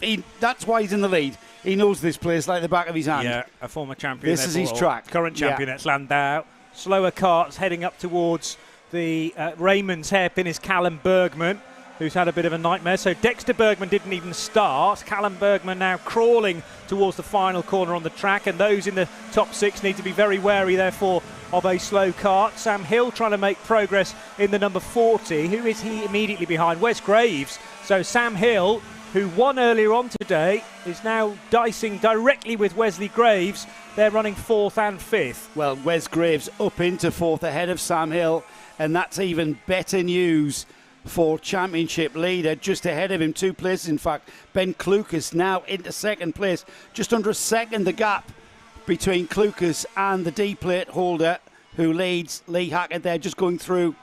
that's why he's in the lead. He knows this place like the back of his hand. Yeah, a former champion. This is his track. Current champion at Llandow. Slower carts heading up towards the Raymond's hairpin is Callum Bergman, who's had a bit of a nightmare. So Dexter Bergman didn't even start. Callum Bergman now crawling towards the final corner on the track, and those in the top 6 need to be very wary, therefore, of a slow kart. Sam Hill trying to make progress in the number 40. Who is he immediately behind? Wes Graves. So Sam Hill, who won earlier on today, is now dicing directly with Wesley Graves. They're running 4th and 5th. Well, Wes Graves up into 4th ahead of Sam Hill, and that's even better news for championship leader. Just ahead of him, 2 places in fact. Ben Klukas now into 2nd place. Just under a second the gap between Klukas and the D-plate holder who leads. Lee Hackett there just going through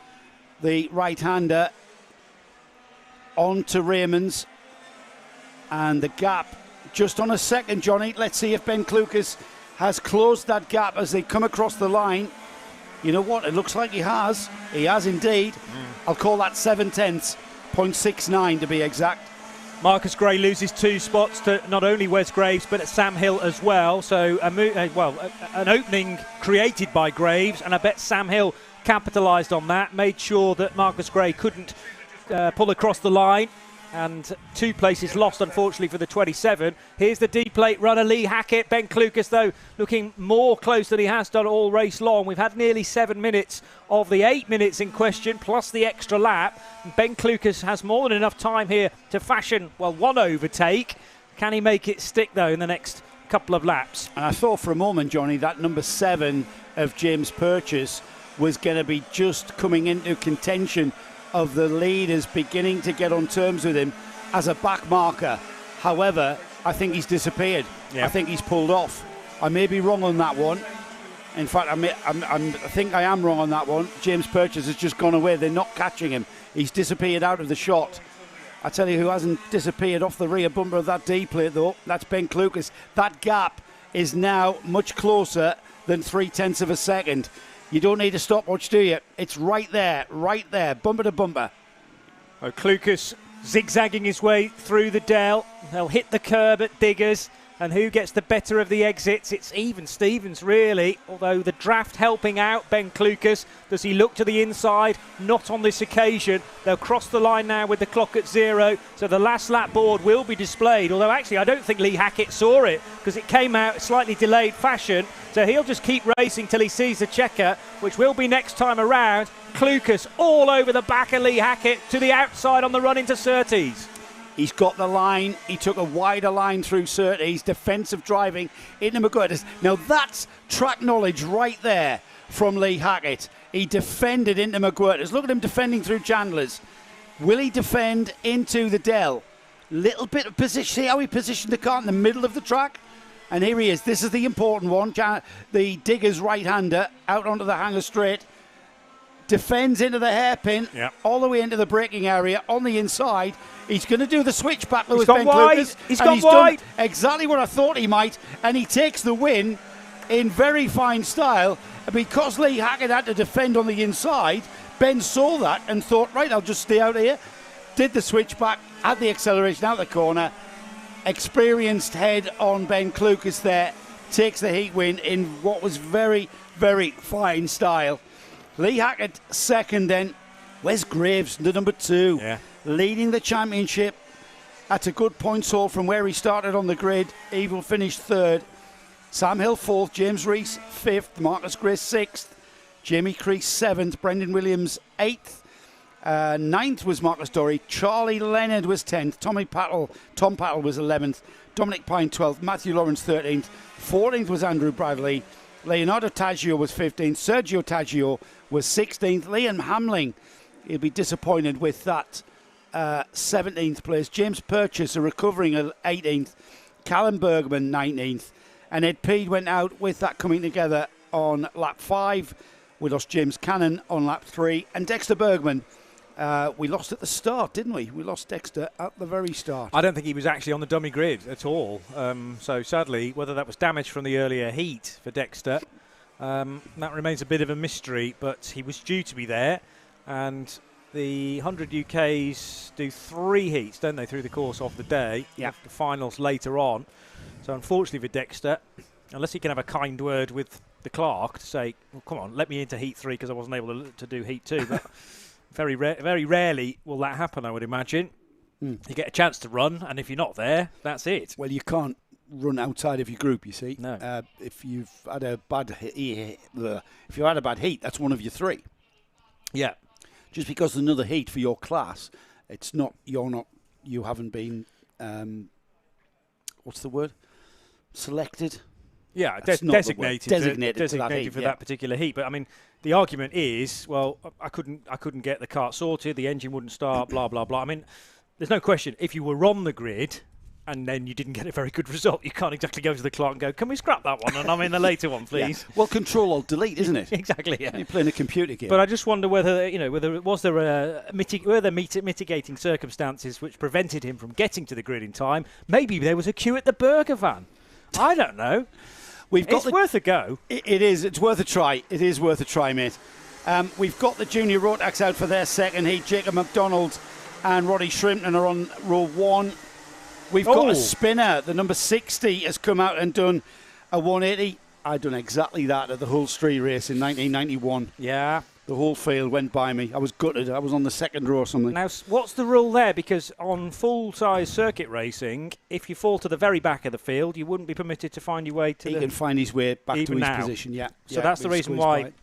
the right-hander on to Raymond's. And the gap just on a second, Johnny. Let's see if Ben Klukas has closed that gap as they come across the line. You know what? It looks like he has. He has indeed. I'll call that 7/10, 0.69 to be exact. Marcus Gray loses 2 spots to not only Wes Graves but Sam Hill as well. So an opening created by Graves, and I bet Sam Hill capitalised on that, made sure that Marcus Gray couldn't pull across the line. And 2 places lost, unfortunately, for the 27. Here's the D-plate runner, Lee Hackett. Ben Klukas, though, looking more close than he has done all race long. We've had nearly 7 minutes of the 8 minutes in question, plus the extra lap. Ben Klukas has more than enough time here to fashion, one overtake. Can he make it stick, though, in the next couple of laps? And I thought for a moment, Johnny, that number 7 of James Purchase was going to be just coming into contention of the leaders beginning to get on terms with him as a back marker. However, I think he's disappeared. I think he's pulled off. I may be wrong on that one. In fact, I think I am wrong on that one. James Purchase has just gone away. They're not catching him. He's disappeared out of the shot. I tell you who hasn't disappeared off the rear bumper of that D-plate, though. That's Ben Klukas. That gap is now much closer than 0.3 of a second. You don't need a stopwatch, do you? It's right there, bumper to bumper. Klukas zigzagging his way through the Dell. They'll hit the curb at Diggers. And who gets the better of the exits? It's even Stevens, really. Although the draft helping out Ben Klukas. Does he look to the inside? Not on this occasion. They'll cross the line now with the clock at 0. So the last lap board will be displayed. Although actually I don't think Lee Hackett saw it, because it came out slightly delayed fashion. So he'll just keep racing till he sees the checker, which will be next time around. Klukas all over the back of Lee Hackett to the outside on the run into Surtees. He's got the line. He took a wider line through Surtees. Defensive driving into McGuirtis. Now that's track knowledge right there from Lee Hackett. He defended into McGuirtis. Look at him defending through Chandler's. Will he defend into the Dell? Little bit of position. See how he positioned the car in the middle of the track? And here he is. This is the important one. The Digger's right-hander out onto the hanger straight. Defends into the hairpin, all the way into the braking area on the inside. He's going to do the switchback. He's gone wide. He's gone wide. Done exactly what I thought he might, and he takes the win in very fine style. Because Lee Hackett had to defend on the inside, Ben saw that and thought, right, I'll just stay out here. Did the switchback, had the acceleration out the corner. Experienced head on Ben Klukas there, takes the heat win in what was very, very fine style. Lee Hackett second then. Wes Graves, the number 2, leading the championship at a good points haul from where he started on the grid. Evil finished third. Sam Hill fourth, James Rees fifth, Marcus Gray sixth, Jamie Crease seventh, Brendan Williams eighth. Ninth was Marcus Dorey. Charlie Leonard was 10th. Tom Pattle was 11th. Dominic Pine 12th. Matthew Lawrence 13th. 14th was Andrew Bradley. Leonardo Taggio was 15th. Sergio Taggio was 16th. Liam Hamling, he'll be disappointed with that 17th place. James Purchase, a recovering 18th. Callum Bergman 19th. And Ed Peed went out with that coming together on lap 5. We lost James Cannon on lap 3. And Dexter Bergman, we lost at the start, didn't we? We lost Dexter at the very start. I don't think he was actually on the dummy grid at all. So sadly, whether that was damage from the earlier heat for Dexter, that remains a bit of a mystery. But he was due to be there. And the 100 UKs do 3 heats, don't they, through the course of the day? Yeah. The finals later on. So unfortunately for Dexter, unless he can have a kind word with the clerk to say, well, come on, let me into heat 3 because I wasn't able to do heat 2. But very rarely will that happen, I would imagine. You get a chance to run, and if you're not there, that's it. Well, you can't run outside of your group, you see. No. If you've had a bad heat, that's one of your 3. Yeah. Just because there's another heat for your class, it's not. You haven't been. What's the word? Selected. Yeah, designated for that particular heat. But I mean, the argument is, well, I couldn't get the kart sorted. The engine wouldn't start. Blah blah blah. I mean, there's no question. If you were on the grid and then you didn't get a very good result, you can't exactly go to the clerk and go, "Can we scrap that one?" And I'm in the later one, please. Yeah. Well, Control Alt Delete, isn't it? Exactly. Yeah. You're playing a computer game. But I just wonder whether were there mitigating circumstances which prevented him from getting to the grid in time. Maybe there was a queue at the burger van. I don't know. It's worth a go. It is. It's worth a try. It is worth a try, mate. We've got the junior Rotax out for their second heat. Jacob McDonald and Roddy Shrimpton are on row 1. We've got a spinner. The number 60 has come out and done a 180. I done exactly that at the Hull Street race in 1991. Yeah. The whole field went by me. I was gutted. I was on the second row or something. Now, what's the rule there? Because on full-size circuit racing, if you fall to the very back of the field, you wouldn't be permitted to find your way to He can find his way back to his now. position, yeah. So that's the reason why.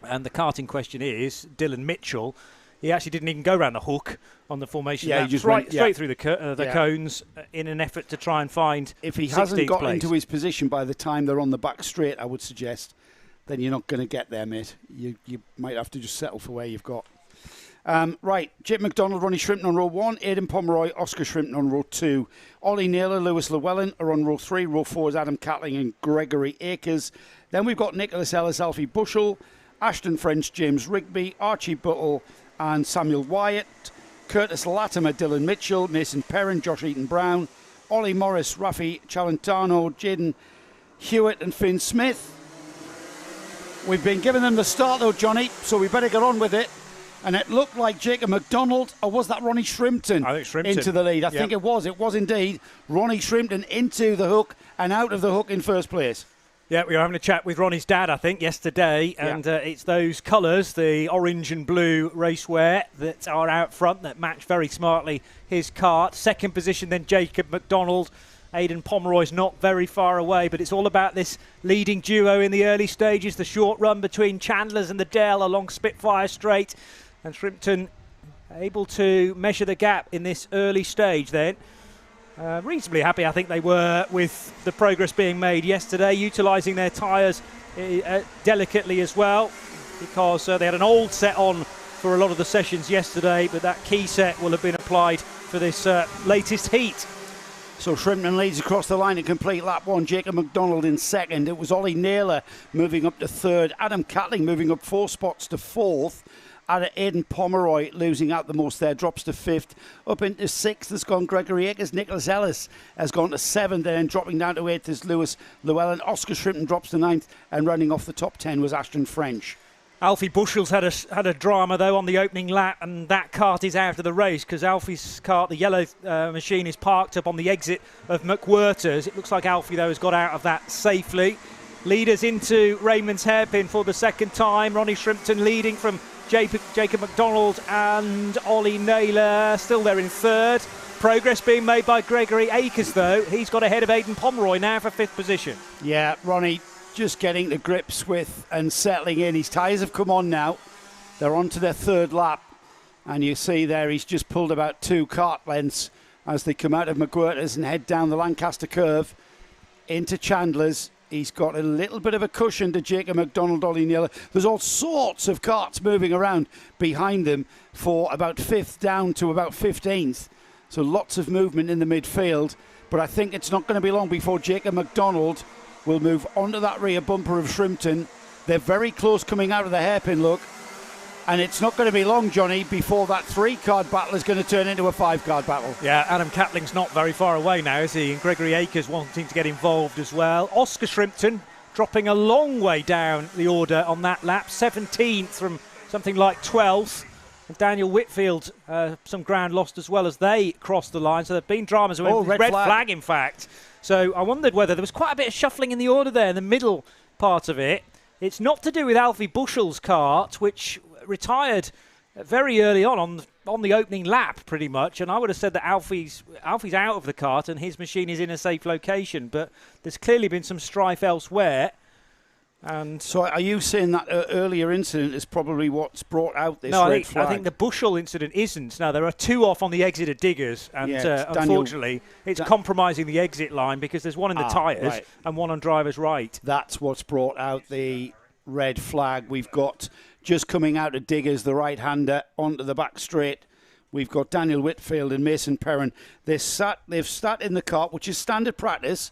And the karting question is, Dylan Mitchell, he actually didn't even go around the hook on the formation. Yeah, he just went straight through the cones in an effort to try and find If he hasn't got place. into his position by the time they're on the back straight, I would suggest, then you're not going to get there, mate. You might have to just settle for where you've got. Right, Jake McDonald, Ronnie Shrimpton on row 1, Aidan Pomeroy, Oscar Shrimpton on row 2. Ollie Naylor, Lewis Llewellyn are on row 3. Row 4 is Adam Catling and Gregory Akers. Then we've got Nicholas Ellis, Alfie Bushell, Ashton French, James Rigby, Archie Buttle and Samuel Wyatt, Curtis Latimer, Dylan Mitchell, Mason Perrin, Josh Eaton-Brown, Ollie Morris, Rafi Chalentano, Jaden Hewitt and Finn Smith. We've been giving them the start though, Johnny, so we better get on with it. And it looked like Jacob McDonald, or was that Ronnie Shrimpton, I think Shrimpton into the lead? I think it was. It was indeed Ronnie Shrimpton into the hook and out of the hook in first place. Yeah, we were having a chat with Ronnie's dad, I think, yesterday, and it's those colours, the orange and blue racewear, that are out front that match very smartly his kart. Second position, then Jacob McDonald. Aidan Pomeroy's not very far away, but it's all about this leading duo in the early stages, the short run between Chandler's and the Dell along Spitfire Straight, and Shrimpton able to measure the gap in this early stage then. Reasonably happy, I think they were, with the progress being made yesterday, utilising their tyres delicately as well, because they had an old set on for a lot of the sessions yesterday, but that key set will have been applied for this latest heat. So Shrimpton leads across the line in complete lap 1. Jacob McDonald in second. It was Ollie Naylor moving up to third. Adam Catling moving up 4 spots to fourth. Aidan Pomeroy losing out the most there, drops to fifth. Up into sixth has gone Gregory Akers. Nicholas Ellis has gone to seventh, and then dropping down to eighth is Lewis Llewellyn. Oscar Shrimpton drops to ninth, and running off the top 10 was Ashton French. Alfie Bushell's had a drama though on the opening lap, and that kart is out of the race because Alfie's kart, the yellow machine, is parked up on the exit of McWhirter's. It looks like Alfie though has got out of that safely. Leaders into Raymond's hairpin for the second time. Ronnie Shrimpton leading from Jacob McDonald and Ollie Naylor still there in third. Progress being made by Gregory Akers though. He's got ahead of Aidan Pomeroy now for fifth position. Yeah, Ronnie just getting to grips with and settling in. His tyres have come on now. They're on to their third lap. And you see there he's just pulled about 2 kart lengths as they come out of McWhirter's and head down the Lancaster curve into Chandler's. He's got a little bit of a cushion to Jacob McDonald, Ollie Naylor. There's all sorts of karts moving around behind them for about 5th down to about 15th. So lots of movement in the midfield. But I think it's not going to be long before Jacob McDonald will move onto that rear bumper of Shrimpton. They're very close coming out of the hairpin, look. And it's not going to be long, Johnny, before that 3-card battle is going to turn into a 5-card battle. Yeah, Adam Catling's not very far away now, is he? And Gregory Akers wanting to get involved as well. Oscar Shrimpton dropping a long way down the order on that lap. 17th from something like 12th. And Daniel Whitfield, some ground lost as well as they crossed the line. So there have been dramas. Red flag, in fact. So I wondered whether there was quite a bit of shuffling in the order there in the middle part of it. It's not to do with Alfie Bushell's kart, which retired very early on the opening lap pretty much, and I would have said that Alfie's out of the kart and his machine is in a safe location, but there's clearly been some strife elsewhere. And so are you saying that earlier incident is probably what's brought out this red flag? I think the Bushell incident isn't. Now, there are 2 off on the exit of Diggers, and unfortunately it's compromising the exit line because there's one in the tyres and one on driver's right. That's what's brought out the red flag. We've got just coming out of Diggers, the right-hander onto the back straight. We've got Daniel Whitfield and Mason Perrin. They've sat in the kart, which is standard practice.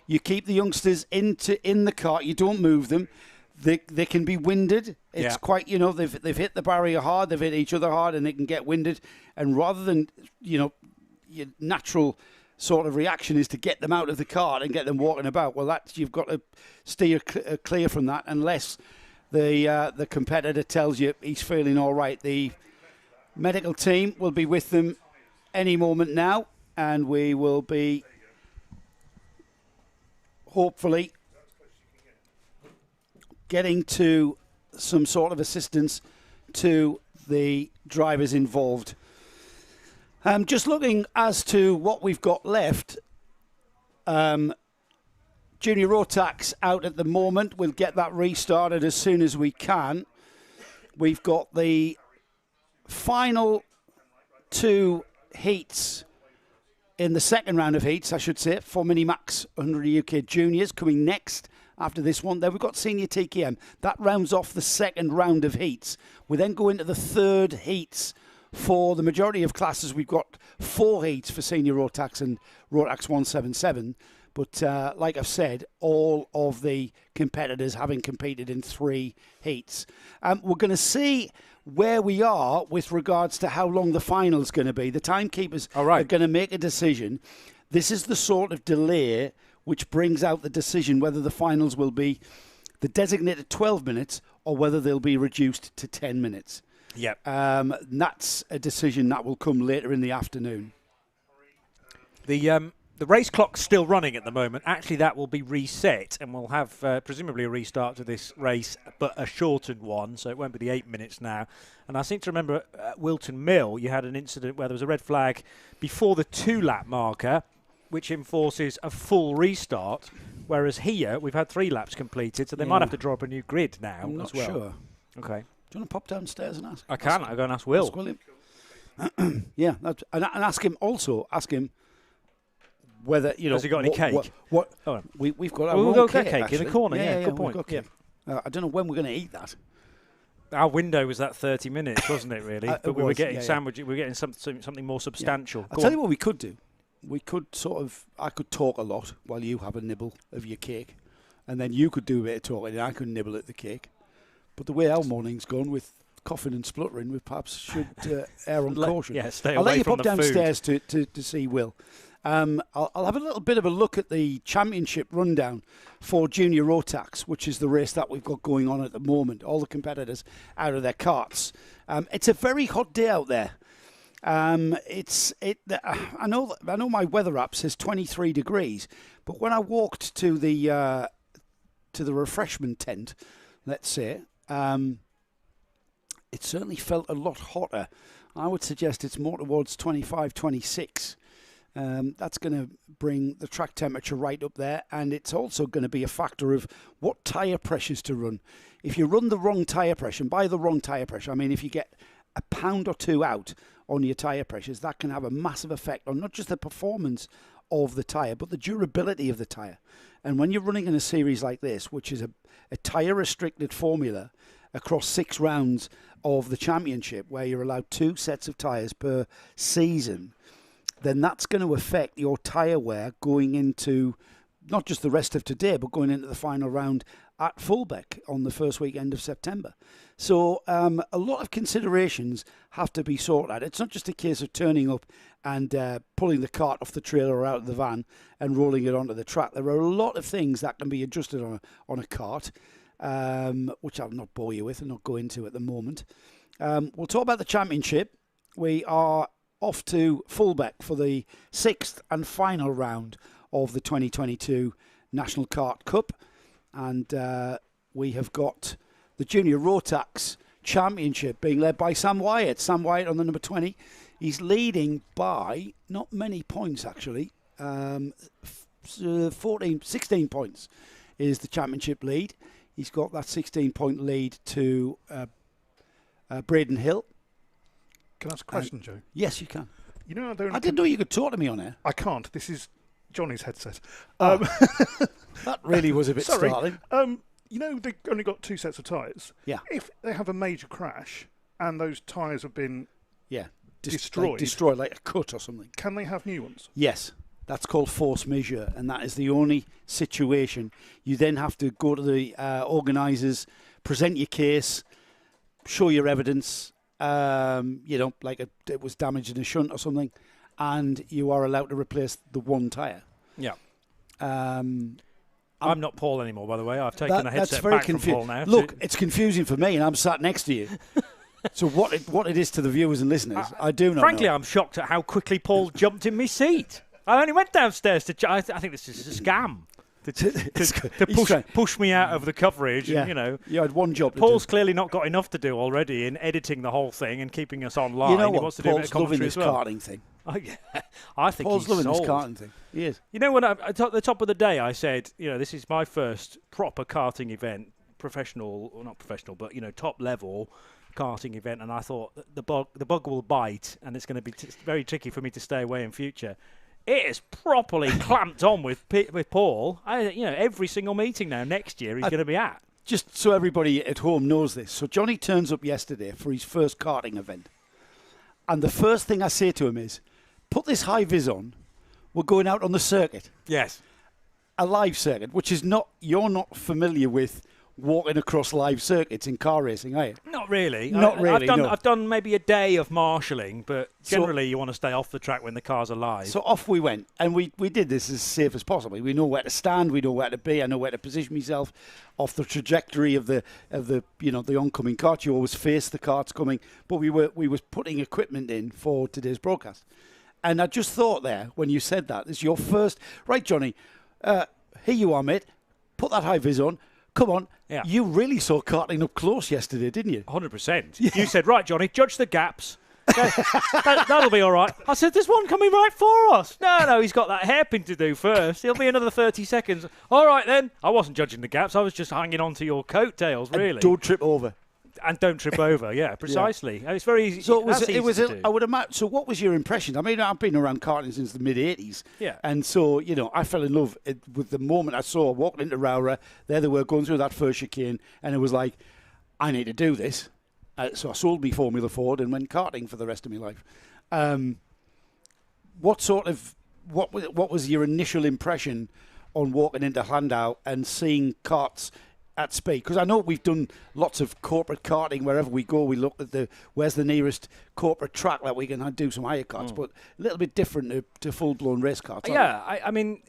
You keep the youngsters in the kart. You don't move them. They can be winded. It's quite, they've hit the barrier hard. They've hit each other hard, and they can get winded. And rather than, your natural sort of reaction is to get them out of the kart and get them walking about. Well, you've got to steer clear from that unless the competitor tells you he's feeling all right. The medical team will be with them any moment now, and we will be hopefully getting to some sort of assistance to the drivers involved. Just looking as to what we've got left, Junior Rotax out at the moment. We'll get that restarted as soon as we can. We've got the final 2 heats in the second round of heats, I should say, for Minimax 100 UK Juniors coming next after this one. Then we've got Senior TKM. That rounds off the second round of heats. We then go into the third heats. For the majority of classes, we've got 4 heats for Senior Rotax and Rotax 177. But like I've said, all of the competitors having competed in 3 heats. We're going to see where we are with regards to how long the final's going to be. The timekeepers are going to make a decision. This is the sort of delay which brings out the decision whether the finals will be the designated 12 minutes or whether they'll be reduced to 10 minutes. Yep. That's a decision that will come later in the afternoon. The race clock's still running at the moment. Actually, that will be reset, and we'll have presumably a restart to this race, but a shortened one, so it won't be the 8 minutes now. And I seem to remember at Wilton Mill, you had an incident where there was a red flag before the 2-lap marker, which enforces a full restart, whereas here we've had 3 laps completed, so they might have to draw up a new grid now I'm not as well. sure. Okay. Do you want to pop downstairs and ask? I can. I'll go and ask Will. Ask William. Yeah, and ask him also. Ask him whether has he got any cake? We've got our we'll own go cake in the corner. Yeah, good point. I don't know when we're going to eat that. Our window was that 30 minutes, wasn't it? Really, but we were getting sandwich. We were getting something more substantial. I'll tell you what we could do. We could I could talk a lot while you have a nibble of your cake, and then you could do a bit of talking, and I could nibble at the cake. But the way our morning's gone with coughing and spluttering, we perhaps should err on caution. Yeah, stay I'll away let you from pop the food. downstairs to see Will. I'll have a little bit of a look at the championship rundown for Junior Rotax, which is the race that we've got going on at the moment. All the competitors out of their carts. It's a very hot day out there. I know my weather app says 23 degrees, but when I walked to the refreshment tent, let's say, it certainly felt a lot hotter. I would suggest it's more towards 25, 26. That's going to bring the track temperature right up there, and it's also going to be a factor of what tyre pressures to run. If you run the wrong tyre pressure, and by the wrong tyre pressure, I mean if you get a pound or two out on your tyre pressures, that can have a massive effect on not just the performance of the tyre, but the durability of the tyre. And when you're running in a series like this, which is a tyre-restricted formula across 6 rounds of the championship, where you're allowed 2 sets of tyres per season, then that's going to affect your tyre wear going into not just the rest of today, but going into the final round at Fulbeck on the first weekend of September. So a lot of considerations have to be sorted out. It's not just a case of turning up and pulling the cart off the trailer or out of the van and rolling it onto the track. There are a lot of things that can be adjusted on a cart, which I'll not bore you with and not go into at the moment. We'll talk about the championship. We are off to Fulbeck for the 6th and final round of the 2022 National Kart Cup. And we have got the Junior Rotax Championship being led by Sam Wyatt. Sam Wyatt on the number 20. He's leading by not many points, actually. 16 points is the championship lead. He's got that 16-point lead to Braden Hill. Can I ask a question, Joe? Yes, you can. You know, I didn't know you could talk to me on air. I can't. This is Johnny's headset. That really was a bit startling. You know, they've only got 2 sets of tyres. Yeah. If they have a major crash and those tyres have been destroyed like a cut or something, can they have new ones? Yes. That's called force majeure, and that is the only situation. You then have to go to the organisers, present your case, show your evidence, like it was damaged in a shunt or something, and you are allowed to replace the one tyre. Yeah. I'm not Paul anymore, by the way. I've taken the headset very back from Paul now. Look, it's confusing for me, and I'm sat next to you. So what it is to the viewers and listeners, I do not know. Frankly, I'm shocked at how quickly Paul jumped in my seat. I only went downstairs to... I think this is a scam. To push me out of the coverage. Yeah. And, you had one job to Paul's do. clearly not got enough to do already in editing the whole thing and keeping us online. You know He what? wants to do a bit Paul's of commentary loving this as well. karting thing. Oh, yeah. I think Paul's he's loving sold. this karting thing. He is. You know, when at the top of the day, I said, this is my first proper karting event, professional, or not professional, but, top level karting event, and I thought the bug will bite, and it's going to be very tricky for me to stay away in future. It is properly clamped on with Paul. Every single meeting now next year he's going to be at. Just so everybody at home knows this. So Johnny turns up yesterday for his first karting event. And the first thing I say to him is, put this high vis on. We're going out on the circuit. Yes. A live circuit, which is you're not familiar with walking across live circuits in car racing, are you? Not really. Not really, no. I've done maybe a day of marshalling, but generally you want to stay off the track when the cars are live. So off we went, and we did this as safe as possible. We know where to stand, we know where to be, I know where to position myself off the trajectory of the oncoming cart. You always face the carts coming, but we was putting equipment in for today's broadcast. And I just thought there, when you said that, this is your first... Right, Johnny, here you are, mate. Put that high vis on. Come on. Yeah. You really saw karting up close yesterday, didn't you? 100%. Yeah. You said, right, Johnny, judge the gaps. That'll be all right. I said, there's one coming right for us. No, he's got that hairpin to do first. It'll be another 30 seconds. All right, then. I wasn't judging the gaps. I was just hanging on to your coattails, really. And don't trip over. And don't trip over, yeah, precisely. Yeah. It's very easy. So it was. I would imagine. So, what was your impression? I mean, I've been around karting since the mid '80s, yeah. And so I fell in love with the moment I saw walking into Rowra. There they were going through that first chicane, and it was like, I need to do this. So I sold me Formula Ford and went karting for the rest of my life. What was your initial impression on walking into Llandow and seeing karts at speed? Because I know we've done lots of corporate karting. Wherever we go, we look at where's the nearest corporate track that we can do some higher karts, but a little bit different to full-blown race karts. Yeah, I mean,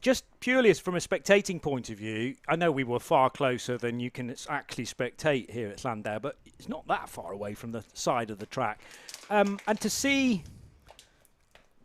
just purely from a spectating point of view, I know we were far closer than you can actually spectate here at Llandow, but it's not that far away from the side of the track. And to see,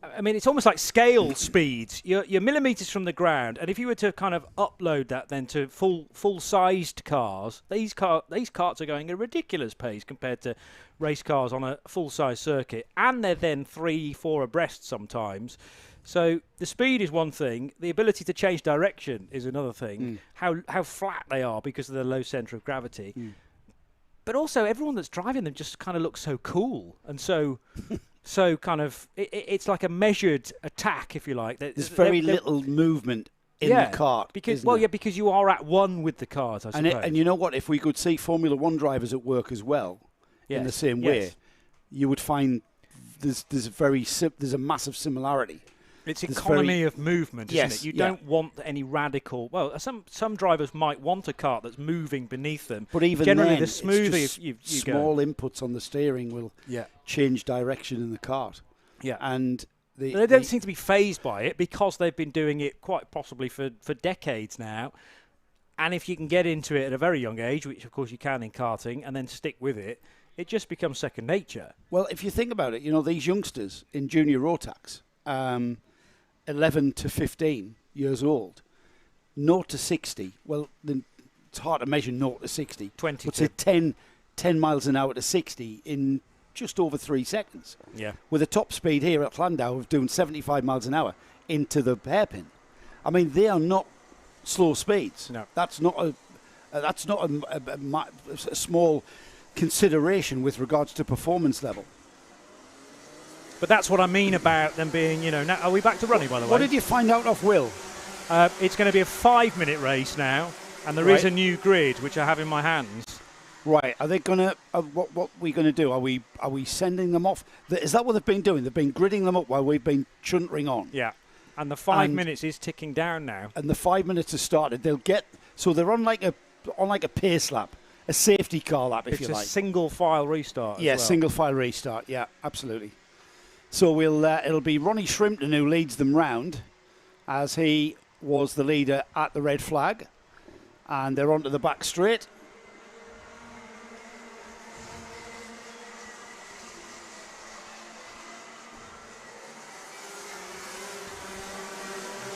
I mean, it's almost like scale speeds. You're millimetres from the ground, and if you were to kind of upload that then to full-sized cars, these karts are going at a ridiculous pace compared to race cars on a full-size circuit, and they're then 3-4 abreast sometimes. So the speed is one thing. The ability to change direction is another thing. How flat they are because of the low centre of gravity. But also everyone that's driving them just kind of looks so cool and so kind of it's like a measured attack, if you like. There's very little movement in the kart. Because because you are at one with the cars, I suppose. And you know what? If we could see Formula One drivers at work as well, in the same way, you would find there's a massive similarity. It's economy of movement, isn't it? You don't want any radical. Well, some drivers might want a kart that's moving beneath them. But even generally, then, the smoother you small go. inputs on the steering will change direction in the kart. Yeah, and they don't seem to be fazed by it because they've been doing it quite possibly for decades now. And if you can get into it at a very young age, which of course you can in karting, and then stick with it, it just becomes second nature. Well, if you think about it, these youngsters in junior Rotax. 11 to 15 years old, 0 to 60. Well, it's hard to measure 0 to 60. 20. But say 10 miles an hour to 60 in just over 3 seconds. Yeah. With a top speed here at Llandow of doing 75 miles an hour into the hairpin. I mean, they are not slow speeds. No. That's not a small consideration with regards to performance level. But that's what I mean about them being, now, are we back to running, by the way? What did you find out of Will? It's going to be a 5-minute race now, and there is a new grid, which I have in my hands. Right. Are they going to, what are we going to do? Are we sending them off? Is that what they've been doing? They've been gridding them up while we've been chuntering on. Yeah. And the 5 minutes is ticking down now. And the 5 minutes has started. So they're on like a pace lap, a safety car lap, if you like. It's a single file restart. Yeah, as well. single file restart. Yeah, absolutely. So it'll be Ronnie Shrimpton who leads them round, as he was the leader at the red flag, and they're onto the back straight.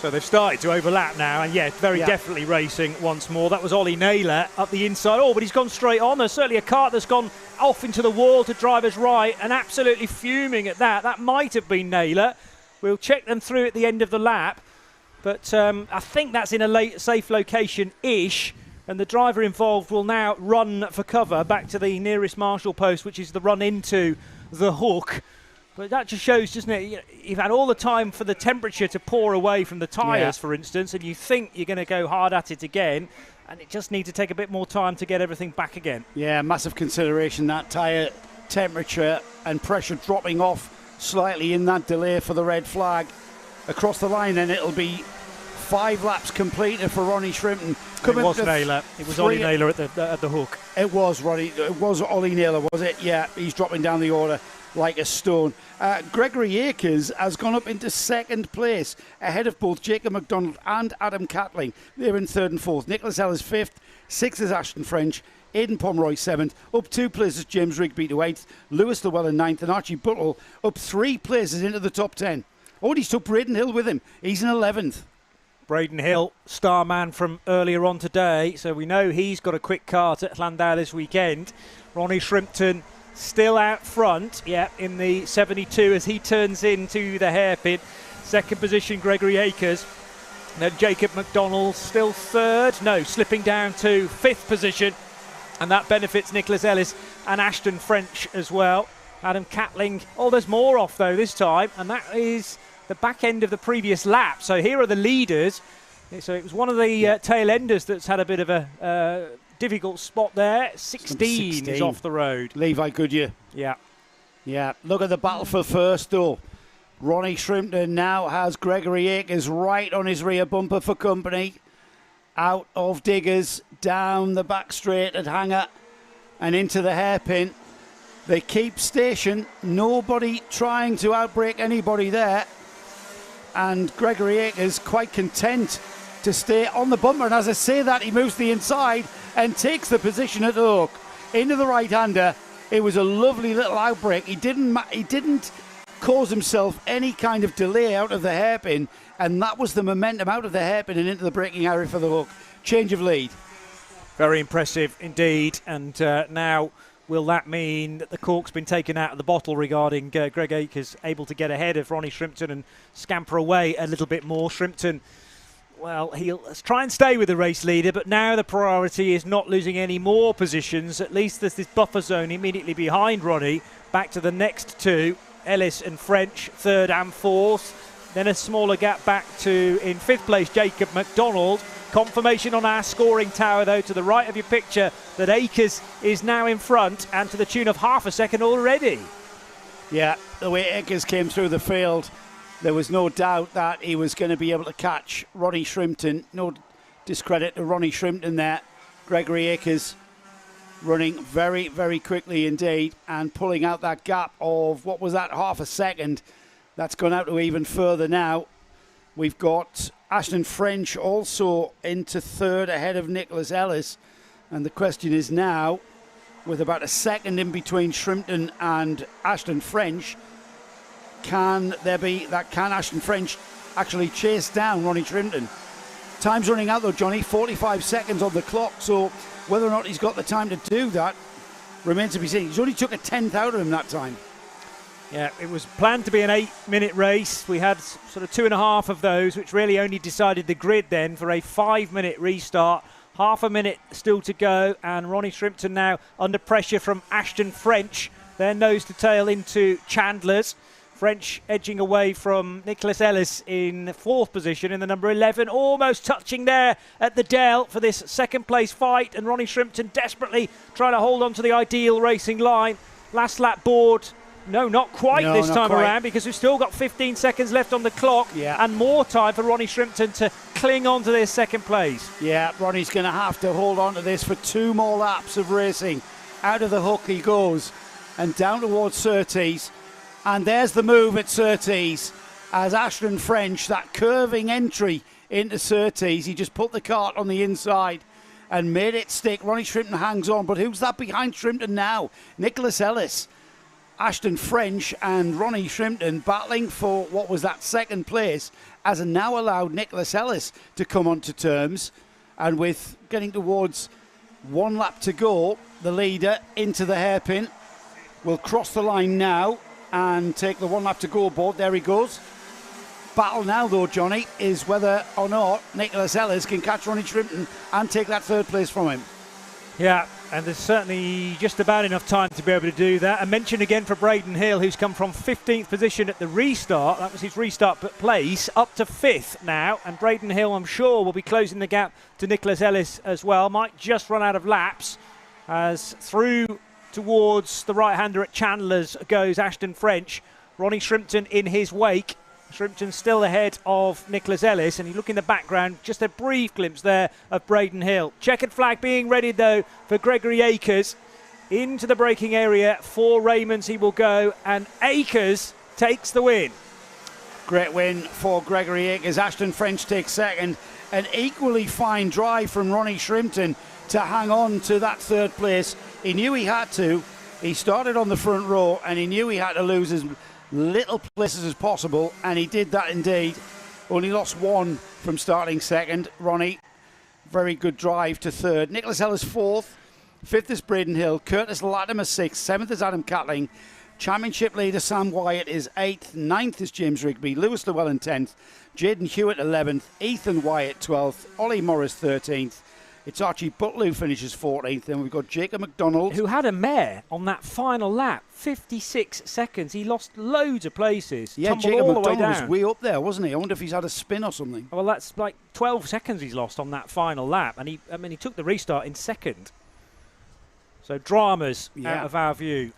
So they've started to overlap now, and definitely racing once more. That was Ollie Naylor up the inside. Oh, but he's gone straight on. There's certainly a kart that's gone off into the wall to driver's right, and absolutely fuming at that. That might have been Naylor. We'll check them through at the end of the lap. But I think that's in a safe location-ish, and the driver involved will now run for cover back to the nearest marshal post, which is the run into the hook. But that just shows, doesn't it? You've had all the time for the temperature to pour away from the tyres, for instance, and you think you're going to go hard at it again, and it just needs to take a bit more time to get everything back again. Yeah, massive consideration, that tyre temperature and pressure dropping off slightly in that delay for the red flag. Across the line, and it'll be 5 laps completed for Ronnie Shrimpton. It was Naylor. It was Ollie Naylor at the hook. It was Ronnie. It was Ollie Naylor, was it? Yeah, he's dropping down the order like a stone. Gregory Akers has gone up into second place, ahead of both Jacob McDonald and Adam Catling. They're in third and fourth. Nicholas Ellis fifth, sixth is Ashton French, Aidan Pomeroy seventh, up 2 places James Rigby to eighth, Lewis Llewellyn ninth, and Archie Buttle up 3 places into the top 10. Oh, he's took Braden Hill with him. He's in 11th. Braden Hill, star man from earlier on today, so we know he's got a quick kart at Llandow this weekend. Ronnie Shrimpton still out front, in the 72 as he turns into the hairpin. Second position, Gregory Akers. Then Jacob McDonald still third, slipping down to 5th position, and that benefits Nicholas Ellis and Ashton French as well. Adam Catling, there's more off though this time, and that is the back end of the previous lap. So here are the leaders. So it was one of the tail enders that's had a bit of a difficult spot there. 16 is off the road. Levi Goodyear. Yeah. Yeah, look at the battle for first, though. Ronnie Shrimpton now has Gregory Akers right on his rear bumper for company. Out of Diggers, down the back straight at Hanger and into the hairpin. They keep station, nobody trying to outbrake anybody there. And Gregory Akers quite content to stay on the bumper. And as I say that, he moves to the inside and takes the position at the hook into the right-hander. It was a lovely little outbreak. He didn't cause himself any kind of delay out of the hairpin, and that was the momentum out of the hairpin and into the braking area for the hook. Change of lead. Very impressive indeed. And now, will that mean that the cork's been taken out of the bottle regarding Greg Akers able to get ahead of Ronnie Shrimpton and scamper away a little bit more? Shrimpton, well, he'll try and stay with the race leader, but now the priority is not losing any more positions. At least there's this buffer zone immediately behind Ronnie. Back to the next two, Ellis and French, third and fourth. Then a smaller gap back to, in fifth place, Jacob McDonald. Confirmation on our scoring tower, though, to the right of your picture, that Akers is now in front, and to the tune of half a second already. Yeah, the way Akers came through the field, there was no doubt that he was going to be able to catch Ronnie Shrimpton. No discredit to Ronnie Shrimpton there. Gregory Akers running very, very quickly indeed and pulling out that gap of, what was that, half a second. That's gone out to even further now. We've got Ashton French also into third ahead of Nicholas Ellis. And the question is now, with about a second in between Shrimpton and Ashton French, can Ashton French actually chase down Ronnie Shrimpton? Time's running out though, Johnny, 45 seconds on the clock, so whether or not he's got the time to do that remains to be seen. He's only took a tenth out of him that time. Yeah, it was planned to be an 8-minute race. We had sort of 2.5 of those, which really only decided the grid then for a 5-minute restart. Half a minute still to go, and Ronnie Shrimpton now under pressure from Ashton French. Their nose to tail into Chandler's. French edging away from Nicholas Ellis in fourth position in the number 11, almost touching there at the Dell for this second place fight, and Ronnie Shrimpton desperately trying to hold on to the ideal racing line. Last lap board. No, not quite this time around, because we've still got 15 seconds left on the clock and more time for Ronnie Shrimpton to cling on to this second place. Yeah, Ronnie's going to have to hold on to this for 2 more laps of racing. Out of the hook he goes and down towards Surtees. And there's the move at Surtees as Ashton French, that curving entry into Surtees, he just put the cart on the inside and made it stick. Ronnie Shrimpton hangs on, but who's that behind Shrimpton now? Nicholas Ellis. Ashton French and Ronnie Shrimpton battling for what was that second place, has now allowed Nicholas Ellis to come onto terms. And with getting towards 1 lap to go, the leader into the hairpin will cross the line now and take the 1 lap to go board. There he goes. Battle now, though, Johnny, is whether or not Nicholas Ellis can catch Ronnie Shrimpton and take that third place from him. Yeah, and there's certainly just about enough time to be able to do that. A mention again for Braden Hill, who's come from 15th position at the restart. That was his restart place, up to 5th now. And Braden Hill, I'm sure, will be closing the gap to Nicholas Ellis as well. Might just run out of laps as through towards the right-hander at Chandler's goes Ashton French. Ronnie Shrimpton in his wake. Shrimpton still ahead of Nicholas Ellis, and you look in the background, just a brief glimpse there of Braden Hill. Checkered flag being ready though for Gregory Akers. Into the braking area for Raymonds he will go, and Akers takes the win. Great win for Gregory Akers. Ashton French takes second. An equally fine drive from Ronnie Shrimpton to hang on to that third place. He knew he had to. He started on the front row and he knew he had to lose as little places as possible, and he did that indeed. Only lost 1 from starting second. Ronnie, very good drive to third. Nicholas Ellis 4th. 5th is Braden Hill. Curtis Latimer 6th. 7th is Adam Catling. Championship leader Sam Wyatt is 8th. 9th is James Rigby. Lewis Llewellyn 10th. Jaden Hewitt 11th. Ethan Wyatt 12th. Ollie Morris 13th. It's Archie Butler who finishes 14th. Then we've got Jacob McDonald. Who had a mare on that final lap, 56 seconds. He lost loads of places. Yeah, tumbled Jacob all the way McDonald was down. way up there, wasn't he? I wonder if he's had a spin or something. Well, that's like 12 seconds he's lost on that final lap, and he took the restart in second. So dramas out of our view.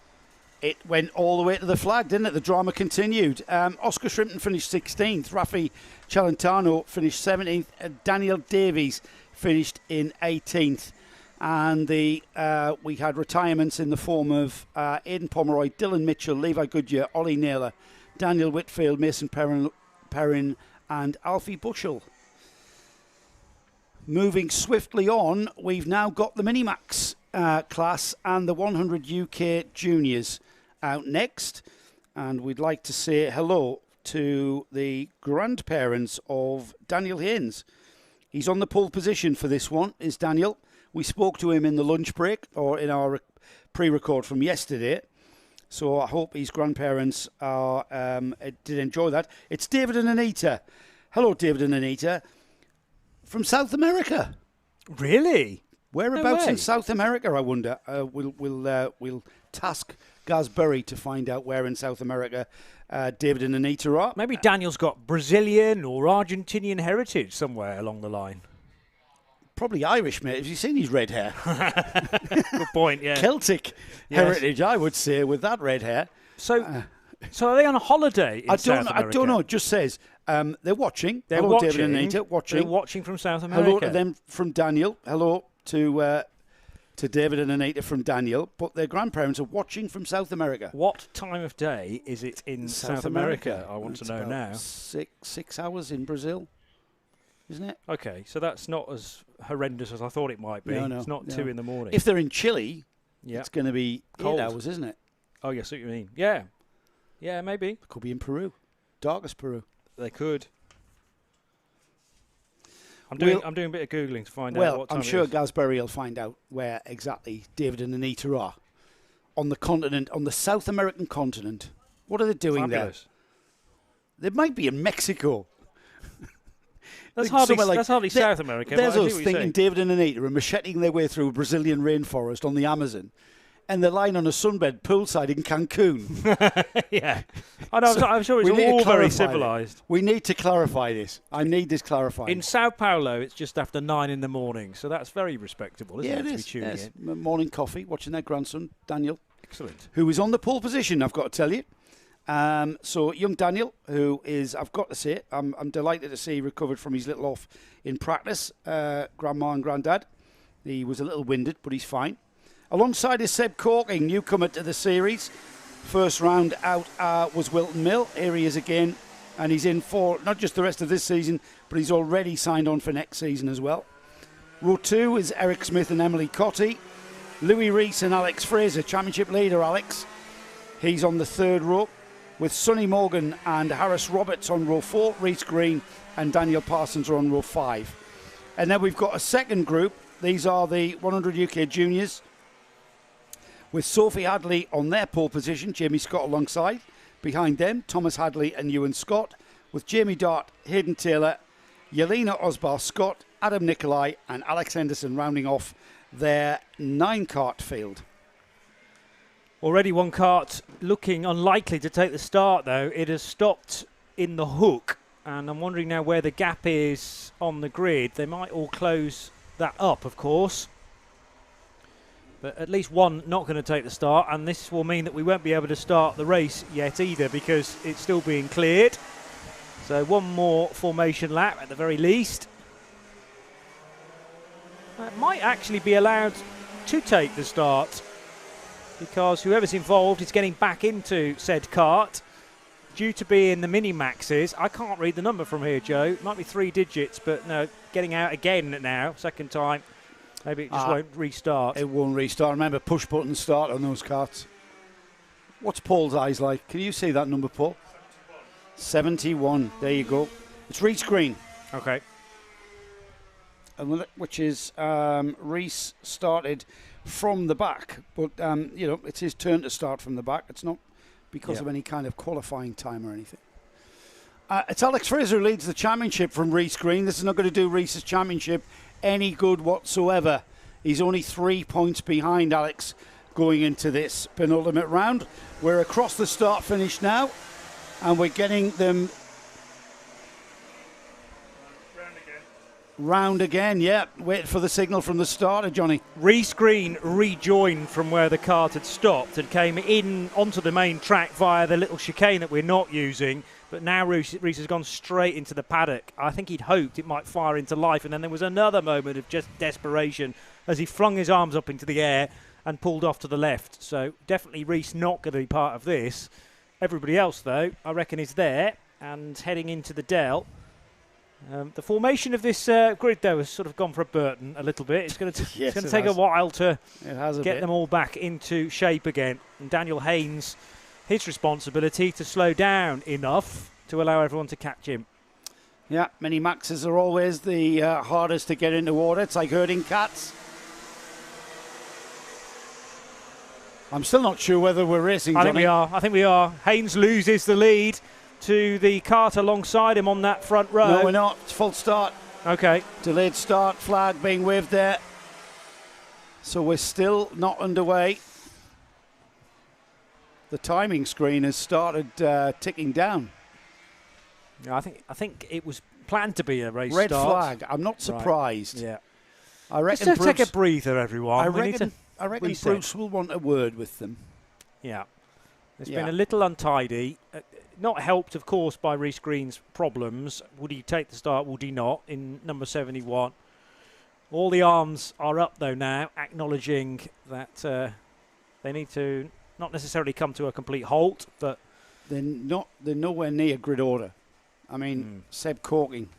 It went all the way to the flag, didn't it? The drama continued. Oscar Shrimpton finished 16th. Rafi Celentano finished 17th. Daniel Davies finished in 18th. And we had retirements in the form of Aidan Pomeroy, Dylan Mitchell, Levi Goodyear, Ollie Naylor, Daniel Whitfield, Mason Perrin and Alfie Bushell. Moving swiftly on, we've now got the Minimax class and the 100 UK Juniors out next. And we'd like to say hello to the grandparents of Daniel Haynes. He's on the pole position for this one, is Daniel. We spoke to him in the lunch break or in our pre-record from yesterday. So I hope his grandparents did enjoy that. It's David and Anita. Hello, David and Anita. From South America. Really? Whereabouts No in way. South America, I wonder. We'll task Gaz Berry to find out where in South America David and Anita are. Maybe Daniel's got Brazilian or Argentinian heritage somewhere along the line. Probably Irish, mate. Have you seen his red hair? Good point, yeah. Celtic heritage, I would say, with that red hair. So are they on a holiday in South America? I don't know. It just says they're watching. They're Hello, watching. David and Anita, watching. They're watching from South America. Hello to them from Daniel. Hello to David and Anita from Daniel. But their grandparents are watching from South America. What time of day is it in South America? I want to know now. 6 hours in Brazil, isn't it? Okay, so that's not as horrendous as I thought it might be. No, it's not no. 2 in the morning. If they're in Chile, yeah. it's going to be Cold. 8 hours, isn't it? Oh, yes, I see what you mean. Yeah. Yeah, maybe. It could be in Peru. Darkest Peru. They could. I'm doing a bit of Googling to find out what time I'm sure it is. Gaz Berry will find out where exactly David and Anita are. On the continent, on the South American continent. What are they doing Fabulous. there? They might be in Mexico. That's Somewhere hardly South America. There's but I see us what you're thinking saying. David and Anita are macheting their way through a Brazilian rainforest on the Amazon. And they're lying on a sunbed poolside in Cancun. Yeah. I'm sure it's we need to all very clarify civilised. it. We need to clarify this. I need this clarified. In Sao Paulo, it's just after 9 in the morning, so that's very respectable, isn't yeah, it? it To is. be tuning Yes. in. Morning coffee, watching their grandson, Daniel. Excellent. Who is on the pole position, I've got to tell you. So young Daniel, who is, I've got to say, I'm delighted to see he recovered from his little off in practice. Grandma and Grandad. He was a little winded, but he's fine. Alongside is Seb Corking, newcomer to the series. First round out was Wilton Mill. Here he is again, and he's in for not just the rest of this season, but he's already signed on for next season as well. Row 2 is Eric Smith and Emily Cotty. Louis Rees and Alex Fraser, championship leader Alex. He's on the 3rd row, with Sonny Morgan and Harris Roberts on row 4. Reese Green and Daniel Parsons are on row 5. And then we've got a second group. These are the 100 UK Juniors, with Sophie Hadley on their pole position, Jamie Scott alongside. Behind them, Thomas Hadley and Ewan Scott, with Jamie Dart, Hayden Taylor, Yelena Osbar Scott, Adam Nicolai and Alex Henderson rounding off their 9-cart field. Already one cart looking unlikely to take the start, though. It has stopped in the hook, and I'm wondering now where the gap is on the grid. They might all close that up, of course. But at least one not going to take the start, and this will mean that we won't be able to start the race yet either because it's still being cleared. So one more formation lap at the very least. That might actually be allowed to take the start because whoever's involved is getting back into said cart. Due to be in the mini-maxes, I can't read the number from here, Joe. It might be 3 digits, but no, getting out again now, second time. Maybe it just won't restart. It won't restart. Remember, push button start on those carts. What's Paul's eyes like? Can you see that number, Paul? 71. There you go. It's Reese Green. Okay. Which is Reese started from the back. But, it's his turn to start from the back. It's not because of any kind of qualifying time or anything. It's Alex Fraser who leads the championship from Reese Green. This is not going to do Reese's championship any good whatsoever. He's only 3 points behind Alex going into this penultimate round. We're across the start finish now, and we're getting them round again. Yeah, wait for the signal from the starter, Johnny. Reese Green rejoined from where the cart had stopped and came in onto the main track via the little chicane that we're not using. But now Reese has gone straight into the paddock. I think he'd hoped it might fire into life, and then there was another moment of just desperation as he flung his arms up into the air and pulled off to the left. So definitely Reese not going to be part of this. Everybody else, though, I reckon is there and heading into the Dell. The formation of this grid, though, has sort of gone for a Burton a little bit. It's going to take a while to get them all back into shape again. And Daniel Haynes, his responsibility to slow down enough to allow everyone to catch him. Yeah, mini maxes are always the hardest to get into order. It's like herding cats. I'm still not sure whether we're racing, Johnny. I think we are. Haynes loses the lead to the cart alongside him on that front row. No, we're not. It's full start. Okay. Delayed start flag being waved there. So we're still not underway. The timing screen has started ticking down. Yeah, I think it was planned to be a race Red start. flag. I'm not surprised. Right. Yeah. I reckon Let's take a breather, everyone. I reckon Bruce will want a word with them. Yeah. It's been a little untidy. Not helped, of course, by Reese Green's problems. Would he take the start? Would he not? In number 71. All the arms are up, though, now, acknowledging that they need to not necessarily come to a complete halt, but they're nowhere near grid order. I mean, Seb Corking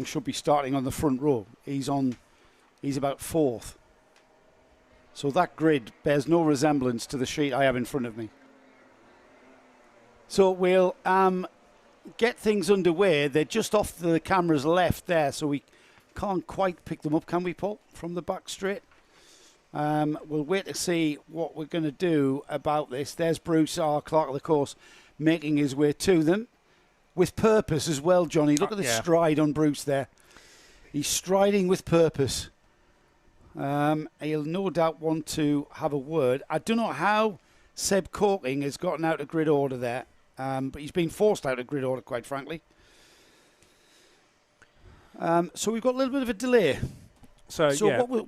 should be starting on the front row. He's about fourth. So that grid bears no resemblance to the sheet I have in front of me. So we'll get things underway. They're just off the camera's left there, so we can't quite pick them up, can we, Paul, from the back straight? We'll wait to see what we're going to do about this. There's Bruce, our clerk of the course, making his way to them with purpose as well, Johnny. Look at the stride on Bruce there. He's striding with purpose. He'll no doubt want to have a word. I don't know how Seb Corking has gotten out of grid order there, but he's been forced out of grid order, quite frankly. So we've got a little bit of a delay. So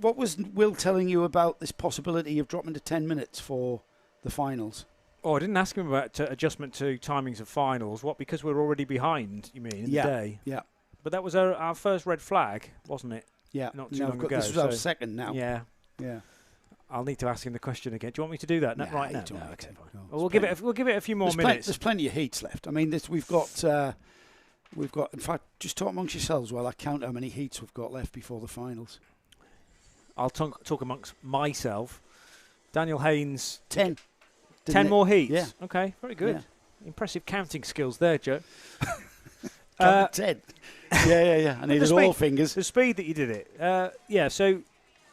what was Will telling you about this possibility of dropping to 10 minutes for the finals? Oh, I didn't ask him about adjustment to timings of finals. What, because we're already behind, you mean, in the day? Yeah. But that was our first red flag, wasn't it? Yeah. Not too long ago. This was our second now. Yeah. Yeah. I'll need to ask him the question again. Do you want me to do that right now? No, okay, fine. No, well, we'll give it a few more minutes. There's plenty of heats left. I mean, we've got. In fact, just talk amongst yourselves while I count how many heats we've got left before the finals. I'll talk amongst myself. Daniel Haynes. 10. 10 more heats? Yeah. Okay, very good. Yeah. Impressive counting skills there, Joe. 10. Yeah. I needed all fingers. The speed that you did it. So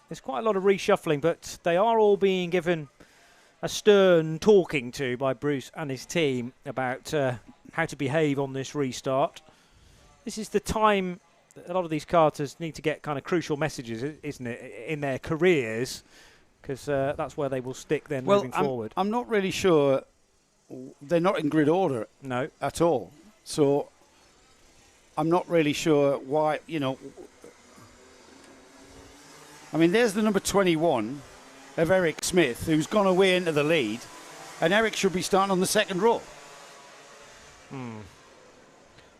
there's quite a lot of reshuffling, but they are all being given a stern talking to by Bruce and his team about how to behave on this restart. This is the time that a lot of these karters need to get kind of crucial messages, isn't it, in their careers, because that's where they will stick then moving forward. I'm not really sure. They're not in grid order at all. So I'm not really sure why, I mean, there's the number 21 of Eric Smith, who's gone away into the lead, and Eric should be starting on the second row.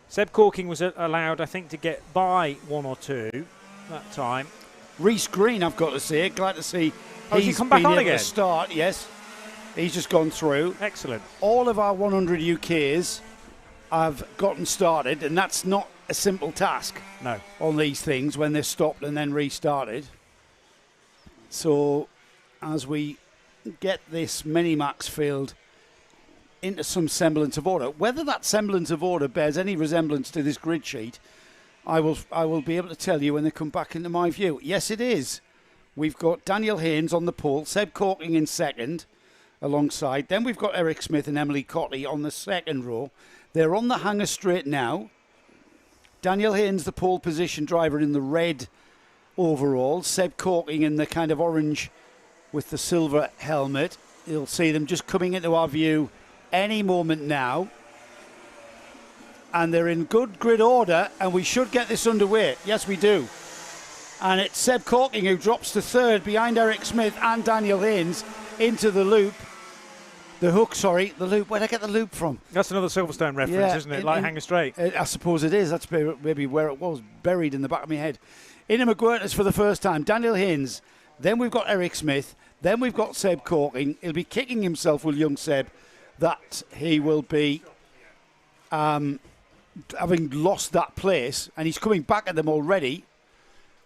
Seb Corking was allowed, I think, to get by one or two that time. Reese Green, I've got to say, glad to see he's come back on again. To start. Yes, he's just gone through. Excellent. All of our 100 UKs have gotten started, and that's not a simple task. No. On these things when they're stopped and then restarted. So, as we get this Minimax field into some semblance of order, whether that semblance of order bears any resemblance to this grid sheet, I will be able to tell you when they come back into my view. Yes, it is. We've got Daniel Haynes on the pole, Seb Corking in second alongside. Then we've got Eric Smith and Emily Cotley on the second row. They're on the hanger straight now. Daniel Haynes, the pole position driver in the red overall. Seb Corking in the kind of orange with the silver helmet. You'll see them just coming into our view any moment now. And they're in good grid order, and we should get this underway. Yes, we do. And it's Seb Corking who drops to third behind Eric Smith and Daniel Haynes into the loop. The hook, sorry, the loop. Where'd I get the loop from? That's another Silverstone reference, isn't it? Like Hanger Straight. I suppose it is. That's maybe where it was, buried in the back of my head. Into McGuirtness for the first time. Daniel Haynes. Then we've got Eric Smith. Then we've got Seb Corking. He'll be kicking himself, will young Seb, that he will be having lost that place. And he's coming back at them already.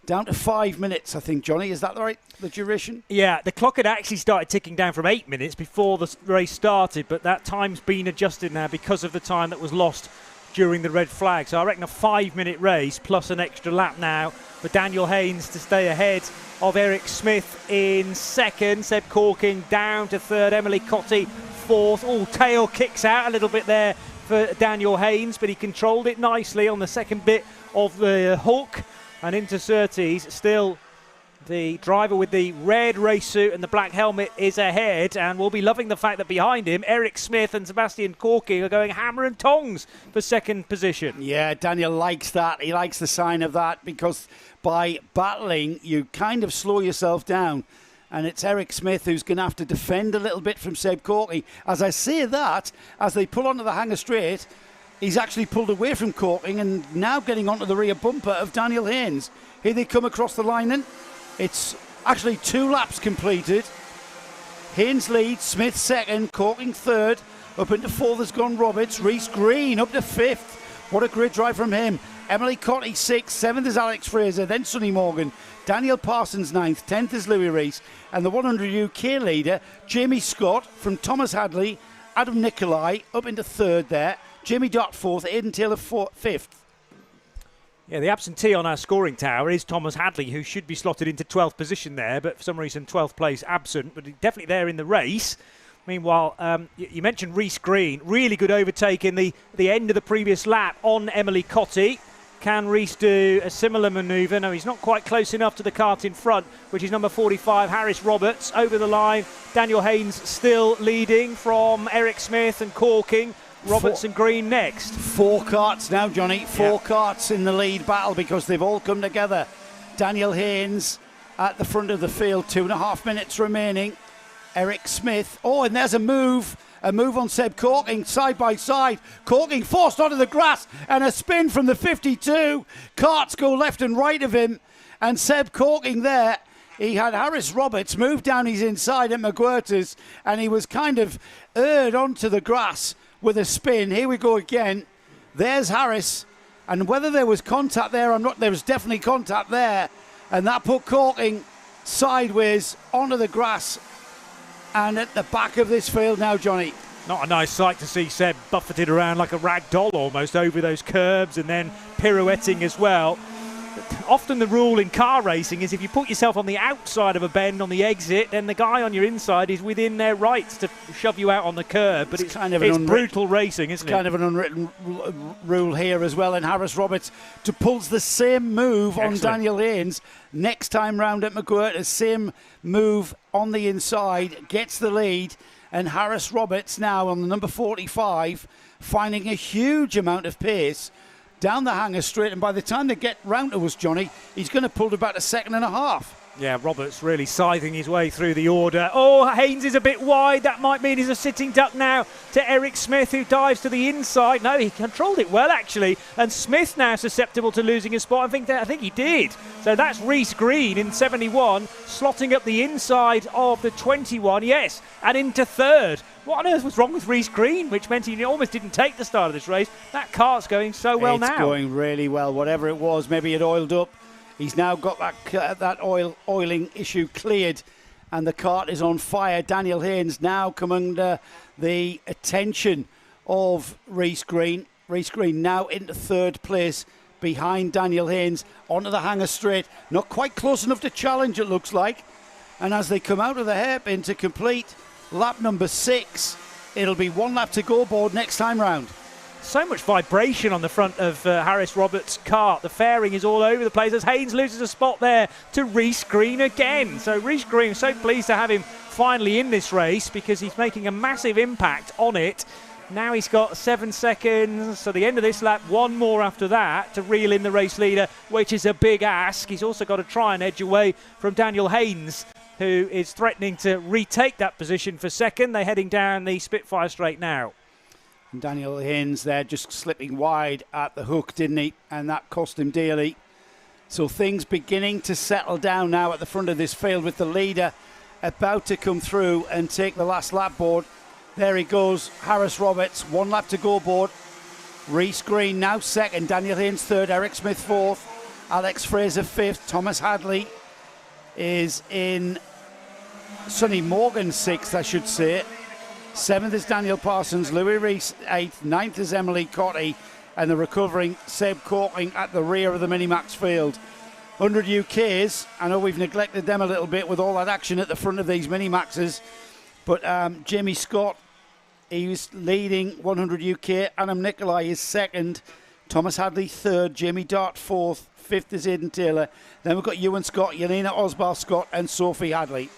Down to 5 minutes, I think, Johnny. Is that right, the duration? Yeah, the clock had actually started ticking down from 8 minutes before the race started, but that time's been adjusted now because of the time that was lost during the red flag. So I reckon a 5-minute race plus an extra lap now for Daniel Haynes to stay ahead of Eric Smith in second. Seb Corking down to third. Emily Cotty fourth. Oh, tail kicks out a little bit there for Daniel Haynes, but he controlled it nicely on the second bit of the hook. And into Surtees, still the driver with the red race suit and the black helmet is ahead, and we'll be loving the fact that behind him, Eric Smith and Sebastian Corking are going hammer and tongs for second position. Yeah, Daniel likes that. He likes the sign of that, because by battling, you kind of slow yourself down. And it's Eric Smith who's going to have to defend a little bit from Seb Corking. As I say that, as they pull onto the Hanger Straight, he's actually pulled away from Corking and now getting onto the rear bumper of Daniel Haynes. Here they come across the line then. It's actually 2 laps completed. Haynes leads, Smith second, Corking third. Up into fourth has gone Roberts. Reese Green up to fifth. What a great drive from him. Emily Cotty sixth, seventh is Alex Fraser, then Sonny Morgan. Daniel Parsons ninth, 10th is Louis Reese. And the 100 UK leader, Jamie Scott from Thomas Hadley, Adam Nicolai up into third there. Jamie Dart fourth, Aidan Taylor fifth. Yeah, the absentee on our scoring tower is Thomas Hadley, who should be slotted into 12th position there, but for some reason 12th place absent, but he's definitely there in the race. Meanwhile, you mentioned Reese Green, really good overtake in the end of the previous lap on Emily Cotty. Can Reese do a similar manoeuvre? No, he's not quite close enough to the kart in front, which is number 45, Harris Roberts, over the line. Daniel Haynes still leading from Eric Smith and Corking. Roberts and Green next. 4 karts now, Johnny. 4 karts in the lead battle because they've all come together. Daniel Haynes at the front of the field, 2.5 minutes remaining. Eric Smith. Oh, and there's a move on Seb Corking, side by side. Corking forced onto the grass and a spin from the 52. Karts go left and right of him. And Seb Corking there, he had Harris Roberts move down his inside at McGuirtness, and he was kind of erred onto the grass with a spin. Here we go again. There's Harris. And whether there was contact there or not, there was definitely contact there. And that put Corking sideways onto the grass and at the back of this field now, Johnny. Not a nice sight to see Seb buffeted around like a rag doll almost over those curbs and then pirouetting as well. Often the rule in car racing is if you put yourself on the outside of a bend on the exit, then the guy on your inside is within their rights to shove you out on the curb. But it's kind of brutal racing, isn't it? It's kind of an unwritten rule here as well. And Harris Roberts pulls the same move on Daniel Haynes next time round at McGuirtness. Same move on the inside, gets the lead. And Harris Roberts now on the number 45, finding a huge amount of pace down the Hanger Straight, and by the time they get round to us, Johnny, he's going to pull about a second and a half. Yeah, Roberts really scything his way through the order. Oh, Haynes is a bit wide. That might mean he's a sitting duck now to Eric Smith, who dives to the inside. No, he controlled it well, actually. And Smith now susceptible to losing his spot. I think he did. So that's Reese Green in 71, slotting up the inside of the 21, yes, and into third. What on earth was wrong with Reese Green, which meant he almost didn't take the start of this race? That kart's going so well now. It's going really well. Whatever it was, maybe it oiled up. He's now got that oiling issue cleared, and the kart is on fire. Daniel Haynes now come under the attention of Reese Green. Reese Green now into third place behind Daniel Haynes onto the Hanger Straight. Not quite close enough to challenge, it looks like. And as they come out of the hairpin to complete lap number 6, it'll be 1 lap to go board next time round. So much vibration on the front of Harris Roberts' kart. The fairing is all over the place as Haynes loses a spot there to Rhys Green again. So Rhys Green, so pleased to have him finally in this race because he's making a massive impact on it. Now he's got 7 seconds. So the end of this lap, one more after that to reel in the race leader, which is a big ask. He's also got to try and edge away from Daniel Haynes, who is threatening to retake that position for second. They're heading down the Spitfire straight now. And Daniel Haynes there just slipping wide at the hook, didn't he? And that cost him dearly. So things beginning to settle down now at the front of this field with the leader about to come through and take the last lap board. There he goes, Harris Roberts, 1 lap to go board. Rhys Green now second, Daniel Haynes third, Eric Smith fourth, Alex Fraser fifth, Thomas Hadley is in Sonny Morgan sixth, I should say. 7th is Daniel Parsons, Louis Rees 8th, 9th is Emily Cotty, and the recovering Seb Corking at the rear of the Minimax field. 100 UKs, I know we've neglected them a little bit with all that action at the front of these Minimaxes, but Jamie Scott, he's leading 100 UK, Adam Nicolai is second, Thomas Hadley third, Jamie Dart fourth, fifth is Aidan Taylor, then we've got Ewan Scott, Yelena Osbar Scott and Sophie Hadley.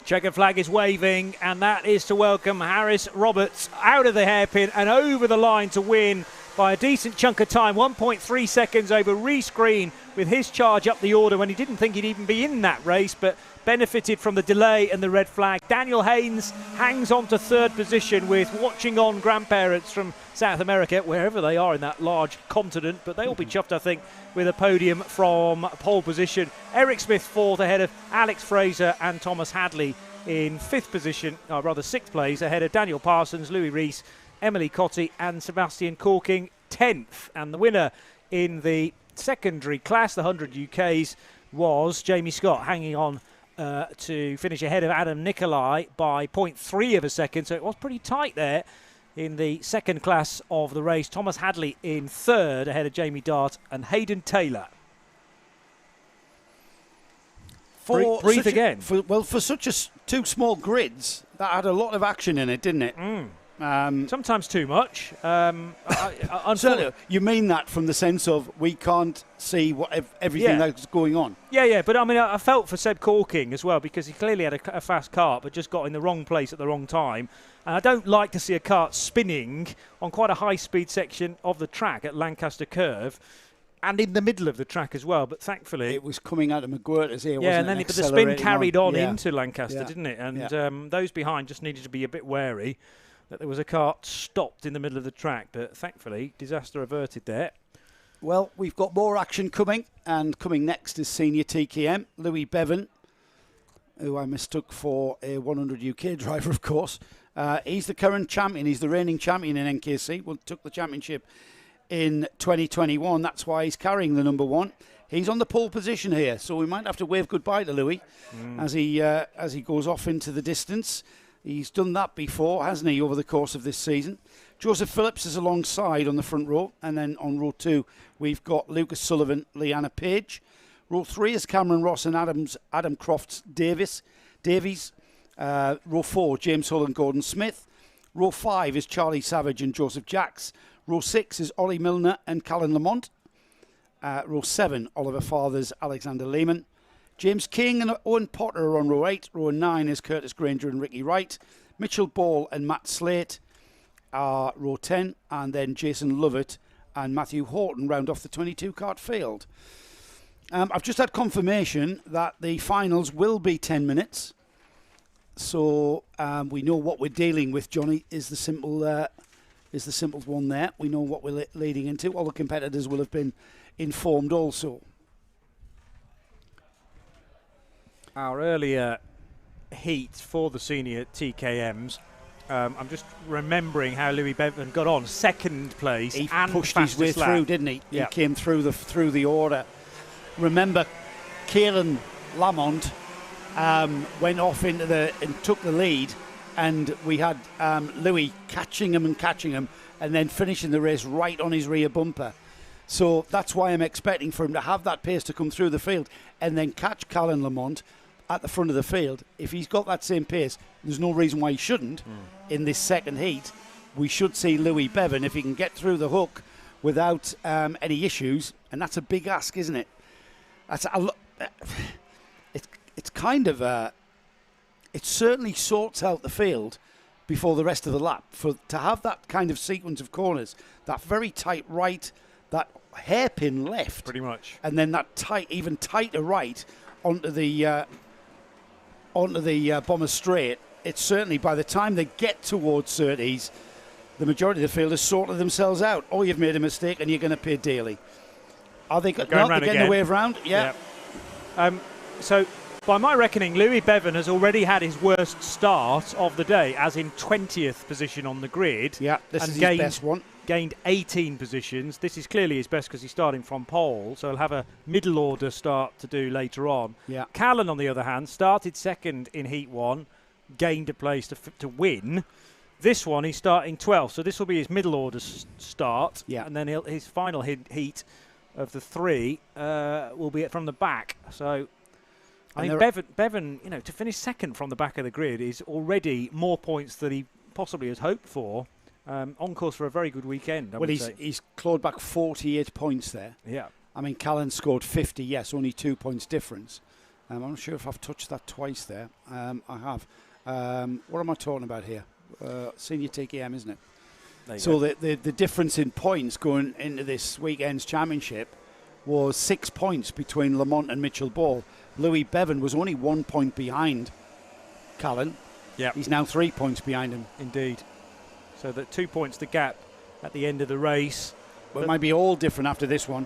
Checkered flag is waving, and that is to welcome Harris Roberts out of the hairpin and over the line to win by a decent chunk of time, 1.3 seconds over Rhys Green with his charge up the order when he didn't think he'd even be in that race, but benefited from the delay and the red flag. Daniel Haynes hangs on to third position with watching on grandparents from South America, wherever they are in that large continent, but they'll be chuffed, I think, with a podium from pole position. Eric Smith fourth ahead of Alex Fraser and Thomas Hadley in fifth position, or rather sixth place, ahead of Daniel Parsons, Louis Rees, Emily Cotty and Sebastian Corking 10th. And the winner in the secondary class, the 100 UKs, was Jamie Scott, hanging on to finish ahead of Adam Nicolai by 0.3 of a second. So it was pretty tight there in the second class of the race. Thomas Hadley in third ahead of Jamie Dart and Hayden Taylor. Breathe again. For such two small grids, that had a lot of action in it, didn't it? Sometimes too much. Certainly, you mean that from the sense of we can't see everything that's going on. Yeah, but I mean, I felt for Seb Corking as well because he clearly had a fast kart but just got in the wrong place at the wrong time. And I don't like to see a kart spinning on quite a high-speed section of the track at Lancaster Curve and in the middle of the track as well, but thankfully it was coming out of McGuirter's here, yeah, wasn't and then it? the spin carried on Yeah. into Lancaster, Yeah. didn't it? And those behind just needed to be a bit wary that there was a kart stopped in the middle of the track, but thankfully disaster averted there. Well, we've got more action coming, and coming next is Senior TKM, Louis Bevan, who I mistook for a 100 UK driver, of course. He's the current champion, he's the reigning champion in NKC, took the championship in 2021, that's why he's carrying the number one. He's on the pole position here, so we might have to wave goodbye to Louis as he goes off into the distance. He's done that before, hasn't he, over the course of this season. Joseph Phillips is alongside on the front row, and then on row 2 we've got Lucas Sullivan, Leanna Page. Row 3 is Cameron Ross and Adam Crofts Davies. Row 4, James Hull and Gordon Smith. Row 5 is Charlie Savage and Joseph Jacks. Row 6 is Ollie Milner and Callan Lamont. Row 7, Oliver Fathers, Alexander Lehman. James King and Owen Potter are on row 8. Row 9 is Curtis Granger and Ricky Wright. Mitchell Ball and Matt Slate are row 10. And then Jason Lovett and Matthew Horton round off the 22 kart field. I've just had confirmation that the finals will be 10 minutes. So we know what we're dealing with, Johnny, is the simple one there. We know what we're leading into. All the competitors will have been informed also. Our earlier heat for the senior TKMs, I'm just remembering how Louis Bevan got on second place. He and pushed his way through, didn't he? Yeah. He came through the order. Remember, Kieran Lamont went off and took the lead, and we had Louis catching him, and then finishing the race right on his rear bumper. So that's why I'm expecting for him to have that pace to come through the field and then catch Callan Lamont at the front of the field. If he's got that same pace, there's no reason why he shouldn't in this second heat. we should see Louis Bevan, if he can get through the hook without any issues, and that's a big ask, isn't it? It's kind of it certainly sorts out the field before the rest of the lap. To have that kind of sequence of corners, that very tight right, that hairpin left, pretty much, and then that even tighter right onto the Bomber Straight. It's certainly, by the time they get towards Surtees, the majority of the field has sorted themselves out. Or you've made a mistake and you're going to pay dearly. Are they getting the wave round? Yeah. So, by my reckoning, Louis Bevan has already had his worst start of the day, as in 20th position on the grid. Yeah, this is his best one. Gained 18 positions. This is clearly his best because he's starting from pole, so he'll have a middle order start to do later on. Yeah. Callan, on the other hand, started second in Heat 1, gained a place to win. This one, he's starting 12th, so this will be his middle order start. Yeah. And then his final heat of the 3 will be from the back. So I think Bevan, to finish second from the back of the grid is already more points than he possibly has hoped for. On course for a very good weekend. He's clawed back 48 points there. Yeah. I mean, Callan scored 50, yes, only 2 points difference. I'm not sure if I've touched that twice there. I have. What am I talking about here? Senior TKM, isn't it? So the difference in points going into this weekend's championship was 6 points between Lamont and Mitchell Ball. Louis Bevan was only 1 point behind Callan. Yeah. He's now 3 points behind him. Indeed. So that 2 points the gap at the end of the race. But it might be all different after this one.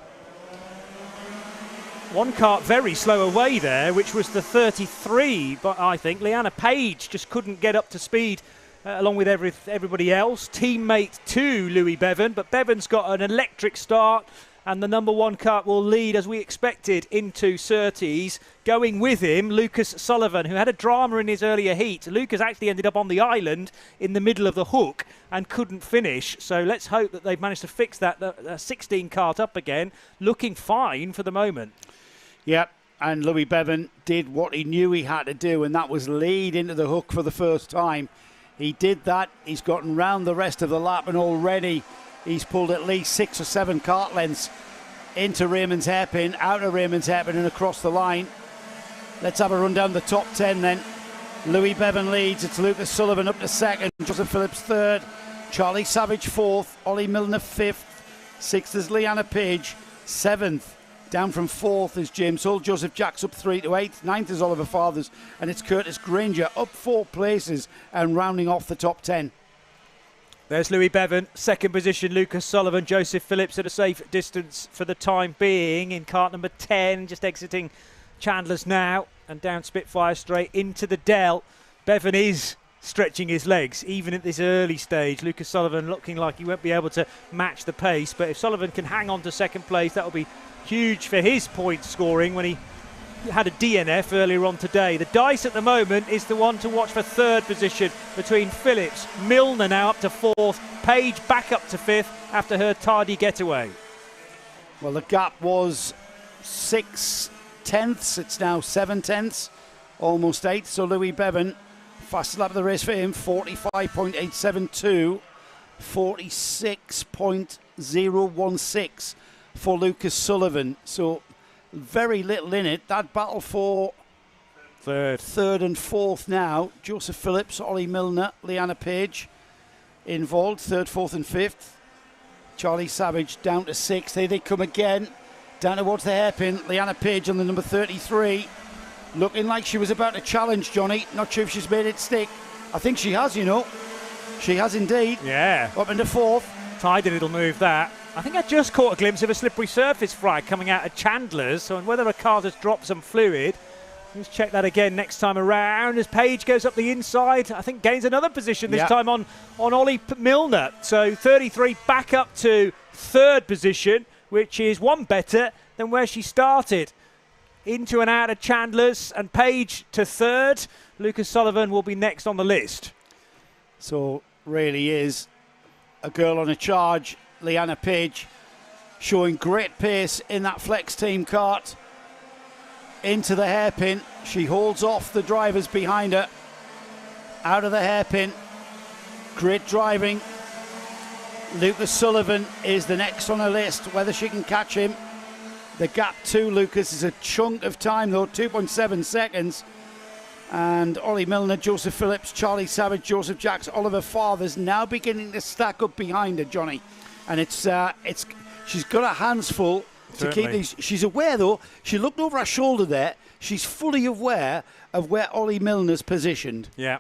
One kart very slow away there, which was the 33, but I think Leanna Page just couldn't get up to speed along with everybody else. Teammate to Louis Bevan, but Bevan's got an electric start, and the number 1 kart will lead, as we expected, into Surtees. Going with him, Lucas Sullivan, who had a drama in his earlier heat. Lucas actually ended up on the island in the middle of the hook and couldn't finish. So let's hope that they've managed to fix that. The 16 kart up again, looking fine for the moment. Yeah, and Louis Bevan did what he knew he had to do, and that was lead into the hook for the first time. He did that. He's gotten round the rest of the lap, and already he's pulled at least 6 or 7 kart lengths into Raymond's hairpin, out of Raymond's hairpin and across the line. Let's have a run down the top 10 then. Louis Bevan leads. It's Lucas Sullivan up to second. Joseph Phillips third. Charlie Savage fourth. Ollie Milner fifth. Sixth is Leanna Page. Seventh, down from fourth, is James Hull. Joseph Jacks up 3 to 8th. Ninth is Oliver Fathers. And it's Curtis Granger up 4 places and rounding off the top 10. There's Louis Bevan, second position. Lucas Sullivan, Joseph Phillips at a safe distance for the time being in kart number 10, just exiting Chandler's now and down Spitfire straight into the Dell. Bevan is stretching his legs even at this early stage. Lucas Sullivan looking like he won't be able to match the pace, but if Sullivan can hang on to second place, that will be huge for his point scoring when he had a DNF earlier on today. The dice at the moment is the one to watch for third position between Phillips. Milner now up to fourth. Page back up to fifth after her tardy getaway. Well, the gap was 6 tenths. It's now 7 tenths, almost 8. So Louis Bevan, fastest lap of the race for him, 45.872, 46.016 for Lucas Sullivan. So very little in it. That battle for third and fourth now. Joseph Phillips, Ollie Milner, Leanna Page involved, third, fourth and fifth. Charlie Savage down to sixth. Here they come again, down towards the hairpin. Leanna Page on the number 33, looking like she was about to challenge Johnny. Not sure if she's made it stick. I think she has, you know. She has indeed. Yeah. Up into fourth. Tidy little move that. I think I just caught a glimpse of a slippery surface frag coming out of Chandler's, so whether a car has dropped some fluid. Let's check that again next time around as Page goes up the inside. I think gains another position this time on Ollie Milner. So 33 back up to third position, which is one better than where she started. Into and out of Chandler's, and Page to third. Lucas Sullivan will be next on the list. So really is a girl on a charge. Leanna Page showing great pace in that Flex Team kart. Into the hairpin. She holds off the drivers behind her. Out of the hairpin. Great driving. Lucas Sullivan is the next on her list. Whether she can catch him. The gap to Lucas is a chunk of time, though, 2.7 seconds. And Ollie Milner, Joseph Phillips, Charlie Savage, Joseph Jacks, Oliver Fathers now beginning to stack up behind her, Johnny. And it's she's got her hands full to keep these. She's aware, though. She looked over her shoulder there. She's fully aware of where Ollie Milner's positioned. Yeah.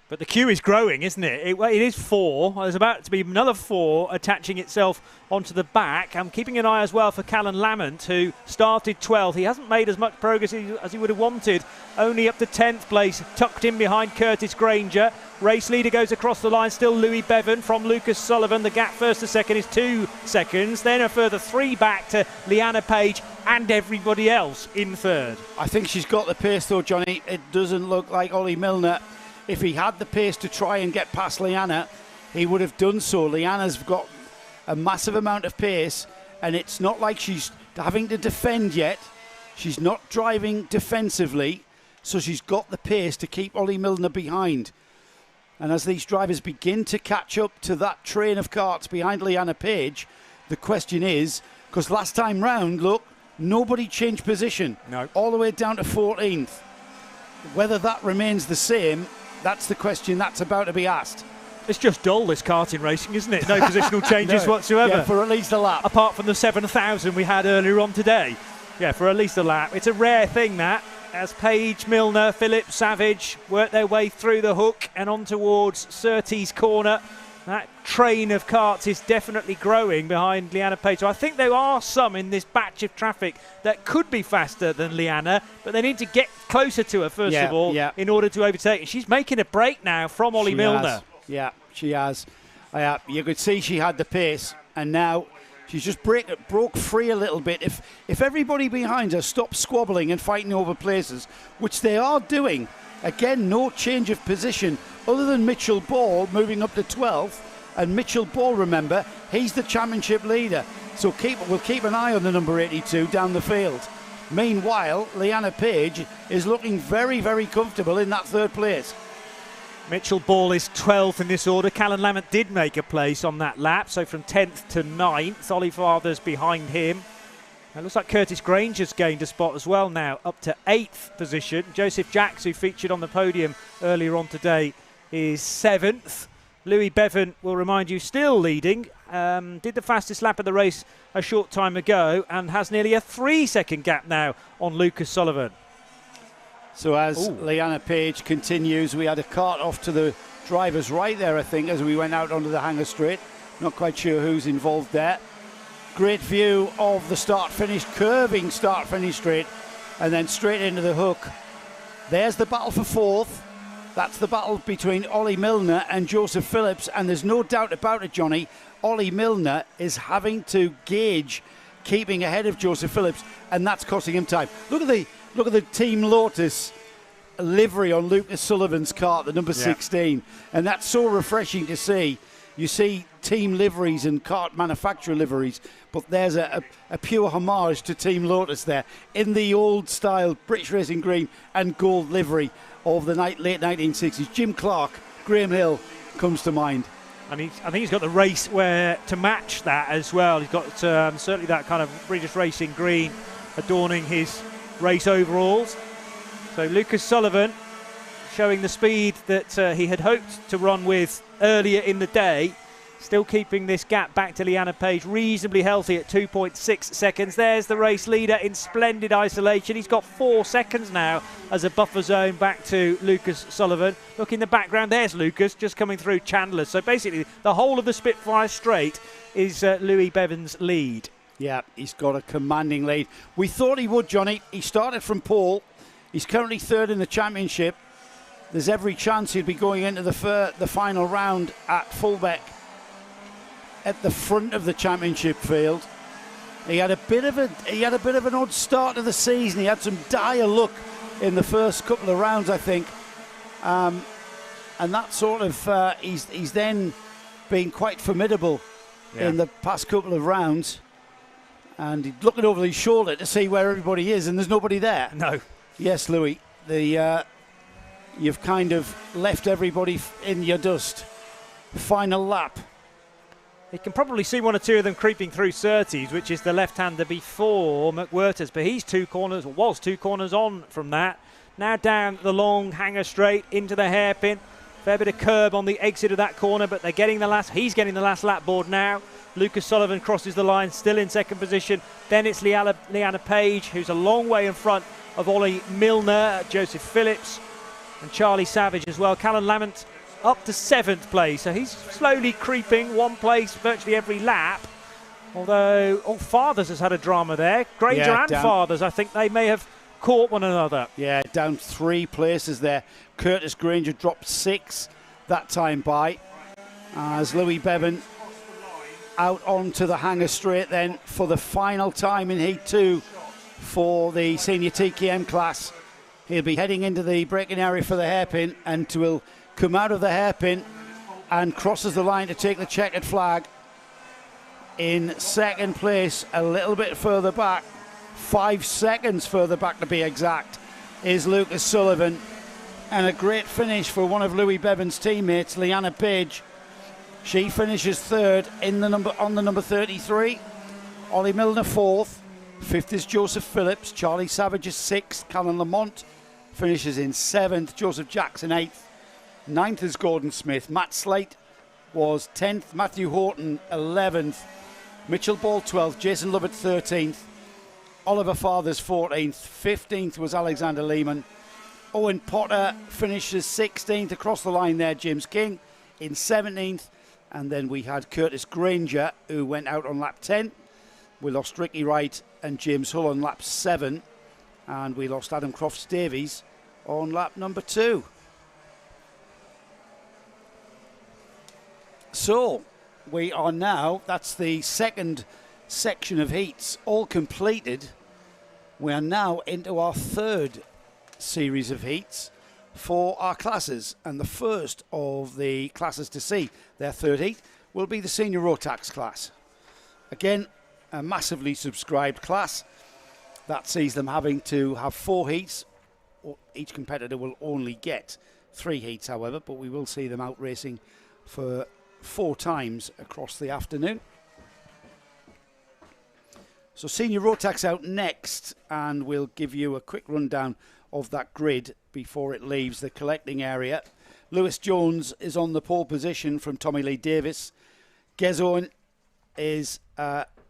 But the queue is growing, isn't it? It is 4. There's about to be another 4 attaching itself onto the back. I'm keeping an eye as well for Callan Lamont, who started 12th. He hasn't made as much progress as he would have wanted. Only up to 10th place, tucked in behind Curtis Granger. Race leader goes across the line, still Louis Bevan from Lucas Sullivan. The gap first to second is 2 seconds. Then a further 3 back to Leanna Page and everybody else in third. I think she's got the pace, though, Johnny. It doesn't look like Ollie Milner. If he had the pace to try and get past Leanna, he would have done so. Leanna's got a massive amount of pace, and it's not like she's having to defend yet. She's not driving defensively, so she's got the pace to keep Ollie Milner behind. And as these drivers begin to catch up to that train of karts behind Leanna Page, the question is, because last time round, look, nobody changed position. No. All the way down to 14th. Whether that remains the same, that's the question that's about to be asked. It's just dull, this karting racing, isn't it? No positional changes whatsoever. Yeah, for at least a lap. Apart from the 7,000 we had earlier on today. Yeah, for at least a lap. It's a rare thing, that, as Page, Milner, Phillips, Savage work their way through the hook and on towards Surtees corner. That train of karts is definitely growing behind Leanna Page. So I think there are some in this batch of traffic that could be faster than Leanna, but they need to get closer to her first of all in order to overtake. And she's making a break now from Ollie Milner. Yeah, she has. You could see she had the pace, and now she's just broke free a little bit. If everybody behind her stops squabbling and fighting over places, which they are doing, again, no change of position other than Mitchell Ball moving up to 12th. And Mitchell Ball, remember, he's the championship leader. So we'll keep an eye on the number 82 down the field. Meanwhile, Leanna Page is looking very, very comfortable in that third place. Mitchell Ball is 12th in this order. Callan Lamont did make a place on that lap, so from 10th to 9th. Ollie Fathers behind him. It looks like Curtis Granger's gained a spot as well now, up to 8th position. Joseph Jacks, who featured on the podium earlier on today, is 7th. Louis Bevan, will remind you, still leading. Did the fastest lap of the race a short time ago and has nearly a 3-second gap now on Lucas Sullivan. So as Leanna Page continues, we had a kart off to the driver's right there, I think, as we went out onto the hanger straight. Not quite sure who's involved there. Great view of the start-finish, curving start-finish straight, and then straight into the hook. There's the battle for 4th. That's the battle between Ollie Milner and Joseph Phillips, and there's no doubt about it, Johnny. Ollie Milner is having to gauge keeping ahead of Joseph Phillips, and that's costing him time. Look at the Team Lotus livery on Lucas Sullivan's kart, the number 16, and that's so refreshing to see. You see team liveries and kart manufacturer liveries, but there's a pure homage to Team Lotus there in the old style British Racing green and gold livery of the late 1960s. Jim Clark, Graham Hill comes to mind. And I think he's got the race wear to match that as well. He's got certainly that kind of British Racing green adorning his race overalls. So Lucas Sullivan showing the speed that he had hoped to run with earlier in the day. Still keeping this gap back to Leanna Page reasonably healthy at 2.6 seconds. There's the race leader in splendid isolation. He's got 4 seconds now as a buffer zone back to Lucas Sullivan. Look in the background, there's Lucas just coming through Chandler. So basically the whole of the Spitfire straight is Louis Bevan's lead. Yeah, he's got a commanding lead. We thought he would, Johnny. He started from pole. He's currently 3rd in the championship. There's every chance he'd be going into the final round at Fullbeck at the front of the championship field. He had a bit of an odd start to the season. He had some dire luck in the first couple of rounds, I think, and that sort of he's then been quite formidable in the past couple of rounds. And he's looking over his shoulder to see where everybody is, and there's nobody there. No. Yes, Louis. You've kind of left everybody in your dust. Final lap. You can probably see one or two of them creeping through Surtees, which is the left-hander before McWhirters, but he's 2 corners, or was 2 corners on from that. Now down the long hanger straight into the hairpin. Fair bit of curb on the exit of that corner, but he's getting the last lap board now. Lucas Sullivan crosses the line, still in second position. Then it's Leanna Page, who's a long way in front of Ollie Milner, Joseph Phillips, and Charlie Savage as well. Callan Lamont up to 7th place, so he's slowly creeping 1 place virtually every lap. Although Fathers has had a drama there. Granger and Fathers, I think they may have caught one another. Yeah, down 3 places there. Curtis Granger dropped 6 that time by, as Louis Bevan out onto the hanger straight then for the final time in Heat 2 for the senior TKM class. He'll be heading into the braking area for the hairpin and will come out of the hairpin and crosses the line to take the checkered flag. In second place, a little bit further back, 5 seconds further back to be exact, is Lucas Sullivan. And a great finish for one of Louis Bevan's teammates, Leanna Page. She finishes 3rd on the number 33. Ollie Milner 4th. 5th is Joseph Phillips. Charlie Savage is 6th. Callan Lamont finishes in 7th. Joseph Jackson 8th. 9th is Gordon Smith. Matt Slate was 10th. Matthew Horton 11th. Mitchell Ball 12th. Jason Lovett 13th. Oliver Fathers 14th. 15th was Alexander Lehman. Owen Potter finishes 16th across the line there. James King in 17th. And then we had Curtis Granger, who went out on lap 10. We lost Ricky Wright and James Hull on lap 7. And we lost Adam Crofts-Davies on lap number 2. So, we are now, that's the second section of heats, all completed. We are now into our 3rd series of heats for our classes, and the first of the classes to see their 3rd heat will be the senior Rotax class. Again, a massively subscribed class that sees them having to have 4 heats. Each competitor will only get 3 heats, however, but we will see them out racing for 4 times across the afternoon. So senior Rotax out next, and we'll give you a quick rundown of that grid before it leaves the collecting area. Lewis Jones is on the pole position from Tommy Lee Davis. Gezoin is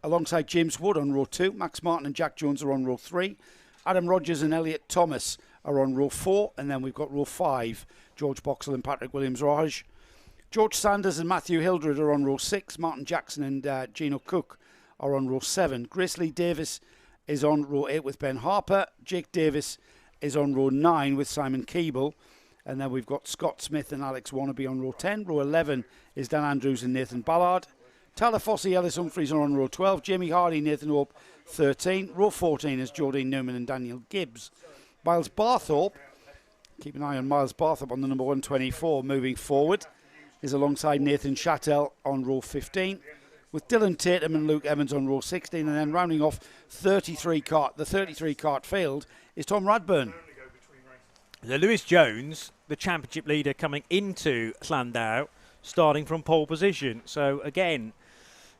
alongside James Wood on row 2. Max Martin and Jack Jones are on row 3. Adam Rogers and Elliot Thomas are on row 4. And then we've got row 5. George Boxall and Patrick Williams-Raj. George Sanders and Matthew Hildred are on row 6. Martin Jackson and Gino Cook are on row 7. Grace Lee Davis is on row 8 with Ben Harper. Jake Davis is on row 9 with Simon Keeble. And then we've got Scott Smith and Alex Wannabe on row 10. Row 11 is Dan Andrews and Nathan Ballard. Tyler Fossey, Ellis Humphreys are on row 12. Jamie Hardy, Nathan Hope, 13. Row 14 is Jordine Newman and Daniel Gibbs. Miles Barthorpe, keep an eye on Miles Barthorpe on the number 124 moving forward, is alongside Nathan Chattel on row 15. With Dylan Tatum and Luke Evans on row 16. And then rounding off the 33 kart field is Tom Radburn. The Lewis Jones, the championship leader, coming into Llandow, starting from pole position. So again,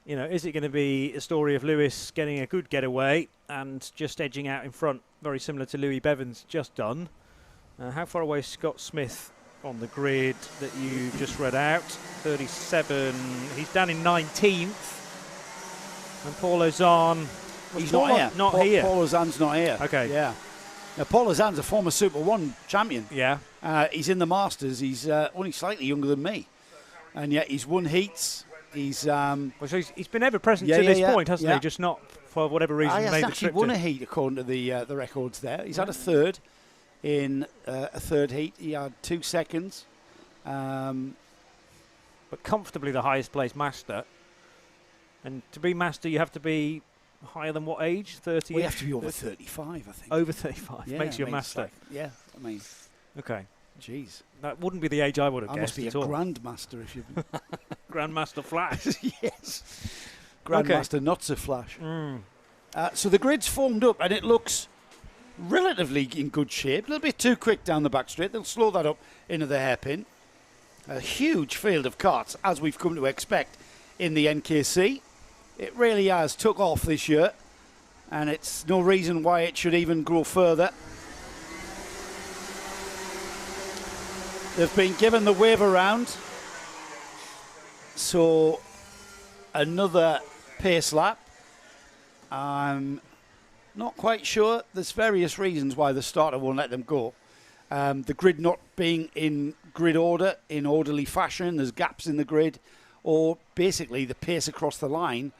you know, is it going to be a story of Lewis getting a good getaway and just edging out in front, very similar to Louis Bevan's just done? How far away is Scott Smith on the grid that you just read out? 37. He's down in 19th. And Paul Ozan, he's not here. Paul Ozan's not here. Okay. Yeah. Now, Paul Ozan's a former Super 1 champion. Yeah. He's in the Masters. He's only slightly younger than me. And yet he's won heats. He's so he's been ever present to this point, hasn't he? Just not for whatever reason. He hasn't actually won a heat according to the records there. He's had a third in a third heat. He had 2 seconds. But comfortably the highest placed master. And to be master, you have to be higher than what age? 30? We have to be over 35, I think. Over 35 makes you a master. Yeah, I mean. Okay. Jeez. That wouldn't be the age I would have guessed. I must be a grandmaster if you. Grandmaster Flash. Yes. Grandmaster not so flash. So the grid's formed up and it looks relatively in good shape. A little bit too quick down the back straight. They'll slow that up into the hairpin. A huge field of karts, as we've come to expect in the NKC. It really has took off this year, and it's no reason why it should even grow further. They've been given the wave around, so another pace lap. I'm not quite sure. There's various reasons why the starter won't let them go. The grid not being in grid order, in orderly fashion, there's gaps in the grid, or basically the pace across the line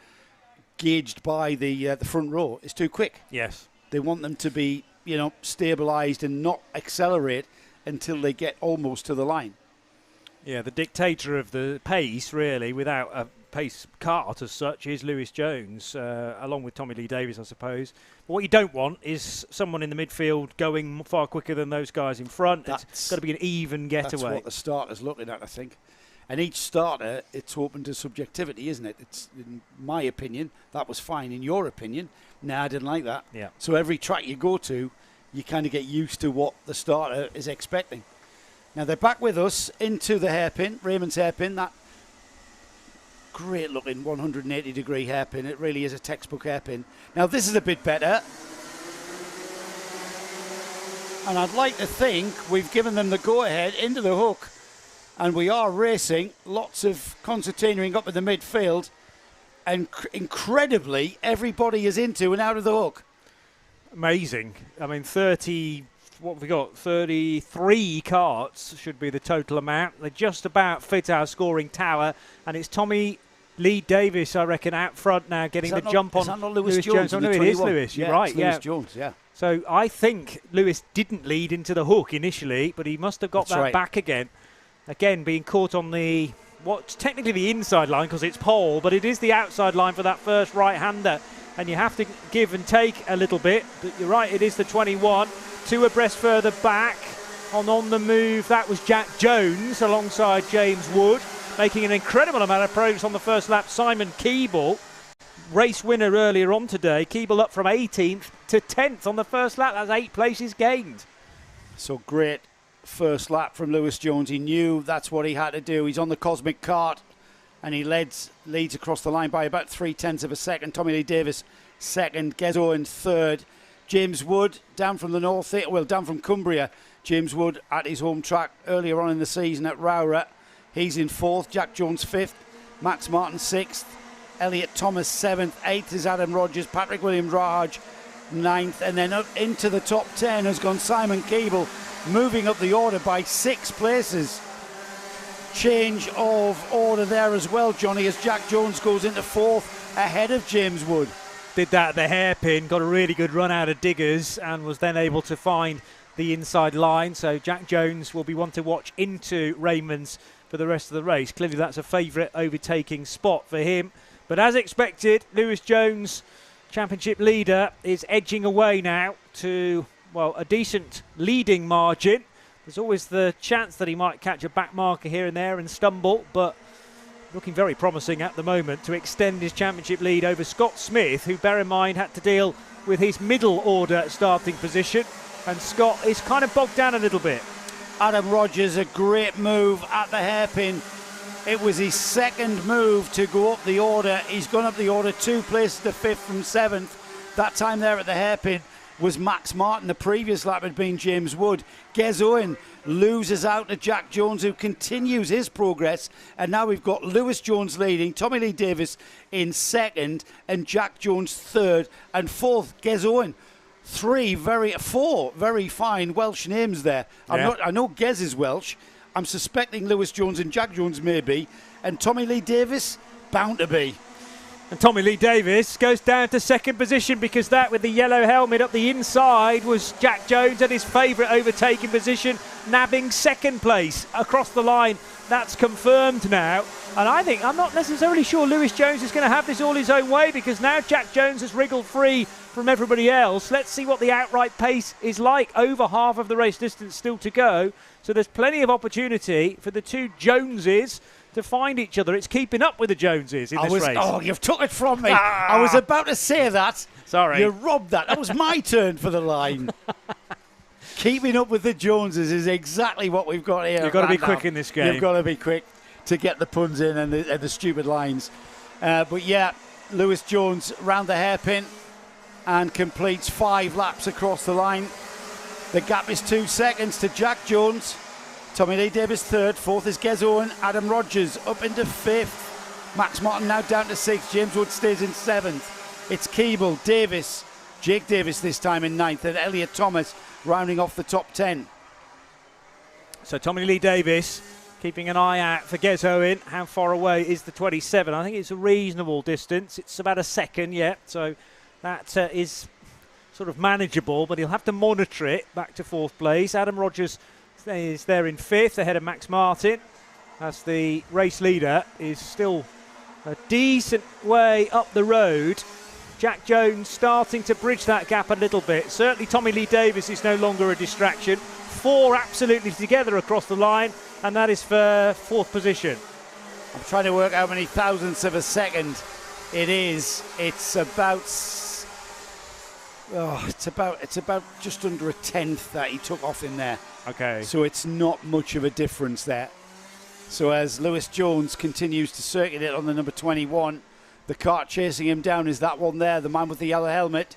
gauged by the front row is too quick. Yes. They want them to be, stabilised and not accelerate until they get almost to the line. Yeah, the dictator of the pace, really, without a pace kart as such, is Lewis Jones, along with Tommy Lee Davies, I suppose. But what you don't want is someone in the midfield going far quicker than those guys in front. It's got to be an even getaway. That's what the starter's looking at, I think. And each starter, it's open to subjectivity, isn't it? It's, in my opinion, that was fine. In your opinion, I didn't like that. Yeah. So every track you go to, you kind of get used to what the starter is expecting. Now they're back with us into the hairpin, Raymond's hairpin, that great looking 180-degree hairpin. It really is a textbook hairpin. Now this is a bit better. And I'd like to think we've given them the go-ahead into the hook. And we are racing. Lots of concertinaing up in the midfield. And incredibly, everybody is into and out of the hook. Amazing. I mean, 33 karts should be the total amount. They just about fit our scoring tower, and it's Tommy Lee Davies, I reckon, out front now, getting the jump on. Is that not Lewis Jones? Oh, no, it is Lewis. You're right. Lewis Jones, yeah. So I think Lewis didn't lead into the hook initially, but he must have got that back again. Again, being caught on what's technically the inside line because it's pole, but it is the outside line for that first right-hander. And you have to give and take a little bit. But you're right, it is the 21. 2 abreast further back. On the move, that was Jack Jones alongside James Wood, making an incredible amount of progress on the first lap. Simon Keeble, race winner earlier on today. Keeble up from 18th to 10th on the first lap. That's 8 places gained. So great first lap from Lewis Jones. He knew that's what he had to do. He's on the Cosmic Kart, and he leads across the line by about 0.3 of a second. Tommy Lee Davis second, Gezzo in third. James Wood down from the north, down from Cumbria. James Wood at his home track earlier on in the season at Rowrah. He's in fourth. Jack Jones fifth. Max Martin sixth. Elliot Thomas seventh. Eighth is Adam Rogers. Patrick Williams-Raj ninth. And then up into the top 10 has gone Simon Keeble, moving up the order by 6 places. Change of order there as well, Johnny, as Jack Jones goes into fourth ahead of James Wood. Did that at the hairpin, got a really good run out of Diggers and was then able to find the inside line. So Jack Jones will be one to watch into Raymond's for the rest of the race. Clearly that's a favourite overtaking spot for him. But as expected, Lewis Jones, championship leader, is edging away now to, a decent leading margin. There's always the chance that he might catch a back marker here and there and stumble, but looking very promising at the moment to extend his championship lead over Scott Smith, who, bear in mind, had to deal with his middle order starting position. And Scott is kind of bogged down a little bit. Adam Rogers, a great move at the hairpin. It was his second move to go up the order. He's gone up the order 2 places to 5th from 7th. That time there at the hairpin was Max Martin. The previous lap had been James Wood. Gez Owen loses out to Jack Jones, who continues his progress. And now we've got Lewis Jones leading, Tommy Lee Davis in second, and Jack Jones third, and fourth, Gez Owen. 4 very fine Welsh names there. Yeah. I know Gez is Welsh. I'm suspecting Lewis Jones and Jack Jones may be. And Tommy Lee Davis, bound to be. And Tommy Lee Davis goes down to second position because that with the yellow helmet up the inside was Jack Jones at his favourite overtaking position, nabbing second place across the line. That's confirmed now. And I'm not necessarily sure Lewis Jones is going to have this all his own way because now Jack Jones has wriggled free from everybody else. Let's see what the outright pace is like. Over half of the race distance still to go. So there's plenty of opportunity for the two Joneses to find each other. It's keeping up with the Joneses in this race. Oh, you've took it from me. I was about to say that. Sorry. You robbed that. That was my turn for the line. Keeping up with the Joneses is exactly what we've got here. You've got to be quick in this game. You've got to be quick. to get the puns in and the stupid lines. But yeah, Lewis Jones round the hairpin and completes 5 laps across the line. The gap is 2 seconds to Jack Jones. Tommy Lee Davis third, fourth is Gez Owen. Adam Rogers up into fifth. Max Martin now down to 6th. James Wood stays in 7th. It's Keeble, Davis, Jake Davis this time in 9th, and Elliot Thomas rounding off the top 10. So Tommy Lee Davis keeping an eye out for Gez Owen. How far away is the 27? I think it's a reasonable distance. It's about a second yet, so that is sort of manageable, but he'll have to monitor it back to 4th place. Adam Rogers is there in 5th ahead of Max Martin, as the race leader is still a decent way up the road. Jack Jones starting to bridge that gap a little bit. Certainly Tommy Lee Davis is no longer a distraction. 4 absolutely together across the line, and that is for 4th position. I'm trying to work out how many thousandths of a second it is. It's about just under a tenth that he took off in there. Okay. So it's not much of a difference there. So as Lewis Jones continues to circulate on the number 21, the kart chasing him down is that one there, the man with the yellow helmet.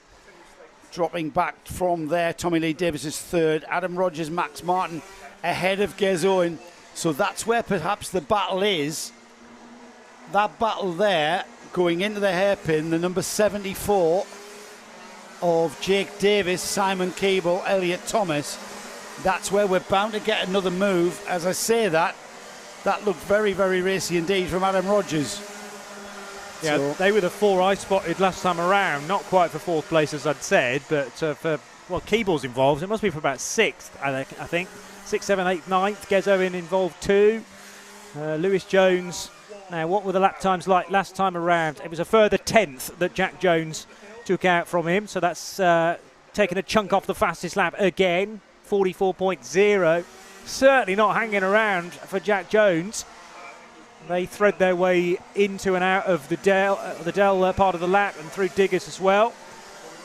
Dropping back from there, Tommy Lee Davis is third. Adam Rogers, Max Martin ahead of Gez Owen. So that's where perhaps the battle is. That battle there, going into the hairpin, the number 74 of Jake Davis, Simon Keeble, Elliot Thomas. That's where we're bound to get another move. As I say that looked very, very racy indeed from Adam Rogers. Yeah, so they were the 4 I spotted last time around. Not quite for 4th place, as I'd said, but for, well, Keeble's involved. It must be for about 6th, I think. 6th, 7th, 8th, 9th. Gez Owen involved 2. Lewis Jones. Now, what were the lap times like last time around? It was a further 10th that Jack Jones took out from him. So that's taken a chunk off the fastest lap again. 44.0. Certainly not hanging around for Jack Jones. They thread their way into and out of the Dell part of the lap and through diggers as well.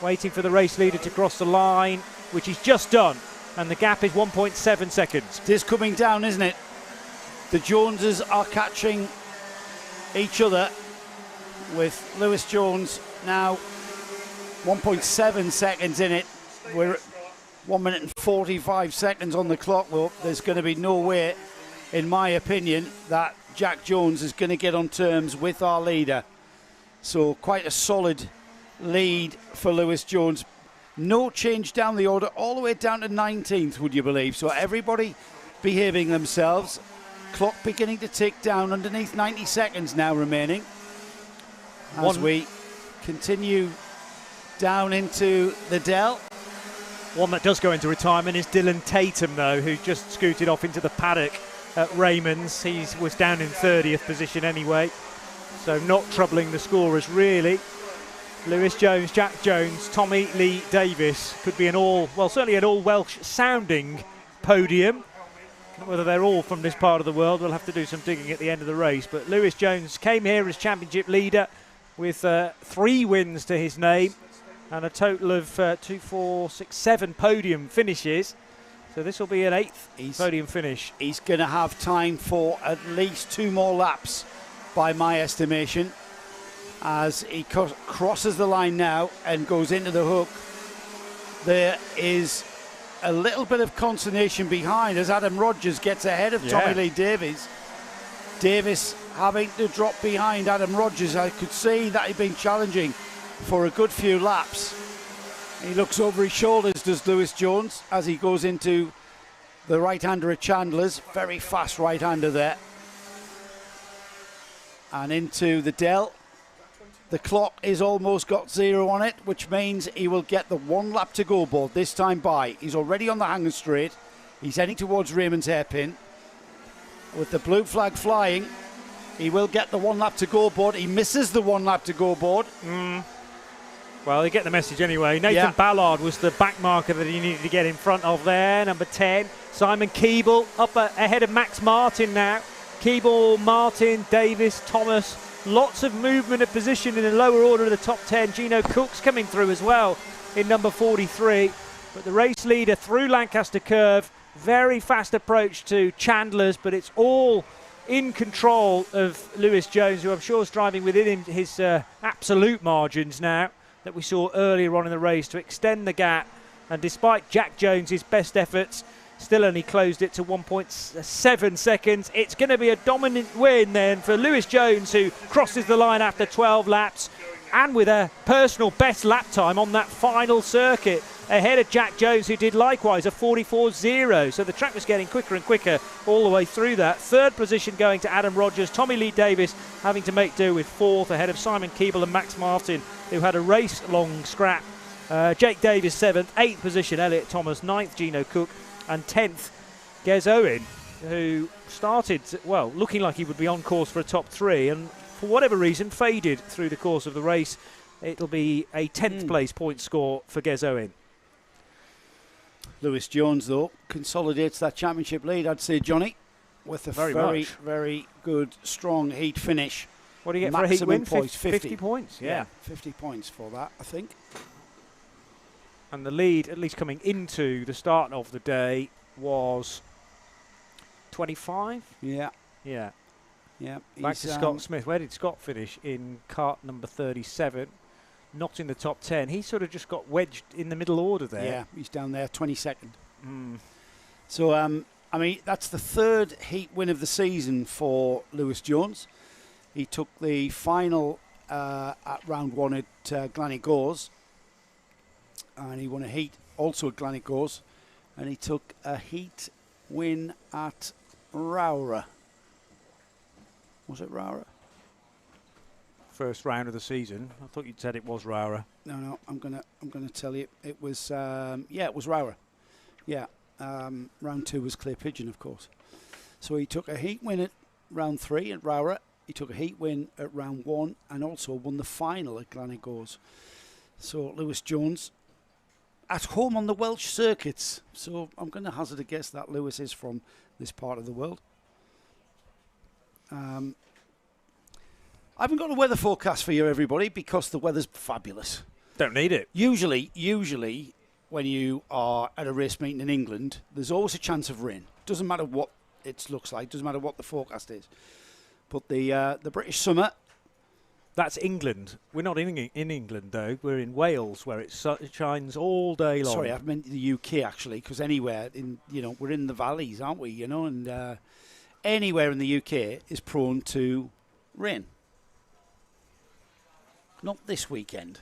Waiting for the race leader to cross the line, which he's just done. And the gap is 1.7 seconds. It is coming down, isn't it? The Joneses are catching each other, with Lewis Jones now 1.7 seconds in it. We're 1 minute and 45 seconds on the clock. Well, there's going to be no way, in my opinion, that Jack Jones is going to get on terms with our leader. So quite a solid lead for Lewis Jones. No change down the order, all the way down to 19th, would you believe? So everybody behaving themselves. Clock beginning to tick down, underneath 90 seconds now remaining. As we continue down into the Dell. One that does go into retirement is Dylan Tatum, though, who just scooted off into the paddock at Raymond's. He was down in 30th position anyway, so not troubling the scorers really. Lewis Jones, Jack Jones, Tommy Lee Davis could be certainly an all Welsh sounding podium. Whether they're all from this part of the world, we'll have to do some digging at the end of the race. But Lewis Jones came here as championship leader with 3 wins to his name and a total of 7 podium finishes. So this will be an 8th podium finish. He's going to have time for at least 2 more laps, by my estimation, as he crosses the line now and goes into the hook. There is a little bit of consternation behind as Adam Rogers gets ahead of Tommy Lee Davis. Davis having to drop behind Adam Rogers. I could see that he'd been challenging for a good few laps. He looks over his shoulders, does Lewis Jones, as he goes into the right-hander at Chandler's. Very fast right-hander there. And into the Dell. The clock is almost got 0 on it, which means he will get the 1 lap to go board this time by. He's already on the hanger straight. He's heading towards Raymond's hairpin. With the blue flag flying, he will get the 1 lap to go board. He misses the 1 lap to go board. Well, you get the message anyway. Nathan Ballard was the back marker that he needed to get in front of there. Number 10, Simon Keeble up ahead of Max Martin now. Keeble, Martin, Davis, Thomas. Lots of movement of position in the lower order of the top 10. Gino Cook's coming through as well in number 43. But the race leader through Lancaster Curve. Very fast approach to Chandler's, but it's all in control of Lewis Jones, who I'm sure is driving within him his absolute margins now that we saw earlier on in the race to extend the gap. And despite Jack Jones's best efforts, still only closed it to 1.7 seconds. It's going to be a dominant win then for Lewis Jones, who crosses the line after 12 laps and with a personal best lap time on that final circuit, ahead of Jack Jones, who did likewise a 44.0. So the track was getting quicker and quicker all the way through that. Third position going to Adam Rogers. Tommy Lee Davis having to make do with fourth, ahead of Simon Keeble and Max Martin, who had a race-long scrap. Jake Davis 7th, 8th position Elliot Thomas, 9th Gino Cook, and 10th Gez Owen, who started, well, looking like he would be on course for a top 3, and for whatever reason faded through the course of the race. It'll be a 10th place point score for Gez Owen. Lewis Jones, though, consolidates that championship lead, I'd say, Johnny, with a very good, strong heat finish. What do you get Maximum for a heat win? points, 50 points, yeah. 50 points for that, I think. And the lead, at least coming into the start of the day, was 25? Yeah. Back to Scott Smith. Where did Scott finish? In kart number 37. Not in the top 10. He sort of just got wedged in the middle order there. Yeah, he's down there, 22nd. So, I mean, that's the third heat win of the season for Lewis Jones. He took the final at round 1 at Glanigors, and he won a heat also at Glanigors, and he took a heat win at Rowra. Was it Rowra? First round of the season. I thought you'd said it was Rowra. No, I'm gonna tell you it was it was Rowra. Yeah, round 2 was Clay Pigeon, of course. So he took a heat win at round 3 at Rowra. He took a heat win at round 1 and also won the final at Glanigors. So Lewis Jones at home on the Welsh circuits. So I'm going to hazard a guess that Lewis is from this part of the world. I haven't got a weather forecast for you, everybody, because the weather's fabulous. Don't need it. Usually, when you are at a race meeting in England, there's always a chance of rain. Doesn't matter what it looks like. Doesn't matter what the forecast is. But the British summer. That's England. We're not in England, though. We're in Wales, where it shines all day long. Sorry, I meant the UK, actually, because anywhere we're in the valleys, aren't we? And anywhere in the UK is prone to rain. Not this weekend.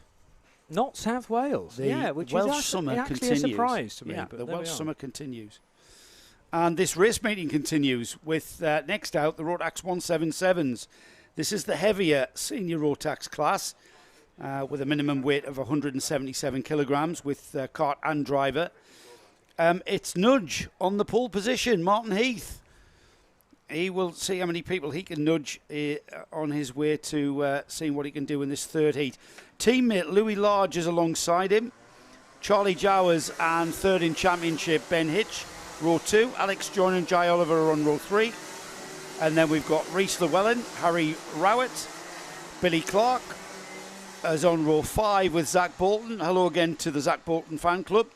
Not South Wales. Which Welsh is summer actually continues. a surprise to me. Yeah, but the Welsh we are. summer continues. And this race meeting continues with next out the Rotax 177s. This is the heavier senior Rotax class with a minimum weight of 177 kilograms with kart and driver. It's Nudge on the pole position, Martin Heath. He will see how many people he can nudge on his way to seeing what he can do in this third heat. Teammate Louis Large is alongside him. Charlie Jowers and third in championship Ben Hitch, row 2. Alex John and Jai Oliver are on row 3. And then we've got Rhys Llewellyn, Harry Rowett, Billy Clark is on row 5 with Zach Bolton. Hello again to the Zach Bolton fan club.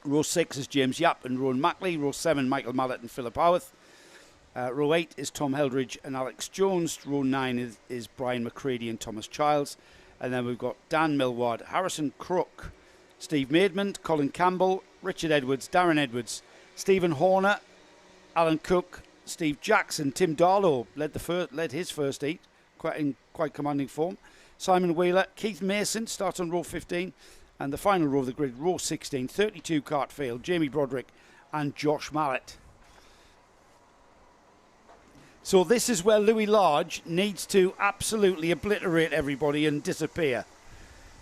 Row 6 is James Yapp and Rowan Mackley. Row 7, Michael Mallet and Philip Howarth. Row 8 is Tom Heldridge and Alex Jones. Row 9 is Brian McCready and Thomas Childs. And then we've got Dan Millward, Harrison Crook, Steve Maidment, Colin Campbell, Richard Edwards, Darren Edwards, Stephen Horner, Alan Cook, Steve Jackson, Tim Darlow led his first heat, quite commanding form. Simon Wheeler, Keith Mason starts on row 15. And the final row of the grid, row 16, 32 kart field, Jamie Broderick and Josh Mallet. So this is where Louis Large needs to absolutely obliterate everybody and disappear,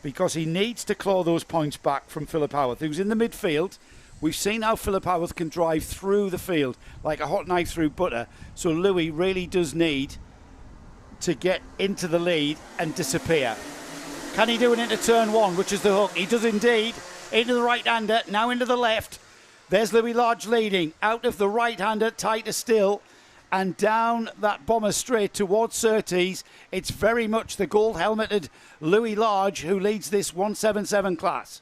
because he needs to claw those points back from Philip Howarth, who's in the midfield. We've seen how Philip Howarth can drive through the field like a hot knife through butter. So Louis really does need to get into the lead and disappear. Can he do it into turn 1, which is the hook? He does indeed. Into the right-hander, now into the left. There's Louis Large leading. Out of the right-hander, tighter still. And down that bomber straight towards Surtees. It's very much the gold-helmeted Louis Large who leads this 177 class.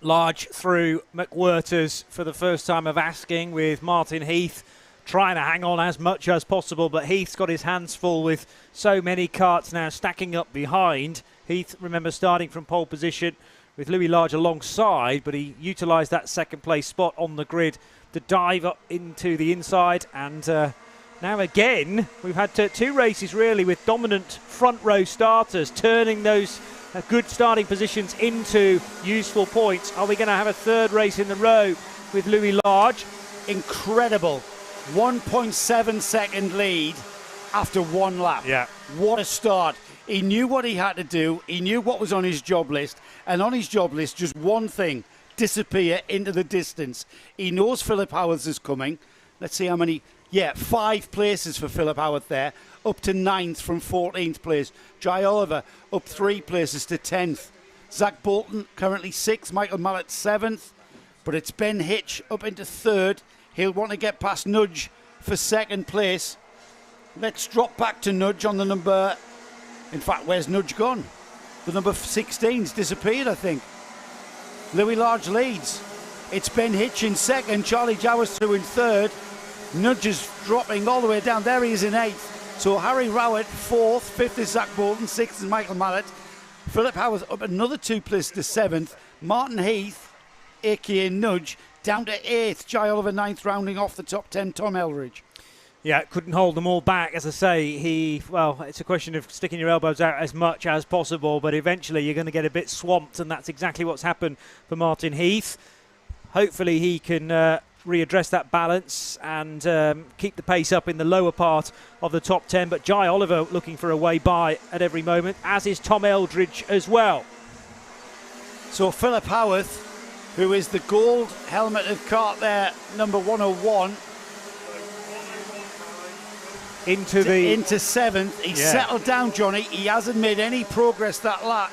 Large through McWhirters for the first time of asking, with Martin Heath trying to hang on as much as possible, but Heath's got his hands full with so many karts now stacking up behind. Heath, remember, starting from pole position with Louis Large alongside, but he utilised that second place spot on the grid to dive up into the inside. And now again, we've had two races really with dominant front row starters turning those good starting positions into useful points. Are we going to have a third race in the row with Louis Large? Incredible 1.7 second lead after one lap. Yeah. What a start. He knew what he had to do. He knew what was on his job list. And on his job list, just one thing: disappear into the distance. He knows Philip Howarth is coming. Let's see how many. Yeah, 5 places for Philip Howarth there, up to 9th from 14th place. Jai Oliver up 3 places to 10th. Zach Bolton currently 6th. Michael Mallet 7th. But it's Ben Hitch up into 3rd. He'll want to get past Nudge for 2nd place. Let's drop back to Nudge on the number. In fact, where's Nudge gone? The number 16's disappeared, I think. Louis Large leads. It's Ben Hitch in 2nd. Charlie Jowers through in 3rd. Nudge is dropping all the way down. There he is in 8th. So Harry Rowett 4th. 5th is Zach Bolton. 6th is Michael Mallet. Philip Howarth up another 2 places to 7th. Martin Heath, a.k.a. Nudge, down to 8th. Jai Oliver 9th, rounding off the top 10. Tom Eldridge. Yeah, couldn't hold them all back. As I say, it's a question of sticking your elbows out as much as possible, but eventually you're going to get a bit swamped, and that's exactly what's happened for Martin Heath. Hopefully he can readdress that balance and keep the pace up in the lower part of the top 10, but Jai Oliver looking for a way by at every moment, as is Tom Eldridge as well. So Philip Howarth, who is the gold helmeted kart there, number 101, into 7th. He's settled down, Johnny. He hasn't made any progress that lap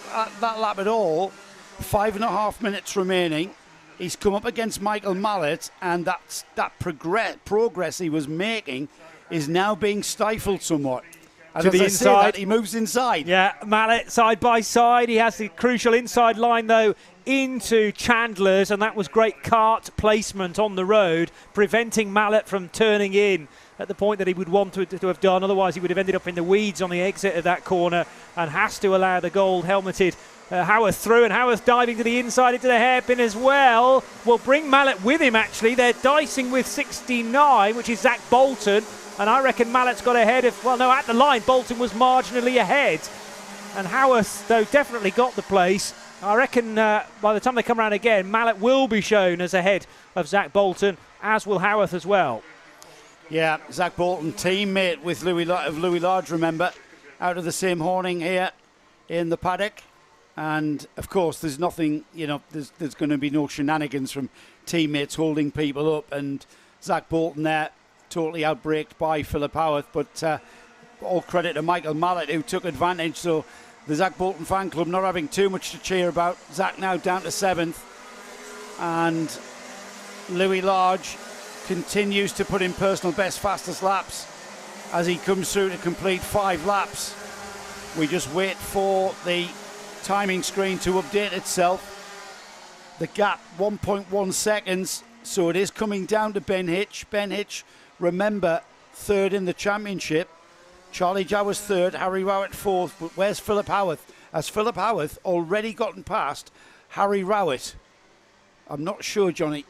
at all. 5.5 minutes remaining. He's come up against Michael Mallet, and that progress he was making is now being stifled somewhat. And to the inside, he moves inside. Yeah, Mallet side by side. He has the crucial inside line though into Chandler's, and that was great kart placement on the road, preventing Mallet from turning in at the point that he would want to have done. Otherwise, he would have ended up in the weeds on the exit of that corner, and has to allow the gold helmeted Howarth through, and Howarth diving to the inside into the hairpin as well. Will bring Mallet with him, actually. They're dicing with 69, which is Zach Bolton, and I reckon Mallet's got ahead of, well, no, at the line, Bolton was marginally ahead, and Howarth, though, definitely got the place. I reckon by the time they come around again, Mallet will be shown as ahead of Zach Bolton, as will Howarth as well. Yeah, Zach Bolton, teammate with Louis Large, remember, out of the same horning here in the paddock. And, of course, there's nothing, there's going to be no shenanigans from teammates holding people up. And Zach Bolton there, totally outbraked by Philip Howarth. But all credit to Michael Mallet, who took advantage. So the Zach Bolton fan club not having too much to cheer about. Zach now down to 7th. And Louis Large continues to put in personal best fastest laps as he comes through to complete 5 laps. We just wait for the timing screen to update itself. The gap 1.1 seconds, so it is coming down to Ben Hitch. Ben Hitch, remember, 3rd in the championship. Charlie Jowers 3rd, Harry Rowett 4th, but where's Philip Howarth? Has Philip Howarth already gotten past Harry Rowett? I'm not sure, Johnny.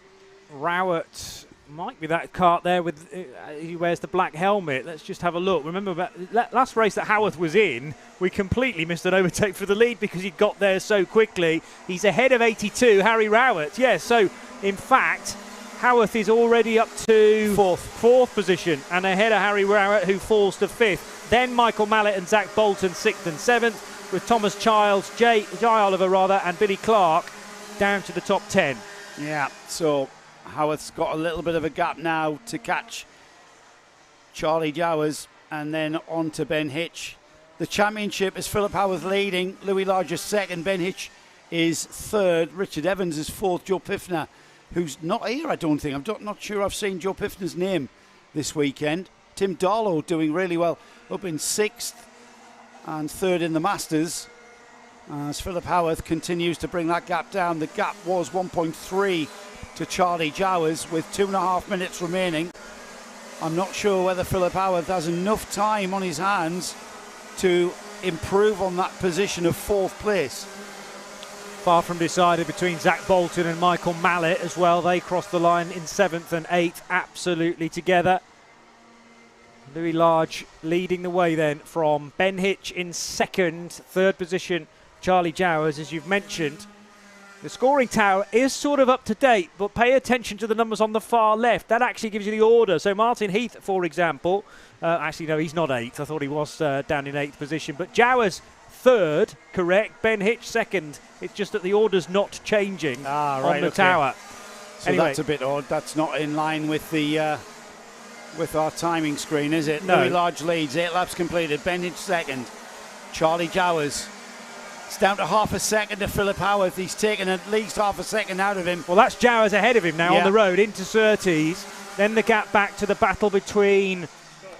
Rowett might be that kart there with he wears the black helmet. Let's just have a look. Remember last race that Howarth was in, we completely missed an overtake for the lead because he got there so quickly. He's ahead of 82, Harry Rowett. Yes, so in fact, Howarth is already up to fourth position and ahead of Harry Rowett, who falls to 5th. Then Michael Mallet and Zach Bolton 6th and 7th, with Thomas Childs, Jai Oliver and Billy Clark down to the top 10. Yeah, so Howarth's got a little bit of a gap now to catch Charlie Jowers, and then on to Ben Hitch. The championship is Philip Howarth leading, Louis Large is 2nd, Ben Hitch is 3rd, Richard Evans is 4th, Joe Piffner, who's not here, I don't think. I'm not sure I've seen Joe Piffner's name this weekend. Tim Darlow doing really well, up in 6th and 3rd in the Masters, as Philip Howarth continues to bring that gap down. The gap was 1.3 to Charlie Jowers with 2.5 minutes remaining. I'm not sure whether Philip Howarth has enough time on his hands to improve on that position of 4th place. Far from decided between Zach Bolton and Michael Mallet as well. They crossed the line in 7th and 8th, absolutely together. Louis Large leading the way then from Ben Hitch in 2nd, 3rd position, Charlie Jowers, as you've mentioned. The scoring tower is sort of up to date, but pay attention to the numbers on the far left. That actually gives you the order. So Martin Heath, for example, actually, no, he's not 8th. I thought he was down in 8th position. But Jowers, 3rd, correct. Ben Hitch, 2nd. It's just that the order's not changing on the tower. So anyway, that's a bit odd. That's not in line with the with our timing screen, is it? No. Louis Large leads, 8 laps completed. Ben Hitch 2nd. Charlie Jowers. It's down to half a second to Philip Howarth. He's taken at least half a second out of him. Well, that's Jowers ahead of him now on the road into Surtees. Then the gap back to the battle between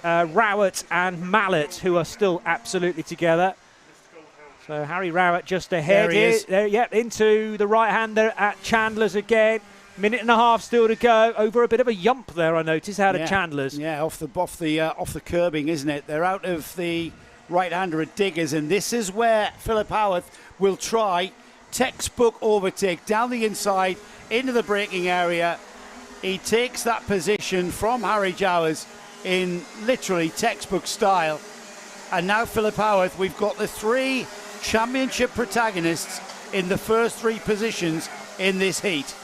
Rowett and Mallet, who are still absolutely together. So Harry Rowett just ahead there he is. Into the right-hander at Chandler's again. Minute and a half still to go. Over a bit of a yump there, I noticed, out of Chandler's. Yeah, off the curbing, isn't it? They're out of the right-hander at Diggers, and this is where Philip Howarth will try textbook overtake down the inside into the braking area. He takes that position from Harry Jowers in literally textbook style. And now Philip Howarth, we've got the 3 championship protagonists in the first 3 positions in this heat.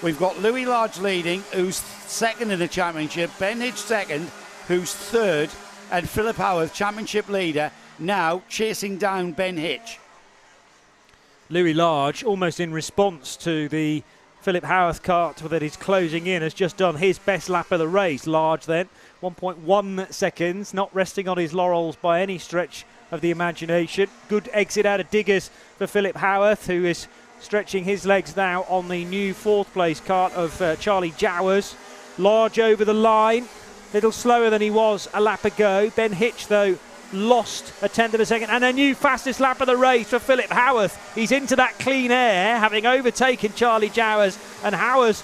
We've got Louis Large leading, who's 2nd in the championship, Ben Hitch 2nd, who's 3rd, and Philip Howarth, championship leader, now chasing down Ben Hitch. Louis Large, almost in response to the Philip Howarth kart that is closing in, has just done his best lap of the race. Large then, 1.1 seconds, not resting on his laurels by any stretch of the imagination. Good exit out of Diggers for Philip Howarth, who is stretching his legs now on the new 4th place kart of Charlie Jowers. Large over the line, little slower than he was a lap ago. Ben Hitch, though, lost a 10th of a second, and a new fastest lap of the race for Philip Howarth. He's into that clean air, having overtaken Charlie Jowers, and Howarth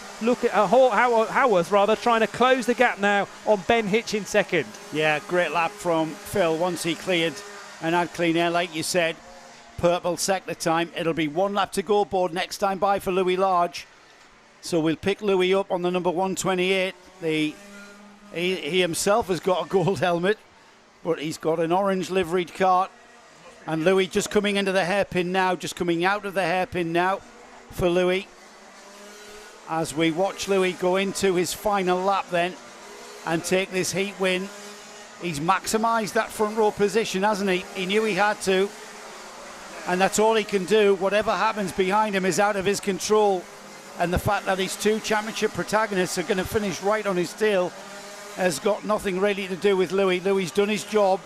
trying to close the gap now on Ben Hitch in 2nd. Yeah, great lap from Phil once he cleared and had clean air, like you said. Purple sector time. It'll be 1 lap to go aboard next time by for Louis Large. So we'll pick Louis up on the number 128. He himself has got a gold helmet, but he's got an orange liveried kart. And Louis just coming into the hairpin now, just coming out of the hairpin now for Louis. As we watch Louis go into his final lap then and take this heat win. He's maximised that front row position, hasn't he? He knew he had to. And that's all he can do. Whatever happens behind him is out of his control. And the fact that his 2 championship protagonists are going to finish right on his tail has got nothing really to do with Louis. Louis done his job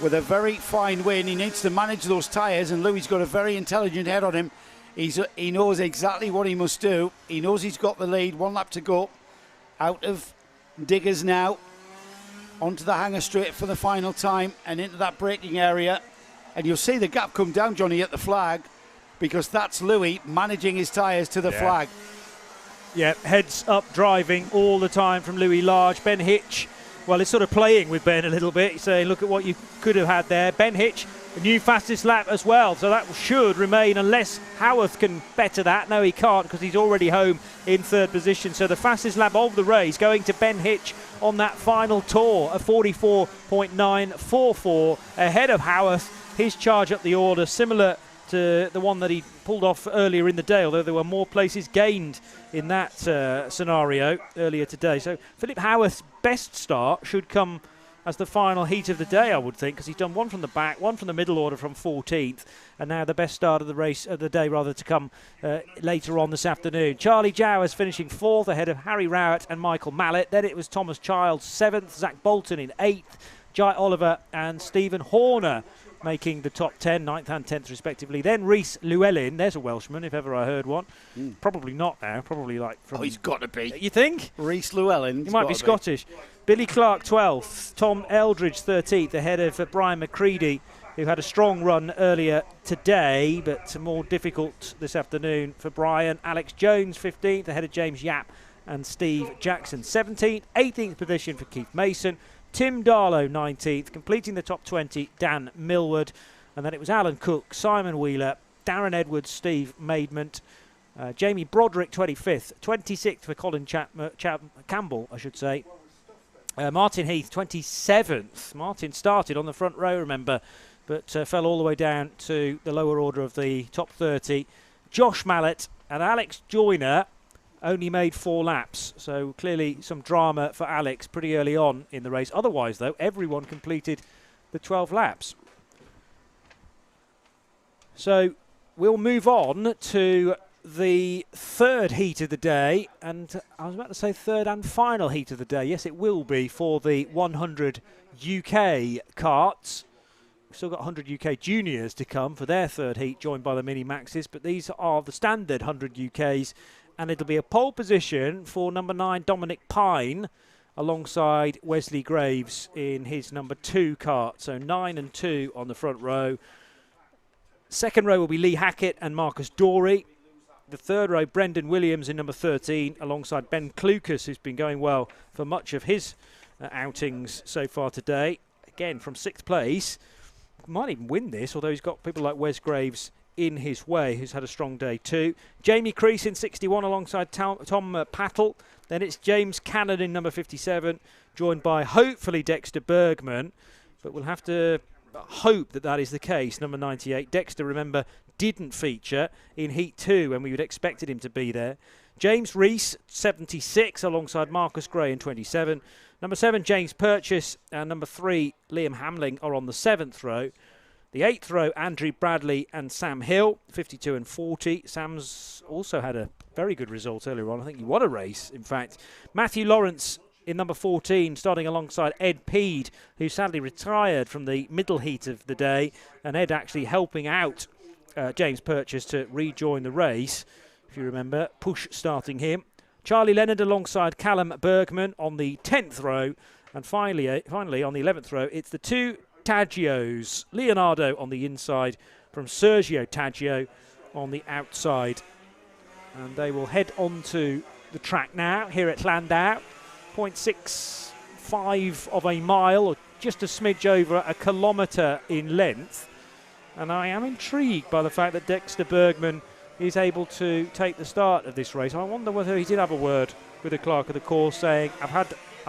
with a very fine win. He needs to manage those tyres, and Louis got a very intelligent head on him. He knows exactly what he must do. He knows he's got the lead. 1 lap to go. Out of Diggers now. Onto the hanger straight for the final time and into that braking area. And you'll see the gap come down, Johnny, at the flag, because that's Louis managing his tyres to the flag. Yeah, heads up driving all the time from Louis Large. Ben Hitch, well, he's sort of playing with Ben a little bit. He's saying, look at what you could have had there. Ben Hitch, the new fastest lap as well. So that should remain, unless Howarth can better that. No, he can't, because he's already home in 3rd position. So the fastest lap of the race going to Ben Hitch on that final tour, a 44.944 ahead of Howarth. His charge up the order, similar to the one that he pulled off earlier in the day, although there were more places gained in that scenario earlier today. So Philip Howarth's best start should come as the final heat of the day, I would think, because he's done 1 from the back, 1 from the middle order from 14th, and now the best start of the race of the day, rather, to come later on this afternoon. Charlie Jowers finishing 4th ahead of Harry Rowett and Michael Mallet. Then it was Thomas Childs 7th, Zach Bolton in 8th, Jai Oliver and Stephen Horner making the top 10, 9th and 10th respectively. Then Rhys Llewellyn, there's a Welshman if ever I heard one. Probably not now, probably like from... Oh, he's got to be. You think? Rhys Llewellyn. He might be Scottish. Billy Clark 12th, Tom Eldridge 13th ahead of Brian McCready, who had a strong run earlier today, but more difficult this afternoon for Brian. Alex Jones 15th ahead of James Yapp and Steve Jackson 17th. 18th position for Keith Mason. Tim Darlow 19th. Completing the top 20, Dan Millward. And then it was Alan Cook, Simon Wheeler, Darren Edwards, Steve Maidment, Jamie Broderick 25th. 26th for Colin Campbell, I should say. Martin Heath 27th. Martin started on the front row, remember, but fell all the way down to the lower order of the top 30. Josh Mallett and Alex Joyner only made 4 laps, so clearly some drama for Alex pretty early on in the race. Otherwise, though, everyone completed the 12 laps. So we'll move on to the third heat of the day, and I was about to say third and final heat of the day. Yes, it will be for the 100 UK karts. We've still got 100 UK juniors to come for their third heat, joined by the Mini Maxes, but these are the standard 100 UKs, and it'll be a pole position for number 9 Dominic Pine alongside Wesley Graves in his number 2 kart. So 9 and 2 on the front row. Second row will be Lee Hackett and Marcus Dorey. The third row, Brendan Williams in number 13 alongside Ben Klukas, who's been going well for much of his outings so far today. Again, from 6th place. Might even win this, although he's got people like Wes Graves in his way, who's had a strong day too. Jamie Crease in 61 alongside Tom Pattle. Then it's James Cannon in number 57, joined by hopefully Dexter Bergman. But we'll have to hope that that is the case. Number 98, Dexter, remember, didn't feature in Heat 2 when we would expected him to be there. James Rees, 76, alongside Marcus Gray in 27. Number 7, James Purchase, and number 3, Liam Hamling, are on the 7th row. The 8th row, Andrew Bradley and Sam Hill, 52 and 40. Sam's also had a very good result earlier on. I think he won a race, in fact. Matthew Lawrence in number 14, starting alongside Ed Peed, who sadly retired from the middle heat of the day, and Ed actually helping out James Purchase to rejoin the race, if you remember, push starting him. Charlie Leonard alongside Callum Bergman on the 10th row, and finally on the 11th row, it's the 2 Taggios, Leonardo on the inside from Sergio Taggio on the outside. And they will head on to the track now here at Llandow. 0.65 of a mile, or just a smidge over a kilometre in length. And I am intrigued by the fact that Dexter Bergman is able to take the start of this race. I wonder whether he did have a word with the clerk of the course saying, I've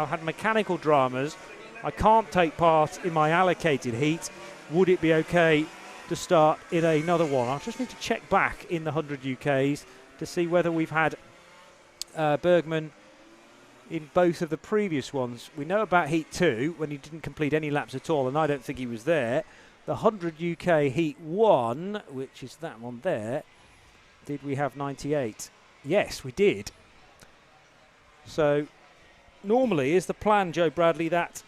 had mechanical dramas, I can't take part in my allocated heat. Would it be okay to start in another one? I just need to check back in the 100 UKs to see whether we've had Bergman in both of the previous ones. We know about Heat 2 when he didn't complete any laps at all, and I don't think he was there. The 100 UK Heat 1, which is that one there, did we have 98? Yes, we did. So normally is the plan, Joe Bradley, that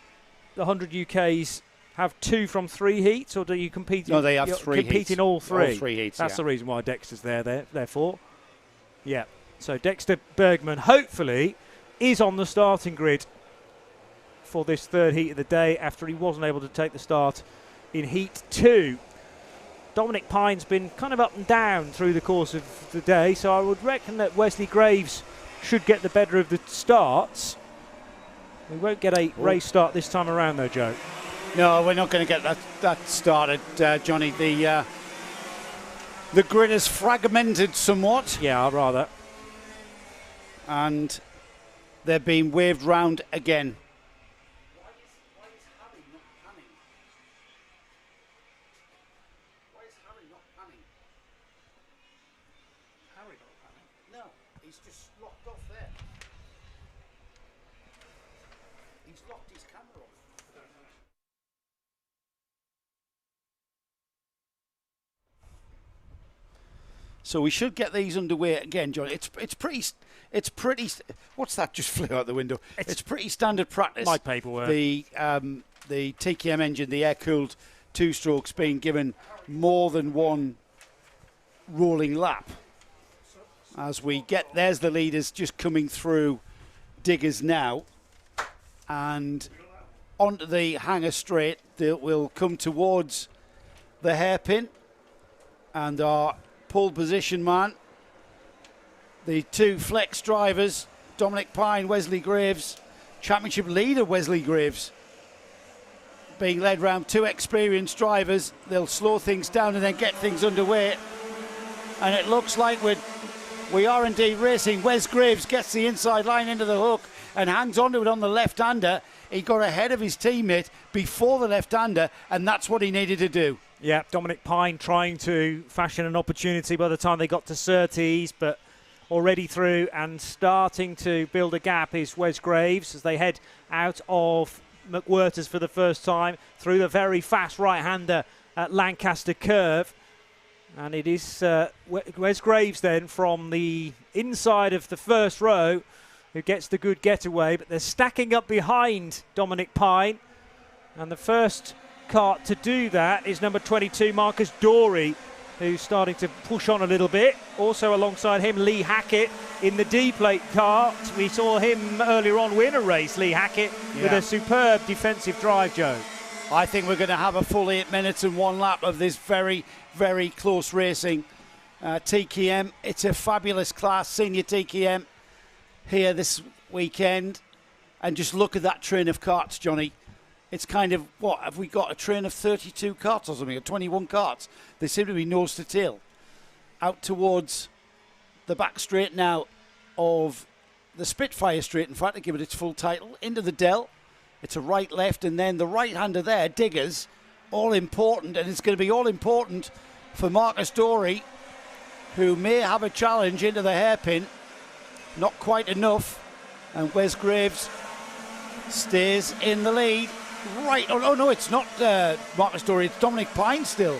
the 100 UKs have 2 from 3 heats, or do you compete? No, they have 3 compete heats. in all 3. All 3 heats. That's the reason why Dexter's therefore. Yeah. So Dexter Bergman hopefully is on the starting grid for this third heat of the day after he wasn't able to take the start in Heat 2. Dominic Pine's been kind of up and down through the course of the day, so I would reckon that Wesley Graves should get the better of the starts. We won't get a race start this time around though, Joe. No, we're not going to get that started, Johnny. The grid has fragmented somewhat. Yeah, rather. And they're being waved round again. So we should get these underway again, John. It's pretty. What's that? Just flew out the window. It's pretty standard practice. My paperwork. The TKM engine, the air-cooled 2-stroke's been given more than one rolling lap. As we get, there's the leaders just coming through Diggers now, and onto the hanger straight. They will come towards the hairpin, and our pole position man, the 2 flex drivers, Dominic Pine, Wesley Graves, championship leader Wesley Graves, being led round 2 experienced drivers. They'll slow things down and then get things underway. And it looks like we are indeed racing. Wes Graves gets the inside line into the hook and hangs onto it on the left-hander. He got ahead of his teammate before the left-hander, and that's what he needed to do. Yeah, Dominic Pine trying to fashion an opportunity by the time they got to Surtees, but already through and starting to build a gap is Wes Graves as they head out of McWhirters for the first time through the very fast right-hander at Lancaster Curve. And it is Wes Graves then from the inside of the first row who gets the good getaway, but they're stacking up behind Dominic Pine. And the first kart to do that is number 22, Marcus Dorey, who's starting to push on a little bit. Also alongside him, Lee Hackett in the D-plate kart. We saw him earlier on win a race, Lee Hackett, with a superb defensive drive, Joe. I think we're going to have a full 8 minutes and 1 lap of this very, very close racing. TKM, it's a fabulous class, senior TKM, here this weekend. And just look at that train of karts, Johnny. It's kind of, what, have we got a train of 32 karts or something, or 21 karts? They seem to be nose to tail. Out towards the back straight now of the Spitfire straight, in fact, to give it its full title, into the Dell. It's a right-left, and then the right-hander there, Diggers, all important, and it's going to be all important for Marcus Dorey, who may have a challenge into the hairpin. Not quite enough, and Wes Graves stays in the lead. Right, oh no, it's not Marcus Dorey, it's Dominic Pine still.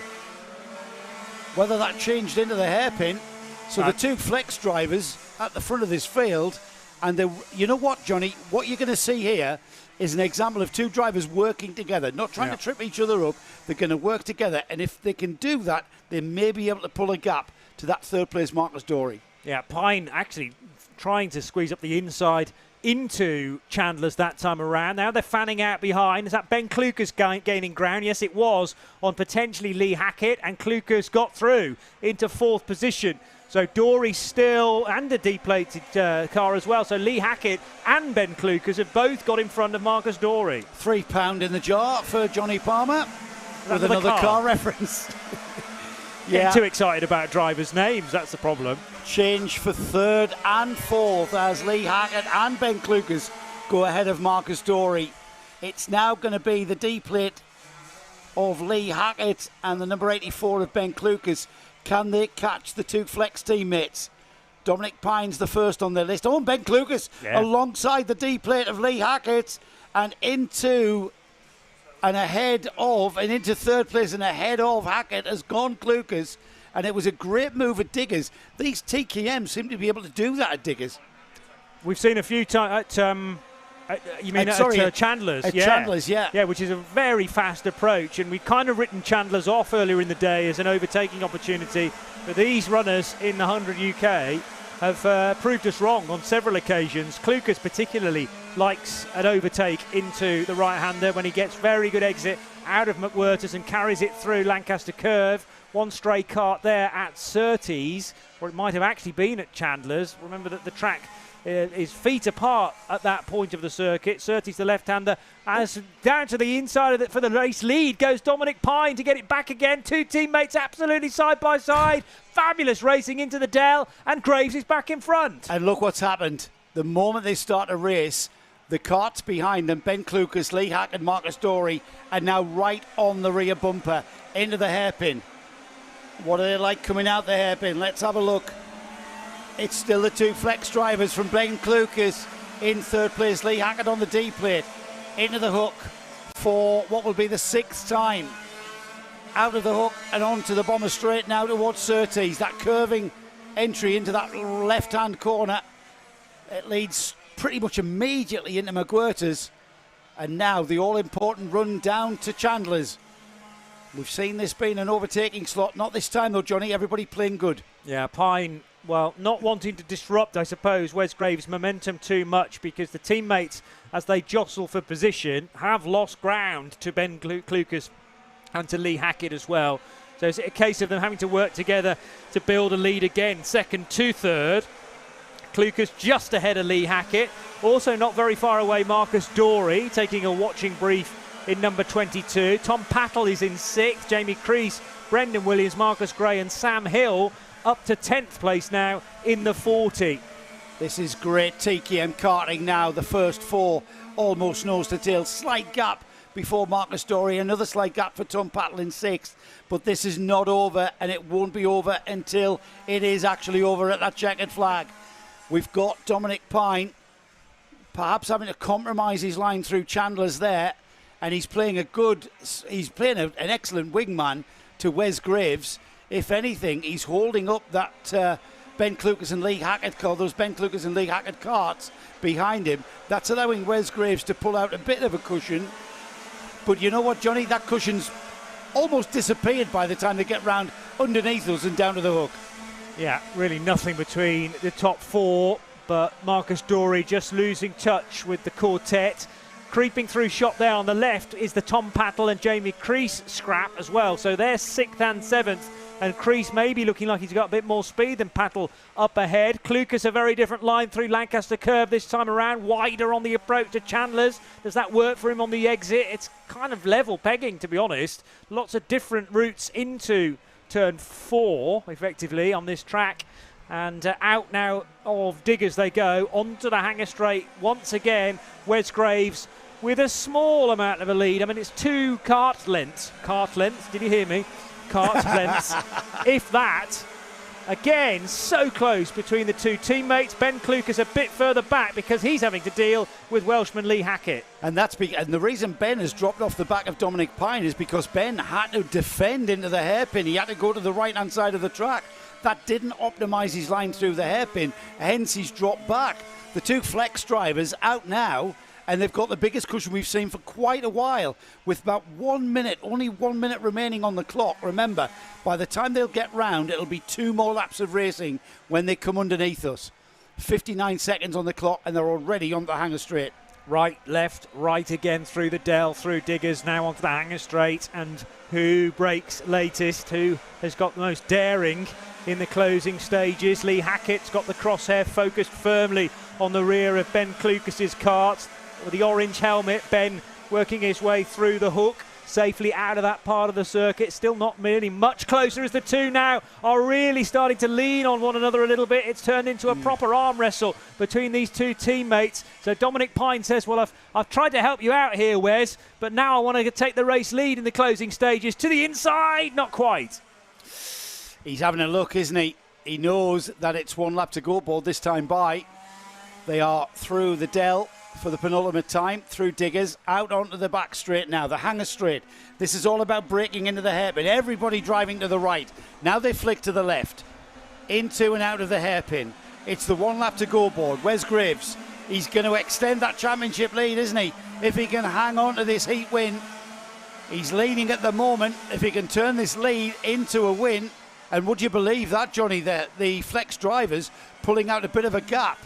Whether that changed into the hairpin. So the 2 flex drivers at the front of this field, and you know what, Johnny, what you're going to see here is an example of 2 drivers working together, not trying to trip each other up. They're going to work together, and if they can do that, they may be able to pull a gap to that 3rd place Marcus Dorey. Yeah, Pine actually trying to squeeze up the inside into Chandler's that time around. Now they're fanning out behind. Is that Ben Klukas gaining ground? Yes, it was on potentially Lee Hackett, and Klukas got through into 4th position. So Dorey still, and a deplated car as well. So Lee Hackett and Ben Klukas have both got in front of Marcus Dorey. £3 in the jar for Johnny Palmer with another car reference. Getting too excited about drivers' names, that's the problem. Change for 3rd and 4th as Lee Hackett and Ben Klukas go ahead of Marcus Dorey. It's now going to be the D-plate of Lee Hackett and the number 84 of Ben Klukas. Can they catch the 2 flex teammates? Dominic Pine's the first on their list. Oh, and Ben Klukas alongside the D-plate of Lee Hackett and into 3rd place and ahead of Hackett has gone Klukas. And it was a great move at Diggers. These TKM seem to be able to do that at Diggers. We've seen a few times at Chandler's. At Chandler's, yeah. Yeah, which is a very fast approach. And we've kind of written Chandler's off earlier in the day as an overtaking opportunity. But these runners in the 100 UK have proved us wrong on several occasions. Klukas particularly likes an overtake into the right-hander when he gets very good exit out of McWhirters and carries it through Lancaster Curve. 1 stray kart there at Surtees, or it might have actually been at Chandler's. Remember that the track is feet apart at that point of the circuit. Surtees, the left-hander, as down to the inside of it for the race lead goes Dominic Pine to get it back again. 2 teammates absolutely side by side. Fabulous racing into the Dell, and Graves is back in front. And look what's happened. The moment they start a race, the karts behind them, Ben Klukas, Lee Hack and Marcus Dorey, are now right on the rear bumper into the hairpin. What are they like coming out the hairpin? Let's have a look. It's still the 2 flex drivers from Ben Klukas in 3rd place. Lee Hackett on the D-plate. Into the hook for what will be the 6th time. Out of the hook and onto the bomber straight now towards Surtees. That curving entry into that left-hand corner. It leads pretty much immediately into McWhirters. And now the all-important run down to Chandler's. We've seen this being an overtaking slot. Not this time, though, Johnny. Everybody playing good. Yeah, Pine, well, not wanting to disrupt, I suppose, Wes Graves' momentum too much because the teammates, as they jostle for position, have lost ground to Ben Klukas and to Lee Hackett as well. So it's a case of them having to work together to build a lead again. 2nd to 3rd. Klukas just ahead of Lee Hackett. Also not very far away, Marcus Dorey taking a watching brief in number 22. Tom Pattle is in 6th. Jamie Creese, Brendan Williams, Marcus Gray and Sam Hill up to 10th place now in the 40. This is great TKM karting now. The first 4 almost nose to tail. Slight gap before Marcus Dorey. Another slight gap for Tom Pattle in 6th. But this is not over, and it won't be over until it is actually over at that checkered flag. We've got Dominic Pine perhaps having to compromise his line through Chandler's there, and he's playing an excellent wingman to Wes Graves. If anything, he's holding up that Ben Klukas and Lee Hackett car, those Ben Klukas and Lee Hackett carts behind him. That's allowing Wes Graves to pull out a bit of a cushion. But you know what, Johnny? That cushion's almost disappeared by the time they get round underneath us and down to the hook. Yeah, really nothing between the top 4, but Marcus Dorey just losing touch with the quartet. Creeping through shot there on the left is the Tom Pattle and Jamie Creese scrap as well. So they're 6th and 7th. And Creese maybe looking like he's got a bit more speed than Pattle up ahead. Klukas a very different line through Lancaster Curve this time around. Wider on the approach to Chandler's. Does that work for him on the exit? It's kind of level pegging, to be honest. Lots of different routes into turn 4, effectively, on this track. And out now of Diggers they go. Onto the hanger straight once again. Wes Graves with a small amount of a lead. I mean, it's 2 kart lengths. Kart lengths, did you hear me? Kart lengths, if that. Again, so close between the 2 teammates. Ben Klukas a bit further back because he's having to deal with Welshman Lee Hackett. And the reason Ben has dropped off the back of Dominic Pine is because Ben had to defend into the hairpin. He had to go to the right-hand side of the track. That didn't optimise his line through the hairpin, hence he's dropped back. The 2 flex drivers out now, and they've got the biggest cushion we've seen for quite a while, with about 1 minute, only 1 minute remaining on the clock. Remember, by the time they'll get round, it'll be 2 more laps of racing when they come underneath us. 59 seconds on the clock, and they're already on the hanger straight. Right, left, right again through the Dell, through Diggers, now onto the hanger straight. And who breaks latest? Who has got the most daring in the closing stages? Lee Hackett's got the crosshair focused firmly on the rear of Ben Klukas' karts. With the orange helmet, Ben working his way through the hook, safely out of that part of the circuit. Still not really much closer as the 2 now are really starting to lean on one another a little bit. It's turned into a proper arm wrestle between these 2 teammates. So Dominic Pine says, well, I've tried to help you out here, Wes, but now I want to take the race lead in the closing stages. To the inside, not quite. He's having a look, isn't he? He knows that it's 1 lap to go, board this time by. They are through the Dell for the penultimate time, through Diggers, out onto the back straight now, the hanger straight. This is all about breaking into the hairpin. Everybody driving to the right. Now they flick to the left, into and out of the hairpin. It's the 1 lap to go board. Wes Graves, he's going to extend that championship lead, isn't he? If he can hang on to this heat win. He's leading at the moment. If he can turn this lead into a win, and would you believe that, Johnny, the flex drivers pulling out a bit of a gap,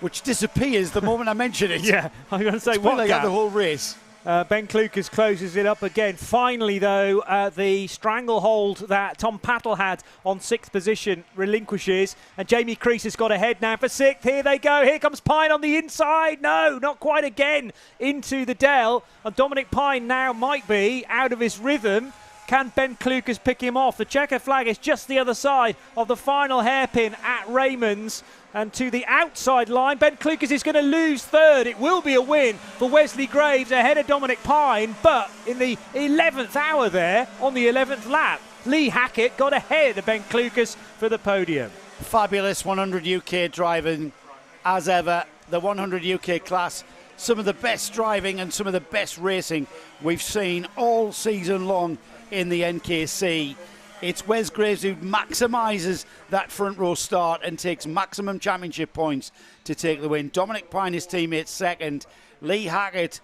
which disappears the moment I mention it. Yeah, I'm going to say, it's what like gap? The whole race. Ben Klukas closes it up again. Finally, though, the stranglehold that Tom Pattle had on 6th position relinquishes, and Jamie Creese has got ahead now for 6th. Here they go. Here comes Pine on the inside. No, not quite again. Into the Dell, and Dominic Pine now might be out of his rhythm. Can Ben Klukas pick him off? The checker flag is just the other side of the final hairpin at Raymond's. And to the outside line, Ben Klukas is going to lose 3rd. It will be a win for Wesley Graves ahead of Dominic Pine. But in the 11th hour there, on the 11th lap, Lee Hackett got ahead of Ben Klukas for the podium. Fabulous 100 UK driving as ever. The 100 UK class, some of the best driving and some of the best racing we've seen all season long in the NKC. It's Wes Graves who maximises that front row start and takes maximum championship points to take the win. Dominic Pine, his teammate, 2nd. Lee Hackett,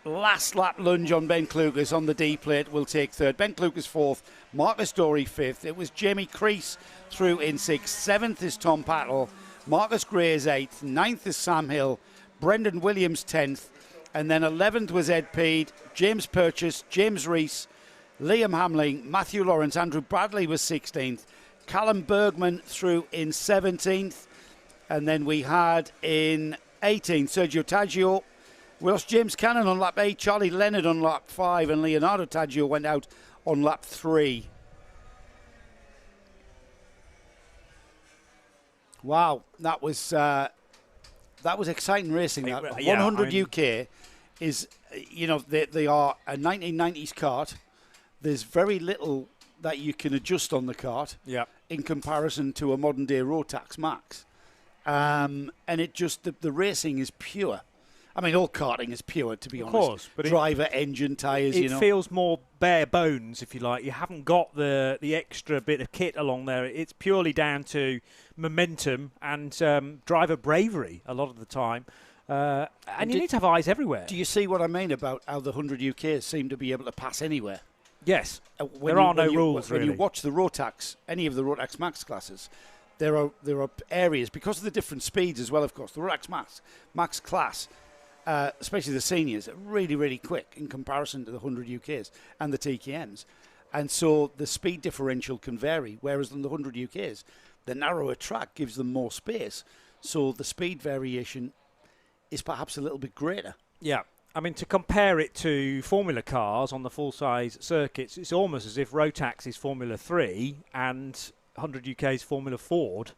last lap lunge on Ben Klukas on the D plate, will take 3rd. Ben Klukas 4th. Marcus Dorey 5th. It was Jamie Creese through in 6th. 7th is Tom Pattle. Marcus Gray is 8th. 9th is Sam Hill. Brendan Williams 10th. And then 11th was Ed Peed, James Purchase, James Rees, Liam Hamling, Matthew Lawrence, Andrew Bradley was 16th. Callum Bergman through in 17th. And then we had in 18, Sergio Taggio. We lost James Cannon on lap 8, Charlie Leonard on lap 5, and Leonardo Taggio went out on lap 3. Wow, that was exciting racing. That 100 UK is, they are a 1990s kart. There's very little that you can adjust on the kart in comparison to a modern day Rotax Max. And it just, the racing is pure. I mean, all karting is pure, to be honest. Of course. But driver, engine, tyres, It feels more bare bones, if you like. You haven't got the extra bit of kit along there. It's purely down to momentum and driver bravery a lot of the time. And you need to have eyes everywhere. Do you see what I mean about how the 100 UKs seem to be able to pass anywhere? Yes. There are no rules, really. When you watch the Rotax, any of the Rotax Max classes, there are areas, because of the different speeds as well, of course. The Rotax Max class, especially the seniors, are really, really quick in comparison to the 100 UKs and the TKMs. And so the speed differential can vary, whereas in the 100 UKs, the narrower track gives them more space. So the speed variation is perhaps a little bit greater. Yeah. I mean, to compare it to Formula cars on the full-size circuits, it's almost as if Rotax is Formula 3 and 100 UK's Formula Ford.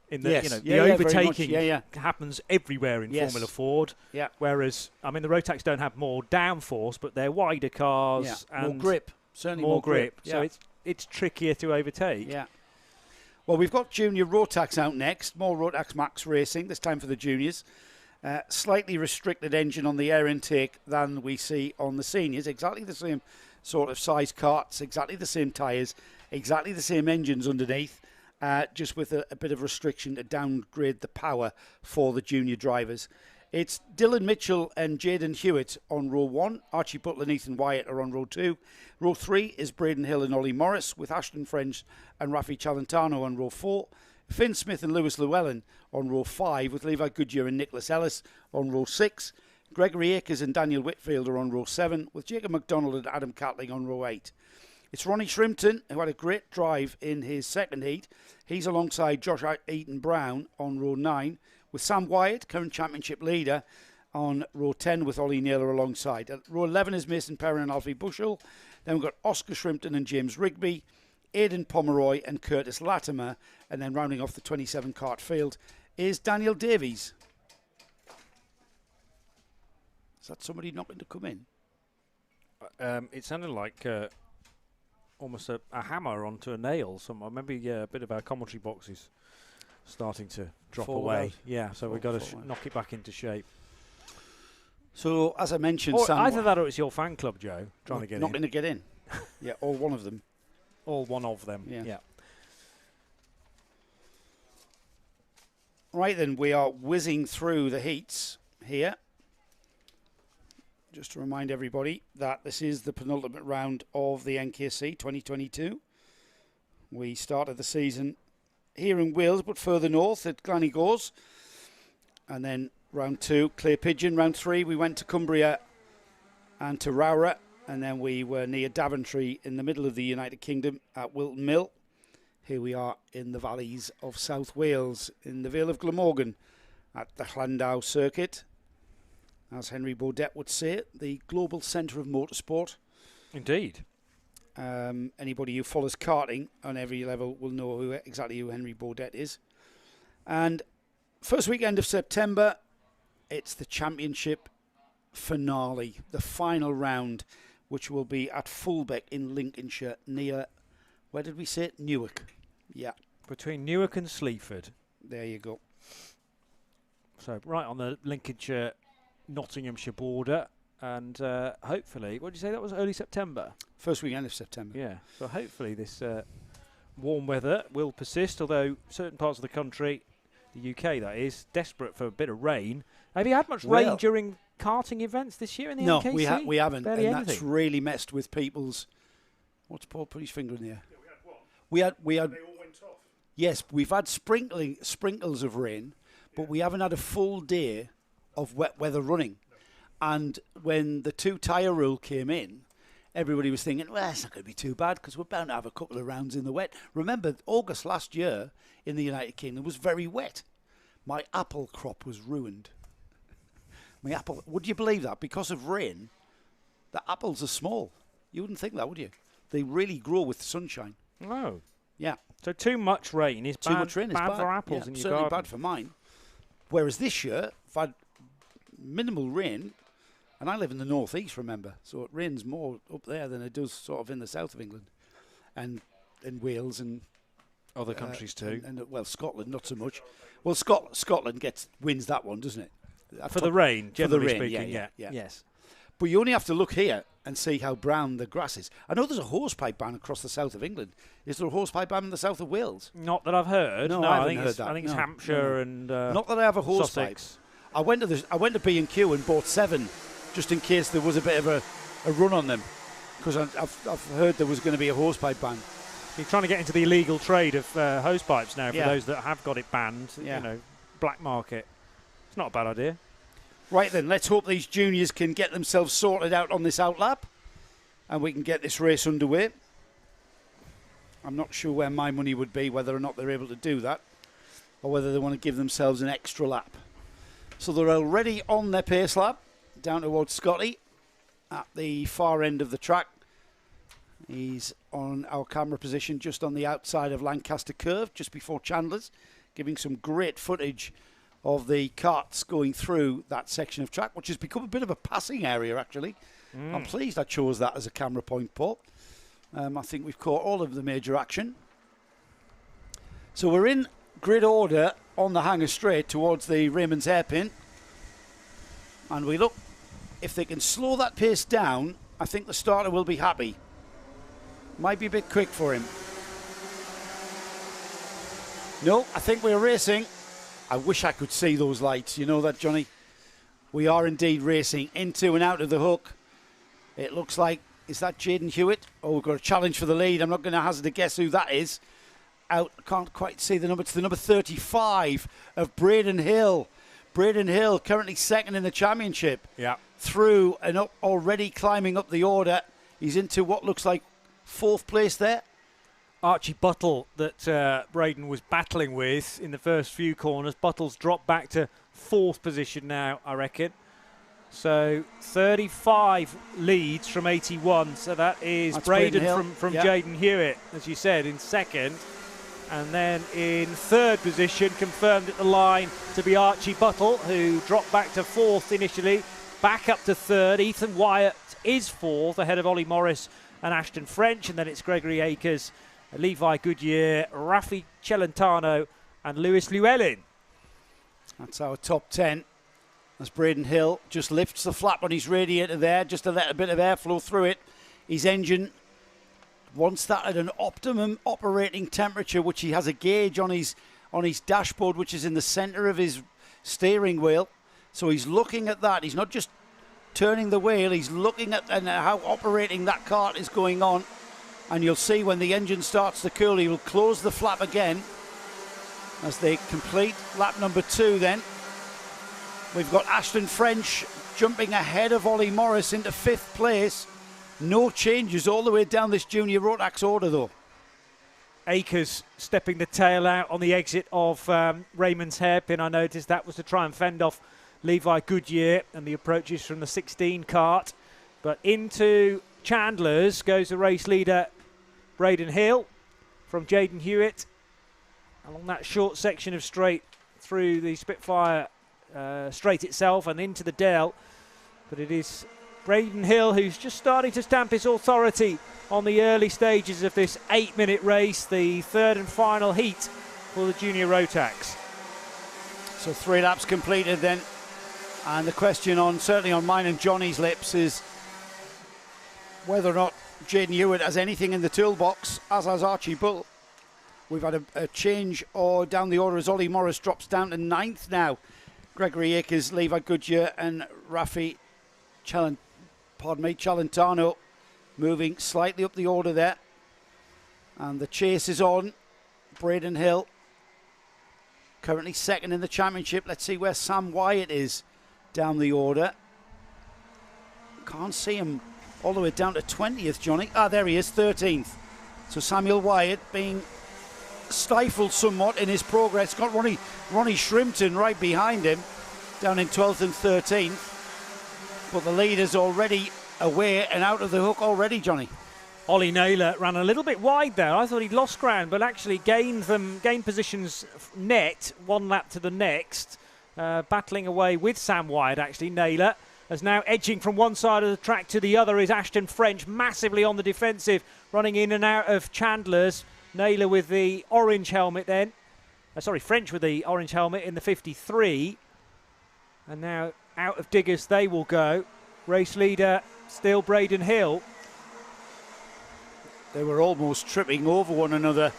In the, the overtaking happens everywhere in Formula Ford. Yeah. Whereas, I mean, the Rotax don't have more downforce, but they're wider cars and more grip. Certainly more grip. Yeah. So it's trickier to overtake. Yeah. Well, we've got Junior Rotax out next. More Rotax Max racing, this time for the juniors. Slightly restricted engine on the air intake than we see on the seniors. Exactly the same sort of size karts, exactly the same tyres, exactly the same engines underneath, just with a bit of restriction to downgrade the power for the junior drivers. It's Dylan Mitchell and Jaden Hewitt on row 1. Archie Butler and Ethan Wyatt are on row 2. Row 3 is Braden Hill and Ollie Morris, with Ashton French and Rafi Chalentano on row 4. Finn Smith and Lewis Llewellyn on row 5, with Levi Goodyear and Nicholas Ellis on row 6. Gregory Akers and Daniel Whitfield are on row 7, with Jacob McDonald and Adam Catling on row 8. It's Ronnie Shrimpton, who had a great drive in his second heat. He's alongside Josh Eaton Brown on row 9, with Sam Wyatt, current championship leader, on row 10 with Ollie Naylor alongside. At row 11 is Mason Perrin and Alfie Bushell. Then we've got Oscar Shrimpton and James Rigby, Aidan Pomeroy and Curtis Latimer, and then rounding off the 27 kart field is Daniel Davies. Is that somebody knocking to come in? It sounded like almost a hammer onto a nail. Maybe a bit of our commentary box is starting to drop away. Out. Yeah, so we've got to knock it back into shape. So, as I mentioned, either that or it's your fan club, Joe, trying to get not going to get in. Yeah, or one of them. All one of them, yeah. Right then, we are whizzing through the heats here. Just to remind everybody that this is the penultimate round of the NKC 2022. We started the season here in Wales, but further north at Glannygores. And then round 2, Clay Pigeon. Round 3, we went to Cumbria and to Rowra. And then we were near Daventry in the middle of the United Kingdom at Wilton Mill. Here we are in the valleys of South Wales, in the Vale of Glamorgan at the Llandow circuit. As Henry Baudet would say, the global centre of motorsport. Indeed. Anybody who follows karting on every level will know exactly who Henry Baudet is. And first weekend of September, it's the championship finale, the final round, which will be at Fulbeck in Lincolnshire, near, where did we say it? Newark. Yeah. Between Newark and Sleaford. There you go. So right on the Lincolnshire-Nottinghamshire border, and hopefully, what did you say, that was early September? First weekend of September. Yeah, so hopefully this warm weather will persist, although certain parts of the country, the UK that is, desperate for a bit of rain. Have you had much rain during karting events this year in the NKC? No, we haven't. Barely and anything. That's really messed with people's... What's Paul put his finger in there? Yeah, we had what? We had. They all went off. Yes, we've had sprinkles of rain, but we haven't had a full day of wet weather running. No. And when the 2 tyre rule came in, everybody was thinking, well, it's not going to be too bad because we're bound to have a couple of rounds in the wet. Remember, August last year in the United Kingdom was very wet. my apple crop was ruined. My apple, would you believe that? Because of rain, the apples are small. You wouldn't think that, would you? They really grow with sunshine. Oh. Yeah. So too much rain is Too much rain is bad for apples in your certainly garden. bad for mine. Whereas this year, I've had minimal rain, and I live in the northeast, remember, so it rains more up there than it does sort of in the south of England, and in Wales and Other countries too. And well, Scotland not so much. Well, Scotland wins that one, doesn't it? For the rain, generally rain, speaking, yeah. Yes. But you only have to look here and see how brown the grass is. I know there's a hosepipe ban across the south of England. Is there a hosepipe ban in the south of Wales? Not that I've heard. No, I haven't think heard that. I think it's No, Hampshire no. and Not that I have a hosepipe. Sussex. I went to B&Q and bought 7 just in case there was a bit of a run on them, because I've heard there was going to be a hosepipe ban. You're trying to get into the illegal trade of hose pipes now for Yeah. those that have got it banned. Yeah. You know, black market. It's not a bad idea. Right then, let's hope these juniors can get themselves sorted out on this outlap and we can get this race underway. I'm not sure where my money would be, whether or not they're able to do that, or whether they want to give themselves an extra lap. So they're already on their pace lap, down towards Scotty at the far end of the track. He's on our camera position just on the outside of Lancaster Curve, just before Chandler's, giving some great footage of the karts going through that section of track, which has become a bit of a passing area, actually. I'm pleased I chose that as a camera point, Paul. I think we've caught all of the major action. So we're in grid order on the hanger straight towards the Raymond's hairpin. And we look, if they can slow that pace down, I think the starter will be happy. Might be a bit quick for him. No, I think we're racing. I wish I could see those lights. You know that, Johnny? We are indeed racing into and out of the hook. It looks like, is that Jaden Hewitt? Oh, we've got a challenge for the lead. I'm not going to hazard a guess who that is. Out, can't quite see the number. It's the number 35 of Braden Hill. Braden Hill currently second in the championship. Yeah. Through and up, already climbing up the order. He's into what looks like 4th place there. Archie Buttle that Braden was battling with in the first few corners. Buttle's dropped back to 4th position now, I reckon. So 35 leads from 81. So that is That's Braden from yeah. Jaden Hewitt, as you said, in 2nd. And then in 3rd position, confirmed at the line to be Archie Buttle, who dropped back to 4th initially, back up to 3rd. Ethan Wyatt is 4th, ahead of Ollie Morris and Ashton French. And then it's Gregory Akers, Levi Goodyear, Rafi Celentano and Lewis Llewellyn. That's our top 10. As Braden Hill just lifts the flap on his radiator there, just to let a bit of airflow through it. His engine wants that at an optimum operating temperature, which he has a gauge on his dashboard, which is in the centre of his steering wheel. So he's looking at that. He's not just turning the wheel, he's looking at how operating that kart is going on. And you'll see when the engine starts to cool, he will close the flap again as they complete lap number 2 then. We've got Ashton French jumping ahead of Ollie Morris into 5th place. No changes all the way down this junior Rotax order though. Akers stepping the tail out on the exit of Raymond's hairpin. I noticed that was to try and fend off Levi Goodyear and the approaches from the 16 kart. But into Chandler's goes the race leader Braden Hill from Jaden Hewitt along that short section of straight through the Spitfire straight itself and into the Dell. But it is Braden Hill who's just starting to stamp his authority on the early stages of this 8-minute race, the 3rd and final heat for the junior Rotax. So 3 laps completed then, and the question certainly on mine and Johnny's lips is whether or not Jaden Hewitt has anything in the toolbox, as has Archie Bull. We've had a change down the order as Ollie Morris drops down to 9th now. Gregory Akers, Levi Goodyear and Rafi Celentano moving slightly up the order there. And the chase is on. Braden Hill currently 2nd in the championship. Let's see where Sam Wyatt is down the order. Can't see him all the way down to 20th, Johnny. There he is, 13th. So Samuel Wyatt being stifled somewhat in his progress. Got Ronnie Shrimpton right behind him, down in 12th and 13th. But the leader's already away and out of the hook already, Johnny. Ollie Naylor ran a little bit wide there. I thought he'd lost ground, but actually gained positions net, one lap to the next. Battling away with Sam Wyatt, actually. Naylor is now edging from one side of the track to the other is Ashton French, massively on the defensive, running in and out of Chandler's. Naylor with the orange helmet then. French with the orange helmet in the 53. And now out of Diggers they will go. Race leader still Braden Hill. They were almost tripping over one another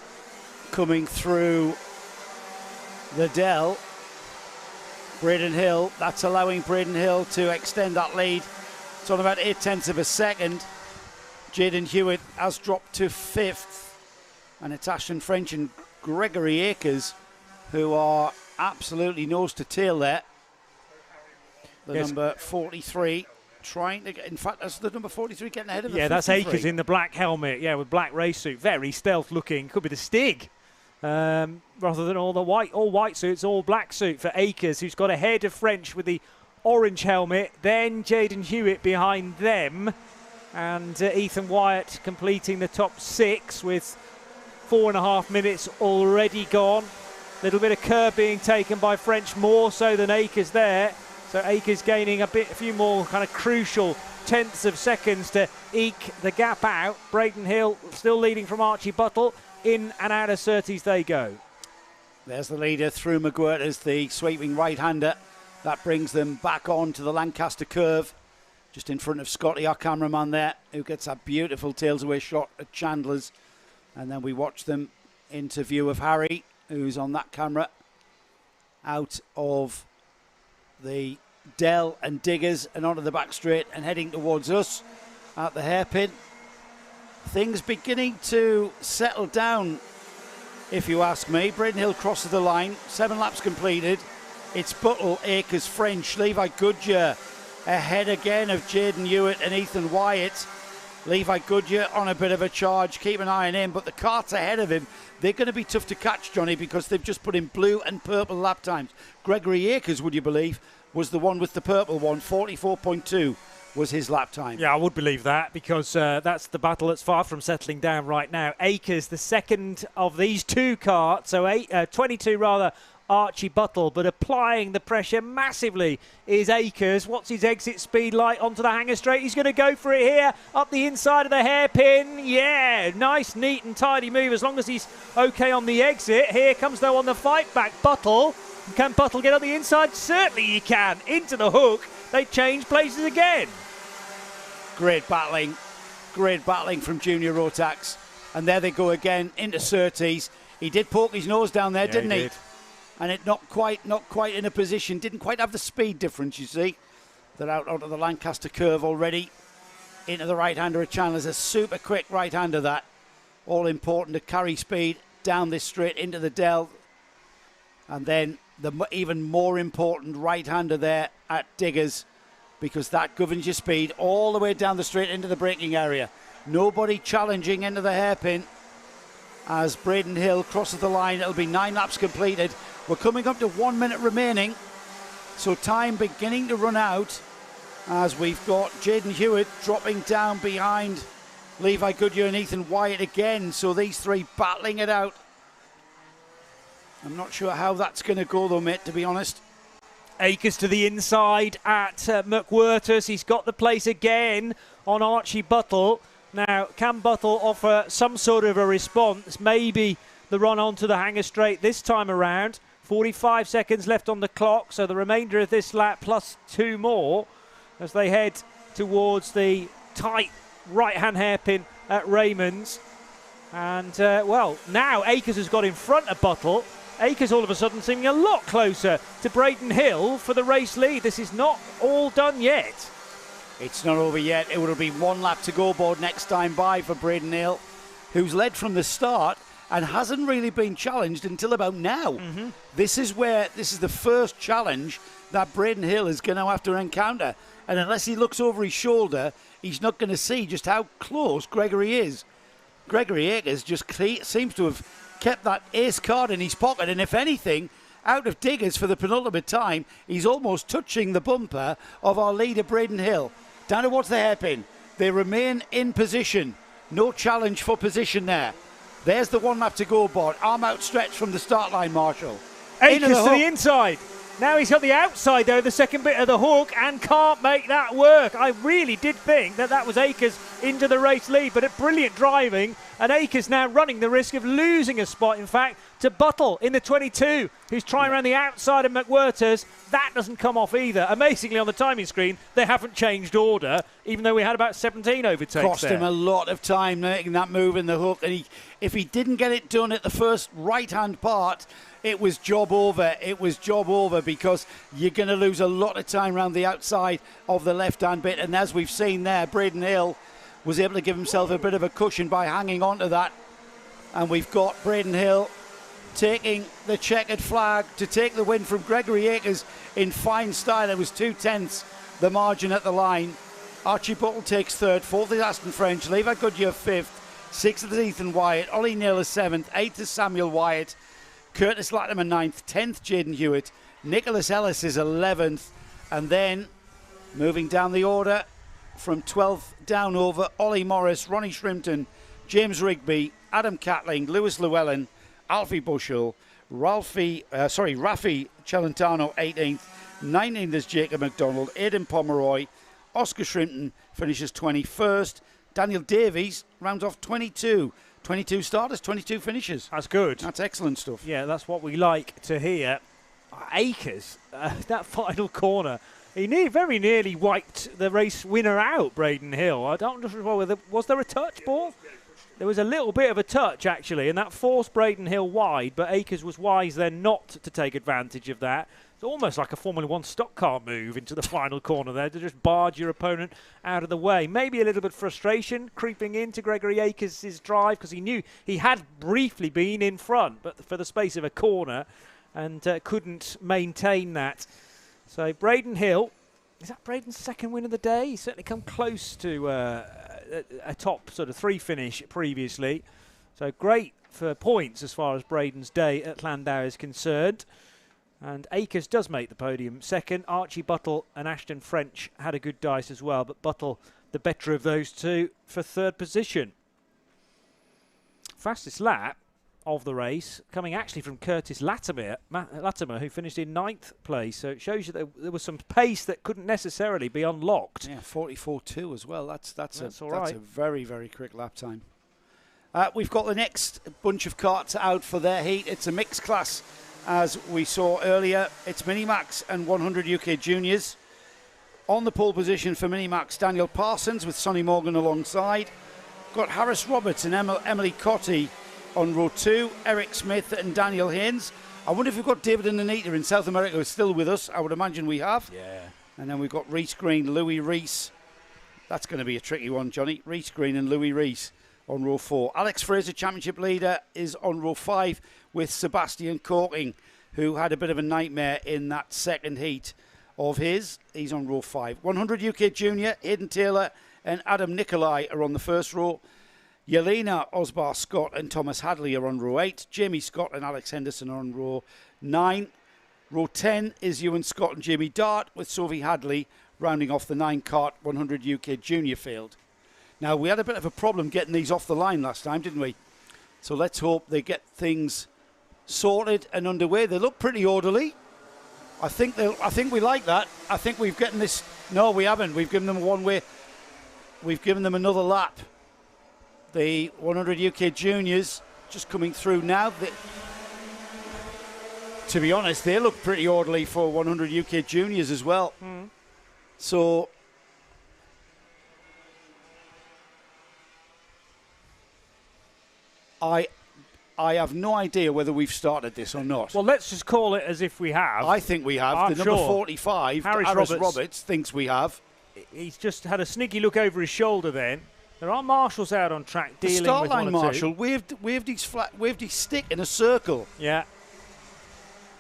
coming through the Dell. Braden Hill, that's allowing Braden Hill to extend that lead. It's on about 0.8 of a second. Jaden Hewitt has dropped to 5th. And it's Ashton French and Gregory Akers who are absolutely nose to tail there. The number 43 trying to get, in fact, that's the number 43 getting ahead of the 53. That's Akers in the black helmet, with black race suit. Very stealth looking. Could be the Stig. Rather than all white suits, all black suit for Akers, who's got ahead of French with the orange helmet. Then Jaden Hewitt behind them. And Ethan Wyatt completing the top 6 with 4.5 minutes already gone. Little bit of curb being taken by French, more so than Akers there. So Akers gaining a few more kind of crucial tenths of seconds to eke the gap out. Braden Hill still leading from Archie Buttle. In and out of Surtees they go. There's the leader through McGuirter's, the sweeping right-hander. That brings them back on to the Lancaster curve. Just in front of Scotty, our cameraman there, who gets that beautiful tails away shot at Chandler's. And then we watch them into view of Harry, who's on that camera, out of the Dell and Diggers and onto the back straight and heading towards us at the hairpin. Things beginning to settle down, if you ask me. Braden Hill crosses the line, 7 laps completed. It's Buttle, Akers, French, Levi Goodyear ahead again of Jaden Hewitt and Ethan Wyatt. Levi Goodyear on a bit of a charge, keep an eye on him, but the carts ahead of him, they're going to be tough to catch, Johnny, because they've just put in blue and purple lap times. Gregory Akers, would you believe, was the one with the purple one, 44.2 was his lap time. Yeah, I would believe that, because that's the battle that's far from settling down right now. Akers, the second of these two carts, so 22 rather, Archie Buttle, but applying the pressure massively is Akers. What's his exit speed like onto the hanger straight? He's going to go for it here, up the inside of the hairpin. Yeah, nice, neat and tidy move as long as he's okay on the exit. Here comes, though, on the fight back, Buttle. Can Buttle get on the inside? Certainly he can. Into the hook. They change places again. Great battling from Junior Rotax. And there they go again into Surtees. He did poke his nose down there, didn't he? And it not quite in a position, didn't quite have the speed difference, you see. They're out onto the Lancaster curve already. Into the right-hander of Chandler's, a super quick right-hander that. All important to carry speed down this straight into the Dell. And then the even more important right-hander there at Diggers, because that governs your speed all the way down the straight into the braking area. Nobody challenging into the hairpin as Braden Hill crosses the line. It'll be 9 laps completed. We're coming up to 1 minute remaining, so time beginning to run out as we've got Jaden Hewitt dropping down behind Levi Goodyear and Ethan Wyatt again. So these three battling it out. I'm not sure how that's going to go though, mate, to be honest. Akers to the inside at McWhirter's. He's got the place again on Archie Buttle. Now, can Buttle offer some sort of a response? Maybe the run onto the hanger straight this time around. 45 seconds left on the clock, so the remainder of this lap plus 2 more as they head towards the tight right-hand hairpin at Raymond's. And, now Akers has got in front of Buttle. Akers all of a sudden seeming a lot closer to Braden Hill for the race lead. This is not all done yet. It's not over yet. It will be 1 lap to go board next time by for Braden Hill, who's led from the start and hasn't really been challenged until about now. Mm-hmm. This is the first challenge that Braden Hill is going to have to encounter. And unless he looks over his shoulder, he's not going to see just how close Gregory is. Gregory Akers just seems to have kept that ace card in his pocket, and if anything, out of diggers for the penultimate time, he's almost touching the bumper of our leader, Braden Hill. Down towards the hairpin. They remain in position. No challenge for position there. There's the 1 lap to go, Bod. Arm outstretched from the start line, Marshall. Akers to the inside. Now he's got the outside, though, the second bit of the hook, and can't make that work. I really did think that was Akers into the race lead, but brilliant driving, and Akers now running the risk of losing a spot, in fact, to Buttle in the 22, who's trying around the outside of McWhirters. That doesn't come off either. Amazingly, on the timing screen, they haven't changed order, even though we had about 17 overtakes. Cost him a lot of time making that move in the hook, and if he didn't get it done at the first right-hand part, it was job over. It was job over, because you're going to lose a lot of time around the outside of the left-hand bit. And as we've seen there, Braden Hill was able to give himself a bit of a cushion by hanging on to that. And we've got Braden Hill taking the checkered flag to take the win from Gregory Akers in fine style. It was 2/10 the margin at the line. Archie Buttle takes third, fourth is Aston French, Levi Goodyear fifth, sixth is Ethan Wyatt, Ollie Naylor seventh, eighth is Samuel Wyatt, Curtis Latimer 9th, 10th Jaden Hewitt, Nicholas Ellis is 11th, and then moving down the order from 12th down over, Ollie Morris, Ronnie Shrimpton, James Rigby, Adam Catling, Lewis Llewellyn, Alfie Bushell, Rafi Celentano 18th, 19th is Jacob McDonald, Aidan Pomeroy, Oscar Shrimpton finishes 21st, Daniel Davies rounds off 22. 22 starters, 22 finishes. That's good. That's excellent stuff. Yeah, that's what we like to hear. Akers, that final corner, he very nearly wiped the race winner out, Braden Hill. I don't know whether, was there a touch ball? There was a little bit of a touch, actually, and that forced Braden Hill wide, but Akers was wise then not to take advantage of that. It's almost like a Formula 1 stock car move into the final corner there, to just barge your opponent out of the way. Maybe a little bit of frustration creeping into Gregory Akers' drive, because he knew he had briefly been in front, but for the space of a corner, and couldn't maintain that. So Braden Hill, is that Braden's second win of the day? He's certainly come close to a top sort of 3 finish previously. So great for points as far as Braden's day at Llandow is concerned. And Akers does make the podium second. Archie Buttle and Ashton French had a good dice as well, but Buttle the better of those two for third position. Fastest lap of the race coming actually from Curtis Latimer, who finished in 9th place. So it shows you that there was some pace that couldn't necessarily be unlocked. Yeah, 44.2 as well. That's all right. That's a very, very quick lap time. We've got the next bunch of karts out for their heat. It's a mixed class, as we saw earlier. It's Minimax and 100 UK Juniors. On the pole position for Minimax, Daniel Parsons with Sonny Morgan alongside. Got Harris Roberts and Emily Cotty on row 2, Eric Smith and Daniel Haynes. I wonder if we've got David and Anita in South America who's still with us. I would imagine we have. Yeah. And then we've got Reese Green, Louis Reese. That's going to be a tricky one, Johnny. Reese Green and Louis Reese on row 4. Alex Fraser, championship leader, is on row 5 with Sebastian Corking, who had a bit of a nightmare in that second heat of his. He's on row 5. 100 UK Junior, Hayden Taylor and Adam Nicolai are on the first row. Yelena Osbar Scott and Thomas Hadley are on row 8. Jamie Scott and Alex Henderson are on row 9. Row 10 is Ewan Scott and Jamie Dart, with Sophie Hadley rounding off the 9-kart 100 UK Junior field. Now, we had a bit of a problem getting these off the line last time, didn't we? So let's hope they get things sorted and underway. They look pretty orderly. I think we like that. I think we've gotten this. No, we haven't. We've given them one way. We've given them another lap. The 100 UK Juniors just coming through now. To be honest, they look pretty orderly for 100 UK Juniors as well. Mm. So I have no idea whether we've started this or not. Well, let's just call it as if we have. I think we have. The number 45, Harris Roberts, thinks we have. He's just had a sneaky look over his shoulder then. There are marshals out on track dealing with start line marshal waved his stick in a circle. Yeah.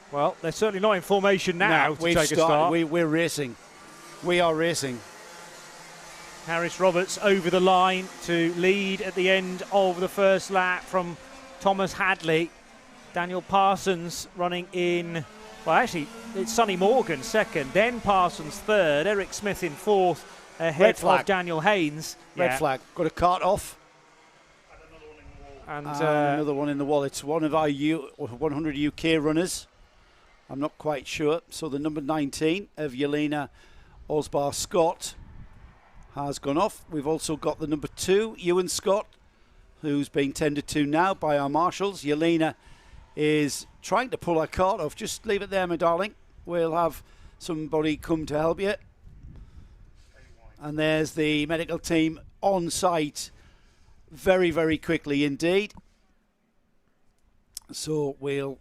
Well, they're certainly not in formation now to take a start. We're racing. We are racing. Harris Roberts over the line to lead at the end of the first lap from Thomas Hadley, Daniel Parsons running in. Well, actually, it's Sonny Morgan second, then Parsons third, Eric Smith in fourth, ahead of Daniel Haynes. Red flag. Got a cart off. And another one in the wall. It's one of our 100 UK runners. I'm not quite sure. So the number 19 of Yelena Osbar Scott has gone off. We've also got the number 2, Ewan Scott, who's being tended to now by our marshals. Yelena is trying to pull her cart off. Just leave it there, my darling. We'll have somebody come to help you. And there's the medical team on site very, very quickly indeed. So we'll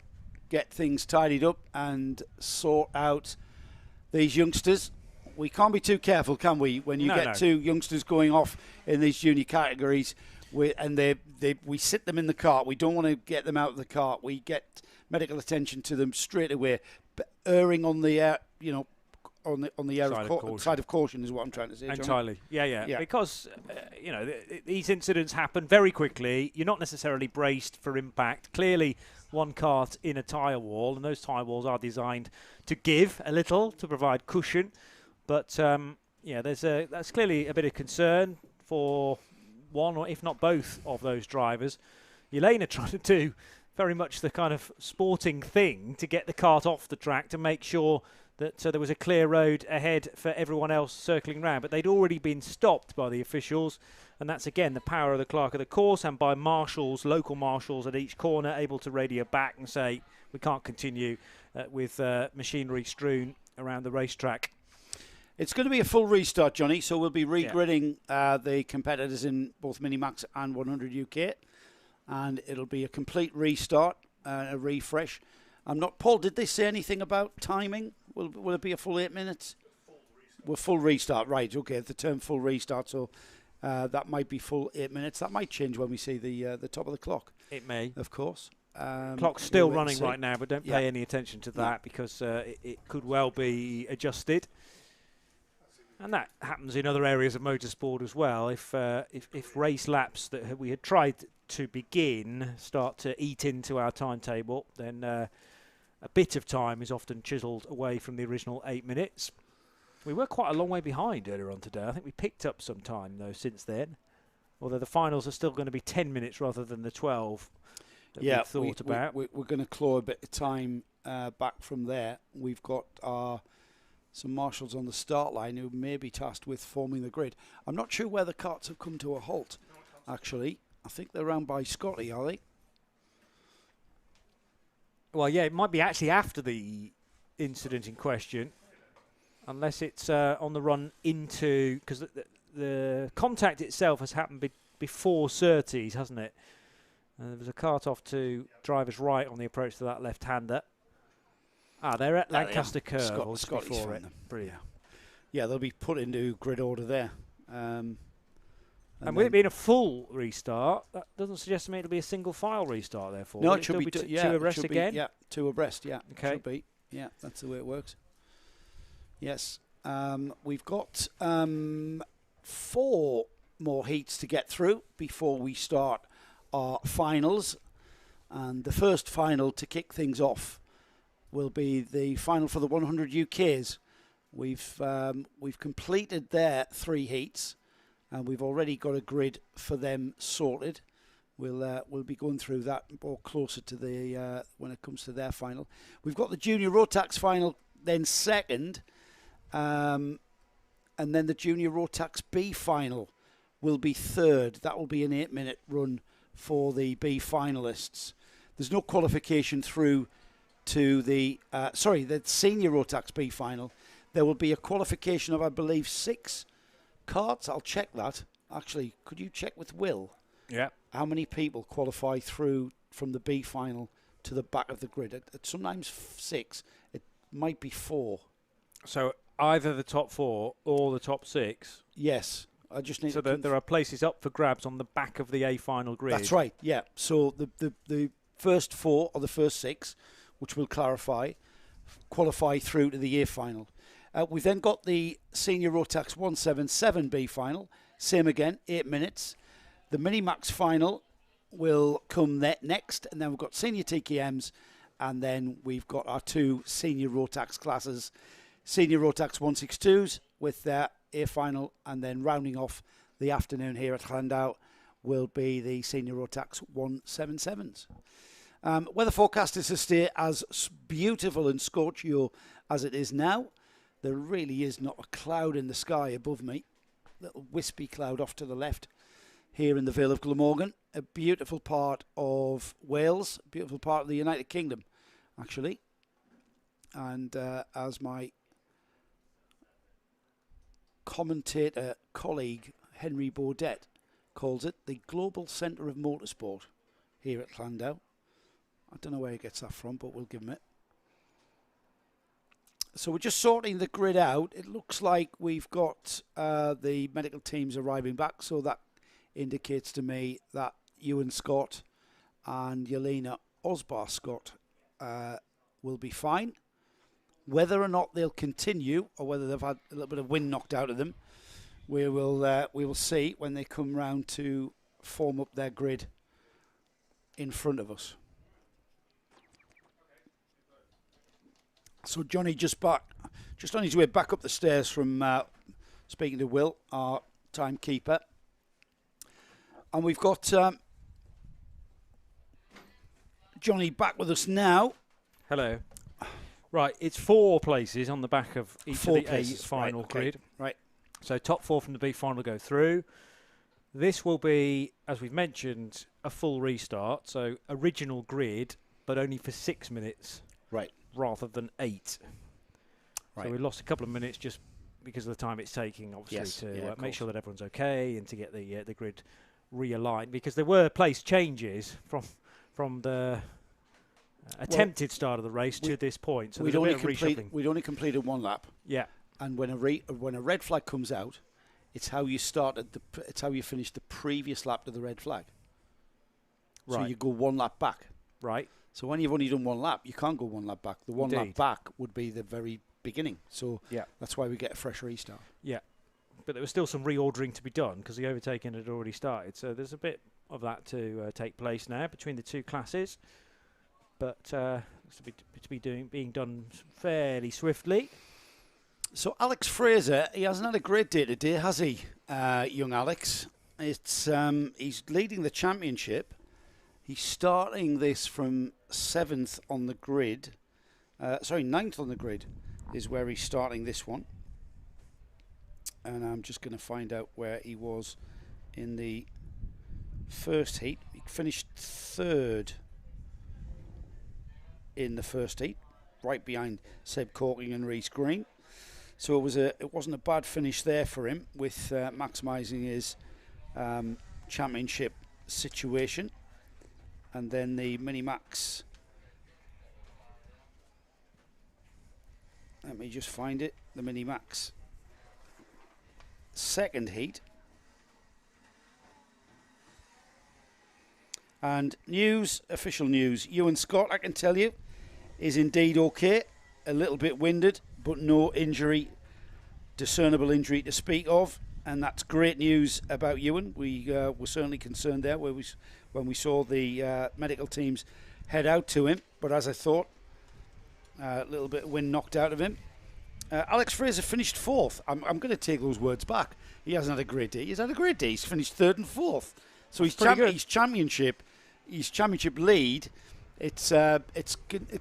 get things tidied up and sort out these youngsters. We can't be too careful, can we? When you get 2 youngsters going off in these junior categories, we sit them in the cart. We don't want to get them out of the cart. We get medical attention to them straight away. But erring on the on the side of caution is what I'm trying to say. Entirely, yeah. Because these incidents happen very quickly. You're not necessarily braced for impact. Clearly, one cart in a tyre wall, and those tyre walls are designed to give a little to provide cushion. But that's clearly a bit of concern for one or if not both of those drivers. Yelena trying to do very much the kind of sporting thing to get the cart off the track to make sure that there was a clear road ahead for everyone else circling round. But they'd already been stopped by the officials, and that's again the power of the clerk of the course and by marshals, local marshals at each corner, able to radio back and say we can't continue with machinery strewn around the racetrack. It's going to be a full restart, Johnny, so we'll be regridding the competitors in both Minimax and 100 UK, and it'll be a complete restart, a refresh. Paul, did they say anything about timing? Will it be a full 8 minutes? Full restart, right, okay, the term full restart, so that might be full 8 minutes. That might change when we see the top of the clock. It may. Of course. Clock's still running right now, but don't pay any attention to that because it could well be adjusted. And that happens in other areas of motorsport as well. If race laps that we had tried to begin start to eat into our timetable, then a bit of time is often chiselled away from the original 8 minutes. We were quite a long way behind earlier on today. I think we picked up some time, though, since then. Although the finals are still going to be 10 minutes rather than the 12 that we thought about. We're going to claw a bit of time back from there. We've got some marshals on the start line who may be tasked with forming the grid. I'm not sure where the carts have come to a halt, actually. I think they're around by Scotty, are they? Well, yeah, it might be actually after the incident in question, unless it's on the run into... Because the contact itself has happened before Surtees, hasn't it? There was a cart off to driver's right on the approach to that left-hander. They're at Lancaster Curve. Scotty's before it. Them. Brilliant. Yeah, they'll be put into grid order there. And with it being a full restart, that doesn't suggest to me it'll be a single file restart, therefore. No, it should be two abreast again? Yeah, 2 abreast, yeah. Okay. It should be. Yeah, that's the way it works. Yes. We've got 4 more heats to get through before we start our finals. And the first final to kick things off will be the final for the 100 UKs. We've completed their 3 heats, and we've already got a grid for them sorted. We'll be going through that more closer to the when it comes to their final. We've got the Junior Rotax final then second, and then the Junior Rotax B final will be third. That will be an 8-minute run for the B finalists. There's no qualification through to the Senior Rotax B final. There will be a qualification of, I believe, 6 carts. I'll check that. Actually, could you check with Will? Yeah. How many people qualify through from the B final to the back of the grid? Sometimes 6. It might be 4. So either the top 4 or the top 6? Yes. I just need so there are places up for grabs on the back of the A final grid. That's right, yeah. So the first 4 or the first 6, which we'll qualify through to the A final. We've then got the Senior Rotax 177B final. Same again, 8 minutes. The Minimax final will come next, and then we've got senior TKMs, and then we've got our 2 senior Rotax classes, senior Rotax 162s with their A final, and then rounding off the afternoon here at Llandow will be the senior Rotax 177s. Weather forecast is to stay as beautiful and scorchio as it is now. There really is not a cloud in the sky above me. Little wispy cloud off to the left here in the Vale of Glamorgan. A beautiful part of Wales, a beautiful part of the United Kingdom, actually. And as my commentator colleague Henry Baudet calls it, the global centre of motorsport here at Llandow. I don't know where he gets that from, but we'll give him it. So we're just sorting the grid out. It looks like we've got the medical teams arriving back, so that indicates to me that Ewan Scott and Yelena Osbar Scott will be fine. Whether or not they'll continue, or whether they've had a little bit of wind knocked out of them, we will see when they come round to form up their grid in front of us. So Johnny just on his way back up the stairs from speaking to Will, our timekeeper. And we've got Johnny back with us now. Hello. Right, it's 4 places on the back of each of the A final grid. Right. So top 4 from the B final go through. This will be, as we've mentioned, a full restart. So original grid, but only for 6 minutes. Right. Rather than 8. Right. So we lost a couple of minutes just because of the time it's taking, obviously, to make sure that everyone's okay and to get the grid realigned. Because there were place changes from the attempted start of the race to this point. So we'd only completed 1 lap. Yeah. And when a red flag comes out, it's how you finished the previous lap to the red flag. Right. So you go 1 lap back. Right. So when you've only done 1 lap, you can't go 1 lap back. The 1 lap back would be the very beginning. So that's why we get a fresh restart. Yeah. But there was still some reordering to be done because the overtaking had already started. So there's a bit of that to take place now between the 2 classes. But it's being done fairly swiftly. So Alex Fraser, he hasn't had a great day today, has he, young Alex? It's he's leading the championship. He's starting this from 7th on the grid. 9th on the grid is where he's starting this one. And I'm just going to find out where he was in the first heat. He finished 3rd in the first heat, right behind Seb Corking and Reece Green. So it wasn't a bad finish there for him with maximising his championship situation. And then the Minimax, let me just find it, the Minimax second heat. And official news, Ewan Scott, I can tell you, is indeed okay. A little bit winded, but no discernible injury to speak of. And that's great news about Ewan. We were certainly concerned there when we saw the medical teams head out to him. But as I thought, a little bit of wind knocked out of him. Alex Fraser finished 4th. I'm going to take those words back. He hasn't had a great day. He's had a great day. He's finished 3rd and 4th. So his championship lead, it's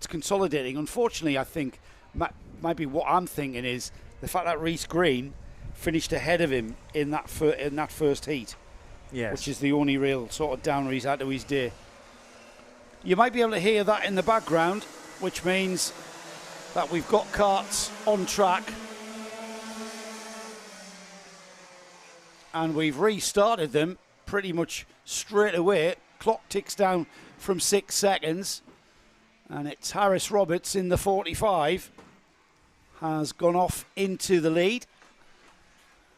consolidating. Unfortunately, I think might be what I'm thinking is the fact that Reece Green finished ahead of him in that first heat, which is the only real sort of downer he's had to his day. You might be able to hear that in the background, which means that we've got karts on track and we've restarted them pretty much straight away. Clock ticks down from 6 seconds, and it's Harris Roberts in the 45 has gone off into the lead.